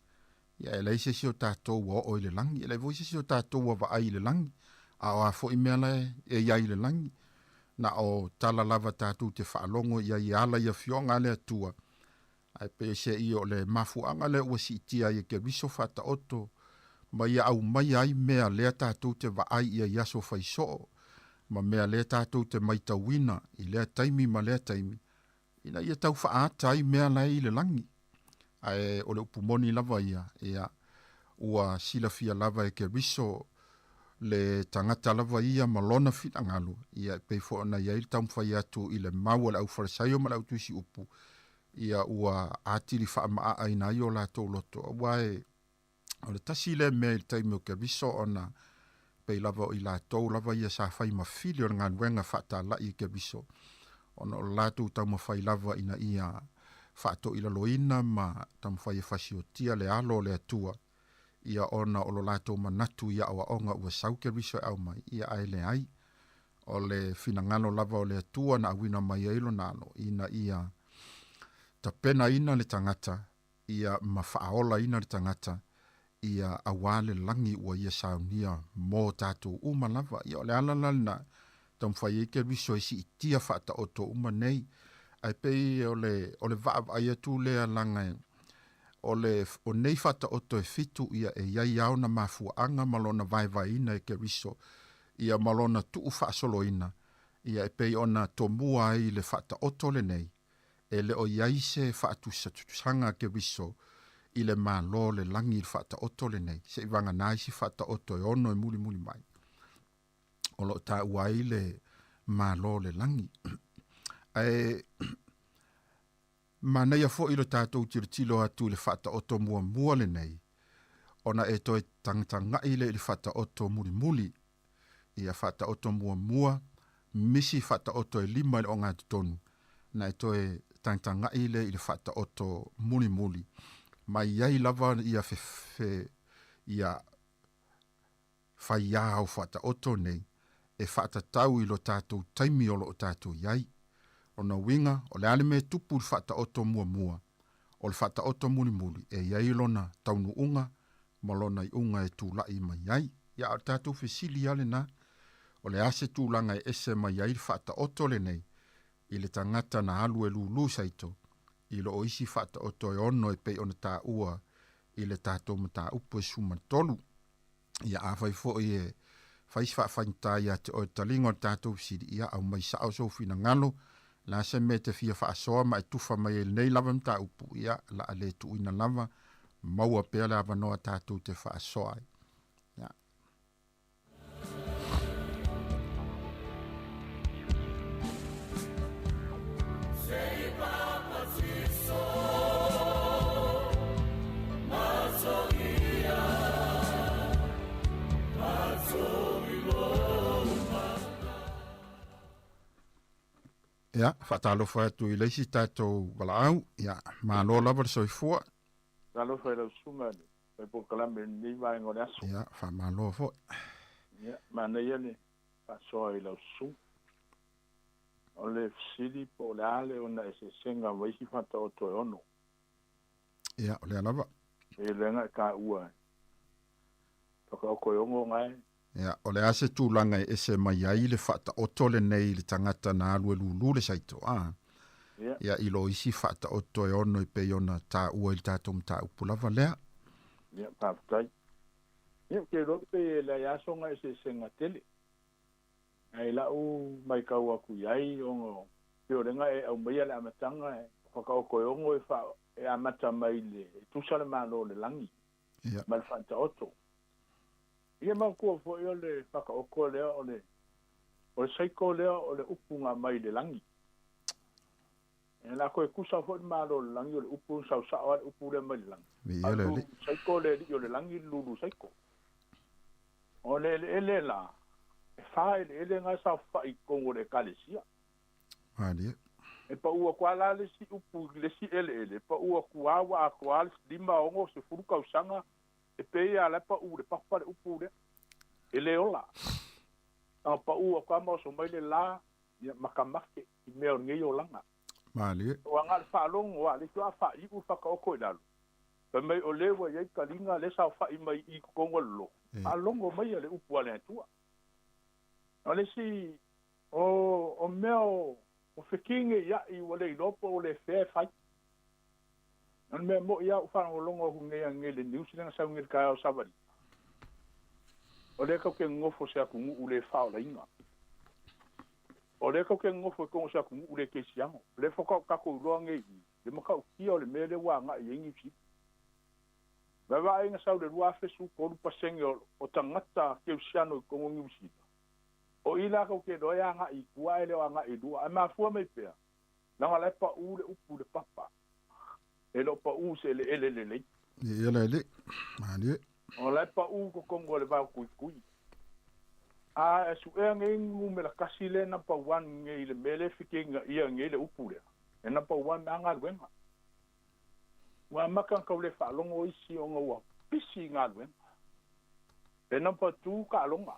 Ia e leise si o tātou wa o i le langi. E le voise si o tātou wa va ai le langi. A o a fo i mea le e iai le langi. Na o tala lava tātou te whaalongo ia i ala ia fionga le atua. Ai pe se i o le mafu angale ua si itia i ke riso whata oto. Ma ia au mai ai mea lea tātou te va ai ia iaso whaiso. Ma mea lea tātou te maita wina i lea taimi ma lea taimi. Ina ia tau whaata ai mea lai le langi. Ai o le upumoni lava ia. Ia ua silafia lava e ke riso le tangata lava ia malona fita ngalu. Ia peifo ona ia il tamu whai atu i le maua le au wharasaio ma le au tuisi upu. Ia ua atiri wha maa aina i o la tō loto. Wae o le tasi le mea il taimi o ke riso ona pei lava o i la tō lava ia sa whai ma fili o ngā nuenga whata la i ke riso. Ona o la tō tau ma whai lava ina ia whato ila loina ma tamu whai e whasio tia le alo le atua. Ia ona o lo lato manatu ia awa onga ua sauke riso au mai. Ia ai le ai. O le finangalo lava o le atua na awina mai eilo nalo. Ina ia tapena ina le tangata. Ia mawhaaola ina le tangata. Ia awale langi ua ia saunia mō tātou uma lava. Ia o le alalana tamu whai eke riso isi itia whata o tō uma nei. Ai pei o le vaab ai atu lea langai. O nei fata oto e fitu ia e iai au na mafuanga malona vai ina e ke riso. Ia malona tuu whaasolo ina. Ia e pei ona tomua ai le fata oto le nei. E le o iai se whaatusatusanga ke riso. I le malo le langi le fata oto le nei. Se i wanga naisi fata oto e ono e muli mai. O lo ta uai le malo le langi. Ma nei a fo ilo tātou tiro atu le whata oto mua le nei. Ona e toi tangtanga i le whata oto muli. Ia whata oto mua, misi whata oto e 5 o ngā tonu. Na e toi tangtanga i le whata oto muli. Ma iai lava ia ia whai au whata oto nei. E whata tau ilo tātou taimi olo o tātou iai. Ona winga, o le ale me tupu le whata oto mua. O le whata oto muli. E iai lona taunu unga, malona i unga e tūlai mai iai. Ia o tātou whesili ale na. O le ase tūlanga e ese mai iai le whata oto le nei. I le tangata na alu e lulu saito. I lo o isi whata oto e ono e pei ona tā ua. I le tātou ma tā upu e suma tolu. Ia a whai fo i e whaiswha whainta ia te o talingo tātou siri ia au mai sao so fina ngalo. La se me te fia whaasoa ma e tufa mai e nei lava mta upu ia la ale tu ina lava maua pea le avanoa tātou te whaasoa. Ja. Ja, whatalo whai atu I leisi tātou wala au. Ja, mā lo lava le soifua. Talo whai lau sunga ni. Wai po kalame ni vai ngore aso. Ja, wha mā lo fo. Ja, mā nei ane. Wha soa I lau sunga. O le fsiri po le ale ona e se senga waisi whata o toi ono. Ja, o le alava. E lenga e ka ua. Toka o koe ongo ngai. Ja, o le ase tūlanga e ese mai ai le whata oto le nei le tangata na alu e lulu le saito. Ia ilo isi whata oto e ono I pei ona tā ua I tātou mta upulava lea. Ia, pāputai. Ia, ke rope e la iasonga e se senga tele. Ai lau mai kau aku iai ongo. Ke orenga e au mai ale amatanga e whakao koe ongo e amata mai le tusale malo le langi. Ia. Ma le whata oto. Ia mau kua fo I ole whakaoko lea o le saiko lea o le upunga mai le langi. E la koe kusa fo I malo le langi o le upu sau sao le upu le mai le langi. Alu saiko le o le langi lulu saiko. O le ele la. E whae le ele ngā sa whai kongo le kalesia. Adia. e pa ua kwa la le si upu le si ele pa ua kua wa kwa lima ongo se furu kausanga e pe ia la pa u le papa le upu le ele ola a pa ua kwa mo so mai le la ia makamake i mea ngai olanga mali o anga fa long wa le tua fa i u fa ka ko ila pe mai o le wa ye kalinga le sa fa i mai i kongo lo a longo mai le upu ale tua ale si o meo o fekinge ya i wale i lopo o le fea fai. An mea mo ia ufana o longo hunge a ngele New Zealand sa ngir kaya o sabari. O le kau ke ngofo se aku ngu ule fao la inga. O le kau ke ngofo kongo se aku ngu ule ke siango. Le fokau kako uloa nge i. Le makau kia o le mele wa nga i ingi si. Wawa inga sau le rua fesu koru pasenge o tangata ke usiano i kongo ngi usita. O ila ko ke doya nga i kua ele wa nga i dua a ma fua mai pea na la pa u le upu le papa e lo pa u se le ele le ele mani o la pa u ko kongo le ba kui a su e ngu me la kasile na pa wan nge le mele fikinga ia nge le upu le e na pa wan anga wenga wa makan ka le fa longo isi o ngwa pisi nga wenga e na pa tu ka longa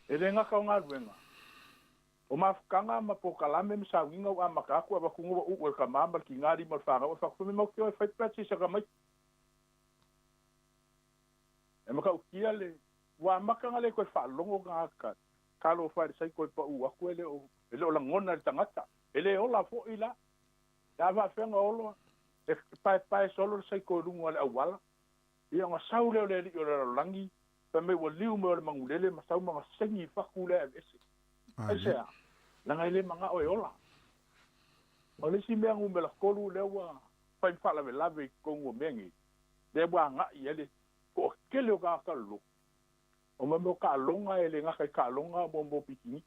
ele nga ka nga ruenga o mafukanga mapokalame msawinga wa makaku aba kungo u ka mamba ki ngari mal fanga o fa kumi mo ke fa patsi sa kamai e maka ukia le wa makanga le ko fa longo nga ka lo fa sai ko pa u aku ele o ele o la ngona tangata ele o la fo ila ya va fenga olo e pa solo sai ko rungo le awala ia nga saule le o langi pa me wa liu mo le mangulele ma sau mga sengi fakule ese ese la ngai le manga o ola o le si me ngu me la kolu le wa pa fa la lave kongo mengi de wa nga ile ko kele o ka lo o mo ka longa ele nga ka longa bombo pikini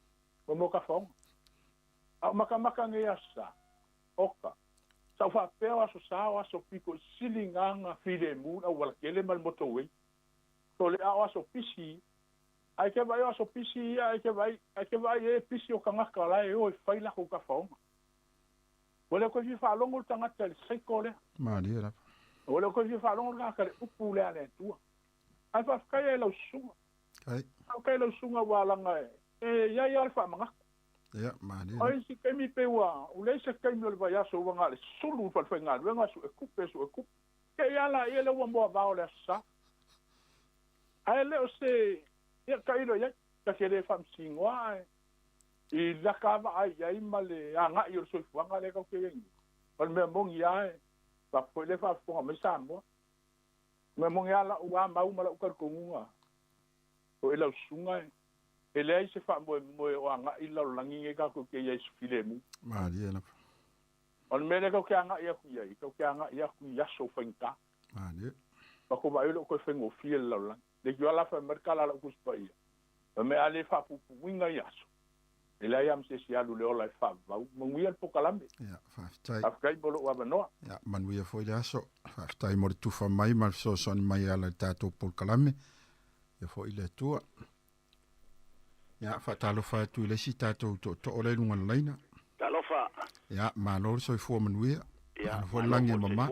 mo ka fong a maka nge asa oka sa fa peo so sa so piko silinganga file mu o wala kele mal motowe so le awa so pisi ai ke vai so pisi ai ke vai e pisi o kanga kala e o fai la ko ka fong wala ko fi fa longo tanga tel sai ko le mali era wala ko fi fa longo ka ka upu le ale tu ai fa ka e lo sunga ai ka lo sunga wala nga e ya fa manga ya mali ai si ke mi pe wa u le se ke mi le va so wa nga le sulu fa fa nga nga so e kupe ke ya la e le wa mo ba o le sa ai le o se ia kairo ia ka se le fam singwa i la kava ai ai male anga i so fuanga le ka ke ngi on me mong ia pa po le fa fo me Sāmoa me mong ia la wa ma u mala u ka kunga o ela sunga e le se fa mo o anga i la langi nge ka ko ke ia file mu ma dia na on me le ka ke anga ia ku ia ka ke anga ia ku ia so fenka ma dia pa ko ba ilo ko fengo fiel la langi le yo la fa mercala la kuspai me ale fa pu winga yaso ele ayam se si alu le ola fa va mungui al pokalambe ya fa tai afkai bolo wa bano ya manui foi yaso fa tai mo tu fa mai mal so son mai ala tato pokalambe ya foi le tua ya fa talo fa tu le si tato to ole lunga leina talo fa ya ma lo so fo manui ya fo langi mama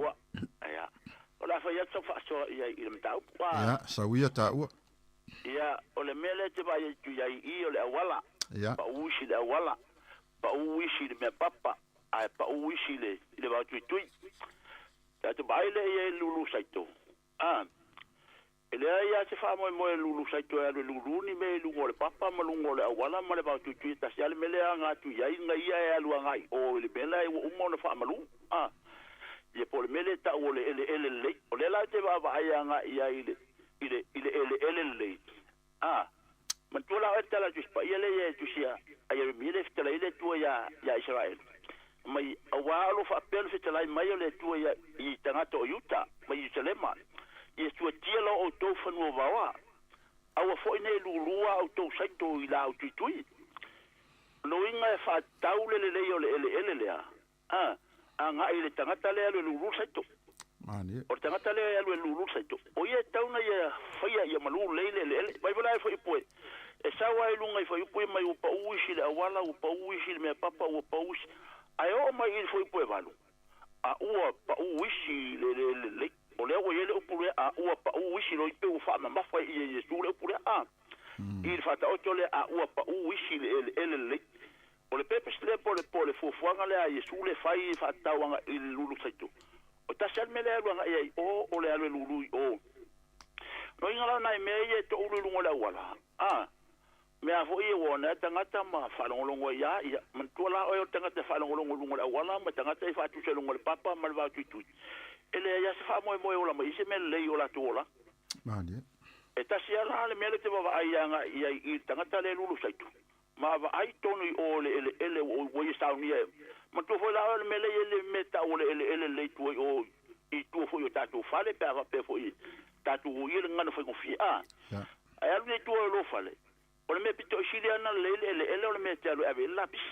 ya ola fa ya so fa so ya il mtau ya sawia ta u ya ole mele te ba tu ya I ole wala ya pa ushi le wala pa ushi le me papa ai pa ushi le ba tu ya te baile ye lulu saito ele ya se fa mo lulu saito ya lulu ni me lulu le papa mo lulu le wala mo le ba tu ta sia le mele nga tu ya nga ya lu nga o le bela o mo le fa malu ye por mele ta ole ele ole la te ba ya nga ya ile man tu la etala tu pa ile ye tu sia ay mele fitala ile tu ya Israel mai awalo fa pel fitala mai ole tu ya I tangato yuta mai selema ye tu tielo o to fanu bawa awa fo ine lulua o to saito ila o tui no inga fa taule le ole le anga ile tangata le lulu saito mani o tangata le lulu saito o ye tauna ye faya ye malu le vai vai foi poe e sawa i lunga i foi pui mai upa uisi le awala upa uisi le mea papa upa uisi ai o mai i foi pui valu a ua pa uisi le o le o yele upure a ua pa uisi lo i pe ufa ma fa i Yesu le upure a i fata o tole a ua pa uisi le o le pepe sle pole fuanga le a Yesu le fai fata wanga i lulu saitu o ta sel mele wanga i o le ale lulu o no ingala na me ye to lulu ngola wala a me a foi wona tangata ma falongolongo ya mantola o tangata falongolongo ngola wala ma tangata i fatu se ngol papa ma va tu ele ya se fa mo ola ma ise mele yo la tola mani e ta sia la le mele te va ai anga i tangata le lulu saitu ma va ai tonu o ele o ye sa ni ma to foi la le mele ele meta o ele le tu o i tu foi o tatu fale pe va pe foi tatu o ile ngana foi confi a ai alu tu lo fale o le me pito siliana ele o le me talo ave lapis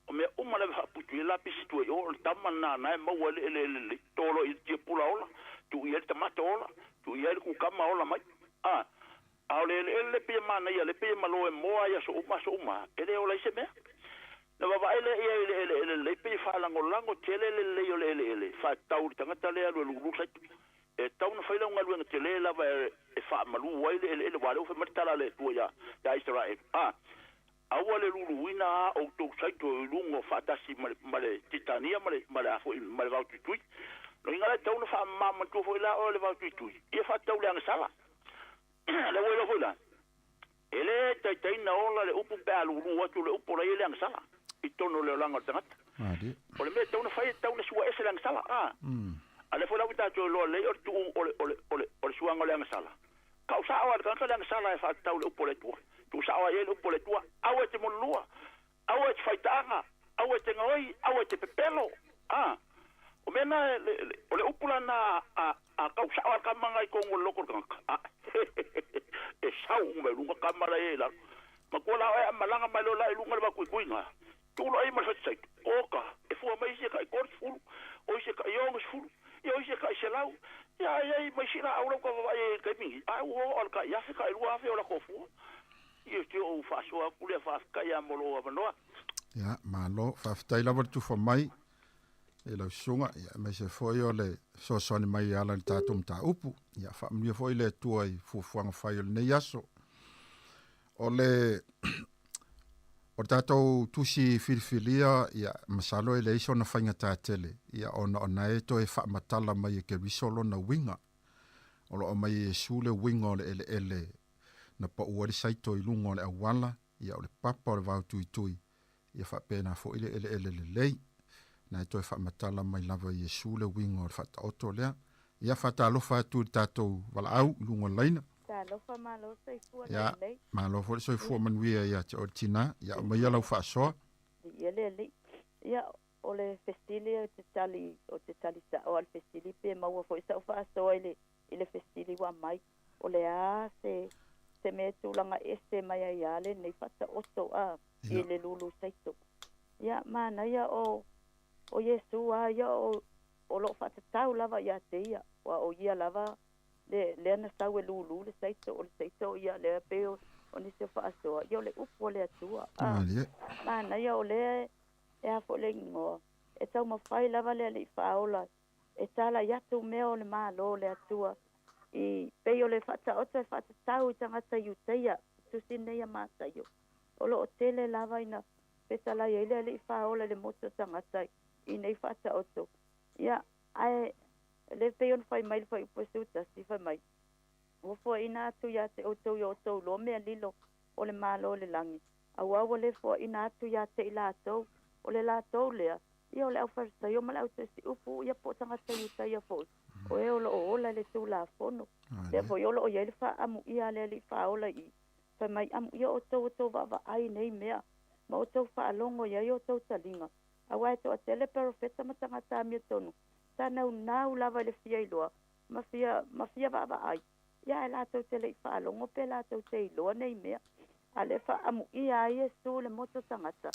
o me uma le ha putu lapis tu o tamana na ma o ele tolo i ti pula ola tu i te mata ola tu i ku kama ola mai a ele pe mana ia le pe malo e moa ia so uma ele o le se me na va ele le pe fa lango tele le fa tau tangata le alu lu sa e tau na faila unga luenga tele lava e fa malu wai ele wale o fe martala le tu ya Israel awa le lulu wina o to saito lungo fatasi male titania male afo male va tu no ingala tau na fa mama tu foi la o le va tu e fa tau le sala le welo foi la ele tai na ola le upu pe lulu wa tu le upu le le sala i tono le langa tangata o le me tau na fai tau na sua ese le sala ale foi la vita to lo le o tu o suanga le sala causa awa kan le sala e fa tau le upu le tu sawa ye le upu le tua awe te molua awe te faitanga awe te ngoi awe te pepelo o mena le upu la na a causa awa ka manga ko ngol loko kan e sau me lunga kamara e la ma ko la e malanga malo la lunga ba kuinga tu lo ai ma sai oka e fu mai se kai kor fu o se kai yo fu yo se kai selau ya mai sira au ko va e kai mi ai wo al kai ya se kai lu afi ola ko fu io ti o fa so ku le fa kai ya molo va no ya malo fa ftai la tu fo mai e la sunga ya me se foi o le so ni mai ala tatum ta upu ya fa mi foi le tu ai fu fuanga fai le yaso o le o tatou tusi filfilia ya masalo ele iso na fainga tatele ya ona e to e fa matala mai ke risolo na winga o mai e sule winga o le ele na pa uari saito i lunga o le awala ya o le papa o le vau tui ya fa pena fo ele lei na e to e fa matala mai lava i e sule winga o le fa taoto lea ya fa talofa tu tatou wala au lunga leina talofa malo sei fu ya malo fo so fu man wi ya o tina ya mai ya lau fa so le ya o le festili o te tali sa o al festili pe ma fo sa fa so ile festili wa mai o le a se me tulanga este mai ya le nei fata oto ile lulu saito ya mana ya o Yesu ya o lo fata tau lava ya te ya o ia lava le na sa we lulu le saito ya le peo o ni se fa so yo le upo le atua mana ya o le e fo le ngo e tau ma fai lava le faola e tala ya tu me o le malo le atua i peo le fata o te fata tau tanga ta yuteia tu sine ya masa yo o lo tele lava ina petala ya le faola le moto tanga tai i nei fata o to ya ai le peo fai mai fai posuta si fai mai o fo ina tu ya te o to lo me lilo o le malo le langi a le fo ina tu ya te ila to o le la to le io le oferta io ma la te si upu ya po tanga te yuta ya fo o e o lo le tu la fono te fo yo lo ye le fa amu ia le fa o la i fai mai amu ia o to va ai nei mea ma o to fa longo ya yo to talinga a to tele profeta ma tanga ta mi tonu sana nau lava le fia iloa mafia va ai ya la to tele fa longo pe la to te iloa nei mea ale fa amu ia Yesu le moto tangata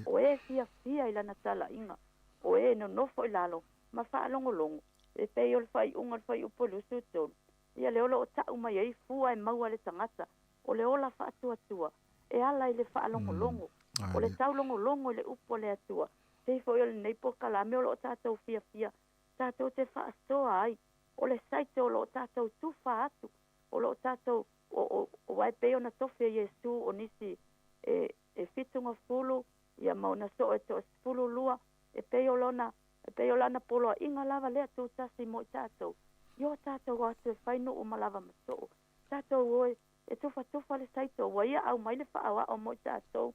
o e fia ila na tala inga o e no fo ilalo ma fa longo e pe yo fai unga fai upolu suto ia le olo ta uma ye fu ai mau ale tangata o le ola whaatuatua, e ala i le whaalongolongo, o le taulongolongo le upo le atua, te fo le nei poka la meo lo tātou fia, tātou te whaastoa ai, o le saite o lo tātou tufa atu, o lo tātou, o waipe o na tofia Yesu o nisi e fitunga fulu, ia mauna so e to fulu lua, e peo lana polo inga lava lea tu tasi mo tātou. Yo tātou atu e whainu o malava maso. Tātou oe, e tufa le saito, wa ia au mai le whaawa o mo tātou,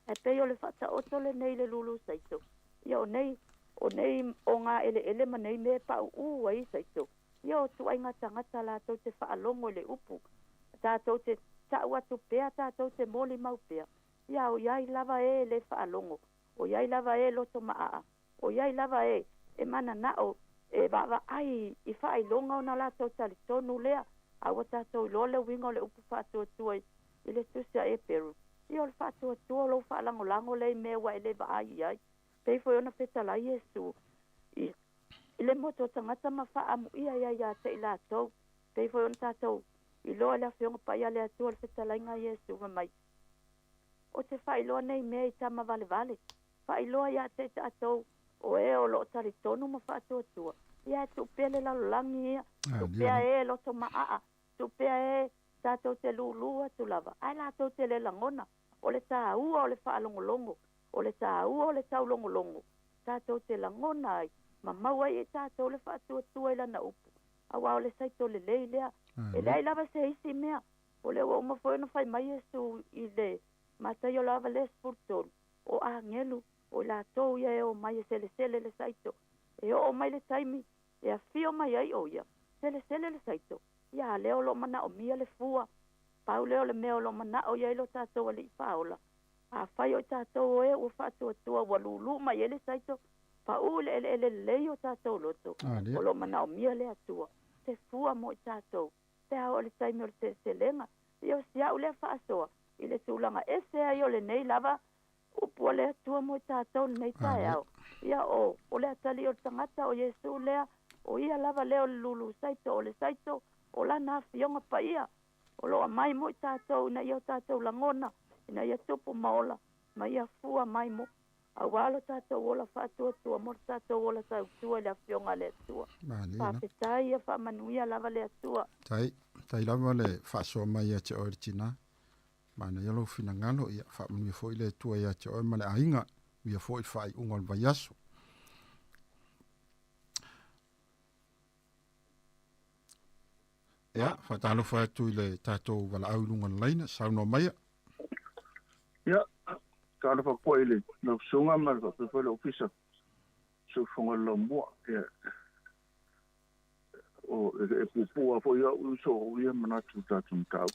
e peo le whata oto le nei le lulu saito. Ia o nei o ngā ele ma nei me pa u ai saito. Ia o tu ai ngata la tau te whaalongo le upu. Tātou te tau atu pea, tātou te moli mau pea. Ia o iai lava e le whaalongo, o iai lava e loto maa, o iai lava e mana nao, e wawa ai i whaai longa o na la tau tali tonu lea, awa tātou lole wingo le upu whaatua tuai, i le tusia e peru. Ia o le whaatua tua lo whaalango lango le mewa e le wa ai ai, pei foi ona whetala Yesu, i le moto tangata ma whaamu ia te ila tau, pei foi ona tātou, i loa le awhionga pa ia le atua le whetala inga Yesu wa mai. O te whailoa nei mea i tama vale. Whailoa ia te tātou o e o lo tari tonu ma whaatua tua. Ia tu pea le lalolangi ia, tu pea e loto maa, tu pea e tātou te lulua tu lava. Ai lātou te le langona, o le tā ua o le whaalongolongo, o le tā ua o le taulongolongo. Tātou te langona ai, ma maua i tātou le whaatua tua i lana upu. Awa o le saito le leilea, e lei lava se isi mea, o le o mafoena whai mai Yesu i le matai o lava le spurtonu, o a ngelu, o la tau ia e o mai sele le saito, e o mai le taimi, e a fio mai ai o ia, sele le saito, ia leo lo mana o mia le fua, pau leo le meo lo mana o ia ilo tātou ali i paola, a whai o tātou o e o whaatua tua walulu mai ele saito, pa u le leo tātou loto, o lo mana o mia le atua, te fua mo i tātou, te hao le taimi o le te lenga, ia o sia u le whaasoa, i le tūlanga ese ai o le nei lava, upu le atua mo i tātou nei tae au. Ia o le atali o tangata o Yesu lea, o ia lava leo le lulu saito, o la na fionga pa ia, o loa mai mo i tātou, ina ia o tātou langona, ina ia tupu maola, ma ia fua mai mo, a walo tātou ola whaatua tua, mo tātou ola tau tua le a fionga le atua. Whaapetai ia whaamanuia lava le atua. Tai lava le whaasoa mai a te oritina. Mana yalo fina ngalo ia whaamanu ia fwoi le tua ia te oi male ainga, ia fwoi whai ungal vai aso. Ia, whatalo whai atu i le tātou wala au lungan leina, sauno maia. Ia, kāna whakoa i le nau sunga mara whai le ofisa, so whonga lo mua, ia, o e pupua fwoi au uso o ia manatu tātum tau.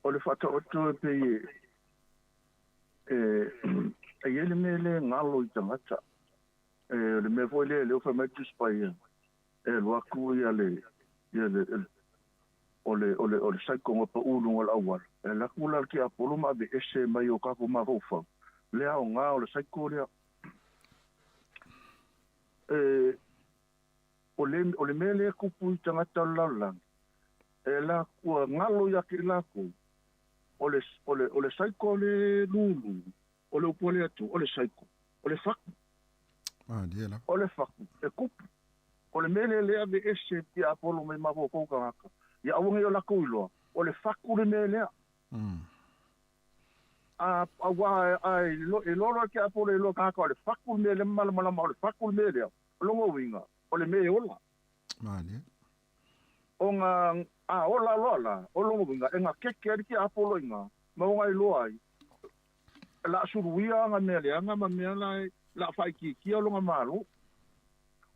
O le whata oto e pei e ele me le ngalo i tangata. Le me foi le o whamai tuspai e luaku ia le o le saikonga pa ulunga l'awar. E lakula ki a poluma be ese mai o kako ma rofa. Le ao ngā o le saiko lea. O le me le kupu i tangata laulang. E la kua ngalo ia ki laku. O le saiko le lulu, o le upole atu, o le saiko, o le faku. O le faku, e kupu. O le mele lea me ese ti apolo me mavo kouka ngaka. Ia awange o lako iloa, o le faku le mele lea. A wa e loro ki apolo e loa kaka, o le faku le mele malamalama, o le faku le mele lea. O longo winga, o le mele ola. O ngā ola loala, o longo winga, e ngā keke ariki apolo inga, ma o ngai loa ai. La suruia ngā mea leanga, ma mea lai, la whaiki kia longa malo.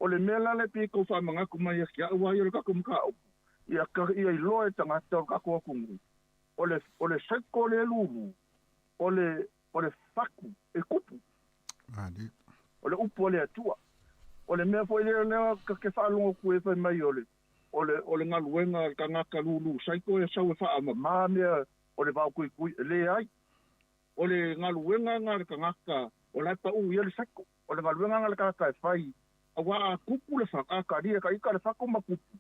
O le mea le pi kou whamangaku mai aki au ai o le kako mkao. Ia i loa e tangata o kako akungu. O le saiko le lulu, o le faku, e kupu. O le upu o le atua. O le mea fo i lea ke whaalongo kue whai mai o le ngaluenga ka ngaka lulu. Saiko e sau e wha ama mamea o le vau kui le ai. O le ngaluenga ngā ka ngaka o lai pa ui le saiko. O le ngaluenga ngā ka ngaka e whai. A wā kupu le whaka ka ria ka ika le whako ma kupu.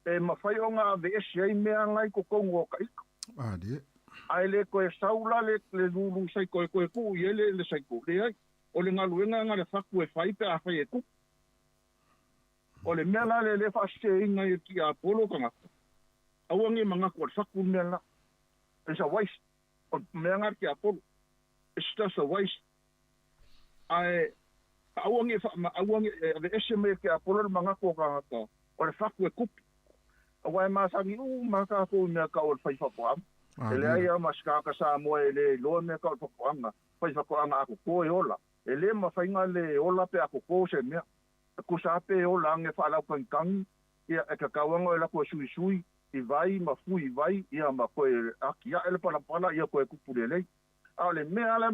e mawhai o ngā veesi ai mea ngai ko kongo o ka iko. Adi. Ai le koe saula le lulu sai koe ku i ele le sai ku le ai. O le ngaluenga ngā le whaku e whai pe a whai e ku. O le mea la le whaase inga i ki a polo ka ngaka. Awangi mga ko le whaku mea la. It's a waste. O mea ngā ki a polo. It's just a waste. Ai awangi le eseme ki a polo le mga ko ka ngaka. O le whaku e kupi. Awai masangi maka ko mea ka o le whai whakuam. Ele ai a maskaka Sāmoa ele loa mea ka o le whakuanga. Whai whakuanga ako koe ola. Ele mawhainga le ola pe ako ko se mea. Ko sa pe ola ange whaalau kankangi. Ia e ka kawanga e la koe sui sui. I vai, mafu i vai. Ia ma koe akia ele pala ia koe kupure lei. A le mea ale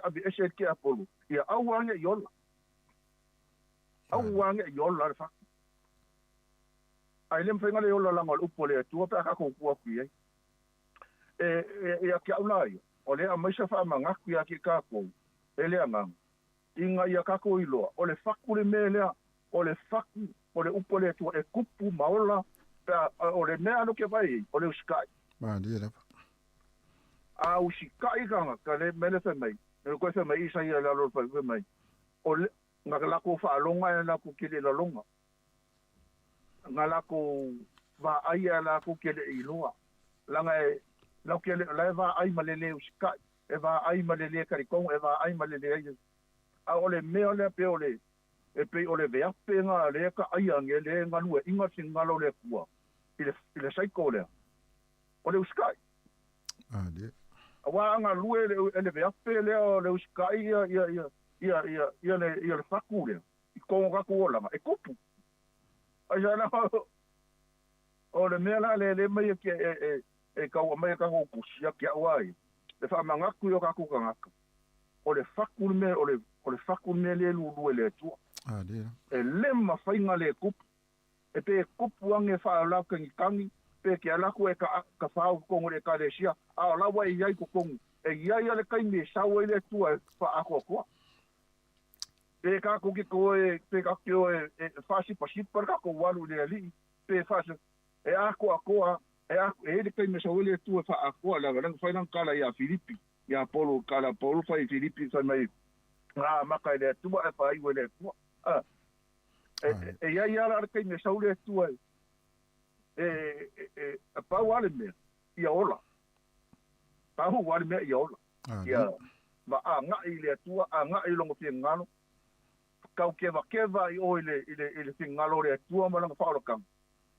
abi ese ki a polu. Ia au ange i ola. Au ange i ola le whaki. Ai le mwhainga le ola langa le upo le atua pe a kako kua kui ei. Ia ki au lai. O le a maisa wha mangaku ia ki kako. Ele angang. Inga ia kako iloa. O le whaku le mea lea. O le whaku. O le upo le atua e kupu maola. O le mea no ke vai. O le usikai. Dia lepa. A usikai kanga. Ka le mele whemei. E koe whemei isa ia le alo whemei. O le ngaka lako whaalonga e lako kele la longa. Nga lako va aia lako kele iloa. Langa e lau kele la va ai malele usikai. E va ai malele karikong. E va ai malele ai. A ole mea le pe ole. E pe ole vea pe nga le ka ai ange le ngalue inga singalo le kua. Ile saiko le. Ole usikai. Dia. Awa nga lue ele vea pe le ole usikai ia le whaku le. I konga kaku olanga. E kupu. Aja na o le mea la le mai ki e kaua mai ka ho kusia ki awai. Le fa mangaku yo kaku kangaka. O le whaku me o le whaku me le lulu le tua. Dia. E le mawhainga le kupu. E pe kupu ange whaalau kangi pe ki alaku e ka whao kongo le karesia. A lawa e iai kukongu. E iai ale kai me sawa le tua e whaako kua. Pe kako ki koe, pe kako ki oe, whasi pasipar kako walu le ali, pe whasi, e ako akoa, e le kai me sa wele tu e wha akoa, la rang whainang kala ia Filipi, ia polo, kala polo whai Filipi, whai mai, ngā maka e le tua e whai wele tua. E ia ia kai me sa wele tua e pau ale mea, ia ola. Pau ale mea ia ola. Ia, ma a ngā i le tua, a ngā i longo pia ngalo, kau keva i o ile ngalo le tua malanga whaola kang.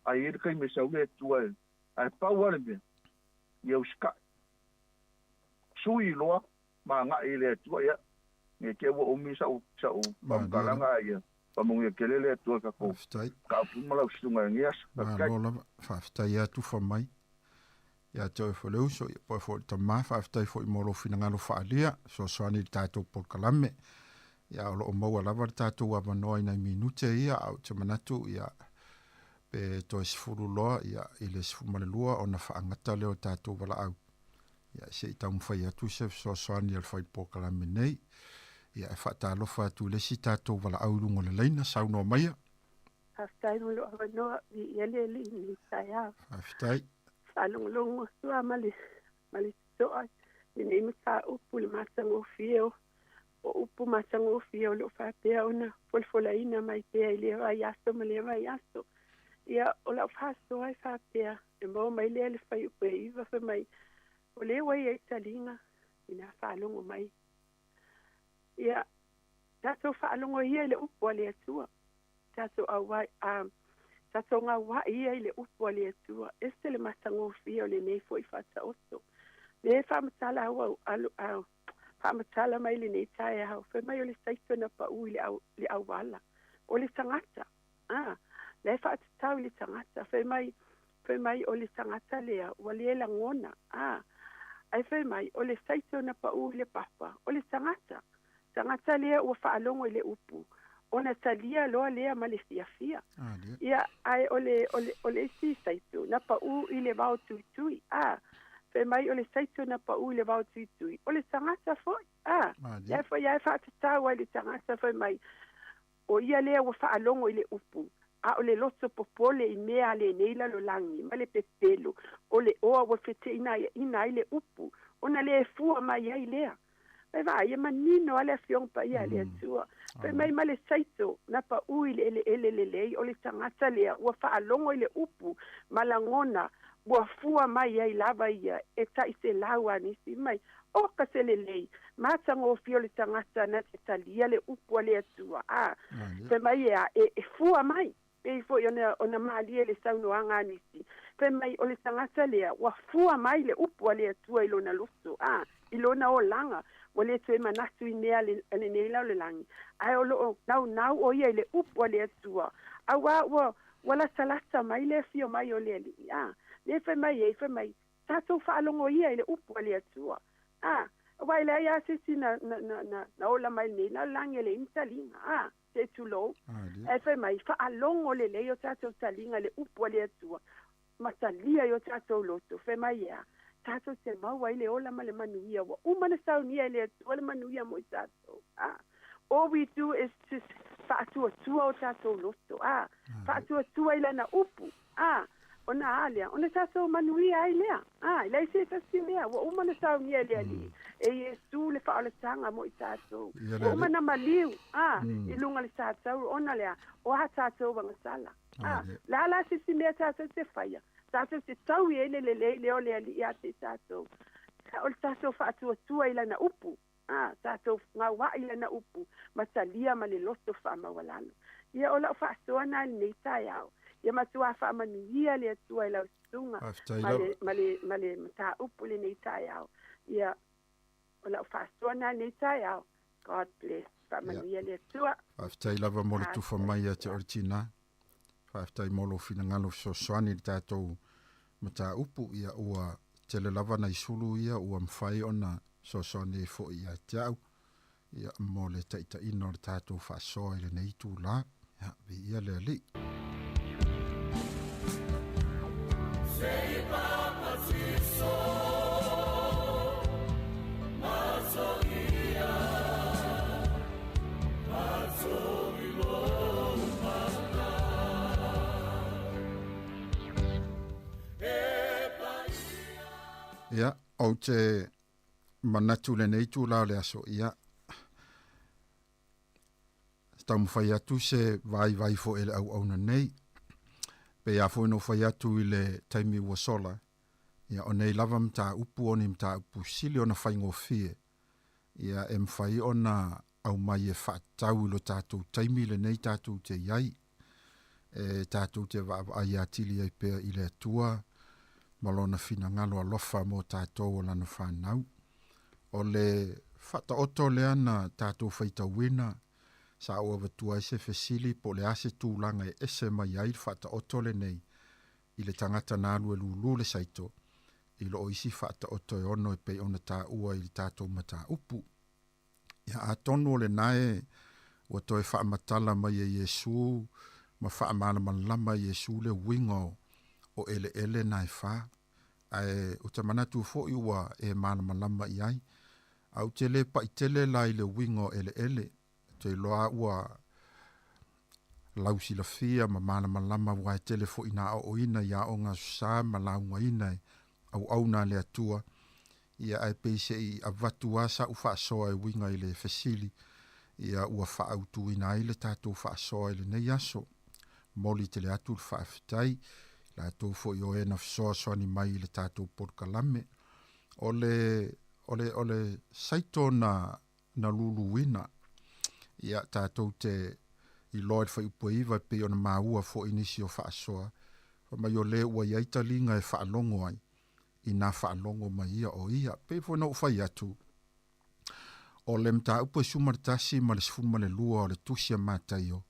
Ai e kai me sau le tua e. Ai pau ale mea. I au skai. Sui loa, ma ngā i le tua ia. Nge kewa omi sau pamkalanga ia. Pamungi kele le tua kako. Ka pumalau stunga ngias. Lola, whaftai atu whamai. Ia tau e whaleu, so i poe fo i tamā, whaftai fo i moro fina ngalo whaalia. So soani i tātou polkalame. Ia o maua lava le tātou a manoa ina minute ia au te manatu ia pe toi sifuru loa ia i le sifu malelua o na whaangata leo tātou wala au. Ia se i tau mwhai atu se soani al whai pokalame nei. Ia e whaatalofa atu le si tātou wala au lungo le leina saunoa maia. Haftai no lo avanoa i ele ni tai a. Haftai. Whalongo sua mali soa. Ni mika upu le masango fio. O upu masango fia o lo whapea ona folfolaina mai pea i lewa iaso ma lewa iaso. Ia o lau whaso ai whapea e mo mai lea le whai upe iwa wha mai o lewa i talinga i nga whalongo mai. Ia tato whalongo ia i le upu a lea tua. Tato ngā wā ia i le upu a lea tua. Este le masango fia o le nei fo i whata oso. Le whamatala au Whamatala mai le nei tae hau. Whai mai o le saito na pa ui le au wala. O le tangata. Le whaatatau le tangata. Whai mai o le tangata lea. Wali e la ngona. Ai whai mai o le saito na pa ui le papa. O le tangata. Tangata lea ua whaalongo i le upu. O na talia loa lea ma le fia. Ia ai o le si saito. Na pa ui le vau tui tui. Fe mai o le saito na pa ui le vau tui. O le tangata foi. Ia foi ia whaatatau ai le tangata foi mai. O ia lea ua whaalongo i le upu. a o le loso popole I mea le neila lo langi ma le pepelo o le oa wa fete ina i le upu ona le fua mai ai lea pe va ia manino ale fiong pa ia le tua pe mai male saito na pa ui le o le tangata lea ua whaalongo I le upu malangona ua fua mai ai lava ia e tai se laua nisi mai o ka se lei matango fio le tangata na te talia le upu le atua pe mai e fua mai pe fo ona mali le saunoanga nisi pe mai o le tangata lea ua fua mai le upu le atua ilona luso ilona o langa o le tue manatu I mea le neila o le langi ai o lo nau o ia le upu le atua awa wala salata mai le fio mai o le le fe mai tato whaalongo ia le upu le atua wai le ia sisi na ola mai nei na langi le imtalinga te tulo e fe mai whaalongo le o tato talinga le upu le atua matalia yo tato loto fe mai ia tato te maua ile ola male manuia wa umana saunia ile atua le manuia mo tato all we do is just fa'atua o tato loto fa'atua ile na upu ona alia ona tato manuia ai lea ile se tasi lea wa umana saunia ile ali e Yesu le fa'ala tanga mo tato umana maliu ilunga le tato ona lea o ha tato wangasala la sisi mea tato te faya tato te tau le o le ali ia te tato o tato fa'atua ila na upu tato ngawa ila na upu matalia ma le loto fa'amawalalo ia o la fa'asoana nei tai au ia matua fa'amanuia le atua ila sunga ma le mata upu le nei tai au ia o la fa'asoana nei tai au God bless fa'amanuia le atua aftai lava mo le tufa mai te ortina fa'aftai molo fina ngalo sosoani le tātou mata upu ia ua tele lava na isulu ia ua mwhai ona sosoani fo ia tiau ia mo le taita ino le tātou whaasoa ile nei tū la ia le ali ia o te manatu le nei tū lao le aso ia tau mwhai atu se vai fo ele au na nei pe ia fo ino whai atu I le taimi ua sola ia o nei lava mta upu oni mta upu sili ona whai ngofie ia e mwhai ona au mai e whaatau lo tātou taimi le nei tātou te iai e tātou te wa ai atili ai pea I le atua malona fina ngalo alofa mo tātou o lana whanau. O le whata oto lea na tātou whaita wina sa ua watua se fesili po le ase tūlanga e ese mai ai whata oto le nei I le tangata nālu e lulu le saito I lo oisi whata oto e ono e pei ona tā ua I le tātou mata upu. Ia a tono le nae ua toe whaamatala mai e Yesu ma whaamala malama Yesu le wingo o ele na e wha. Ai o te manatu fo I ua e mana malama I ai. Au te le pa I tele lai le wingo ele. Te loa ua lausi la fia ma mana malama wa e tele fo ina o ina ia o ngā sa ma launga ina au na le atua. Ia ai peise I avatu asa u whaasoa e winga I le fesili. Ia ua whaautu ina I le tātou whaasoa I le nei aso. Moli te le atu whaafitai. La tō fo I o e na fisoa ni mai I le tātou porkalame. Ole saito na luluina. Ia tātou te I loed whai upo iwa pe o na maua fo inisi o whaasoa. Mai o le ua iaita linga e whaalongo ai. I nā whaalongo mai ia o ia. Pe fo na uwhai atu. O le mta upo sumaritasi ma le sifuma le lua o le tusia mātaio.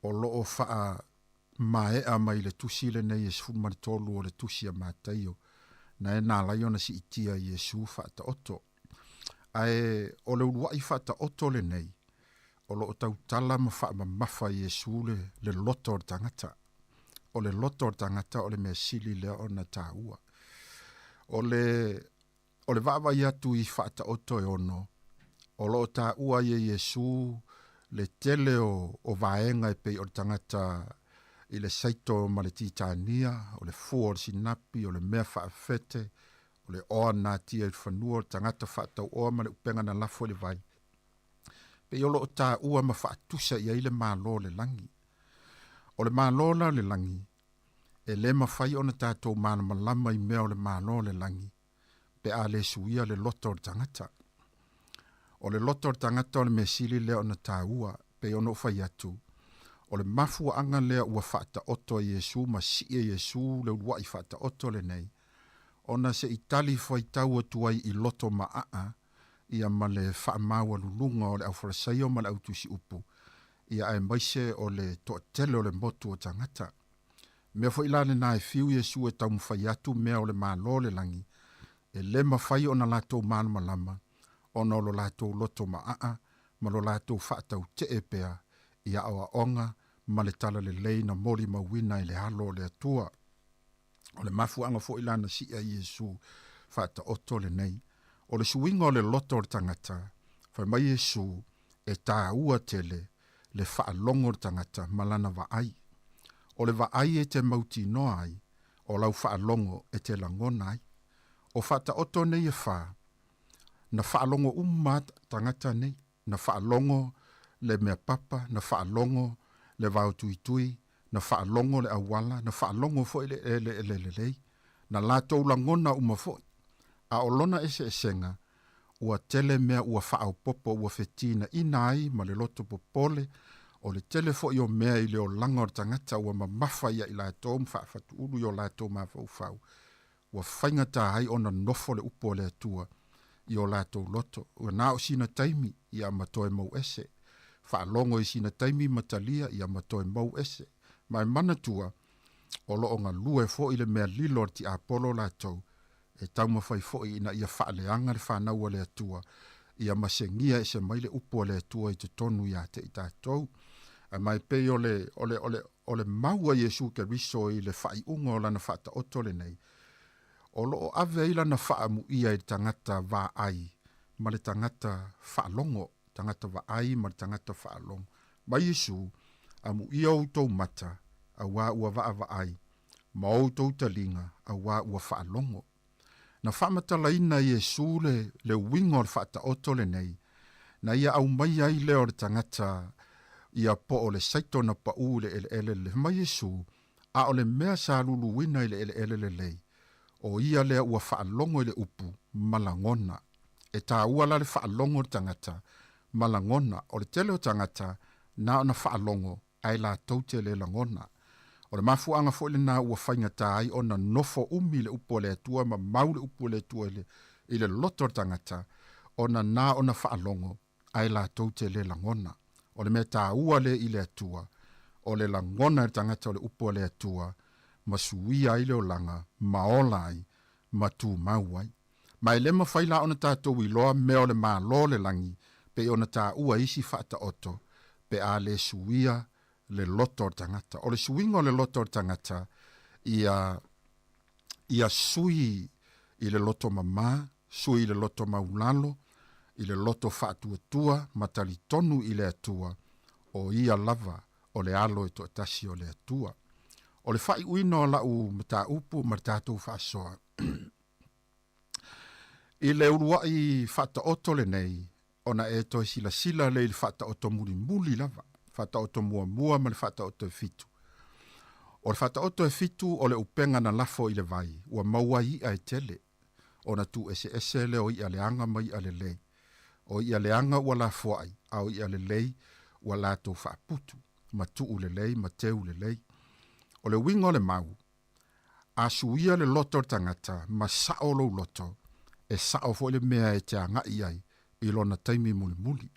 O loo whaa mae a mai le tusi le nei e sifuma le tolu o le tusia mātaio. Na e nā lai ona si itia Yesu whaata oto. Ai o le uruai whaata oto le nei. O lo tau tala ma wha mafa Yesu le loto o tangata. O le loto o tangata o le mea sili le o na tāua. O le wawa ia tu I whaata oto e ono. O lo tāua ye Yesu le tele o vaenga e pei o tangata i le saito ma le titania, o le fua o le sinapi, o le mea whaafete, o le oa nā tia i whanua, tangata whaatau oa ma le upenga na lafo le vai. Pe iolo o tā ua ma whaatusa i le mālo le langi. O le mālo la le langi, e le mawhai o na tātou mana malama i mea o le mālo le langi, pe a le suia le loto o tangata. O le loto o tangata o le mesili lea o na tā ua, pe ono whai atu. O le mafua anga lea ua whaata oto a Yesu, ma si e Yesu le ua i whaata oto le nei. Ona se itali whai tau atuai i loto maa, ia ma le whaamaua lulunga o le au wharasaio ma le au tusi upu. Ia ai maise o le toatele o le motu o tangata. Mea fo ilane na e fiu Yesu e tau mwhai atu mea o le mālo le langi. E le mawhai o na lato māna malama, o na lo lato loto maa, ma lo lato whaatau te e pea, ia awa onga, ma le tala le lei na mori mawina i le halo le atua. O le mafu anga fo ilana si a Yesu, whaata oto le nei. O le suinga o le loto o tangata, whai mai Yesu, e tā ua tele, le whaalongo o tangata, malana vaai. O le vaai e te mauti noa ai, o lau whaalongo e te langona ai. O whaata oto nei e wha, na whaalongo tangata nei, na whaalongo le mea papa, na whaalongo le vau tuitui, na whaalongo le awala, na whaalongo fo le na lato langona fo. A olona ese esenga, ua tele mea ua whaau popo ua fetina inai ma le loto popole, o le tele fo i o mea i le o langa o tangata ua mamafa ia i la tōm whaafatu ulu i o la tōm mawhau. Ua whainga tā hai ona nofo le upo le atua i o la tō loto. Ua nao sina taimi i a matoe mau ese. Whaalongo i sina taimi matalia i a matoe mau ese. Mai mana tua, o loo ngā lue fo i le mea lilor ti apolo la tau, e tau mawhai fo i ina ia whaaleanga le whanau le atua, ia masengia e se maile upo le atua i te tonu ia te i tātou. A mai pei o le maua Yesu ke riso i le whai unga o lana whata oto le nei. O loo ave i lana whaamu ia i tangata vā ai, ma le tangata whaalongo, tangata vā ai ma le tangata whaalongo. Ma Yesu, amu ia o tau mata, a wā ua vā ai, ma o tau talinga, a wā ua whaalongo. Na whamatala ina Yesu le wingo le whata oto le nei, na ia au mai ai leo le tangata, ia po o le saito na pa u le ele le ma Yesu, a o le mea sa lulu wina i le ele le lei, o ia lea ua whaalongo i le upu, malangona. E tā ua la le whaalongo le tangata, malangona, o le tele o tangata, na ona whaalongo, ai la taute le langona. O le mafuanga fo le na ua whainga tā ai ona nofo umi le upo le atua, ma mau le upo le atua i le loto tangata, ona na ona whaalongo, ai la taute le langona. O le mea tā ua le i le atua, o le langona le tangata o le upo le atua, ma suia ai le o langa, ma ola ai, ma tu mau ai. Ma ele ma whaila ona tātou i loa mea o le maa lo le langi, pe ona tā ua isi whaata oto, pe a le suia le loto tangata. O le suinga o le loto tangata, ia sui i le loto mama, sui i le loto maulalo, i le loto whaatua matali tonu i le atua, o ia lava o le alo e to tasi o le atua. O le whai uino la u mata upu matatu whaasoa. I le urua i whata oto le nei, ona e to sila le whata oto muli lava, whata oto mua ma le whata oto e fitu. O le whata oto e fitu o le upenga na lafo i le vai, ua maua i a e tele, ona tu ese le o i ale anga mai ale lei. O i ale anga ua la foai, au i ale lei, ua la to whaaputu, ma tuu le lei, ma teu le lei. O le wingo le mau, a suia le loto tangata, ma sao lo loto, e sao fo le mea e te anga iai, i lona taimi muli.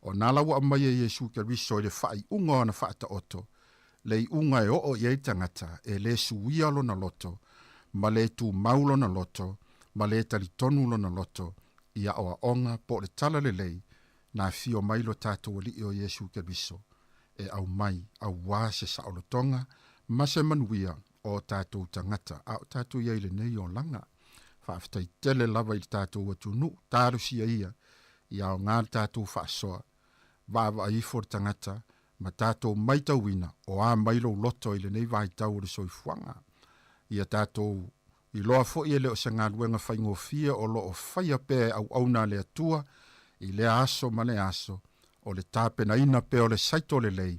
O nala wa mai e Yesu ke riso le whai unga na whaata oto, le unga e o iei tangata, e le suia lo na loto, ma le tu maulo na loto, ma le tali tonu lo na loto, ia oa onga po le tala le lei, na fio mai lo tātou li o Yesu ke riso, e au mai, au wā se sao lo tonga, ma se manuia o tātou tangata, au tātou iei le nei o langa, whaafitai tele lava i tātou atunu, tārusia ia o ngā tātou whaasoa, vāwa i for tangata, ma tātou mai tauina o a mai lo loto i le nei vai tau o le soifuanga. Ia tātou i loa fo'i e leo se ngā luenga whaingofia o lo o whaia pē au auna le atua i le aso ma le aso o le tāpena ina pē o le saito le lei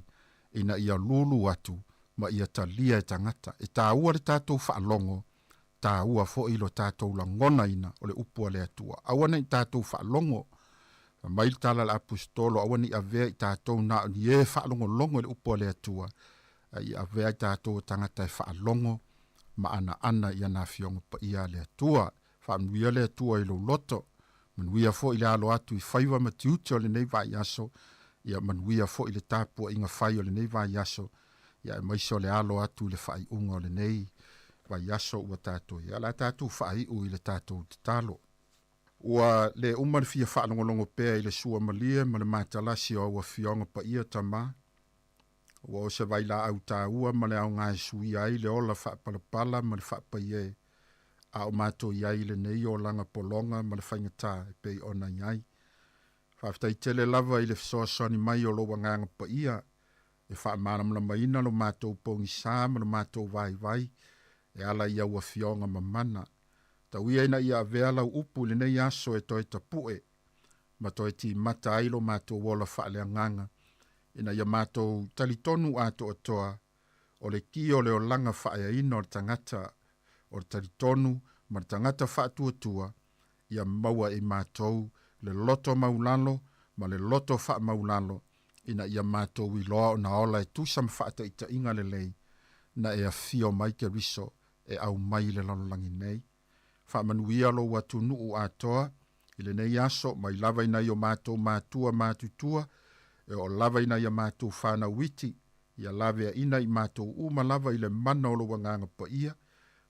ina ia lulu atu ma ia talia e tangata. E tā ua le tātou whaalongo, tā ua fo'i lo tātou la ngona ina o le upua le atua. Awana i tātou whaalongo, mai tala la apostolo awana i avea i tātou na ni e whaalongo longo le upua le atua. I avea i tātou tangata e whaalongo, ma ana ia na fiongo pa ia le atua. Whaanuia le atua i lo loto. Manuia fo i le alo atu i whaiwa ma tiuti o le nei vai aso. Ia manuia fo i le tāpua inga whai o le nei vai aso. Ia e maiso le alo atu i le whai unga o le nei vai aso ua tātou. Ia la tātou whai u i le tātou te talo. Ua le umar fia whaalongolongo pēa i le sua malia ma le mātalasi o ua fionga pa ia tamā. Ua o se vai la au tā ua ma le au ngā sui ai le ola whaapalapala ma le whaapaie a o mātou iai le nei o langa polonga ma le whaingatā e pei ona iai. Whaaftai tele lava i le fisoasoni mai o loa nganga pa ia e whaamaramla maina lo mātou pongi sā ma lo mātou vai e ala ia ua fionga mamana. Tau ia ina ia avea lau upu le nei aso e toi tapue ma toi ti mata ai lo mātou wola whaale nganga. Ina ia mātou talitonu ato atoa o le ki o le o langa whaea ina o le tangata o le talitonu ma le tangata whaatua ia maua e mātou le loto maulalo ma le loto wha maulalo ina ia mātou i loa o na ola e tusam whaata ita inga le lei na e a fio mai ke riso e au mai le lalolangi nei. Wha manuia lo watu nuu atoa i le nei aso mai lava ina i o mātou mātua mātutua e o lava ina ia mātou whana witi, ia lava ina i mātou uma lava i le mana o lo wanganga pa ia,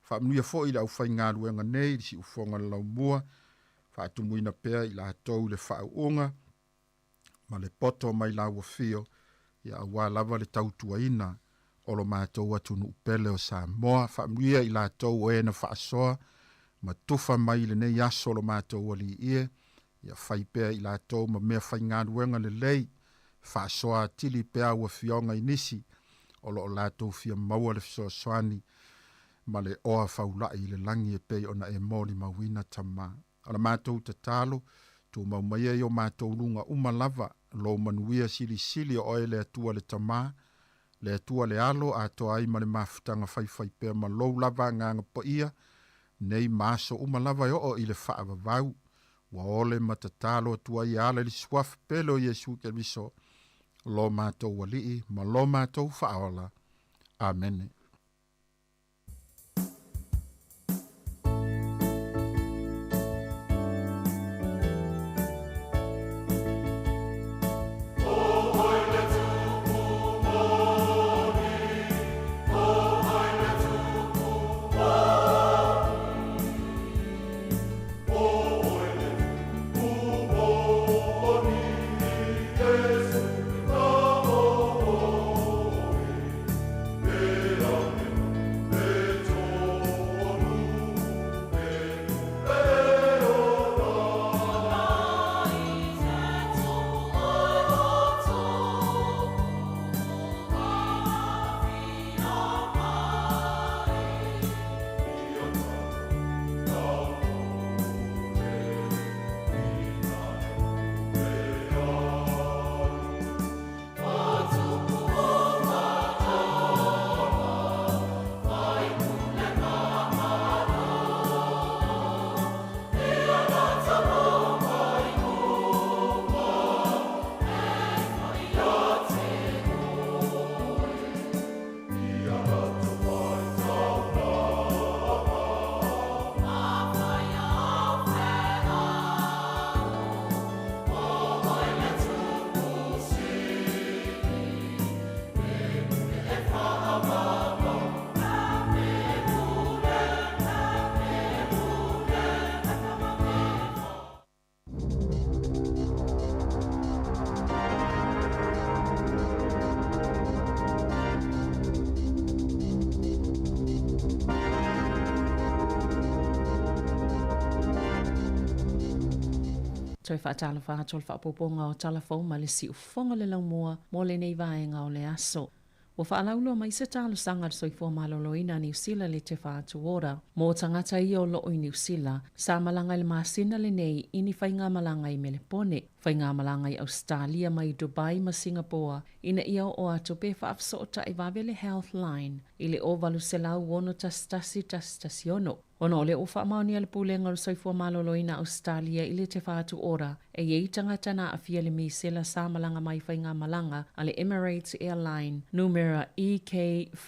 whaamnuia fo i le au whai ngā ruenga nei, si ufonga lau mua, whaatumuina pēr i la atou le whaunga, ma le poto mai la wafio, ia awa lava le tautua ina, o lo mātou atunu upele o Sāmoa, whaamnuia i la atou o ena whaasoa, ma tufa mai le nei aso lo mātou wali ie, ia whai pēr i la atou ma mea whai ngā ruenga le lei, whaasoa tili pēr ua fionga inisi, o lo lātou fia maua le fisoa soani, ma le oa whaulai le langi e pei ona e mōli mawina tamā. Ala mātou te talo, tu maumaia i o mātou lunga umalava, lo manuia sili o le atua le tamā, le atua le alo, ato ai ma le mafutanga whai pēr ma lou lava nganga po ia, nei maso umalava o i le whaava vau, wa ole matatalo atua i ala li swaf pelo Yesu ke viso, lo mātou walii, ma lo mātou whaola. Amen. Pero toi whaatala whaatol whaapoponga o talafou ma le si ufonga le lau mua mo le nei vaenga o le aso. Wa whaalaulo mai se talo sanga le soifua maloloina New Zealand le te whaatu ora. Mō tangata i o loo i New Zealand, sa malanga le maasina le nei ini whainga malanga i Melepone, whainga malanga i Australia mai Dubai ma Singapore, ina ia o ato pe whaafsota i wawele Healthline, ili o valu se lau wono tastasi ono. Ono le o whaamaoni ale pūlenga le soifua maloloina Australia ili te whaatu ora, e iei tangata na awhia le misela sa malanga mai whainga malanga ale Emirates Airline, numera EK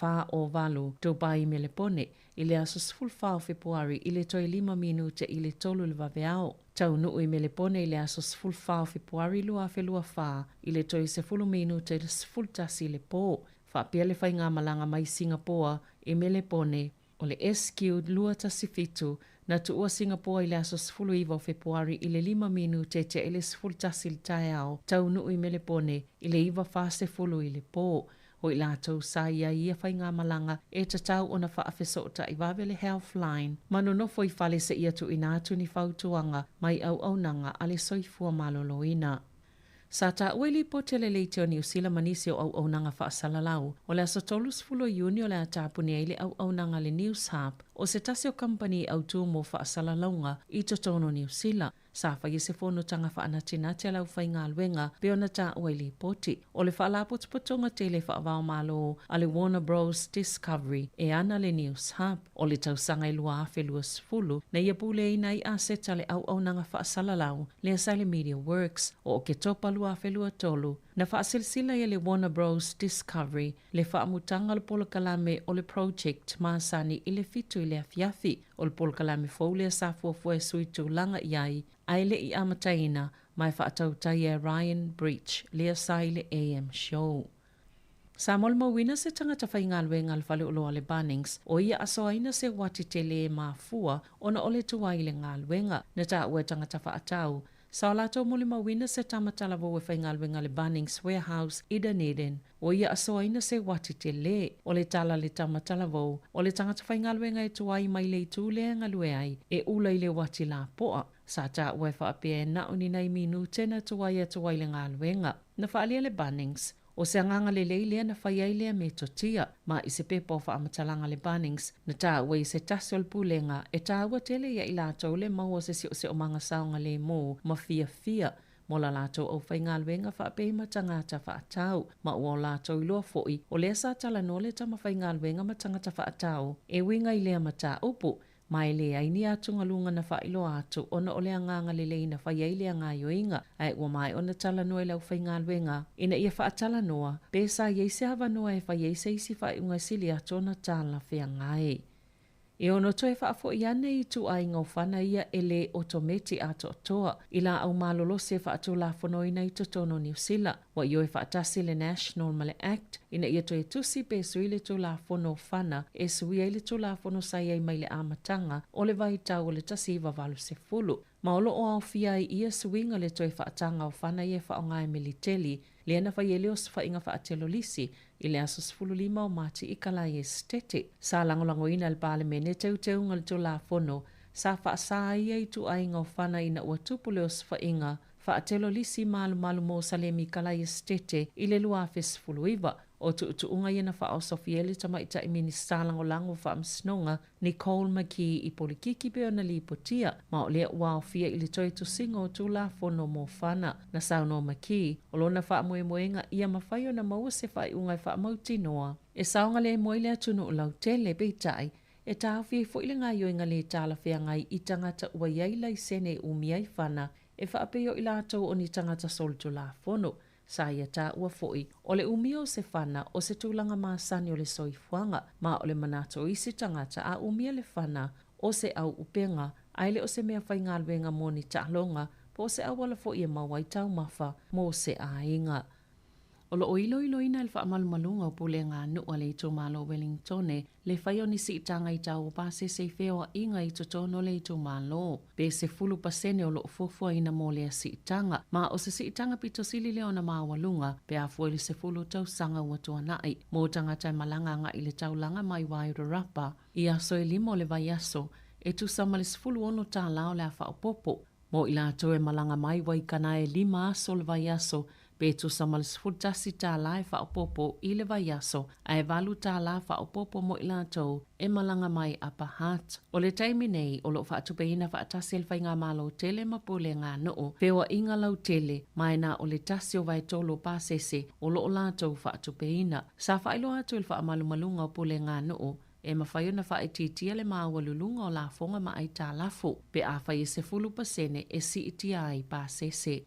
wha o valu, Dubai Melepone, ile asos fulfao Februari ile toi 5 minute ile tolu le vaveao. Tau nuu i Melepone ile asos fulfao Februari lua felua wha, ile toi se 10 minute ile fultasi le po. Whapia le whainga malanga mai Singapore i Melepone, o le SQ lua tasifitu, na tuua Singapore ile asos fulu iwa Februari ile 5 minute te ile fultasi le taiao. Tau nuu i Melepone ile iwa fase fulu ile po. O i lātou sa ia whainga malanga e tatau o na whaafesota i wawele Healthline. Mano nofo i whale se ia tu inatu ni whautuanga mai au nanga ale soifua maloloina. Sa ta ueli po tele leite o New Zealand manisi o au nanga whaasalalau. O le asotolus fulo iuni o le atapuni ele au nanga le News Hub. O se tasio company au tu mo whaasalalaunga i totono New Zealand. Sa whai se whono tanga whaanatinati alau whainga alwenga peona ta ueli poti. O le whaalapotupotonga te le whaavao malo ale Warner Bros Discovery e ana le News Hub. O le tausanga i lua afe lua sfulu na ia pule ina i aseta le au nanga whaasalalau le Asile Media Works o ke topa lua afe lua tolu. Na whaasilsila ia le Warner Bros Discovery le whaamutanga le polokalame o le project maasani i le fitu i le afiafi o le polokalame fau le safuafua e sui tūlanga iai aile i amataina mai whaatautai e Ryan Breach le Asile AM show. Sa molma wina se tangata whaingalwe ngal whale uloa le Bunnings o ia asoaina se wati te le mafua ona ole tuwai le ngalwenga na ta ue tangata whaatau. Sa lato mole mawina se tamatalavo e whaingalwe ngale Bunnings Warehouse i Dunedin. O ia asoaina se wati te le o le tala le tamatalavo o le tangata whaingalwe ngai tuai mai le tūlea ngalue ai e ula i le wati la poa. Sa ta ue whaapea na uninai minu tena tuai a tuai le ngalwenga. Na whaalia le Bunnings. O se anganga le leilea na whaiai lea me totia, ma i se pepa o whaamatalanga le Bunnings, na tā ua i se tasol pulenga, e tā ua tele ia i lātou le maua se o se o manga saonga le mō, ma fia, mo la lātou au whaingalwenga whaapema tangata whaatau, ma ua o lātou i loa foi, o lea sa tala no le tama whaingalwenga ma tangata whaatau, e winga i lea ma tā upu, mai lea i ni atunga lunga na whailo atu, ona o lea nganga le leina whaiai lea ngā yoinga, ai ua mai ona tala noa i lau whaingalwenga, ina ia whaatala noa, pēsa iei se hawa noa e whaiei se isi whaiunga sili atu ona tala whea ngai. E ono toe whaafo i ane i tu ai ngau whana ia ele otometi ato toa, ila au malolo se whaatu la whanoina i totono New Zealand, wa ioi whaatasi le National Male Act, ina ia toe tusi pesu i le tu la whano whana, e suia i le tu la whano sai mai le amatanga, o le vai tau o le tasi wavalu se fulu. Maolo o au fia i ia suinga le toe whaatanga o whana i e whaonga e militeli, le ana whai ele o whainga whaatelo lisi, i le asos 15 o mati i kalai e stete. Sa langolango ina le pale mene teu ngal tu la fono, sa whaasa ia i tu ainga o whana ina ua tupu le o whainga, whaatelo lisi malu mo salemi kalai e stete i le lua fes fuluiva, o tuunga ia na wha o Sofieli tamaita i minista langolango wha amsnonga Nicole McKee i polikiki peo na li potia, ma o lea ua o fia i le toi tu singo o tu la fono mo whana na sauno McKee, o lona wha moenga ia mawhaio na maua se wha i ungai wha mauti noa. E saonga le moile atunu o lau tele beitai, e tāwhi e fo ile ngā yoinga le tāla whea ngai i tangata ua iailai sene umiai whana, e wha apeo i lātou o ni tangata soltu la fono. Sa ia tā ua foi, o le umio se whana o se tūlanga māsani o le soifuanga, ma o le manato i se tangata a umia le whana o se au upenga, aile o se mea whaingalwenga mō ni tālonga, po se awala fo ia mawai tau mawha mō se ainga. O lo oilo ina il whaamalumalunga o pule ngā nua le ito malo Wellingtone, le whaio ni si itanga i tau pase se wheo inga i totono le ito malo. Pe se 10% o lo fufua ina mo lea si itanga, ma o se si itanga pito sili leo na mawalunga, pe a fueli se 10 tau sanga ua tuanai, mo tangata malanga nga i le tau langa mai Wairarapa, i aso e 5 o le vaiaso, e tu samale se 10 ono tā lao le a whaopopo, Mo i lātou e malanga mai wai kana e 5 aso le vai aso, pe tu samal sfutasi tā la e whaopopo i le vai aso, a e walu tā la whaopopo mo i lātou e malanga mai apa hat. O le taimi nei, o lo whaatupeina whaatasi el whainga malo tele mapule ngā noo, pewa inga lau tele, mai na o le tasi o vai tolo pāsese, o lo o lātou whaatupeina. Sa whailo atu il whaamalumalunga o pule ngā noo, e mawhaiona whaetitia le māwalulunga o la fonga ma ai tā lafu, pe a whai se 10% e si itia ai pāsese.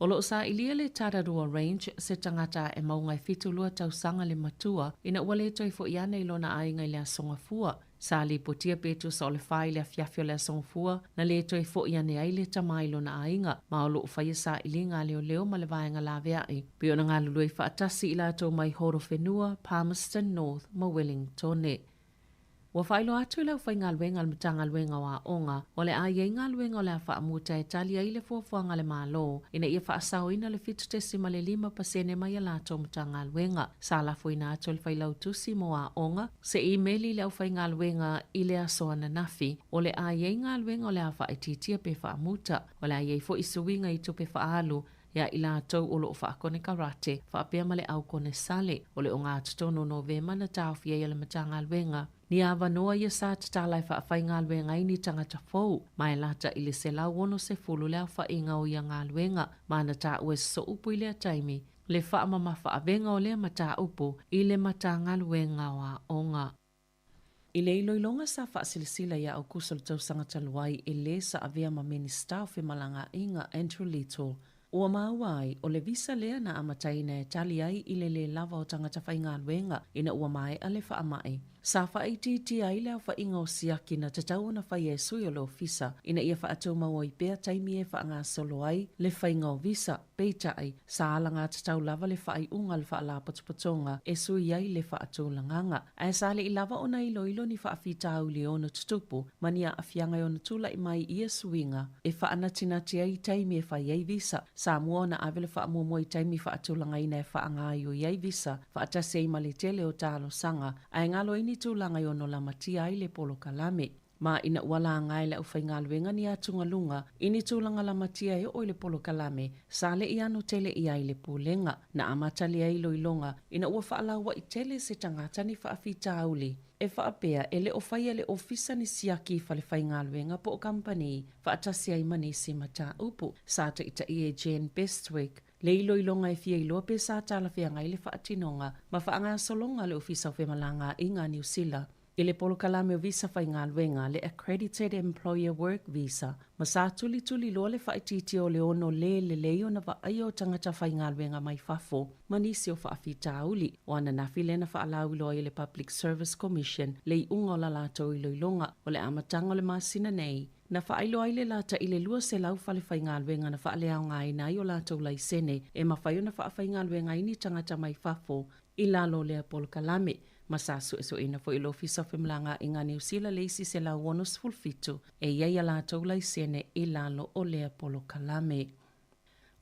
O lo sa ilia le Tararua Range se tangata e maungai fitulua tausanga le matua ina wale toi fo iane ilona ai ngai lea songafua. Sa li potia petu sa o le whai lea fiafio lea songafua na le toi fo iane ai le tamai ilona ainga ma o lo whai sa ili ngā leo ma le vaenga la veai. Pio na ngā lului whaatasi ila tau mai horo whenua, Palmerston North ma Wellingtone. Wa whailo atu lau whai ngā luenga al matanga luenga wa onga, o le a iei ngā luenga o le a whaamuta e talia i le fuafuanga le mālo, ina ia whaasau ina le fitu tesima le 5% mai a lato matanga luenga. Sa la fuina atu le whai lau tusi mo a onga, se e-maili lau whai ngā luenga i le asoa na nafi, o le a iei ngā luenga o le a whaetitia pe whaamuta, o le a iei fo isuinga i tupe whaalu, ya ila tau o lo whaakone karate, whaapea male au kone sale, o le o ngā tutono Novema na tawhia i le matanga luenga. Ni awa noa ia sa tatalai whaafai ngā luenga ini tangata fau, mai lata ili se lau wono se fulu lea whainga o ia ngā luenga, mana ta ue so upu i lea taimi, le whaamama whaavenga o lea mata upu, i le mata ngā luenga wa onga. I le iloilonga sa whaasilisila ia au kusol tau sangata luai i le sa avea ma minister o whimalanga inga Andrew Little, ua mauai o le visa lea na amataina e tali ai i le lava o tangata whainga luenga ina ua mai a le whaamai. Sa whaititi ai leo whainga o siaki na tatau na whai e sui o le ofisa ina ia whaatau maua i pēr taimi e whaanga solo ai le whainga o visa peita ai sa alanga tatau lava le whai unga le whaala patupatonga e sui ai le whaatau langanga. A sa le i lava o na ilo ni whaafita au le ono tutupu mania a fianga o na tula i mai ia suinga e whaanatinati ai taimi e whai ai visa. Sāmoa na awele whaamua i taimi whaatau langaina e whaanga ai o iai visa whaatase i male tele o tālo sanga a ngalo ini tūlanga i ono la matia ai le polo kalame. Ma ina wala ngai le ufai ngā luenga ni atunga lunga, ini tūlanga la matia e o le polo kalame, sa le i anu tele i ai le pūlenga, na amatali ai loilonga, ina ua whaalaua i tele se tangata ni whaafita auli. E whaapea e le ofai le ofisa ni siaki whale whai ngā luenga po o company, whaatasi ai manisi mata upu, sa ta ita i e Jane Bestwick, le iloilonga e fia iloa pe sa tala fia ngai le whaatinonga, ma whaanga solonga le ofisa o whemalanga i ngā New Zealand. I le polo kalame o visa whai ngā luenga le Accredited Employer Work Visa, ma sa tuli loa le whaititi o le ono le leo na ai o tangata whai ngā luenga mai whafo, manisi o whaafita auli, o ana nafi le na whaalau iloa i le Public Service Commission, le i unga o la lātou iloilonga, o le amatanga o le masina nei, na whaailo ai le lata i le lua se lau whale whai ngā luenga na whaalea o ngā ina i o lātou lai sene, e ma whaio na whaafai ngā luenga ini tangata mai whafo, i lalo le polo kalame, ma sa so ina fo ilo fisa whemlanga i ngā New Zealand leisi se lau wonos fulfitu e iei a lātou lai sene i lalo o lea polo kalame.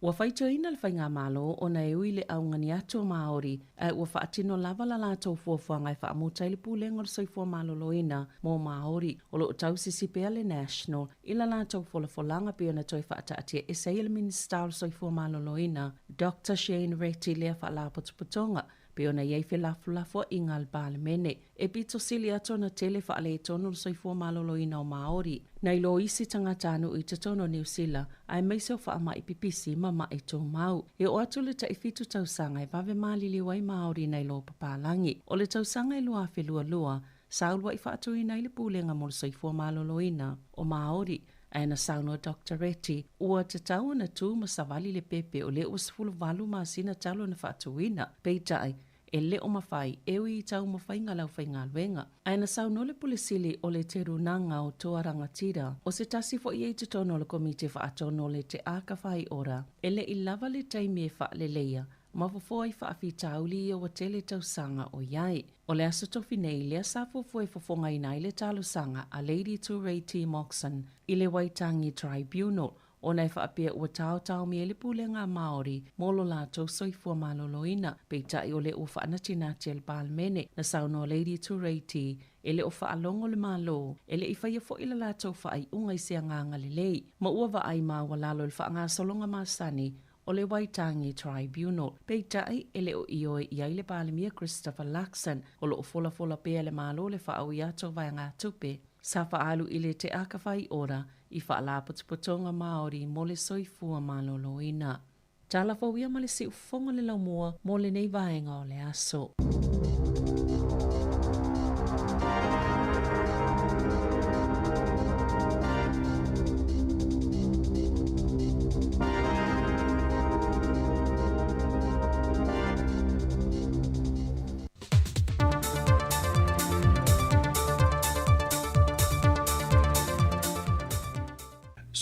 Ua whaito ina le whai ngā malo o na e ui le au ngani atu o Māori e ua whaatino lava la lātou fuafuanga i whaamuta i le pūlenga o soifua malolo ina mō Māori o lo tau sisi pea le National i la lātou folanga pia na toi whaata atia e sei le minister o soifua malolo ina Dr. Shane Reti lea whaala putuputonga pe ona iei whelafulafo i ngā palemene. E pito sili ato na tele whaale e tono lo soifua malolo ina o Māori. Nei lo isi tangata anu i te tono New Zealand, ai meiseo whaama i pipisi ma mai tō mau. E o atu le taifitu tausanga e vave malili wai Māori nei lo papalangi. O le tausanga e lua whelua lua, saulua i whaatu i nei le pūlenga mo le soifua malolo ina o Māori. Aina sauno Dr. Reti, ua te tau na tū ma savali le pepe o le usfulu valu ma sina talo na whaatuina. Peitai, e le o mawhai, ewi i tau mawhai ngā lau whai ngā luenga. Aina sauno le pulisili o le te runanga o toa rangatira. O se tasi fo i e te tono le komite whaatono le te aka whai ora. E le i lava le taimi e wha le leia. Mawhafo i whaafita auli i o tele tausanga o iai. O le aso tofi nei lea sa fofo e fofonga i nai le talo sanga a Lady Turay T. Moxon i le Waitangi Tribunal O nei whaapea ua tau mi ele pule ngā Māori, molo lātou soifua maloloina, peitai o le o whaanatina te le palmene, na sauno Lady Tureiti, ele o whaalongo le malo, ele I whaia fo ila lātou whaai ungai se nganga le lei, ma ua wa ai mā walalo le whaanga solonga māsani, o le Waitangi Tribunal. Peitai ele o ioe I ai le palemia Christopher Luxon, o lo o fola pea le malo le whaau I ato vai ngā tupe, sa whaalu I le te akawhai ora, I whaalaputuputonga Māori mo le soifua maloloina. Tala whauia ma le si ufonga le laumua mo le nei vaenga o le aso.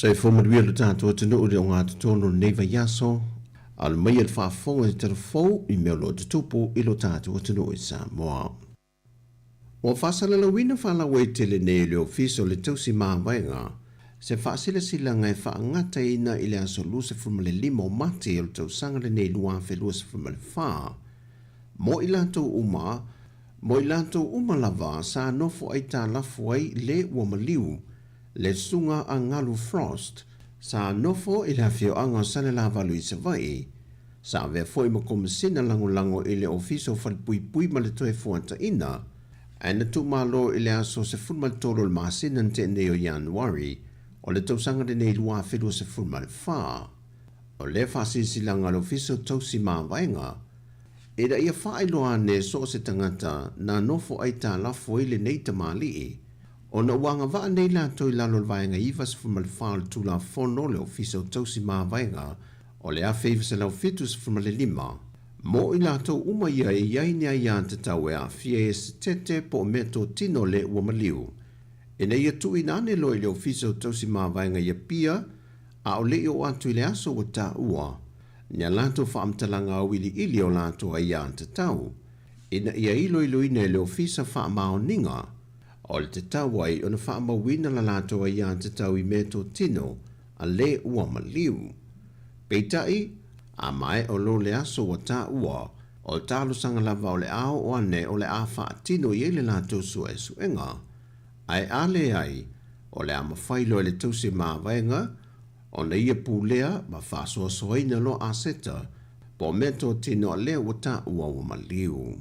Sai foma duia le tātua tunu ure o ngā tutono neiva yaso, al mai al whaafonga I telefou I mea lo tutupu I lo tātua tunu I Sāmoa. O whasala la wina whalawe tele nei le ofiso le tausi māwainga, se whaasila sila ngai whaangata ina I le aso luse fumale lima o mate o le tausanga le nei lua whelua se fumale whaa. Mo I lantou uma lava sa nofo ai tā lafu ai le ua maliu, le sunga a ngalu frost, sa nofo I le hawhio anga sale la valu I savai, sa vea foi ma komisina lango I le ofiso whalipui ma le toe fuanta ina, aina tu malo I le aso se funmal tolo le maasina te neo Januari, o le tausanga de nei lua whelua se funmal whaa. O le whasisilanga le ofiso tausi māwainga, Eda ia whaailoa ne so se tangata na nofo ai tā lafo I le nei tamali o na wanga waa nei la toi lalo vaenga ivas fumal whaal tula fono le ofiso tausi māwainga o le a se lau fitus fumal lima. Mo I lato uma ia e iai ia te tau e a fie se tete po meto tino le uamaliu. E na ia tu inane lo I le ofiso tausi māwainga ia pia a o le o atu I le aso o tā ua. Nia lato whaamtalanga au ili o lato a ia te tau. Ina ia ilo ine le ofisa whaamao ninga. O le te tau ai o na whaamawina la lato a ia te tau I meto tino a le ua maliu. Peitai, a mai o lo le aso wa ta ua, o le talo sanga lava o le ao o ane o le a wha tino I le lato sua e suenga. Ai ale ai, o le ama whailo e le tausi maawaenga, o na ia pūlea ma whāsoa soaina lo aseta, po meto tino le wata ua ua maliu.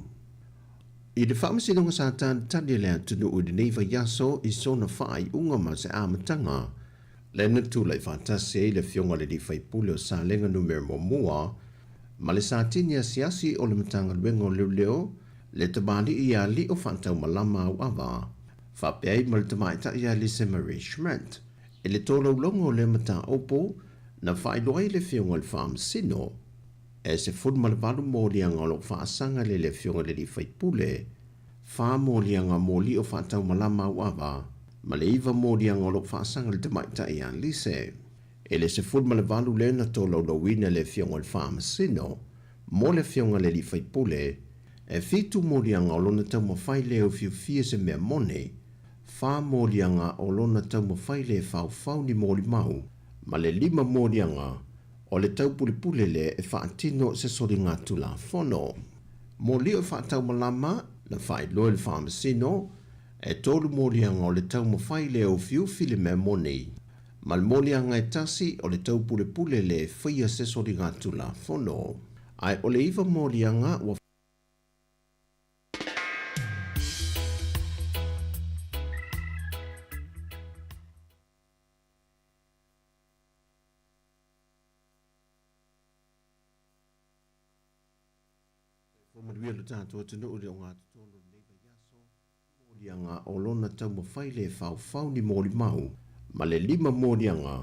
I de whaamasinonga sa tani lea tunu u de neiva yaso I sona whaai unga ma se amatanga, le na tūlai whātase I le fionga le di whaipule o sa lenga numero mo mua, ma le sa tini a siasi o le matanga luenga o leo, le tabali I a li o whantau malama au awa, whapeai ma le tamaita I a li se Marie Schmidt, e le tolo longo le mata opo na whailoai le fionga le whaamasino, e se funma le walu mōlianga lo whaasanga le fionga le di whaipule, wha mōlianga mōli o whaatau malama uawa, ma le iwa mōlianga lo whaasanga le tamaita I an lise. E le se funma le walu le na tolo lo wina le fionga le whaamasino, mo le fionga le di whaipule, e fitu mōlianga lo na tau mawhai leo fiu fia se mea mone, wha mōlianga o lona tau mawhai le whau ni mōli mau, ma le 5 mōlianga o le tau pulipule le e whaatino se sori ngā tula whono. Mōli o whaatau malama na whai loe le whaamasino, e tolu mōlianga o le tau mawhai le o fiu fili me moni, ma le mōlianga e tasi o le tau pulipule le whaia se sori ngā tula whono. Ai o le iwa mōlianga o Manuia le tātua tunu ure o ngā tutono neiva yaso, mōlianga o lona tau mawhai le whau ni mōli mau, ma le 5 mōlianga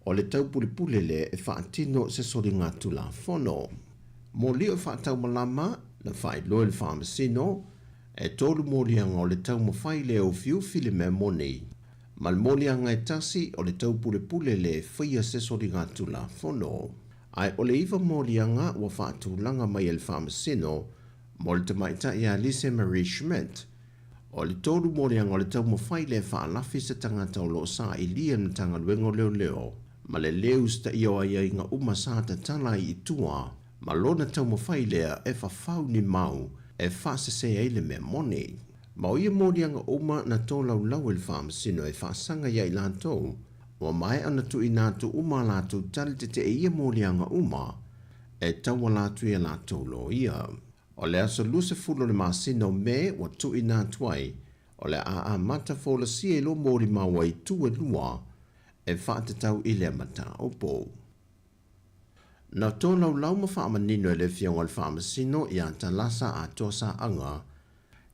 o le tau pulipule le e whaatino se sori ngā tula whono. Mōli o whaatau malama na whai loe le whaamasino, e tolu mōlianga o le tau mawhai le o fiu fili me moni, ma le mōlianga e tasi o le tau pulipule le whaia se sori ngā tula whono. Ai o le iwa mōlianga wa whaatulanga mai el whaamasino, mo le tamaita I a Lise Marie Schmidt, o le tolu mōlianga o le tau mawhai le whaalafi se tangata o lo sa I lia na tanga luengo leo, ma le leu sta io ai ai ngā uma sa te tala i tua, ma lona tau mo whai lea e whawhau ni mau, e whasese ei le mea mone. Ma o ia mōrianga uma na tō lau lau il whamasino e whaasanga iai lātou, o mai ana tu i nātu uma lātou tali te e ia mōrianga uma, e taua lātu ia lātou lo ia. O le aso luse fulo le masino me wa tu i nātu ai, o le a mata fola si e lo mōri mawai tu e lua, e whaatatau i le mata opo. Na tō lau lau ma whaamanino e le fionga le whaamasino i a talasa a tōsa anga,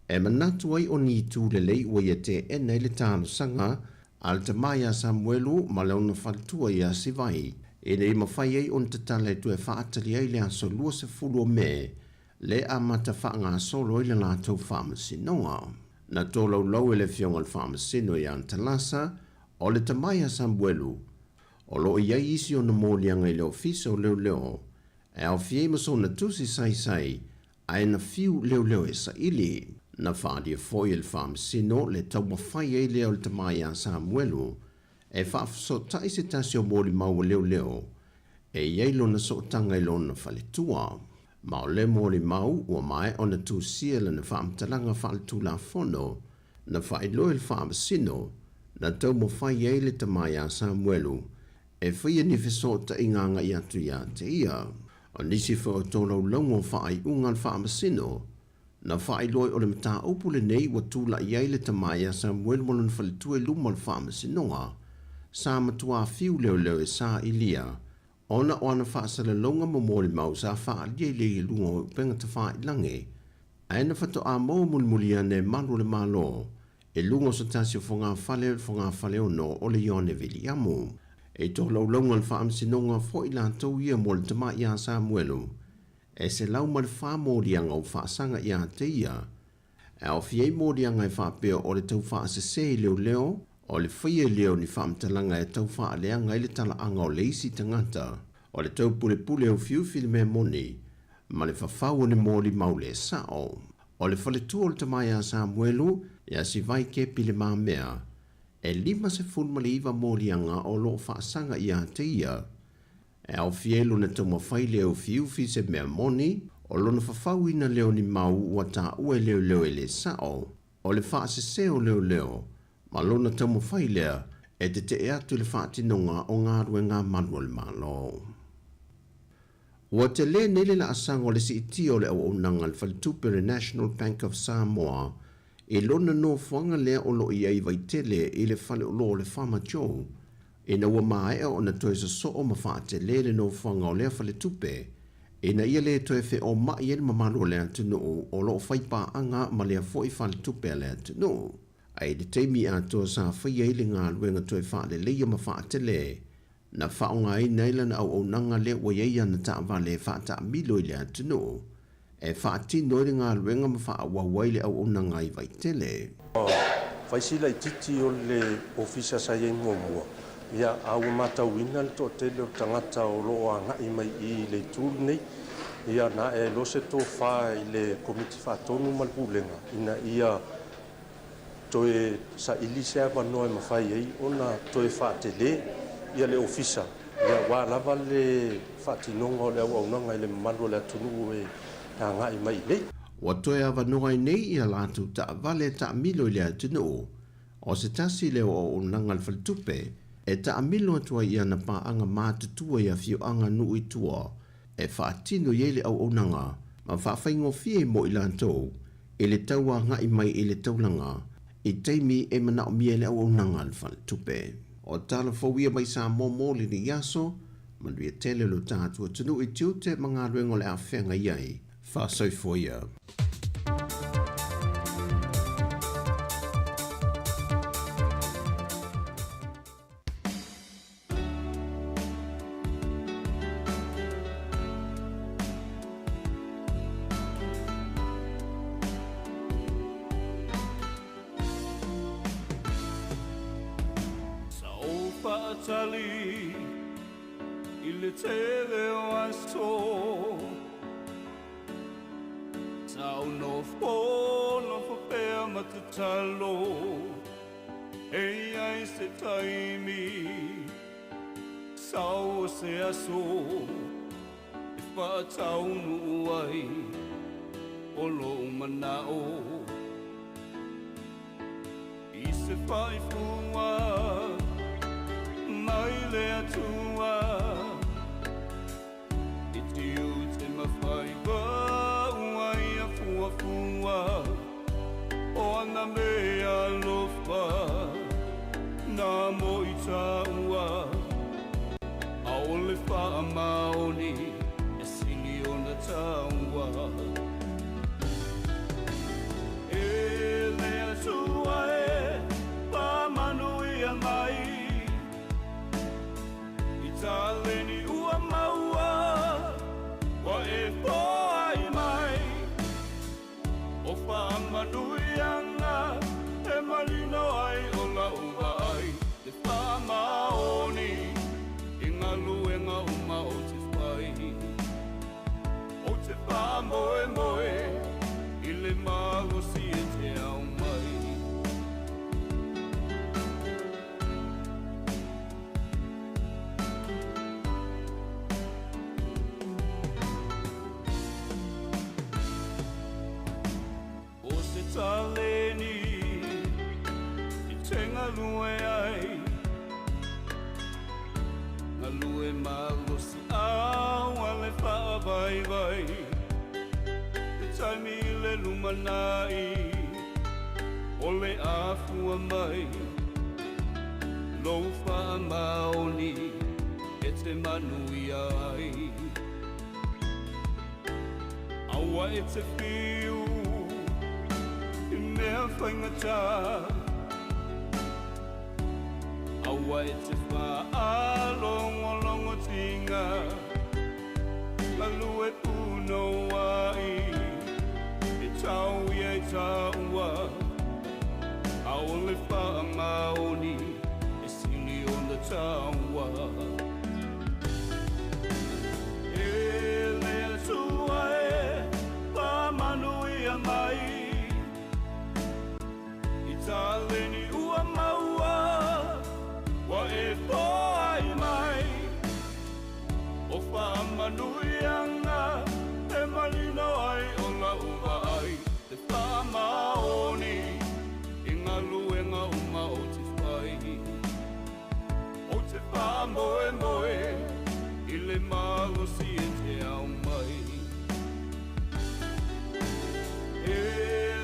e manatu ai o ni tū le lei ua ia te ene le tāno sanga, al te mai a Samuelu ma leona whaltua i a Sivai, e nei mawhai ei on te tale tu e whaatali ai le aso lua se fulu o me, le a mata whaanga solo i le lātou whaamasinoa. Na tō lau lau e le fionga le whaamasino i a talasa, o le tamai a Samuelu, o lo iai isi o na mōlianga i le ofisa o leo leo, e au fiei maso na tusi sai sai, ai na fiu leo leo e sa ili, na whaadia foi il whaamasino le tau mawhai e leo le tamai a Samuelu, e whaafaso tai se tasi o mōli mau leo leo, e iei lo na so tanga i lo na whaletua. Ma o le mōli mau ua mai o na tūsia le na whaamtalanga whaaletu la fono, na whaelo il whaamasino, na tau mawhai e le tamai a Samuelu, e whaia ni whisota i nganga i atu i a te ia. O nisi wha o tōlau laungo whaai ungan whaamasino, na whaai loi o le mata opule nei wa tūla i eile tamai a Samuel molon whalitua i luma le whaamasinoa, sa matua fiu leo leo e sa ilia, ona o ana whaasala longa mamori mau sa wha alia le i lunga o penga ta wha i lange, aina whato a mau mulmulia ne manu le malo, e lunga o satasi o whonga whale o no o le ione vili amu. E tō lau launga le whaamasinoa fo i lātou ia mo le tamai a Samuelu, e se lau ma le whaamorianga o whaasanga i a te ia, e o fiei morianga i whaapea o le tau whaasese leo leo, o le whaia leo ni whaamtalanga e tau whaaleanga i le tala anga o le isi tangata, o le tau pule pule o fiufi le mea moni, ma le whawhau ne mori maule sao. O le whaletua o le tamai a Samuelu, ia si vai kepi le maa mea, e lima se fulma le iwa morianga o lo whaasanga i a te ia, e au fielu na tau mawhai leo fiufi se mea moni, o lona whawhau ina leo ni mau ua tā ue leo leo e le sao, o le whaasese o leo leo, ma lona tau mawhai lea e te atu le whaatinonga o ngā rue ngā manua le malo. Ua te le nele la asanga o le si iti o le au onanga le whalitupe le National Bank of Sāmoa, e lona no whanga lea o lo i ai vaitele i le whale o lo le whama Joe, e na ua mae o na toe sa so o mawhaate le no whanga o lea whale tupe, e na ia le toe whe o mai e mamalo o lea tunu o lo whaipa anga ma lea fo i whale tupe a lea tunu. Ai de teimi a toa sa whaia ili ngā luenga toe whaale leia mawhaate le, na whaonga i neila na au nanga le wa yeia na ta wale whaata milo i lea tunu, e whaati noire ngā luenga mawhaa wawaile au nanga i vaitele. Whaisila i titi o le ofisa sa yengo mua. Ia au matauina le to tele o tangata o loa ngai mai i le tūru nei. Ia na e lose tō wha i le komiti whaatonu malpulenga. Ina ia toe sa ilisea wanoa e mawhai ei ona toe whaatele ia le ofisa. Ia wā lava le whaatinonga o le au ngai le malu le atunu e ngai mai nei. Wa toe awa noa nei ia lātu ta vale ta milo i le atunu. O se tasi leo o nangal whaltupe, e ta amilo atua ia na paanga mātutua ia fiu anga nui tua, e whaatino iele au onanga, ma whawhaingo fie mo i lantou, e le taua ngai mai e le taulanga, i teimi e mana o miele au onanga le whaltupe. O tala fawia mai Sāmoa mōli ni yaso, manuia tele lo tātua tunu i tiute mga ruengo le awhenga iai, whasoi foia. Tali il tele o aso Sao no fo pe matutalo Ei ai se taimi tau se aso e whaatau nu ai o lo manao I se whai fua mai le atua I tiu te mawhai wau ai a fua fua o ana mea lofa na mo I taua a ole wha maoni e sili o na taua e lea tua e pa manu ia mai I taleni ua maua wa e poai mai o wha manu ianga e malino ai o la ua ai te wha maoni luenga uma o te whai o te wha moe moe I le mago si e te au mai o se taleni I tenga lue ai lue malo si awa le wha vai vai Te taimi le lumanai o le afua mai Lou wha maoni e te manui ai Awa e te whiu I mea whaingata Awa e te wha alongo longo tinga La lue puno ai E tau ia e taua A ole wha maoni E sili o na taua E lea tua e pa manu ia mai I taleni ua maua Wa e poai mai O wha manuianga E malino ai o la ua ai Te wha maoni I ngā luenga uma o te whai O te wha moe moe I le malo si e te au mai E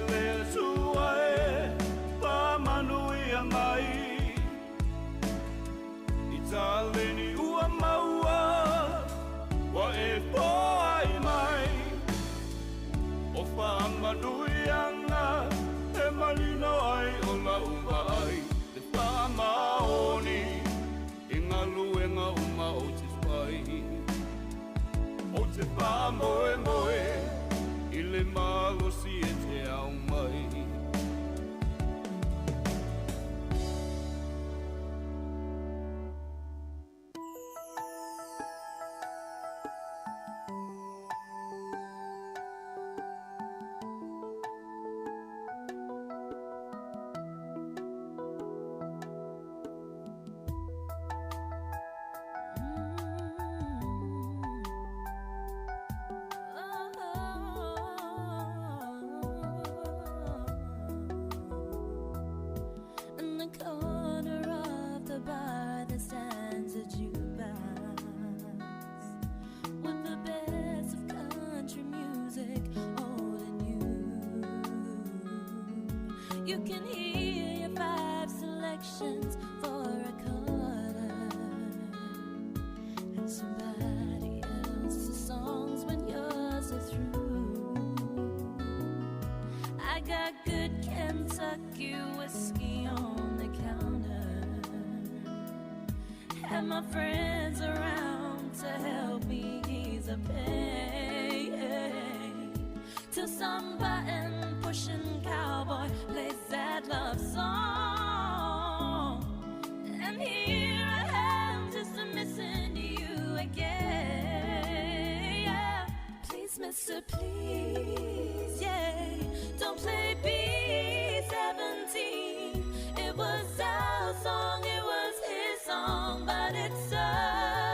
lea tua e wha manuia mai Taleni ua maua Wa e poai mai O wha manuianga E malino ai o la ua ai Te wha maoni I ngā luenga uma o te whai O te wha moe moe I le malo si e te au mai You can hear your 5 selections for a quarter and somebody else's songs when yours are through. I got good Kentucky whiskey on the counter and my friends around to help me ease the pain till some button pushing cowboy plays that love song, and here I am just missing you again. Yeah. Please, mister, please, yeah, don't play B-17. It was our song, it was his song, but it's us.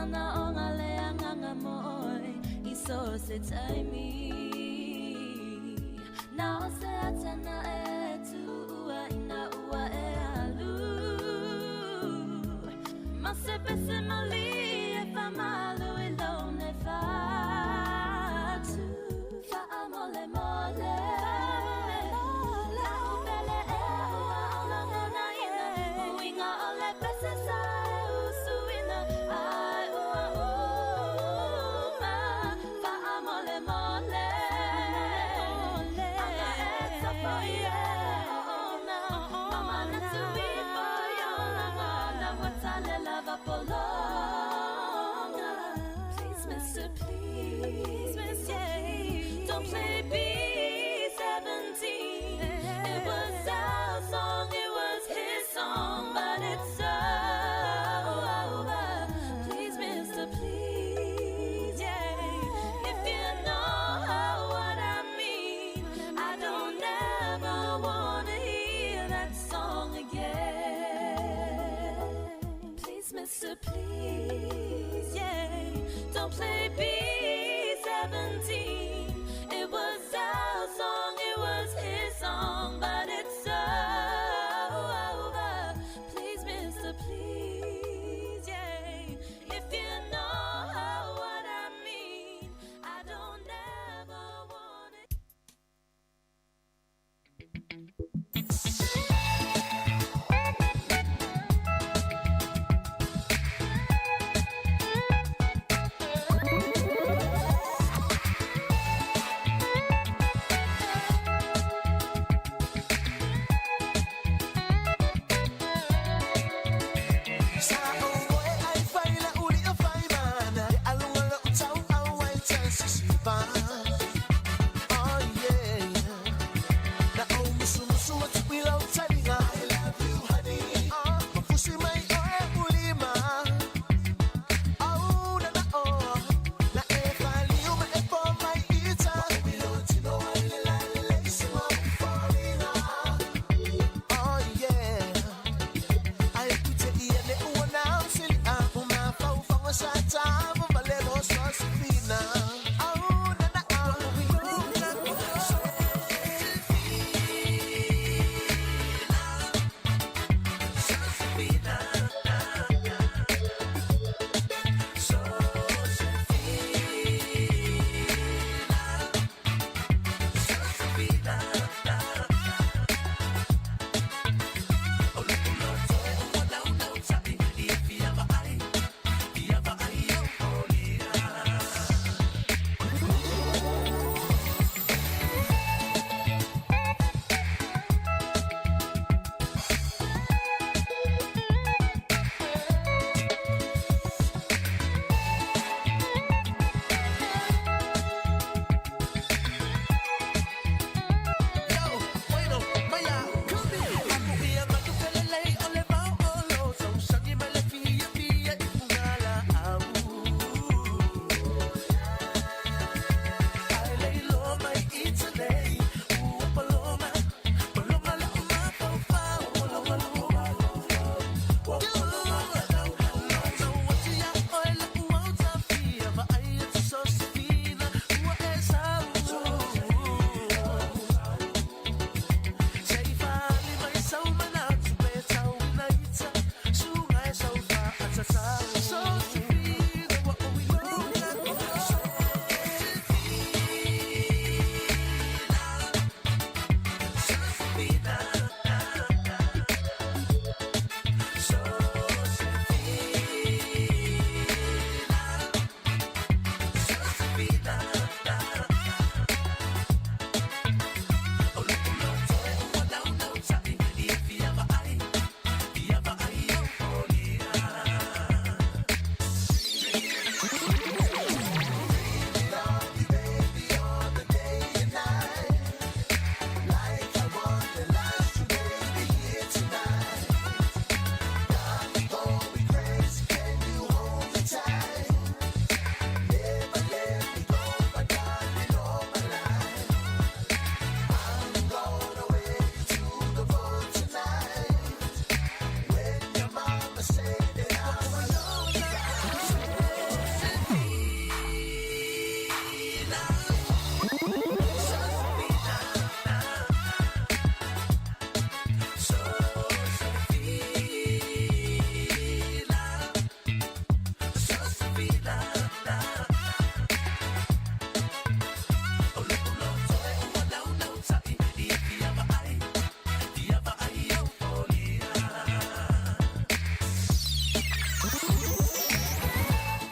Ana o ngā lea nganga moe I so se taimi Na o se atana e tu ua ina ua e alu Ma se pese mali e whamalu I lone whatu Wha mole mole La upele e ua ona ngona ina Uinga ole pese sa e usuina Ai ua uma Wha mole mole Ana e tapo I e ona Mama na tui po yona ngana Watale lava polonga Please, Mr. Please, Mr. Please Don't play B-17 It was our song, it was his song But it's over Please, Mr. Please, yeah If you know what I mean I don't ever wanna hear that song again Please, Mr. Please, yeah Don't play B-17 It was our song, it was his song But it's over Please, Mr. Please, yeah If you know what I mean I don't ever want it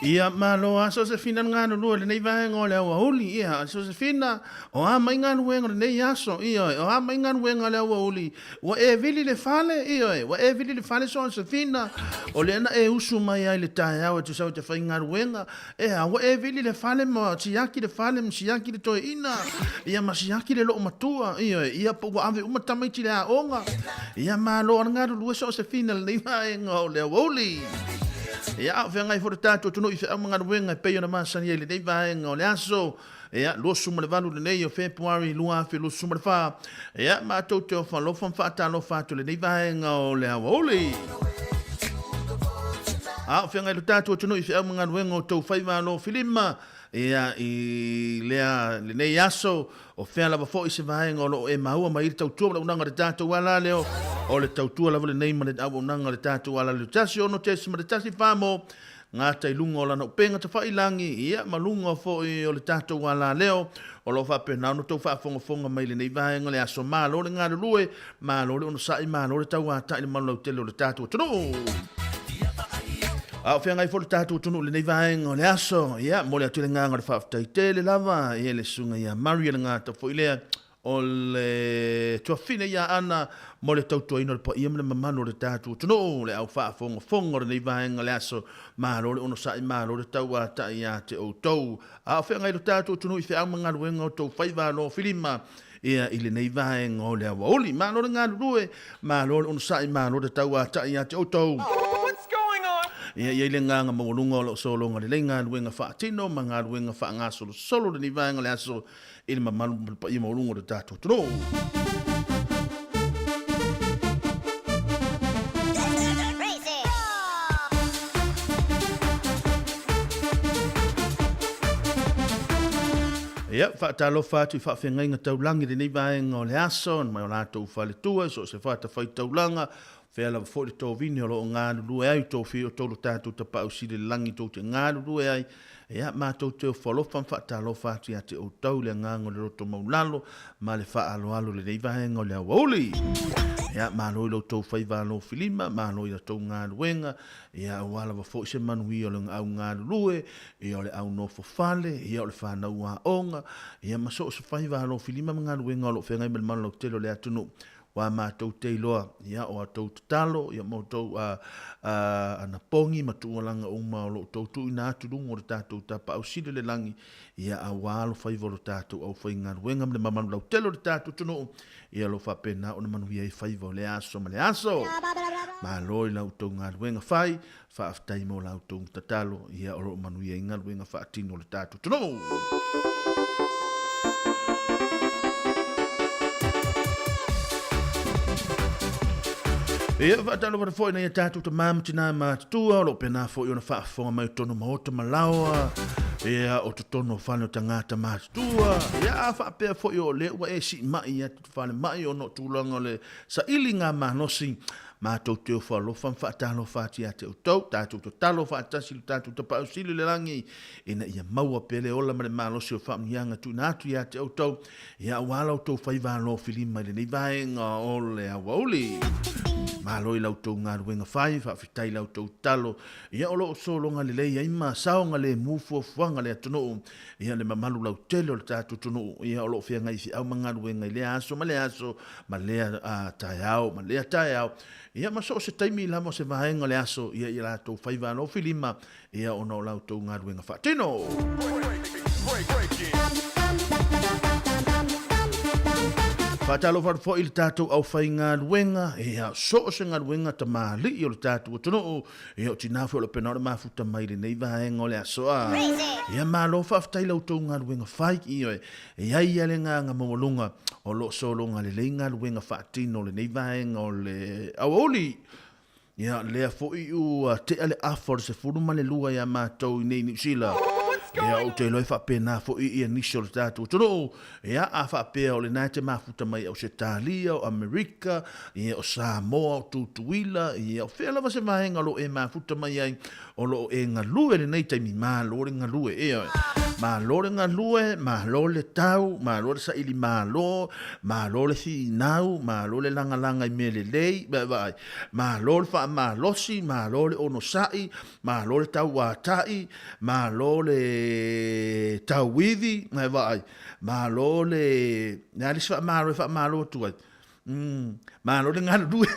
Ia malo aso se fina ngano lua le nei vaenga o le awa uli. Ia aso se fina o ama inganu wenga le nei aso. Ia o ama inganu wenga le awa uli. Wa e vili le fale. Ia wa e vili le fale so se fina. O le ana e usu mai ai le tae au e tu sau te whai nganu wenga. Ia wa e vili le fale ma siaki le fale ma siaki le toe ina. Ia ma siaki le loo matua. Ia po wa ave umatamaiti le aonga. Ia malo nganu lua so se fina le nei vaenga o le awa uli. Ia fe ngai for tato tunu i fe amanga wenga pe ona masani ele dei vaenga o le aso. Ia lo suma le valu le nei o February lua fe lo suma le fa. Ia ma to te fa lo fa ta lo fa to le dei vaenga o le awoli. A fe ngai lo tato tunu i fe amanga wenga o to fai va lo filima. Ia i le nei aso o fe la fo i se vaenga o lo e maua mai tau tu la unanga de tato wala leo. O le tautua lava le nei ma le au nanga le tātou ala le tasi ono tesi ma le tasi whamo ngā tai lunga o lana upenga ta whailangi ia ma lunga fo i o le tātou ala leo o lo whapena ono tau whafonga mai le nei vahenga le aso mālo le ngā rue mālo le ono sai mālo le tau a tai le malau tele o le tātou tunu au whea ngai fo le tātou tunu le nei vahenga o le aso ia mo le atu le nganga le whaftai te le lava ia le sunga ia maria le ngā ta whailea o le tuafine ia ana mo le tautuaina le paia ma le mamano le tātou tunu le au whaafonga le nei vahenga le aso mālo le ono sai mālo le tau a tai a te outou a whea ngai le tātou tunu i whea mga ruenga o tau whaiva no filima ia i le nei vahenga o le awaoli mālo le ngā rue mālo le ono sai mālo le tau a tai a te outou ia le nganga mawalunga o lo solonga le lenga ruenga whaatino ma ngā ruenga wha ngā solo le nei vahenga le aso i le mamano pa i mawalunga le tātou tunu ia whaatalo whātu i whaawhengai ngā taulangi le nei vaenga o le aso mai o lātou whale tua so se whaata whai taulanga whea lawa fōre tō vini o lo o ngā lue ai tō whio tōlo tātou ta pau si le langi tō te ngā lue ai ia mātou te o whalofan whaatalo whātu ia te o tau le ngāngo le roto maulalo ma le whaaloalo le nei vaenga o le awaoli ia mālo i lo tō whaiwalo filima mālo i la tō ngā luenga ia o ala wa fōi se manui o le au ngā lue ia o le au no fofale ia o le whanau a onga ia maso o se whaiwalo filima ngā luenga o lo whengai me le malo telo le atunu wa mātou te iloa ia o atou tatalo ia mātou ana pongi matualanga uma o lo tau tu ina atu lungo le tātou tapa au sile le langi ia a walo whaivolo tātou au whainga ruenga me le mamanu lau telo le tātou tunu ia lo whapena o na manuia i whaivo le aso ma le aso ma loi lau tau ngā ruenga whai whaaftai mo lau tau tatalo ia o lo manuia i ngā ruenga whaatino le tātou tunu ia whaatalo wara fōi nei a tātou ta māmatina mātua o lo pena fōi o na whaafonga mai tono maota malawa ia o to tono whane o tangata mātua ia whaapea fōi o le ua e si mai ia tu whane mai o no tūlanga le sa ili ngā mānosi mātou te o whalofan whaatalo whaati a te o tau tātou to talo whaatasi le tātou ta pausili le rangi ina ia maua pele ola ma le mānosi o whaamnianga tu nātu ia te o tau ia wala o tau whaivalo filima le nei vaenga o le awauli Maloi lau tau ngā ruenga whai, whawhitai lau tau talo. Ia o loo solonga le lei, ima saonga le mufu o fuanga le atono. Ia le mamalu lau tele o le tātu tono. Ia o loo whianga i fi au mga ruenga i le aso, ma lea tae au, ma lea tae au. Ia maso se taimi lamo se vahenga le aso, ia i la tau whaiva no filima. Ia o no lau tau ngā ruenga whaatino. Whaatalo wharfo i le tātou au whai ngā ruenga, ia so se ngā ruenga ta māli i o le tātou o tono, ia o tinafu o le pena o le mafuta mai le nei vahenga o le asoa. Ia mālo whaftai lau tau ngā ruenga whai i oe, ia ia le ngā mawalunga o lo solonga le lei ngā ruenga whaatino le nei vahenga o le awaoli. Ia lea fo i u te ale afor se furuma le lua ia mātou i nei New Zealand. Ia o te loi whapena fo i nisio le tātou tono. Ia a whapea o le nai te mafuta mai o Setalia, o Amerika, ia o Sāmoa, o Tutuila, ia o whela wase mahenga lo e mafuta mai ai o lo e ngalue le nei taimi maa lore ngalue. Ia maa lore ngalue, maa lore le tau, maa lore sa ili maa lore si nau, maa lore langa i mele lei, maa lore wha maa losi, maa lore ono sai, maa lore tau wātai, maa lore tau withi, maa lore, nā lisi wha maa lore tuai. Maa lore ngā rue.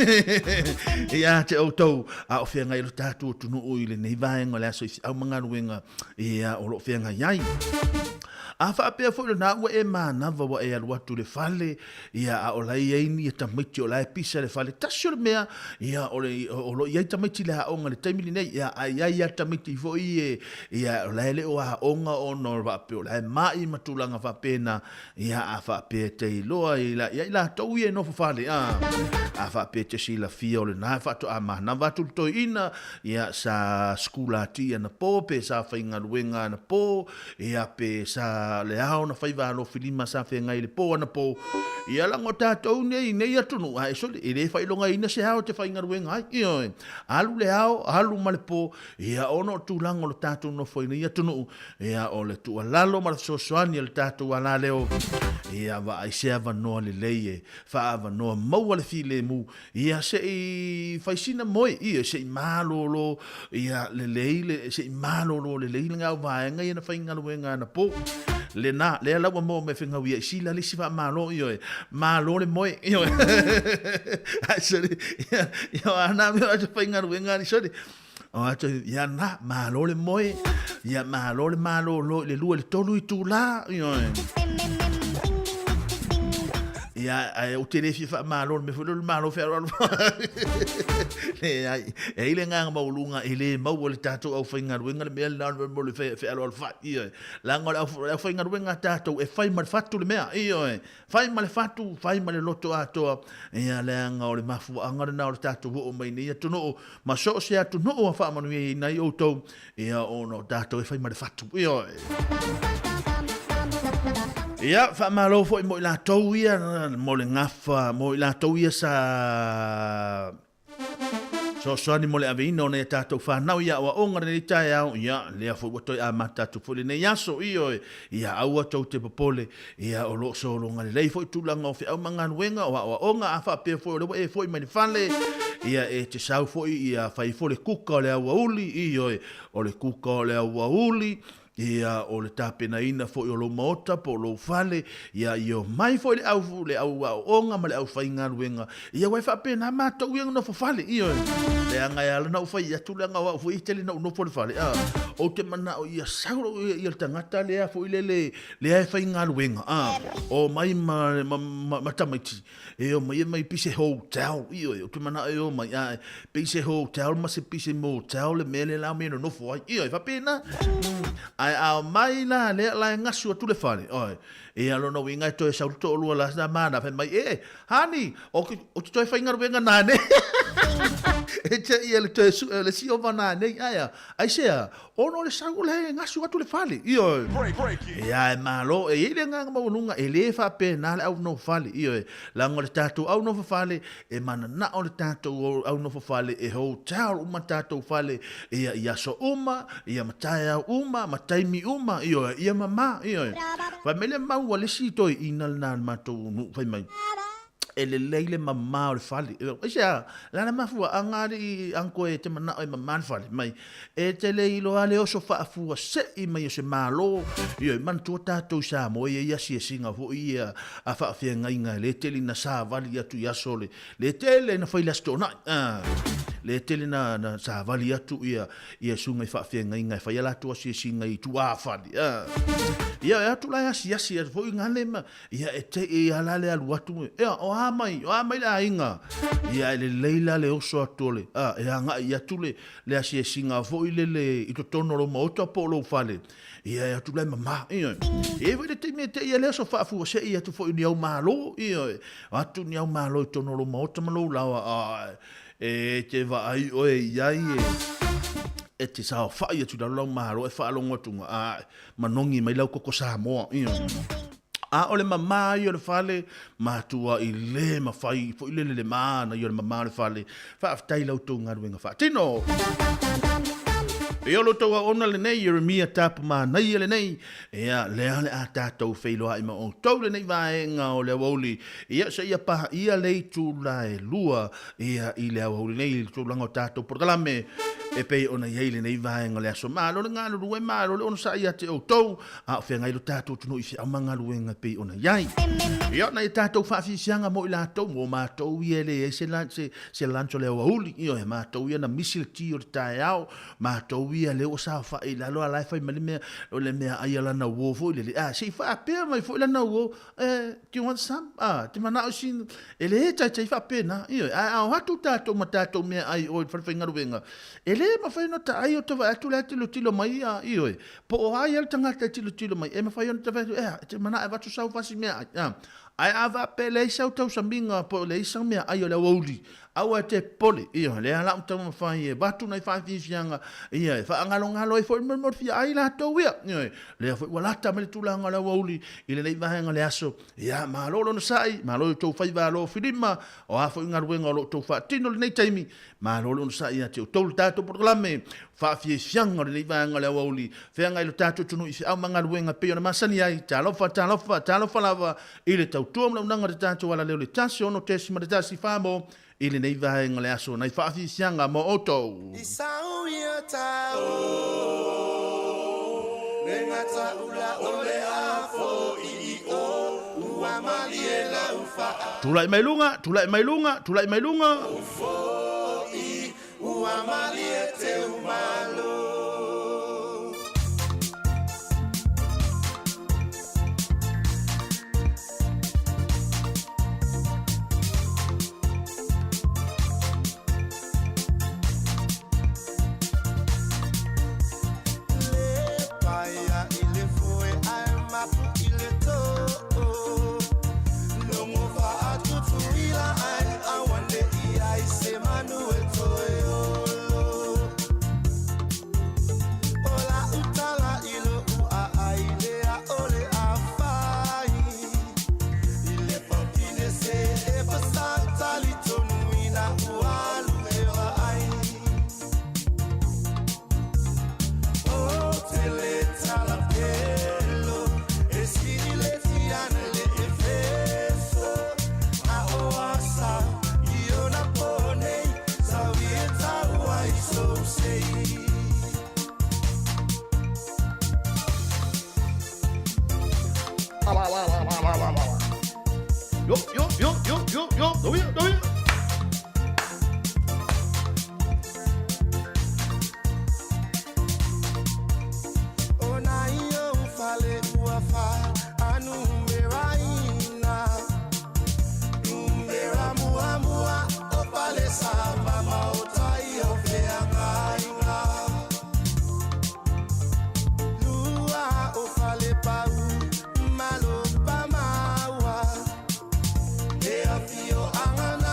Ia te au tau, a o whenga i lo tātua tunu o i le nei vaenga le aso i au mga ruenga, ia o lo whenga iai. A whaapea fwoi na ua e mānawa wa e aluatu le fale, ia a o lai eini e tamaiti o lai pisa le fale, tasio le mea, ia o lo iai tamaiti le haonga le taimili nei, ia a iai a tamaiti fwoi e, ia o lai le o haonga o no whaapea o lai mai matulanga whaapena, ia a whaapea te iloa, ia la tau i e no fale, a whaapea te sila fia o le nai whaato a mānawa tu toi ina, ia sa skula tia na po, pe sa whainga ruenga na po, ia pe sa le ao na whaiva alo filima sa whenga i le po ana po. Ia lango tātou nei atunu. Ai sole, e le whailonga ina se hao te whainga ruenga ai. Ioi, alu le ao, alu ma le po. Ia ono tūlango le tātou no whaina i atunu. Ia o le tua lalo ma le sosoani le tātou ala leo. Ia wa ai se ava noa le leie. Wha ava noa maua le file mu. Ia se i whaisina moe. Ia se i mālolo. Ia le leile, se i mālolo le leile ngā vaenga i na whainga ruenga na po. Le na le la mo me finga wi sila le sifa malo yo malo le moe yo sorry yo ana me va finga ruenga ni sorry o ato ya na malo le moe ya malo le lu le tolu tu la yo ya o telefi fa malo me fo le malo fer e ile nga maulunga ile mau le tato au fainga ruenga me la mo le fe alo fa ia la ngol au fainga ruenga tato e fai mal fatu le mea ia fai mal fatu fai mal loto ato ia le nga o le mafu anga na o tato o mai ni to no ma so se atu no o fa manu i nai o to ia ono tato e fai mal fatu ia ia fa malo fo mo la to ia mo le ngafa mo la to ia sa so ni mo le avino ne tato fa na ia wa onga ni tai au ia le fo to a mata tu fo le yaso io ia au to te popole ia o lo so lo ngale le fo tu langa o fe au manga wenga wa onga a fa pe fo le e fo mai fale ia e te sau fo ia fa fo le kuka le au uli io o le kuka le au uli ia o le tapena ina fo o lo mota po lo fale ia io mai fo le au onga ma le au fainga ruenga ia wai fa pena ma to wi no fo fale io le anga ia na fo ia tu le nga fo itele no fo fale o te mana o ia sauro ia tangata le fo ile le ai fainga ruenga o mai ma tamaiti e o mai pise hotel io o te mana e o mai pise hotel ma se pise motel le mele la me no fo io fa pena ai au mai la le ngasu tu le fale oi e alo no winga to e sa to lu la na mana fe mai hani o to fa inga venga na ne e te ia le to le si o vana ne ai se ono le sa le ngasu tu le fale io ia malo e ile nga mo lunga e le fa pe na au no fale io la ngol tatu au no fale e mana na o tatu au no fale e hotel uma tatu fale ia so uma ia mataya uma taimi uma ia mama fa mele mau wale si toi inal nan mato nu fai mai ele leile mama o fali ia la na mafu angari anko e te mana e mama fali mai e te leilo ale o so fa fu se i mai se malo ia man tu tato sa mo ia si singa vo ia a fa fe ngainga le tele na sa vali atu ia sole le tele na foi la stona le tele na sa vali atu ia sunga fa fe ngainga fa ia la tu si singa i tu a fali ia atu la si vo ngale ma ia e te ia la le alu atu o mai la inga ia le leila le oso atole e anga ia tule le asi singa vo ile i to tono lo mota po lo fale ia tu le mama ia e vede te me te ia le so fa fu se ia tu fo ni au malo ia atu ni au malo tono lo mota malo la e te va ai oi ia e te sao whai atu da lau maharo e whaalonga tunga a manongi mai lau koko Sāmoa. A ole mama i ole whale mātua i le mawhai, po i le maana i ole mama le whale, whaaftai lau tō ngaruenga wha. Tino! E olo tau a ona le nei, Jeremia tapu mā nei le nei, ea lea le a tātou whailoa i ma o tau le nei vae ngā o lea wauli, ea sa ia paha ia lei tū la e lua, ea i lea wauli nei, tū langa o tātou portalame, e pei ona iei le nei vae ngā lea so mālo le ngā luru e mālo le ona sa ia te o tau, a o whea ngai lo tātou tunu i se au manga ruenga pei ona iai. Ea na i tātou whaafisianga mo i lātou, mo mātou i ele e se lancho lea wauli, io e mātou i ana misi le ti o le tae au, mātou ia le o sa fa i la lo ala fa i mele o le mea ai ala na wo fo le si fa pe mai fo la na wo ti want some ti mana o sin ele ta fa pe na io a hatu tato matato me ai o fa finga ruenga ele ma fa no ta ai o to va tu la tilo mai io po ai al tanga tilo mai e ma fa no ta ti mana e va tu sa fa si me ai ava pe le sa to sambinga po le sa me ai o la woli aua te pole, ia, lea la uta ma whai e, batu nei whai whisianga, ia, wha angalo e fo mor fia ai la tau ia, ia, lea fo walata me le tūlanga la wauli, i le nei vahenga le aso, ia, ma lolo na sai, ma lolo tau whai walo whirima, o a fo ingaruenga lo tau wha tino le nei taimi, ma lolo na sai ia te o tau tātou portalame, wha whisianga le nei vahenga le wauli, whea ngai lo tātou tunu i au mangaruenga peo na masani ai, talofa lava, i le tau tuam la unanga te tātou ala leo le tasi ono tesi ma le tasi whamo, ili nei vahenga le aso, nei whaafisianga mo oto. Isau ia tau, ngata ula ole afo i o, ua mali e la ufa. Tulai mai lunga. Ufo i, ua mali e te umalo. Angana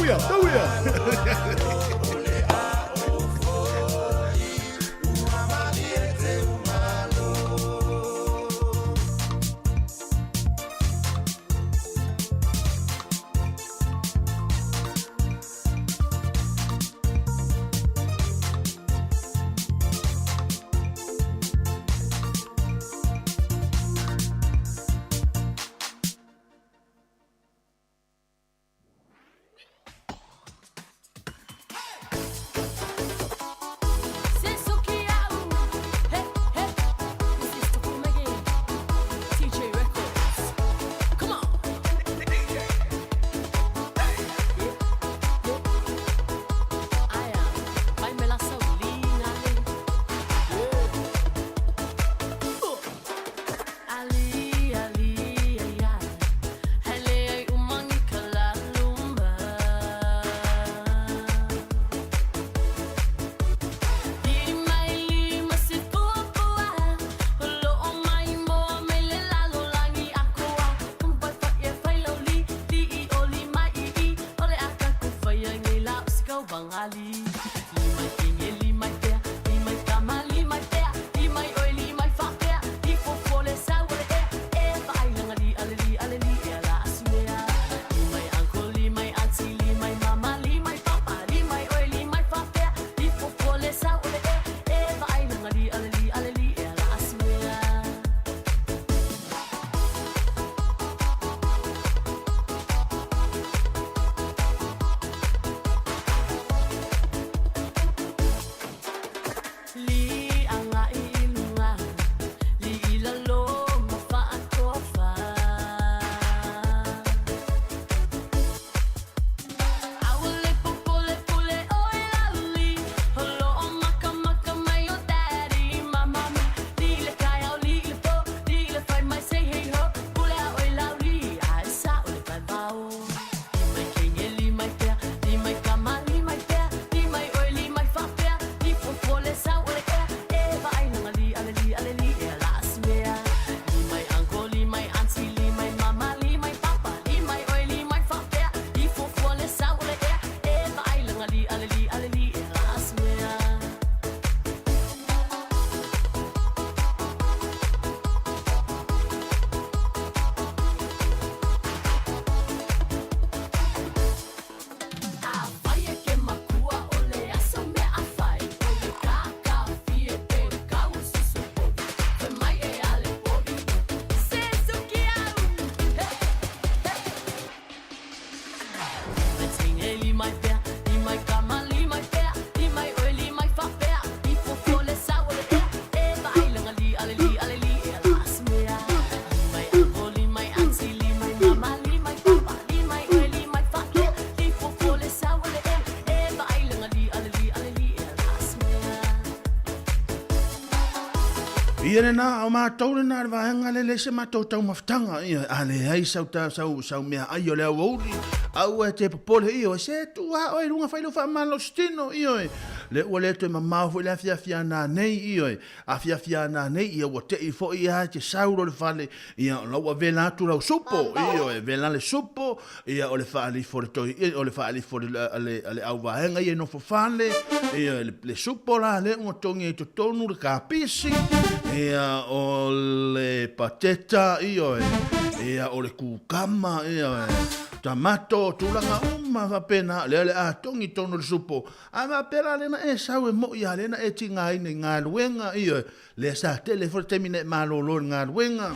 Tauia. Ia na o mātou na ar vaenga le se mātou tau maftanga ia ale ai sau mea ai o le auri au e te popole io se tu a o runga fai lo fa malo stino io le o le to mamma fo le fia na nei io a fia na nei ia o te I fo ia te sauro le fale ia lo a vela tu lo supo io e vela le supo ia o le fa ali fo to o le fa ali fo le au vaenga ia no fo fale ia le supo la le o tongi to tonu le kapisi ia o le pateta io ia o le kukama ia tamato tulanga va pena le a tongi tono le supo a ma pera le na e sawe mo ia le na e tinga ina ngā luenga io le sa telefone temine malo lo ngā luenga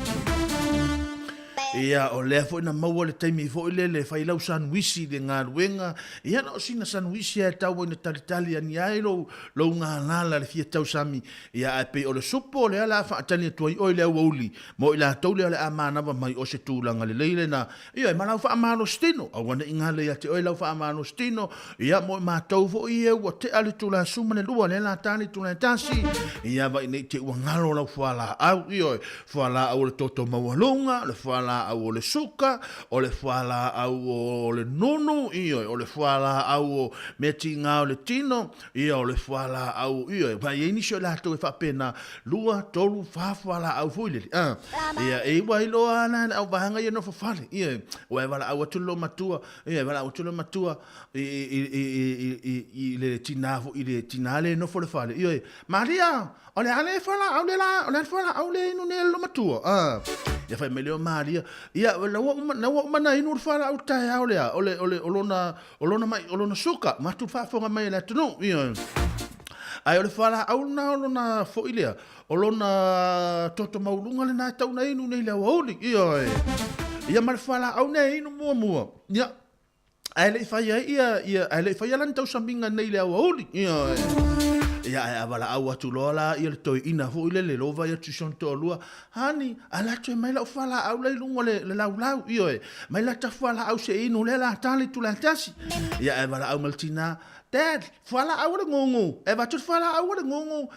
ia o le fo na mau le taimi fo le fai lau sanwisi de ngā luenga ia no sina sanwisi e tau ina talitali ani ai lo ngā lala le fia tau sami ia e pe o le supo le ala fa atani tuai o le auli mo ila tau le ala amana va mai o se tūlanga le leile na ia e malau fa amano stino a wana inga le ate o lau fa amano stino ia mo ma tau fo ia o te ale tula suma le lua le la tani tula tasi ia va ina te ua ngalo lau fuala au ia fuala au le toto maualonga le fuala whala au o le suka, o le whala au o le nunu, o le whala au o me tinga o le tino, o le whala au, vai e nisio la to e whapena, lua, tolu, whawhala au fuile. E wai loa ana au bahanga no whawhale, o e wala au atulo matua, wala au atulo matua, i le tinafu, i le tinale no whawhale, Maria, o le ale whala au le la, o le whala au le inu ne lo matua, ia fai me leo Maria, ia na wa mana inu whala au tae au lea, o lona suka, matu whafonga mai le tunu, ai o le whala au na olona foilea, o lona toto maulunga le nā tau na inu nei lea wauli, ia ma le whala au ne inu mua, ia, ai le whai alan tau saminga nei lea wauli, ia e awala au atu lola ia le toi ina fo ile le lova ia tu son to lua hani ala tu mai la fala au le lungo le lau mai la ta fala au se inu le la tali tu la tasi ia e awala au maltina dad fala au le ngongo e va tu fala au le ngongo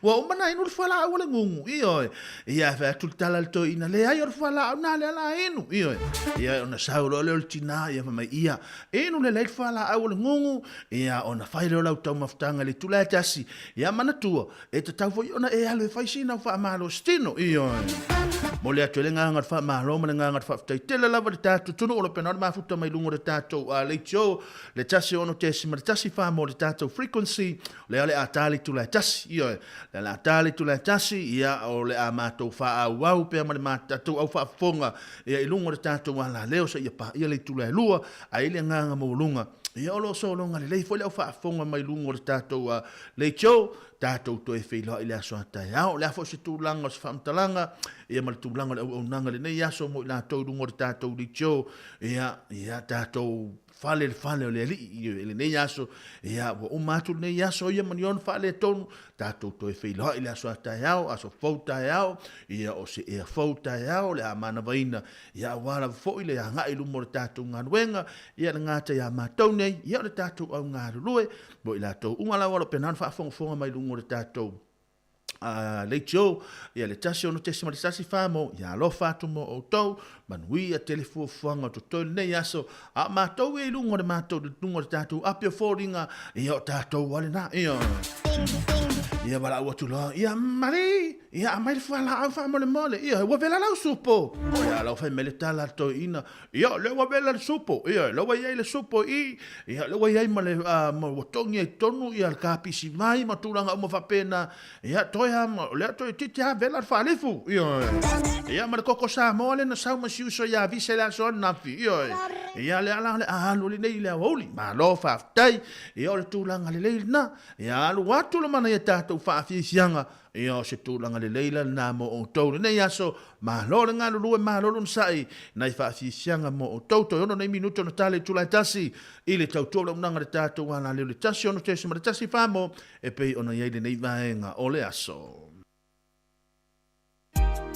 wa mana inu fala au le ngongo ia fa tu tala le toi ina le ai fala au na le la inu ia ona saulo le tina ia mai ia inu le fala au le ngongo ia ona fai o lau tau maftanga le tula e tasi. Ia manatua, e te tau foi ona e alo e fai sina wha amalo stino. Mo le atu e le nganga wha amalo, ma le nganga wha ftai tele lava le tātou tunu o le pena ma futa mai lungo le tātou le tio, le tasi ono tesi, ma le tasi wha mo le tātou frequency, le ale atali tula e tasi. Le atali tula e tasi, ia o le a mātou wha au au, pia ma le mātou au wha fonga, ia i lungo le tātou wala leo sa ia pa, ia le tula e lua, a ile nganga mo lunga. Ia olo so longa le foi le fa fonga mai lungo le tatou le cho tatou to e feilo ile aso ata ia o le fo se tu langa se famtalanga ia mal tu langa o nanga le nei aso mo la to lungo le tatou le cho ia tatou fale le le nei aso ia o matu nei aso ia manion fale tonu tatou to e feilo ile aso ata ia aso fouta ia o se e fouta ia le amana vaina ia wala fo ile nga i lungo le tatou ngawenga ia ngata ia matou nei ia le tatou au ngarulue bo ila to ungala wala penan fa fonga mai lungo le tatou le tio ia le tasi ono tesi mali tasi famo ia lo fatu mo o tau manui a telefo fuanga to tol nei aso a matou e lungo le matou le lungo le tatou apia foringa ia o tatou wale na ia wala watu lo ia mari ia mai fala au fa mole ia wa vela la supo ia lo fa mele tala to ina ia le wa vela supo ia lo wa ia le supo ia lo wa ia male mo tongi e tonu ia ka pisi mai matulanga mo fa pena ia to ia le to titi ha vela fa lefu ia ma koko Sāmoa le na sa ma siu so ia vise la so na fi ia le ala le lo le nei le oli ma lo fa tai ia le tulanga le na ia lo watu lo mana ia tatou fa fi sianga ia se tulanga le leila na mo o tau nei aso ma lo nga lu ma lo sai nai fa fi sianga mo o tau to ono nei minuto no tale tula tasi ile tau tolo nanga le tatou ana le tasi ono tesi ma tasi famo e pe ona ia le nei vaenga o le aso Time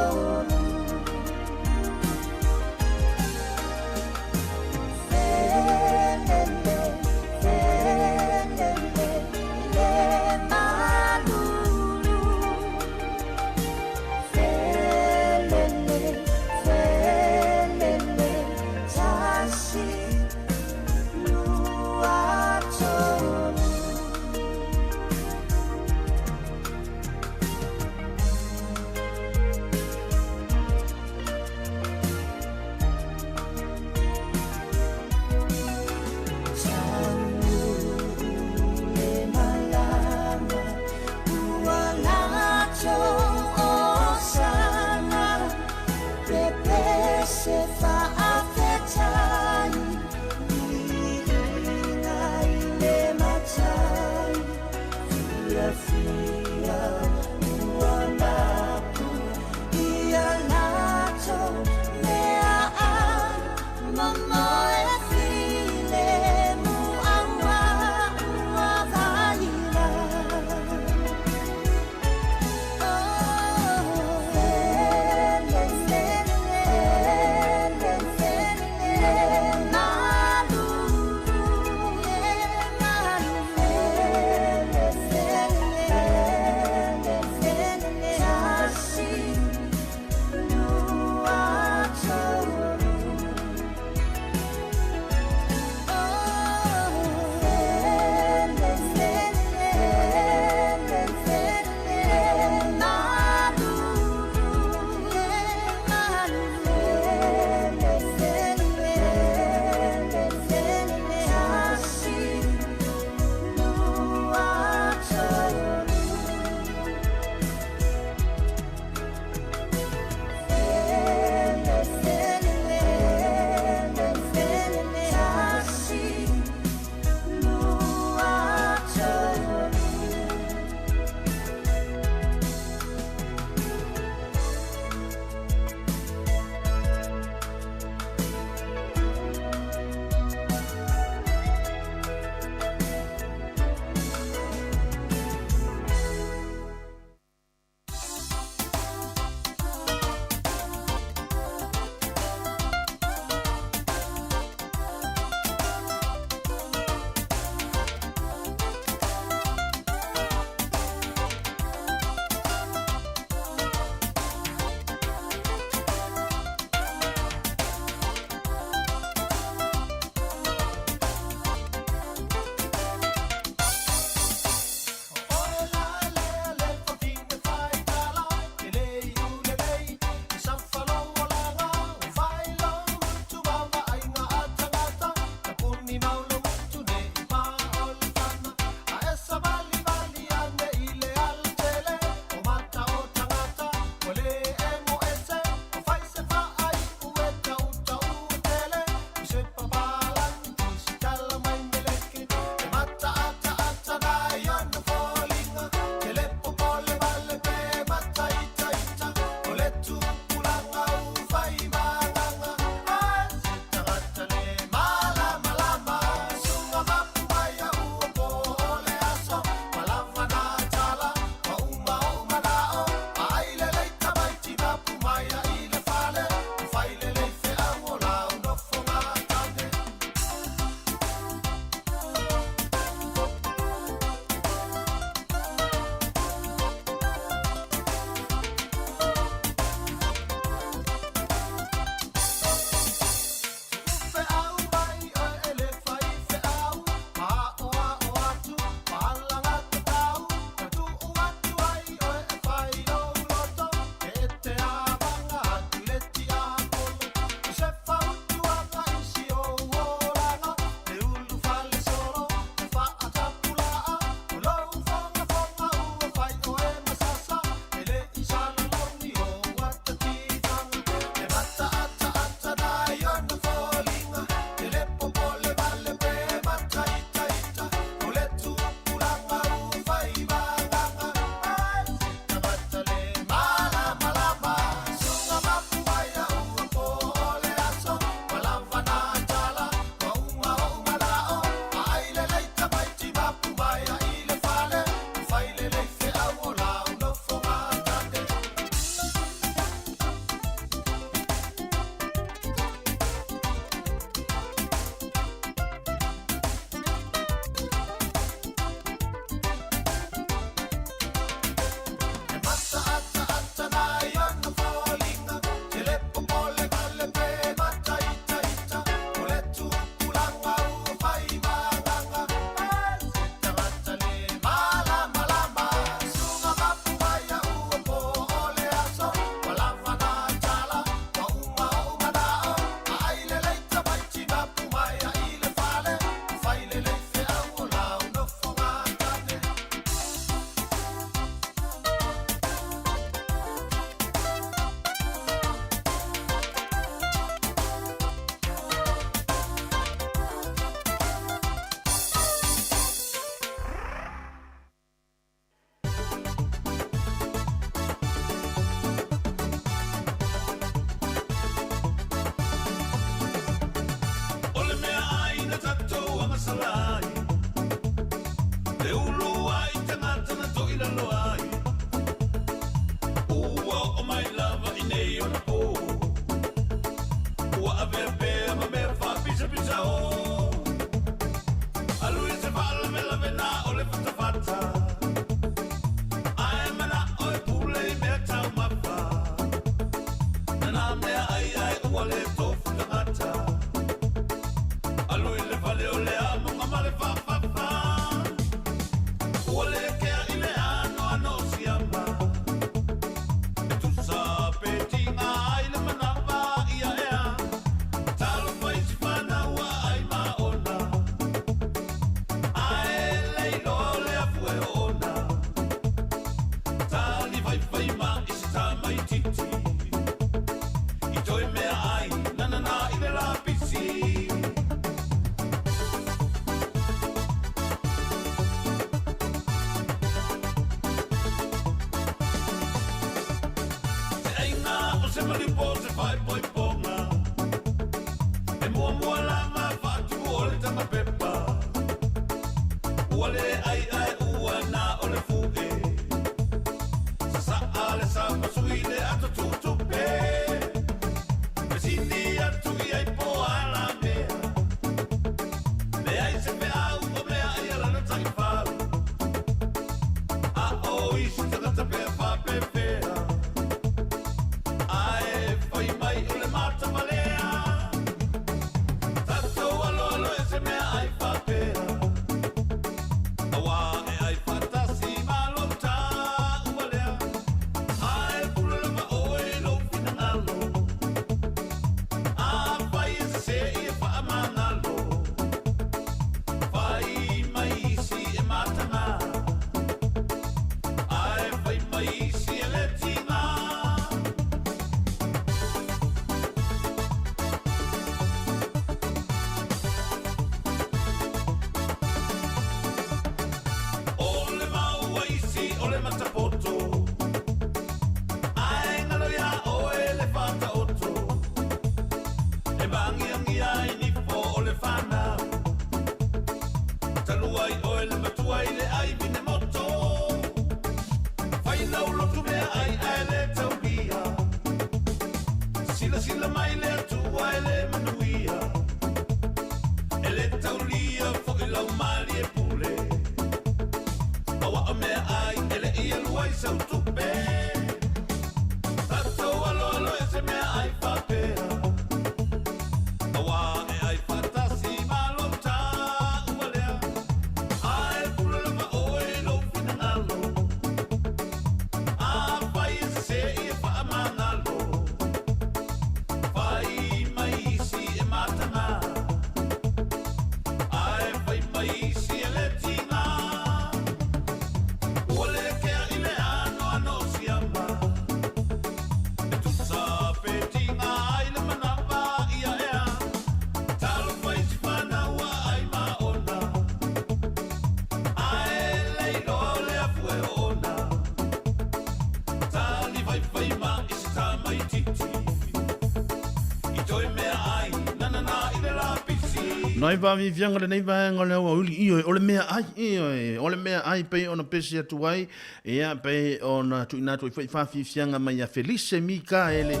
Noi va mi fianga le nei va ngole o uli io o le mea ai o le mea ai pe ona pesi atu ai e a pe ona tu ina tu fa fianga mai a Felice Mikaele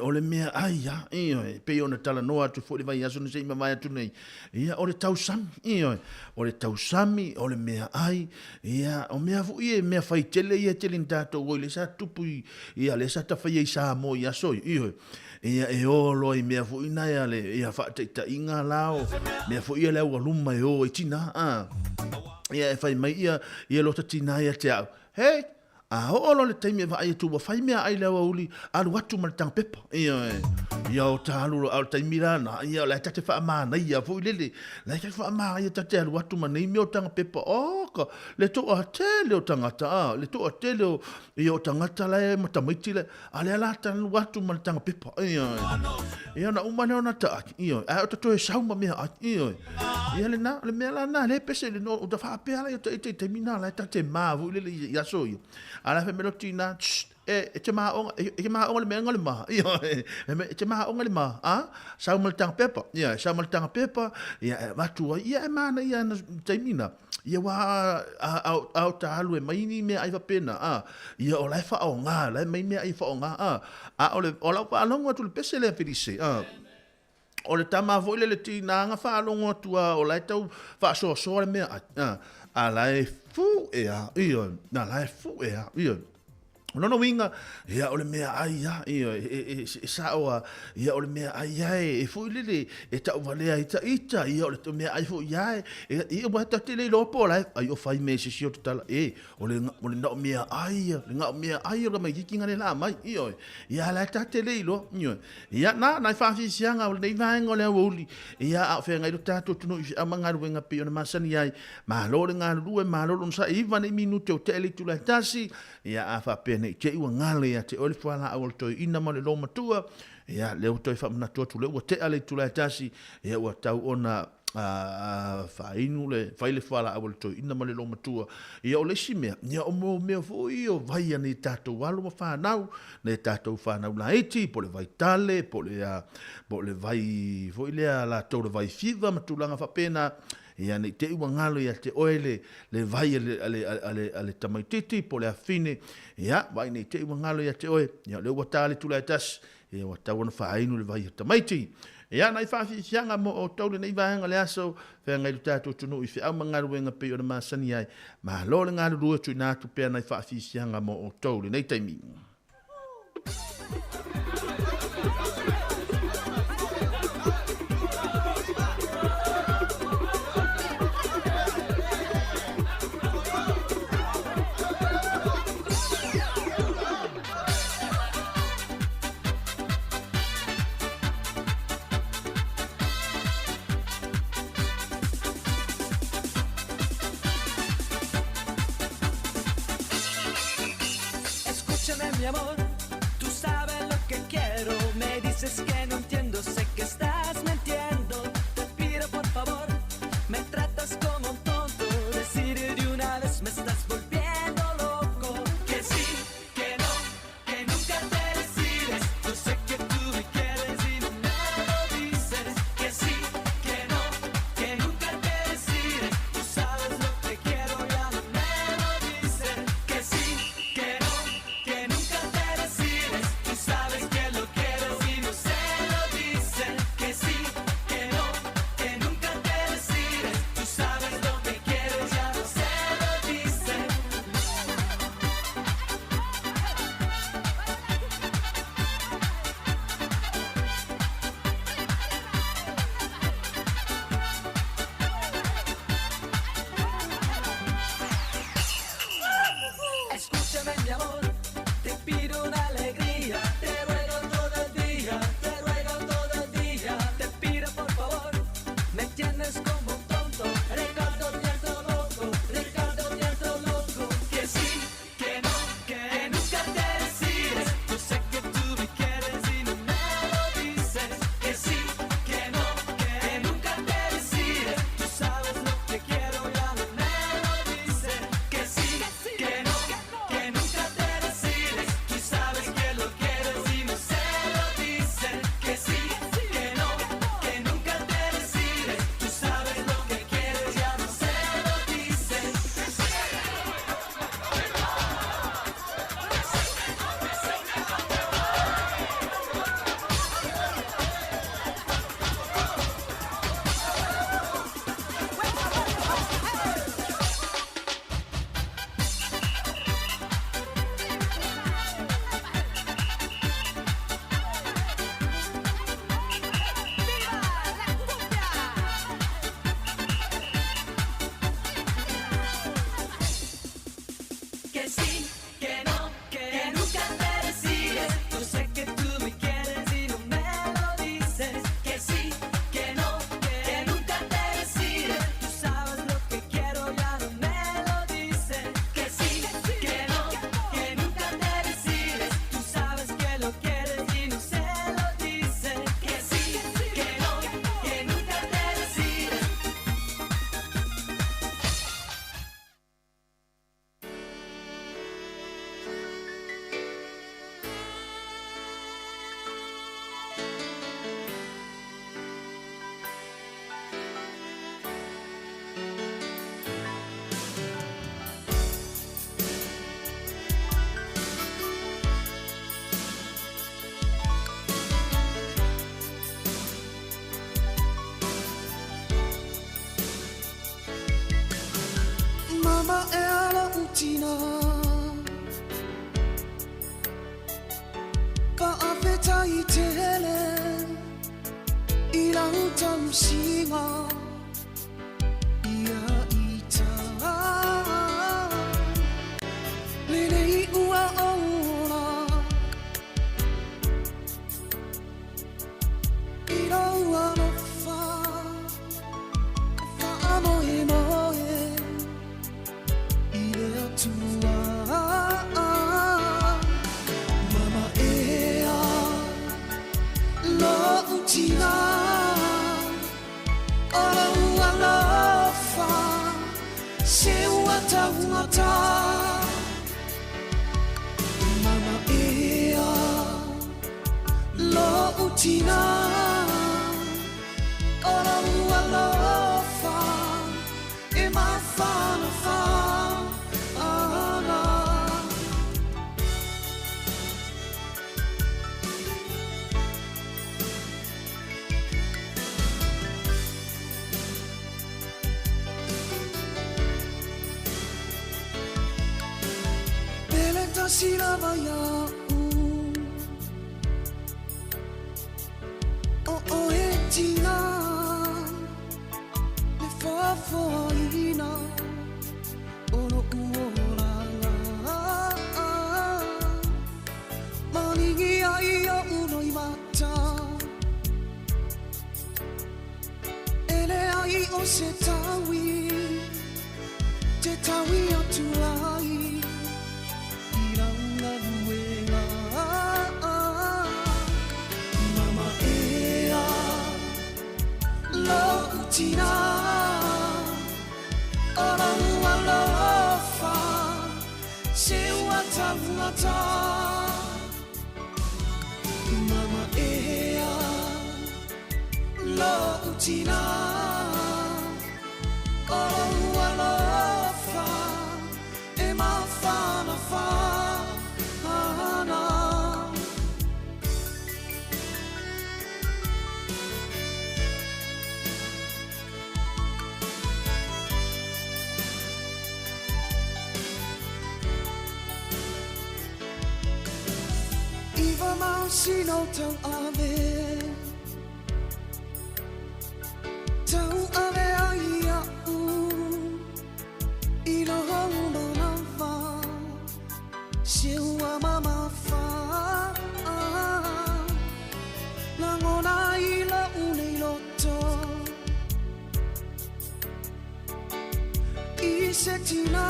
o le mea ai ya pe ona tala no atu fo le vai aso nei mai atu nei o le tau sami o le tau sami o le mea ai o mea fu mea fai tele tele ndato o le sa tupu le sa ta fai Sāmoa ia so e olo i mea fu ina le fa ta inga lao mea fu ia le luma o tina e fai mai ia lo tina ia te au hey olo le taimi va ai tu fai mea ai le uli alu atu mal tang pepa ia o talu al taimi na ia la tate fa ma na ia fu le la tate fa ma ia tate alu atu ma nei me tang pepa ka le to a tele o tangata le to a tele o tangata la ma tamaiti le ale la tan atu mal tang pepa ia na umane ona ta ia a to e sauma me ia le na le me la na le pese le no o da fa pe ala ia te termina la tate ma fu le ia so ala fe melotina te ma o le menga le ma te ma o le ma sa mal tang pepa sa mal tang pepa va tu ia ma na ia termina ia wa au ta alu mai ni me ai va pena ia o la fa o nga la mai me ai fa o nga o la pa longa tu le pese le Felice o le tama vo le tinanga fa longo tua o lai tau fa so le mea a lai fu na lai fu no winga ia ole mea ai ia sa o ia ole mea ai e fu le e ta vale ai ita ia ole to mea ai fu ia e wa ta te le lopo lai ai o fai me se sio tala ole no mea ai le nga mea ai o mai kinga le la mai ia la ta te le lo ia na fa fi sianga ole nei vai ngole oli ia a fe ngai ta to no a manga wenga pe ona masani ai ma lo le nga lu e ma lo sa iva nei minuto o te le tu la tasi ia a fa pe nei te ua ngale ia te ole whala awal toi ina ma le lo matua ia leo toi wha mana tuatu leo ua te ale tula tasi ia ua tau ona whainu le whaile whala awal toi ina ma le lo matua ia o le si mea ia o mo mea fo i o vai ane tātou walo ma whanau ne tātou whanau la eti po le vai tale po le vai fo i lea la tau le vai whiwa matulanga whapena ia nei te ua ngalo ia te oele le vai ale tamaititi po le afine ia vai nei te ua ngalo ia te oe ia le ua tale tula etas ia ua tau ana whaainu le vai tamaiti ia nai whaafi sianga mo o taule nei vahenga le aso whea ngai tātou tunu i whiau mangaru wenga pe o na masani ai ma lo le ngaru rua tui nātu pia nai whaafi sianga mo o taule nei taimi. Mi amor, tú sabes lo que quiero. Me dices que no entiendo, sé que estás mintiendo. Te pido por favor, me tratas como un tonto. Decir de una vez me estás volviendo loco. Que sí, que no, que nunca te decides. Yo sé que tú me quieres y no me lo dices. Que sí, que no, que nunca te decides. Tú sabes lo que quiero, ya no me lo dices. Que sí, que no. Que nunca te decides, tú sabes que lo quieres y no se lo dicen. Que singa ia ita Lelei ua ora Ira ua lofa Fa moe moe Ire atua Mama ea Lo utina Ora ua lofa Se ua tauata Mama ea Lo utina Ora ua lofa E mawhana wha Ana Pele tasira vaya O e tina Le fafoina Ono uoranga Maningi ai o uno i mata Ele ai o se tawi Te tawi o tuai Iranga nuenga Mama ea Lo utina Ora ua lofa Se ua tavuata Mama ea Lo utina Ora ua lofa E mawhana whana Iwa mau sino tau ave Tau ave ai au Ilo hau mana wha Siua mama wha Langona ila unei loto I se tina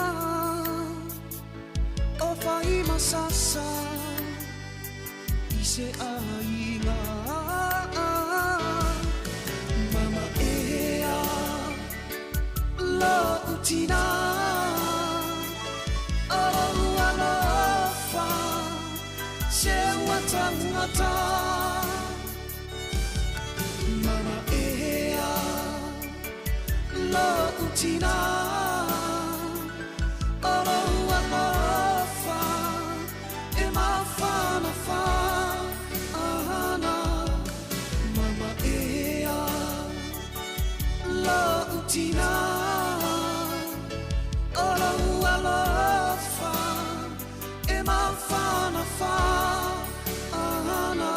O whai masasa Se ainga Mama ea Lo utina Ora ua lofa Se ua tangata Mama ea Lo utina Ora ua lofa E mawhana wha Lo utina Ora ua lofa E mawhana wha Ana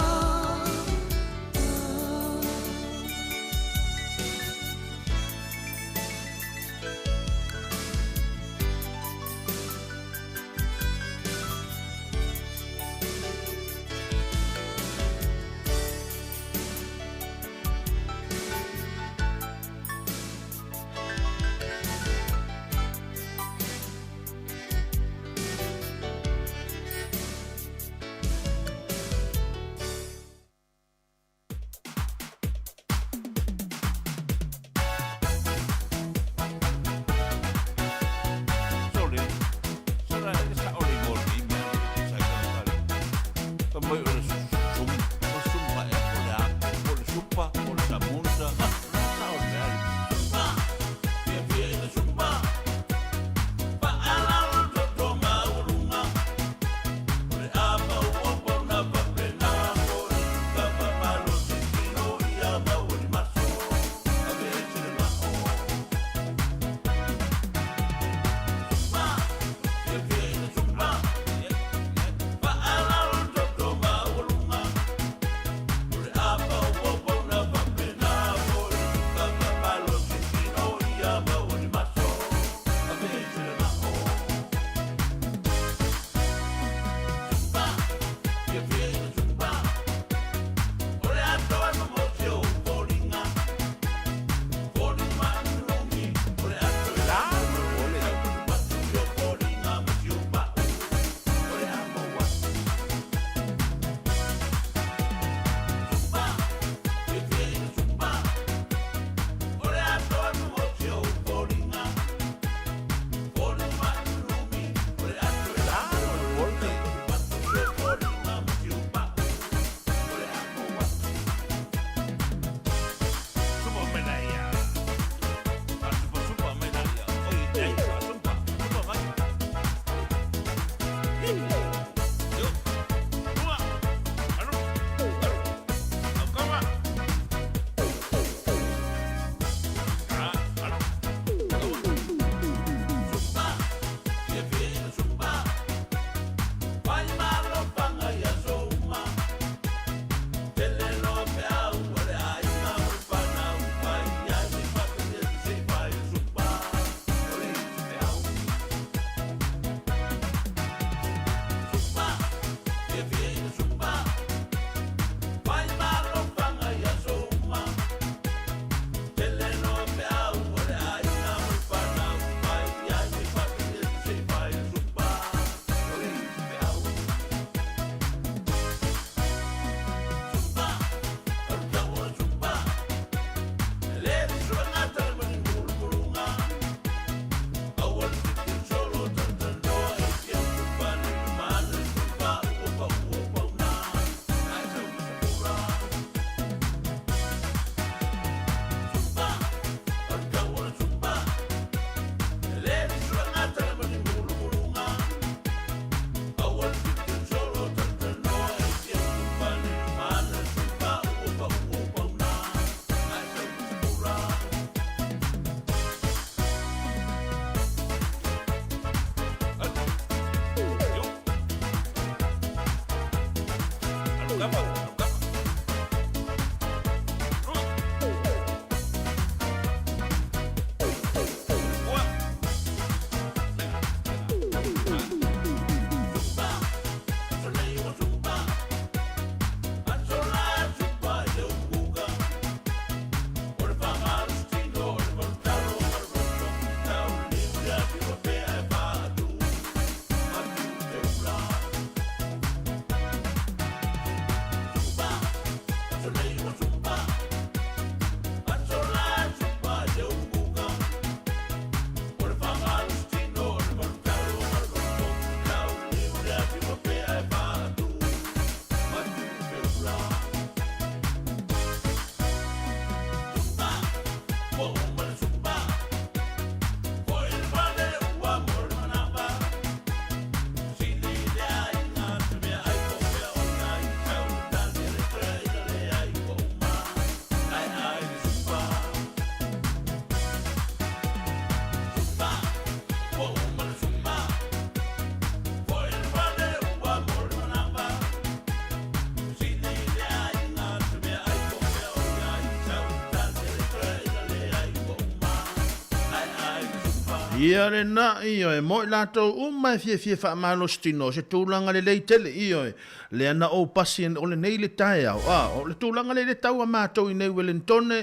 Ia le na io e mo lato uma fie fa malo stino se tulanga le tele io le ana o pasien o le nei le tai o le tulanga le tau ma to i nei Wellington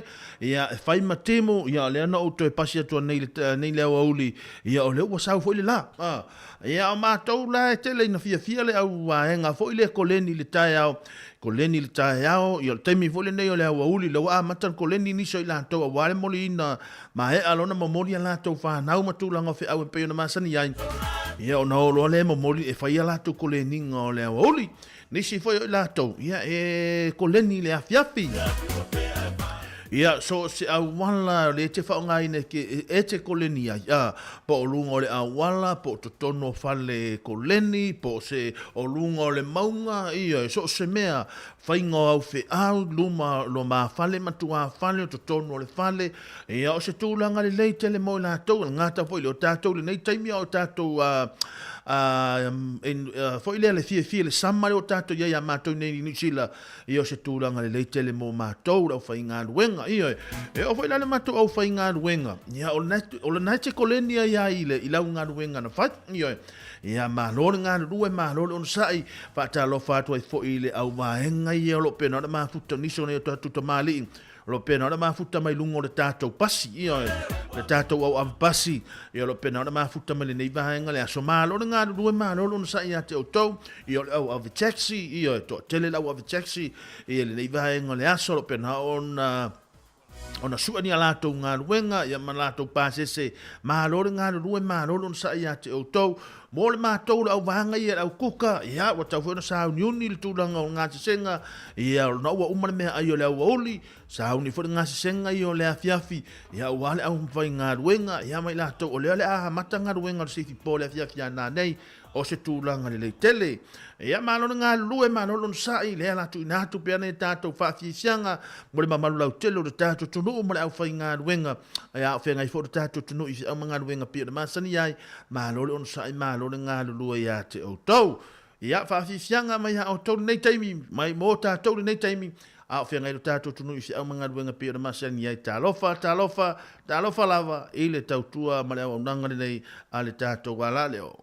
ia fai matemo ia le ana o to e pasia to nei le auli ia o le o sa foi le la ia ma to la tele na fie le au nga foi le koleni le tai koleni le tai ao ia temi foi le nei o le auli lo a matan koleni ni so ila to wa le molina ma e alona mo moli la to fa na ma tulanga fe au pe na masani ai ia o no lo le mo moli e fai la to koleni ngo le auli nisi foi la to ia e koleni le afiafi ia so se awala le te whaonga ine ke e te koleni ia po o lungo le awala po to tono fale koleni po se o lungo le maunga ia so se mea whaingo au fe au luma lo ma fale matua fale to tono le fale ia o se tūlanga le leite le mo la tau ngata foi le o tātou le nei taimi o tātou foi le fie le sama le o tātou ia mātou nei ni sila ia o se tūlanga le leite le mo mātou la whainga luenga ia e o foi la le mātou au whainga luenga ia o le nai te koleni ia i lau ngā luenga na whai ia malore ngā rue malore on sai whata lo whatua i foi le au maenga ia lo pena na mafuta niso ne o tātou mali lo pena na mafuta mai lungo le tātou pasi ia le tātou au pasi ia lo pena na mafuta mai le nei vaenga le aso malore ngā rue malore on sai ia te o tau ia le au taxi ia to tele lau au taxi ia le nei vaenga le aso lo pena ona suani ala to ngā ruenga ia malato pasese malore ngā rue malore on sai ia te o tau mo le mātou au vanga ia au kuka ia wa tau fona sa uniuni le tūlanga o ngā senga ia na ua umane mea ai o le au oli sa uni fona ngā senga ia o le afiafi ia wale au mwhai ngā ruenga ia mai lātou o lea le aha mata ngā ruenga o sifi po le afiafi ana nei o se tūlanga le tele ia malona ngā lue malona sai lea lātou inatu pia nei tātou whaafisianga mo le mamalu lau tele o le tātou tunu mo le au whai ngā ruenga ia o whenga i fo le tātou tunu i au ngā ruenga pia le masani ai malona on sai malona ngā lua ia te o tau ia whaafisianga mai o tau nei taimi mai mo tātou nei taimi a o whenga i le tātou tunu i au ngā ruenga pia le masani ai tālofa lava i le tautua ma le au nangare nei a le tātou wala leo.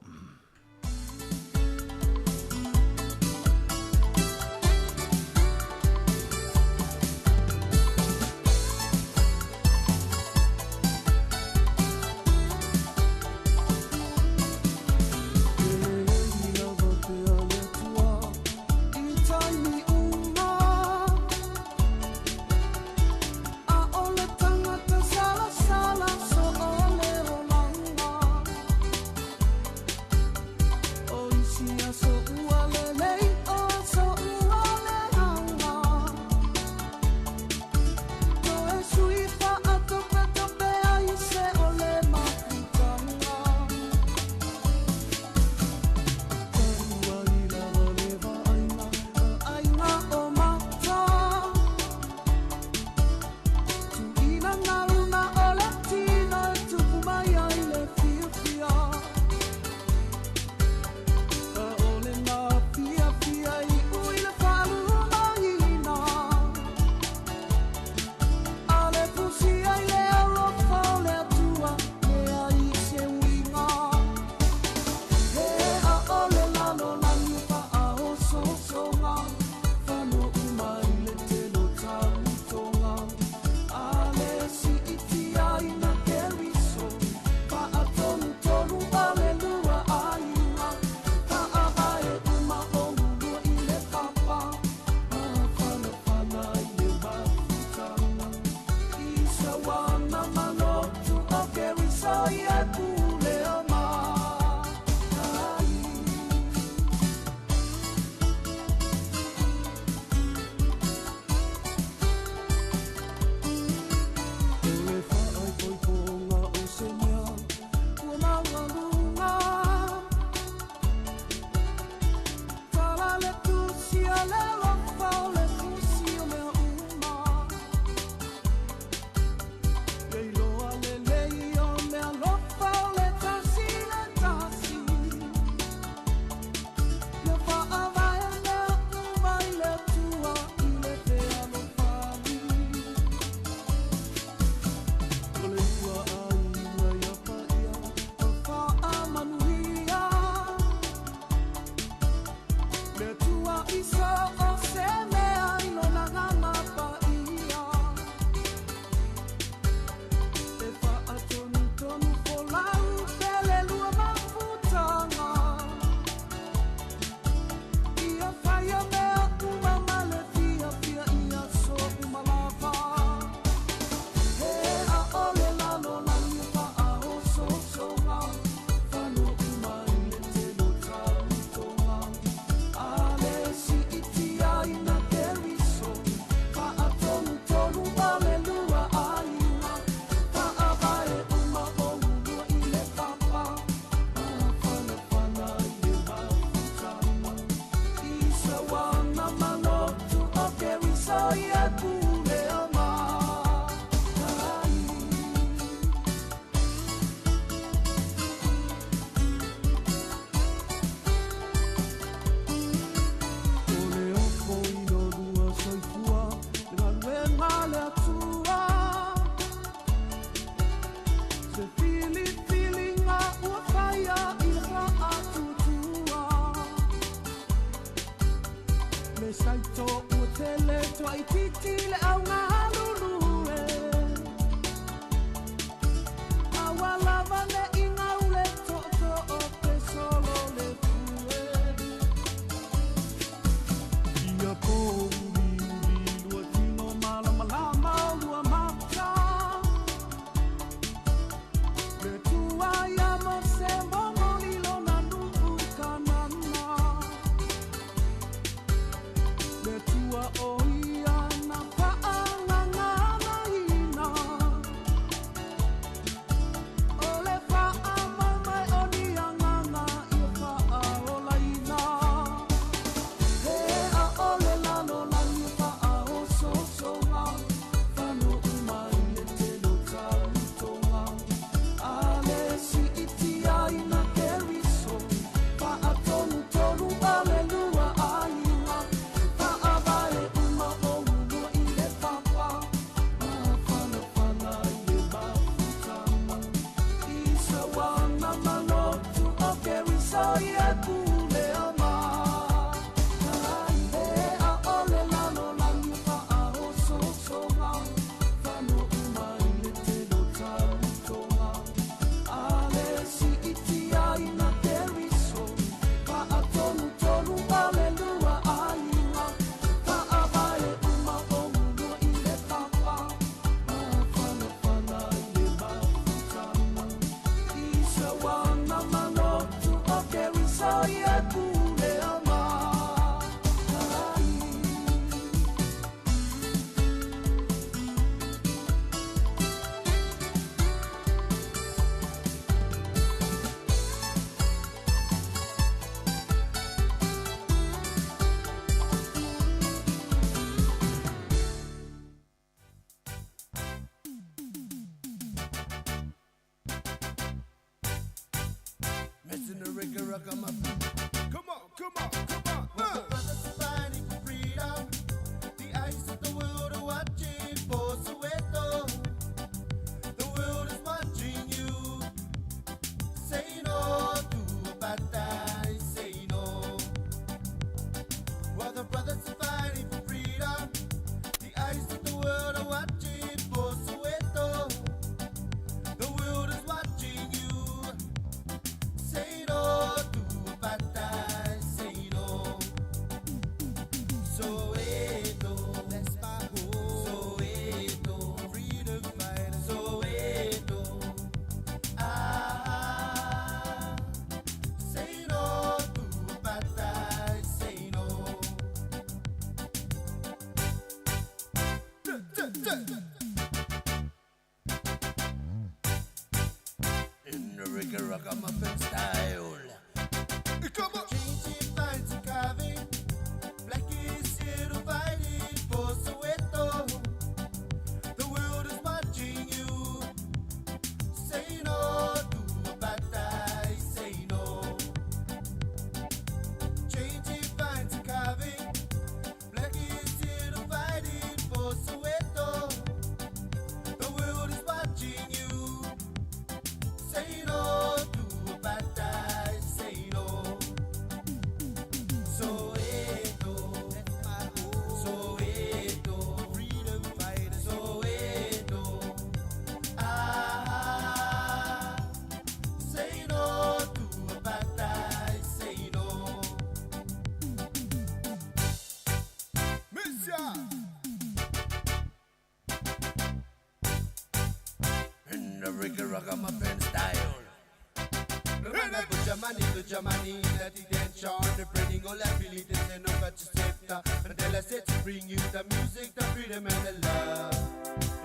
Germany, that detention, the bringing all abilities and no got your scepter. Until I said to bring you the music, the freedom and the love.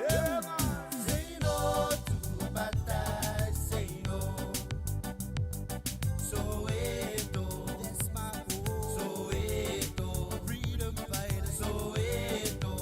Yeah, man. Say no to bad, say no. Soweto, that's my home. Soweto, freedom fighter. Soweto,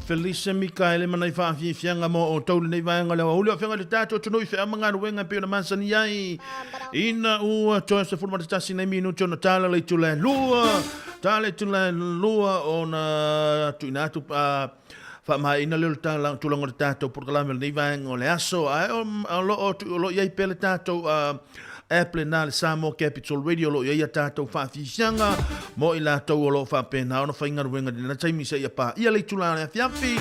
Felice Mikaele manai whaafi fianga mo o taule nei vaenga lewa huli o whianga le tātou tunui whi amanga ruenga pio na mansani ai ina ua toa se fulma te tasi nei minu tona tala le tula lua o na tuinatu wha ina leo tulango le tātou porkalame nei vaenga o le aso ai o lo iai pele tātou Apple na le Sāmoa Capital Radio lo ia tātou whaafianga mo i lātou o lo whapena ona whainga ruenga dina taimi se ia pā ia le tulana e fiafi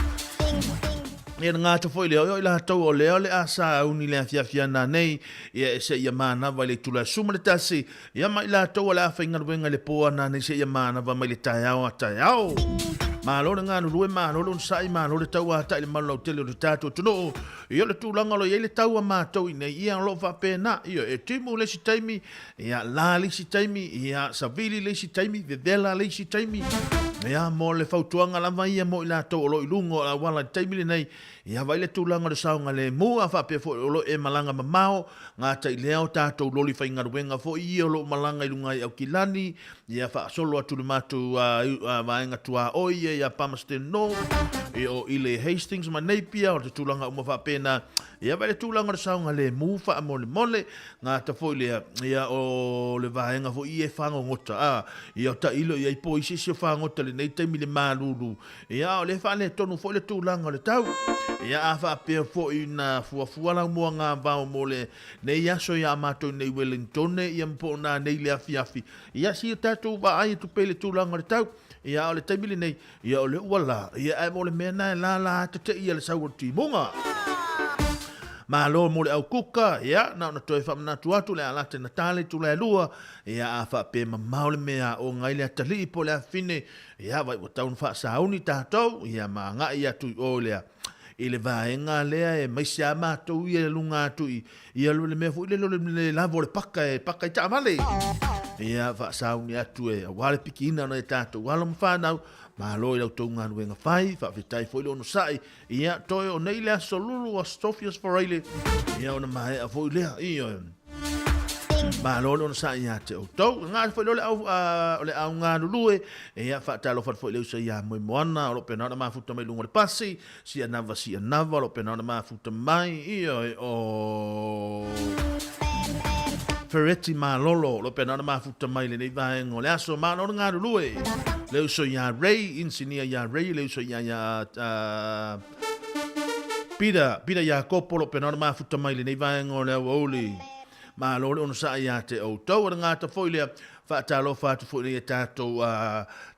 e ngā to foi leo i lātou o leo le asa uni le fiafiana nei ia se ia mana vai le tula suma le tasi ia mai lātou o le whainga ruenga le poa na nei se ia mana vai mai le taiao a taiao Malo ngā nurue malo sai malo le tau ata le malo tele o tātou tuno ia le tūlanga lo ia le tau a mātou i nei ia lo whapena ia e timu le si taimi ia la le si taimi ia savili le si taimi vedela le si taimi ia mo le fautuanga lava ia mo i lātou o lo i lungo a wala taimi le nei ia vai le tūlanga le saunga le mua whapea fo o lo e malanga mamao ngā tai leo tātou loli whainga ruenga fo i o lo malanga i lungai au kilani ia wha solo atu le mātou vaenga tua oie ia pamaste no e o ile Hastings ma neipia o te tūlanga uma whapena ia vai le tūlanga le saunga le mu wha mole mole ngā ta fo i ia o le vaenga fo i e whango ngota ia o ta ilo ia i po isi si o whangota le nei taimi le mālulu ia o le whane tonu fo i le tūlanga le tau ia a whapea fo i na fuafuala mua ngā vau mole nei aso ia amato nei Wellington ia mpo na nei le afiafi ia si o tātou wa ai tu pele tūlanga le tau ia o le taimili nei, ia o le uala, ia e mo le mena la te ia le sau timunga. Malo mo le au kuka, ia, na toi whamana tuatu le alate na tale tu le lua, ia a wha pe mamau le mea o ngai le atali po le afine, ia vai o taun wha sauni tātou, ia ma ngai atu o lea. I le vaenga lea e maisi a mātou i le lunga atu i alu le mea fu i le lavo le paka i ta amale. Ia wha sauni atu e wale piki ina na e tātou wala mwhanau, ma loi lau tau ngā nuenga whai, wha whitai fo i lono sai, ia toi o nei lea solulu a Stophius Foreile, ia ona mai a fo i lea, ia ma loi lono sai ia te o tau, ngā fo i lole au ngā lulue, ia wha talo wha fo i leu sa ia moi moana, o lo pena ona mafuta mai lunga le pasi, si anava, o lo pena ona mafuta mai, ia o... Ferretti malolo, lo pena ona mafuta mai le nei vaenga o le aso, ma lona ngā lulue, leu so ia rei, insinia ia rei, leu so ia Pida ia kopolo pena ona mafuta mai le nei vaenga o le au oli. Ma lole ona sa ia te o tau ara ngata foi lea whaatalo whaatu foi lea tātou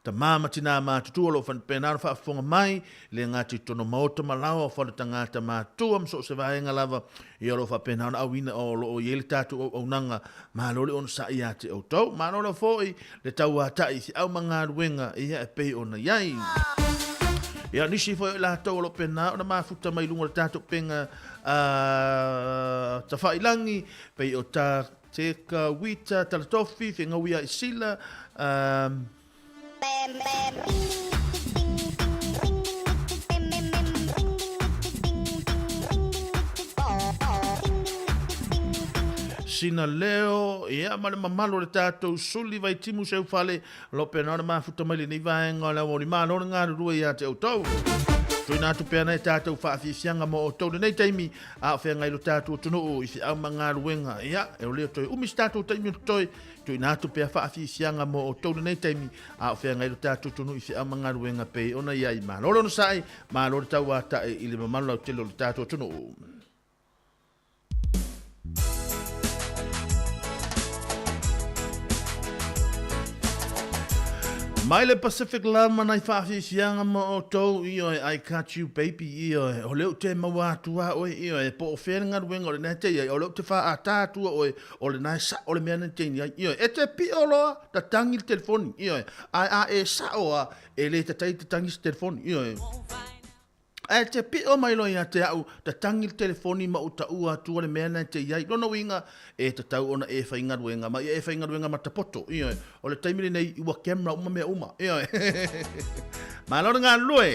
ta māmatina mātutua lo whan penaro whaafonga mai le ngati tono maota malawa o whanata ngata mātua mso se vaenga lava i alo wha penaro awina o lo o yele tātou o nanga ma lole ona sa ia te o tau ma lole foi le tau a tai si au mga ruenga ia e pei ona iai. Ia nisi foi la tau lo pena ona mafuta mai lunga tātou penga ta whailangi pei o ta teka wita talatofi whenga wia i sila sina leo ia male mamalo le tātou suli vai timu seu fale lo pena ona mafuta mai le ni vaenga la o ni malo ngā rua ia te autou. Tui nātu pēr nei tātou whaafisianga mo o tau nei taimi a o whenga ilo tātou tunu o i whiau mga ruenga. Ia, e o leo toi umis tātou taimi o toi. Tui nātu pēr whaafisianga mo o tau nei taimi a o whenga ilo tātou tunu i whiau mga ruenga pei ona iai mālolo no sai, mālolo tau a tae i le mamalo au telo le tātou tunu o. Mai le Pacific Lama nai whaafisianga mo o tau i oe I Catch You Baby i oe o leo te mawātua oe i oe po o whenga ruenga o le nai te iai o leo te wha a tātua oe o le nai sa o le mea nai te i oe e te pi o loa ta tangi le telefoni i oe a e sa oa e le ta tai ta tangi le telefoni i oe e te pi o mai loa i a te au ta tangi le telefoni ma o ta ua tua le mea nai te iai lono winga e ta tau ona e whainga ruenga ma e whainga ruenga ma ta poto i oe o le taimiri nei ua camera uma mea uma i oe ma lona ngā lue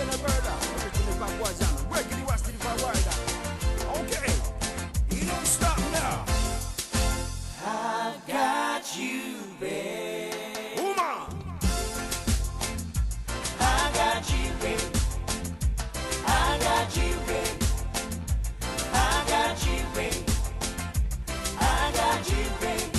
a bird. Originally back was on. Regularly was to the word. Okay. You don't stop now. I've got you, babe. Woman. I got you, babe. I got you, babe. I got you, babe. I got you, babe.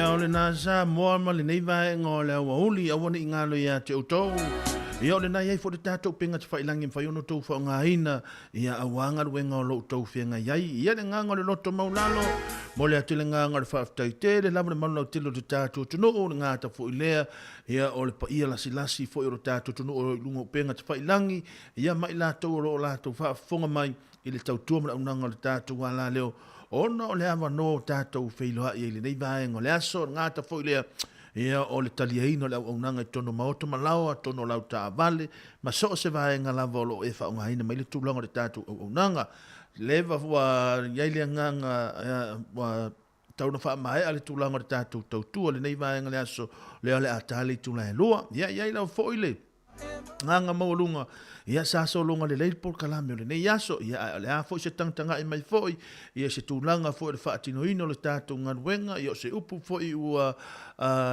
Ia ole na Sāmoa ma le nei vaenga o le awa uli a wana ingalo ia te utou. Ia ole na iai fo te tātou pinga te whailangi mwhai ono tau wha ngā ina. Ia awanga ruenga o lo tau whianga iai. Ia le nganga le loto maulalo. Mo le atu le nganga le whaaftai te. Le lama le maula o tilo te tātou tunu o le ngāta fo ilea. Ia ole pa ia lasi fo i ro tātou tunu o lunga o pinga te whailangi. Ia mai lātou o lo lātou whaafonga mai. I le tau tuamana unanga le tātou wala leo. Ona o le awa no tātou whailoha i le nei vaenga o le aso, ngāta fo i lea, ia o le taliaino le au nanga i tono maoto malawa, tono lau tā vale, ma so se vaenga lava o lo e wha unga hina, mai le tūlanga le tātou au nanga. Leva wa iai le nganga, wa tauna wha mai ale tūlanga le tātou tautua, le nei vaenga le aso, leo le atali tūla e lua, iai lau fo i le. Nganga maulunga ia sa so longa le leil por kalame le nei aso ia le a fo se tanga i mai foi ia se tulanga fo le fatino ino le tatu ngawenga ia se upu foi ua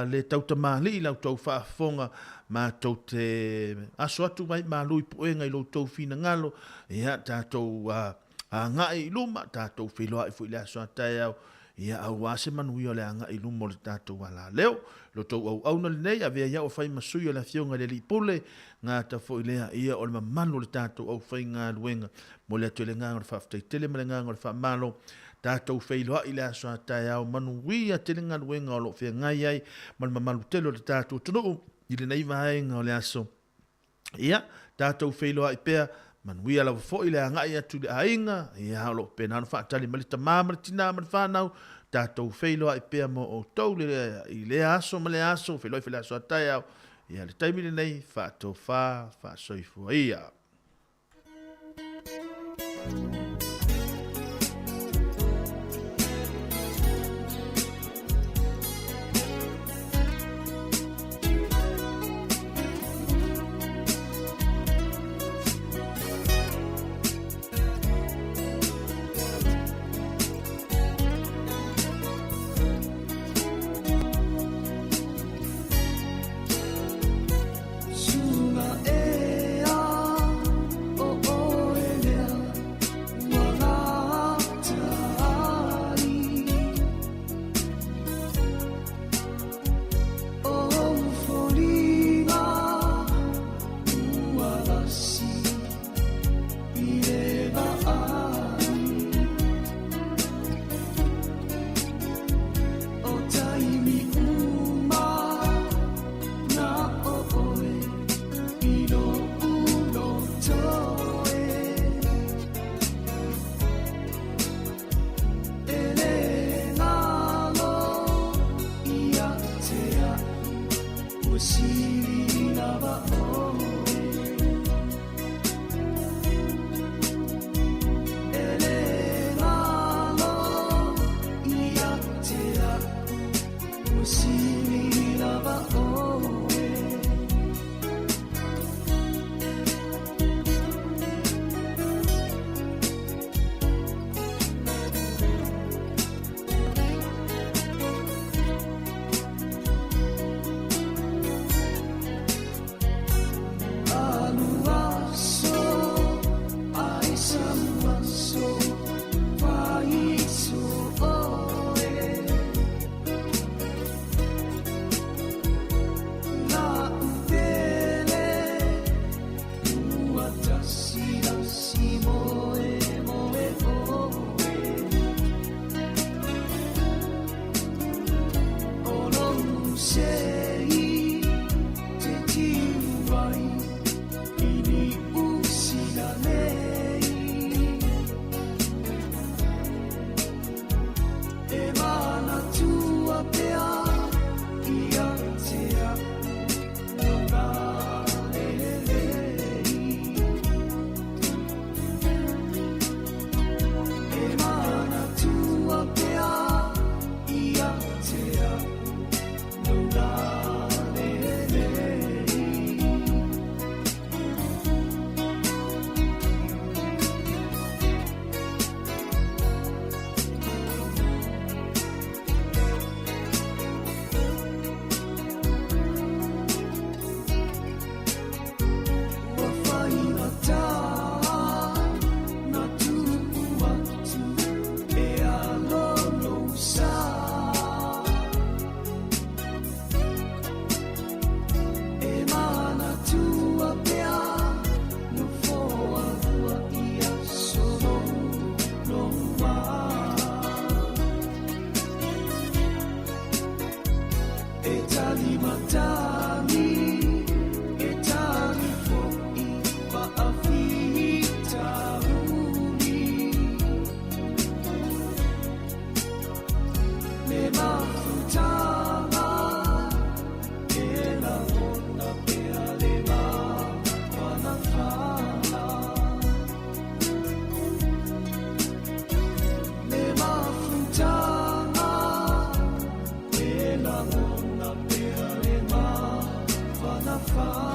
le tautamali la tau fa fonga ma tau te aso atu mai ma lui poenga i lo tau fina ngalo ia tatu a ngai luma tatu filoa i fo le aso tau ia au ase manui o le anga i lumo le tatu wala leo lo tau au na le nei avea ia o fai masui o le fionga le lipule ngā ta fo i lea ia o le mamalo le tatu au fai ngā luenga mo le atu le ngā ngā whaftai tele ma le ngā ngā whamalo tatu whailoa i le aso a tai au manui a tele ngā luenga o lo fia ngai ai ma le mamalo telo le tatu tunu i le nei vaenga o le aso ia tatu whailoa i pea manui ala fo i le ngai atu le ainga ia lo penano whaatali ma le tamama le tina ma le whanau tātou whailoa i pea mo o tau i le aso ma le aso, whailoa i whaile aso a tai au, ia le taimile nei, whātou whāsoifua ia. far.